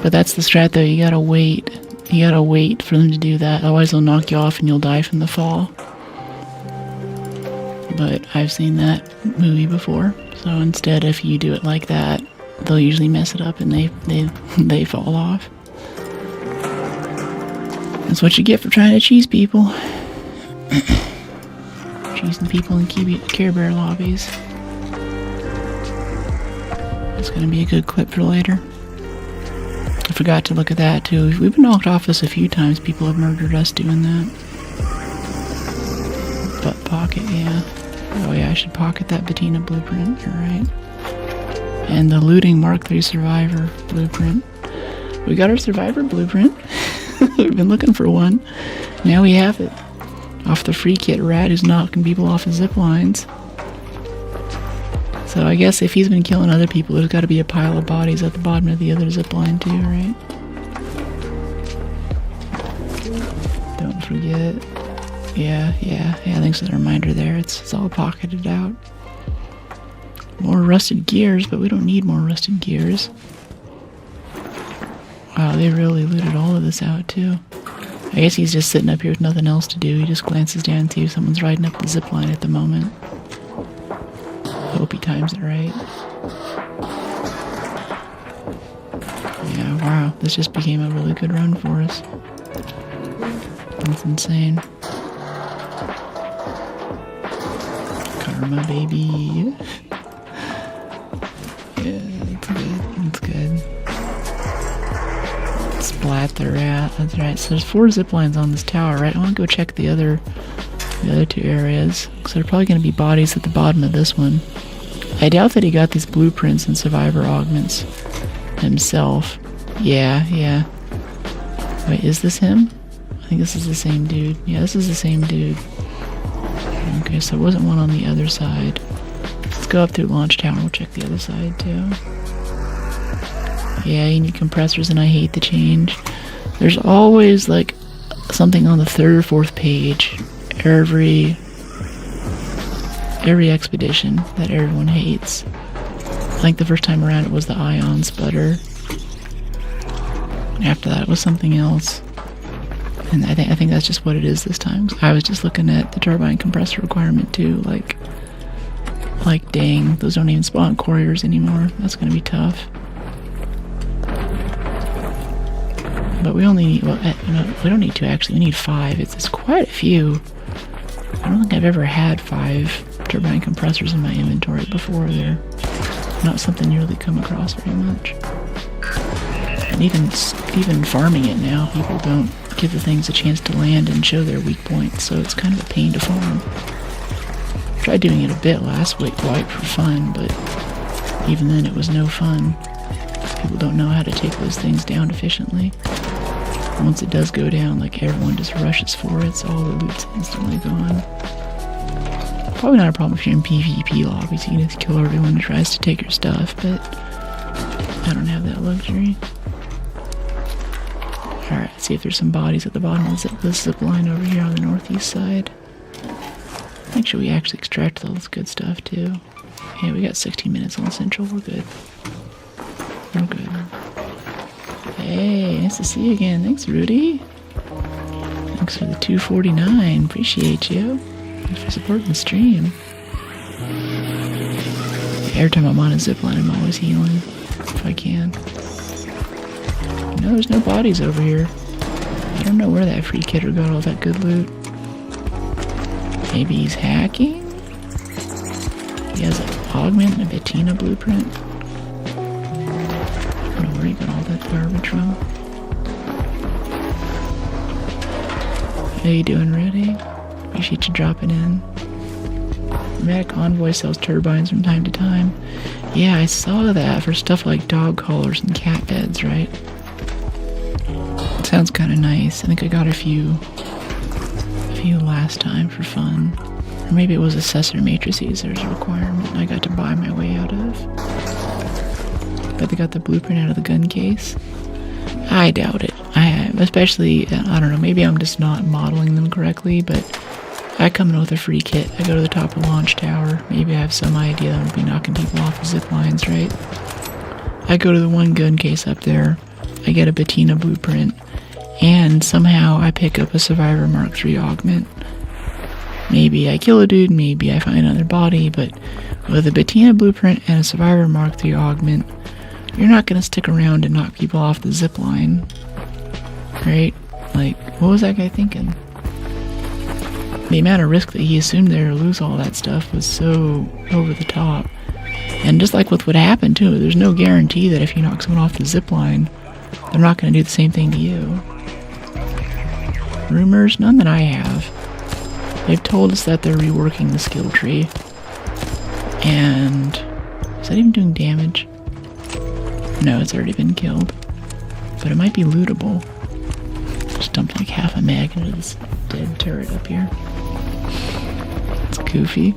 But that's the strat though, you gotta wait. You gotta wait for them to do that, otherwise they'll knock you off and you'll die from the fall. But I've seen that movie before, so instead if you do it like that, they'll usually mess it up and they fall off. That's what you get for trying to cheese people. Cheesing people in Care Bear lobbies. It's gonna be a good clip for later. I forgot to look at that too. We've been knocked off this a few times. People have murdered us doing that. Butt pocket, yeah. Oh yeah, I should pocket that Bettina blueprint. You're right. And the looting Mark III survivor blueprint. We got our survivor blueprint. We've been looking for one. Now we have it. Off the free kit rat who's knocking people off of zip lines. So I guess if he's been killing other people, there's got to be a pile of bodies at the bottom of the other zip line too, right? Don't forget. Yeah, thanks for the reminder there. It's all pocketed out. More rusted gears, but we don't need more rusted gears. Wow, they really looted all of this out too. I guess he's just sitting up here with nothing else to do. He just glances down to see if someone's riding up the zip line at the moment. Hope he times it right. Yeah, wow, this just became a really good run for us. That's insane. Karma, baby. Yeah, that's good. That's good. Splat the rat. That's right. So there's 4 zip lines on this tower, right? I want to go check the other 2 areas. Because there are probably going to be bodies at the bottom of this one. I doubt that he got these blueprints and survivor augments himself. Yeah. Wait, is this him? I think this is the same dude. Yeah, this is the same dude. Okay, so there wasn't one on the other side. Let's go up through Launch Tower and we'll check the other side too. Yeah, you need compressors and I hate the change. There's always like something on the 3rd or 4th page every expedition that everyone hates. I think the first time around it was the ion sputter. After that it was something else. And I think that's just what it is this time. I was just looking at the turbine compressor requirement too, like dang, those don't even spawn couriers anymore. That's gonna be tough. But we only need, well, we don't need 2 actually, we need 5. It's quite a few. I don't think I've ever had 5 turbine compressors in my inventory before. They're not something you really come across very much. And even farming it now, people don't give the things a chance to land and show their weak points, so it's kind of a pain to farm. Tried doing it a bit last wipe for fun, but even then it was no fun. People don't know how to take those things down efficiently. Once it does go down, like everyone just rushes for it, so all the loot's instantly gone. Probably not a problem if you're in PvP lobbies, you can just kill everyone who tries to take your stuff, but I don't have that luxury. Alright, let's see if there's some bodies at the bottom of this zip line over here on the northeast side. Make sure we actually extract all this good stuff too. Yeah, we got 16 minutes on Central, we're good. We're good. Hey, nice to see you again. Thanks, Rudy. Thanks for the 249. Appreciate you. Thanks for supporting the stream. Every time I'm on a zipline, I'm always healing, if I can. No, there's no bodies over here. I don't know where that free kidder got all that good loot. Maybe he's hacking? He has an augment and a Bettina blueprint. I don't know where he got all that garbage from. How you doing, Rudy? Appreciate you dropping in. Medic Envoy sells turbines from time to time. Yeah, I saw that for stuff like dog collars and cat beds, right? It sounds kind of nice. I think I got a few last time for fun. Or maybe it was assessor matrices there's a requirement I got to buy my way out of. But they got the blueprint out of the gun case. I doubt it. Especially, I don't know, maybe I'm just not modeling them correctly, but I come in with a free kit. I go to the top of the launch tower. Maybe I have some idea I'm going to be knocking people off the zip lines, right? I go to the one gun case up there. I get a Bettina blueprint. And somehow I pick up a Survivor Mark III augment. Maybe I kill a dude, maybe I find another body, but with a Bettina blueprint and a Survivor Mark III augment, you're not going to stick around and knock people off the zip line. Right? Like, what was that guy thinking? The amount of risk that he assumed there to lose all that stuff was so over the top. And just like with what happened too, there's no guarantee that if you knock someone off the zip line, they're not going to do the same thing to you. Rumors? None that I have. They've told us that they're reworking the skill tree. And is that even doing damage? No, it's already been killed. But it might be lootable. Just dumped like half a mag into this dead turret up here. It's goofy.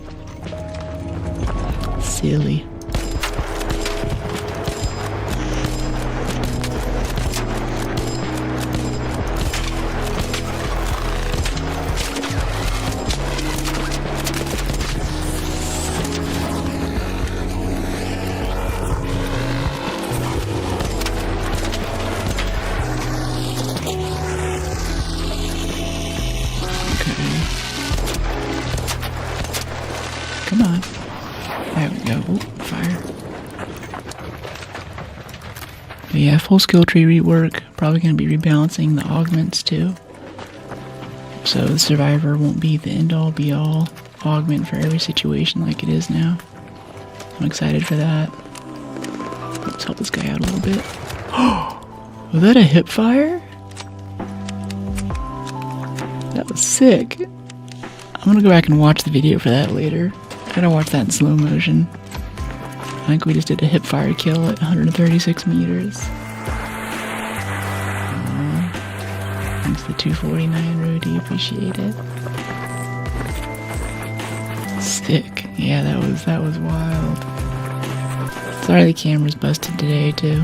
Silly. Come on. There we go. Ooh, fire. But yeah, full skill tree rework. Probably going to be rebalancing the augments too. So the survivor won't be the end-all be-all augment for every situation like it is now. I'm excited for that. Let's help this guy out a little bit. Oh, was that a hip fire? That was sick. I'm gonna go back and watch the video for that later. I gotta watch that in slow motion. I think we just did a hip fire kill at 136 meters. Thanks to 249, Rudy. Appreciate it. Sick. Yeah, that was wild. Sorry the camera's busted today too.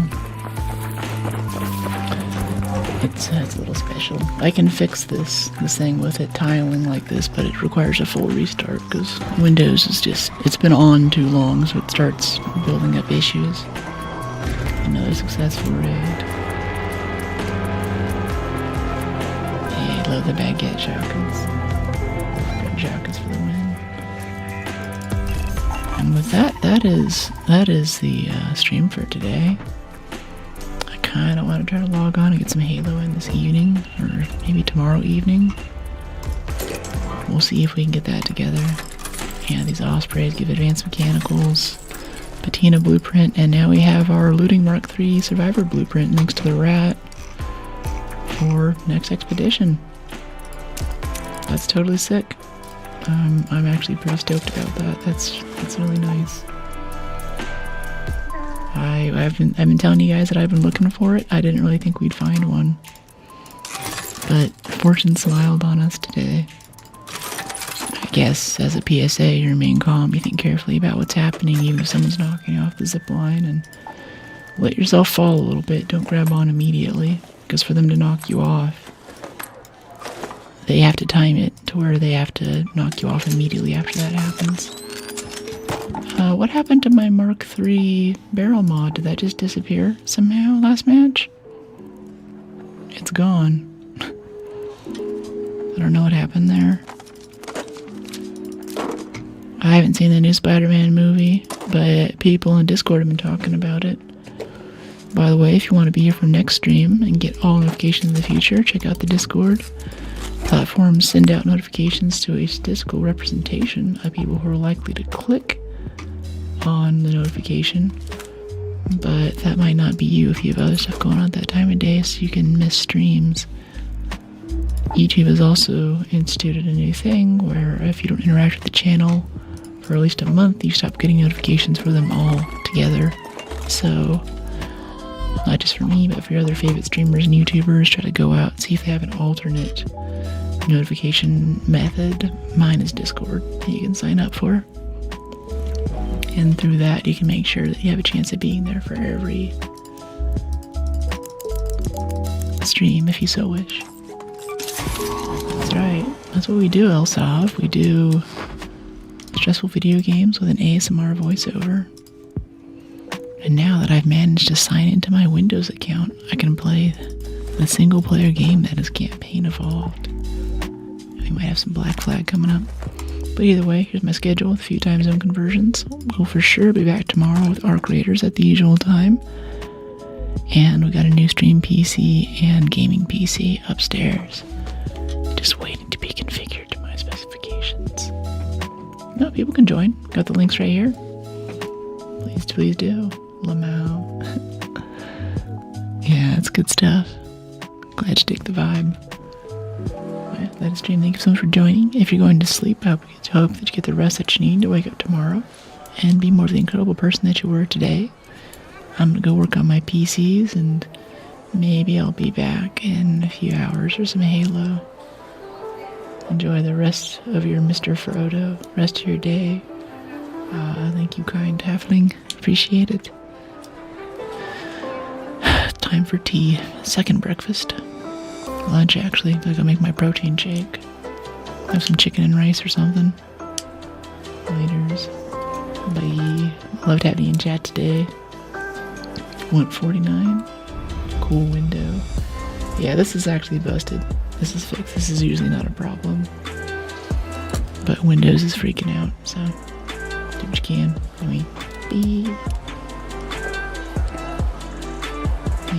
It's a little special. I can fix this thing with it tiling like this, but it requires a full restart because Windows is just, it's been on too long, so it starts building up issues. Another successful raid. Hey, love the baguette shotguns. Shotguns for the win. And with that, that is the stream for today. I kind of want to try to log on and get some Halo in this evening, or maybe tomorrow evening. We'll see if we can get that together. Yeah, these ospreys give advanced mechanicals, patina blueprint, and now we have our looting Mark III survivor blueprint next to the rat for next expedition. That's totally sick. I'm actually pretty stoked about that. That's really nice. I've been telling you guys that I've been looking for it. I didn't really think we'd find one, but fortune smiled on us today. I guess as a PSA, you remain calm. You think carefully about what's happening, even if someone's knocking you off the zip line, and let yourself fall a little bit. Don't grab on immediately, because for them to knock you off, they have to time it to where they have to knock you off immediately after that happens. What happened to my Mark III barrel mod? Did that just disappear somehow last match? It's gone. I don't know what happened there. I haven't seen the new Spider-Man movie, but people in Discord have been talking about it. By the way, if you want to be here for next stream and get all notifications in the future, check out the Discord. Platforms send out notifications to a statistical representation of people who are likely to click on the notification, but that might not be you if you have other stuff going on at that time of day, so you can miss streams. YouTube has also instituted a new thing where if you don't interact with the channel for at least a month, you stop getting notifications for them all together. So not just for me, but for your other favorite streamers and YouTubers, try to go out and see if they have an alternate notification method. Mine is Discord that you can sign up for, and through that you can make sure that you have a chance of being there for every stream if you so wish. That's right, that's what we do, Elsav. We do stressful video games with an ASMR voiceover. And now that I've managed to sign into my Windows account, I can play the single player game that is campaign evolved. We might have some Black Flag coming up. But either way, here's my schedule with a few time zone conversions. We'll for sure be back tomorrow with Arc Raiders at the usual time. And we got a new stream PC and gaming PC upstairs, just waiting to be configured to my specifications. No, people can join. Got the links right here. Please do. Lamau. Yeah, it's good stuff. Glad you dig the vibe. That is stream. Thank you so much for joining. If you're going to sleep, I hope that you get the rest that you need to wake up tomorrow and be more of the incredible person that you were today. I'm going to go work on my PCs, and maybe I'll be back in a few hours for some Halo. Enjoy the rest of your Mr. Frodo, rest of your day. Thank you, kind halfling. Appreciate it. Time for tea. Second breakfast. Lunch, actually. I'm gonna make my protein shake. Have some chicken and rice or something. Laters. Bye. Loved having you in chat today. 149. Cool window. Yeah, this is actually busted. This is fixed. This is usually not a problem. But Windows is freaking out, so do what you can. I mean, beep.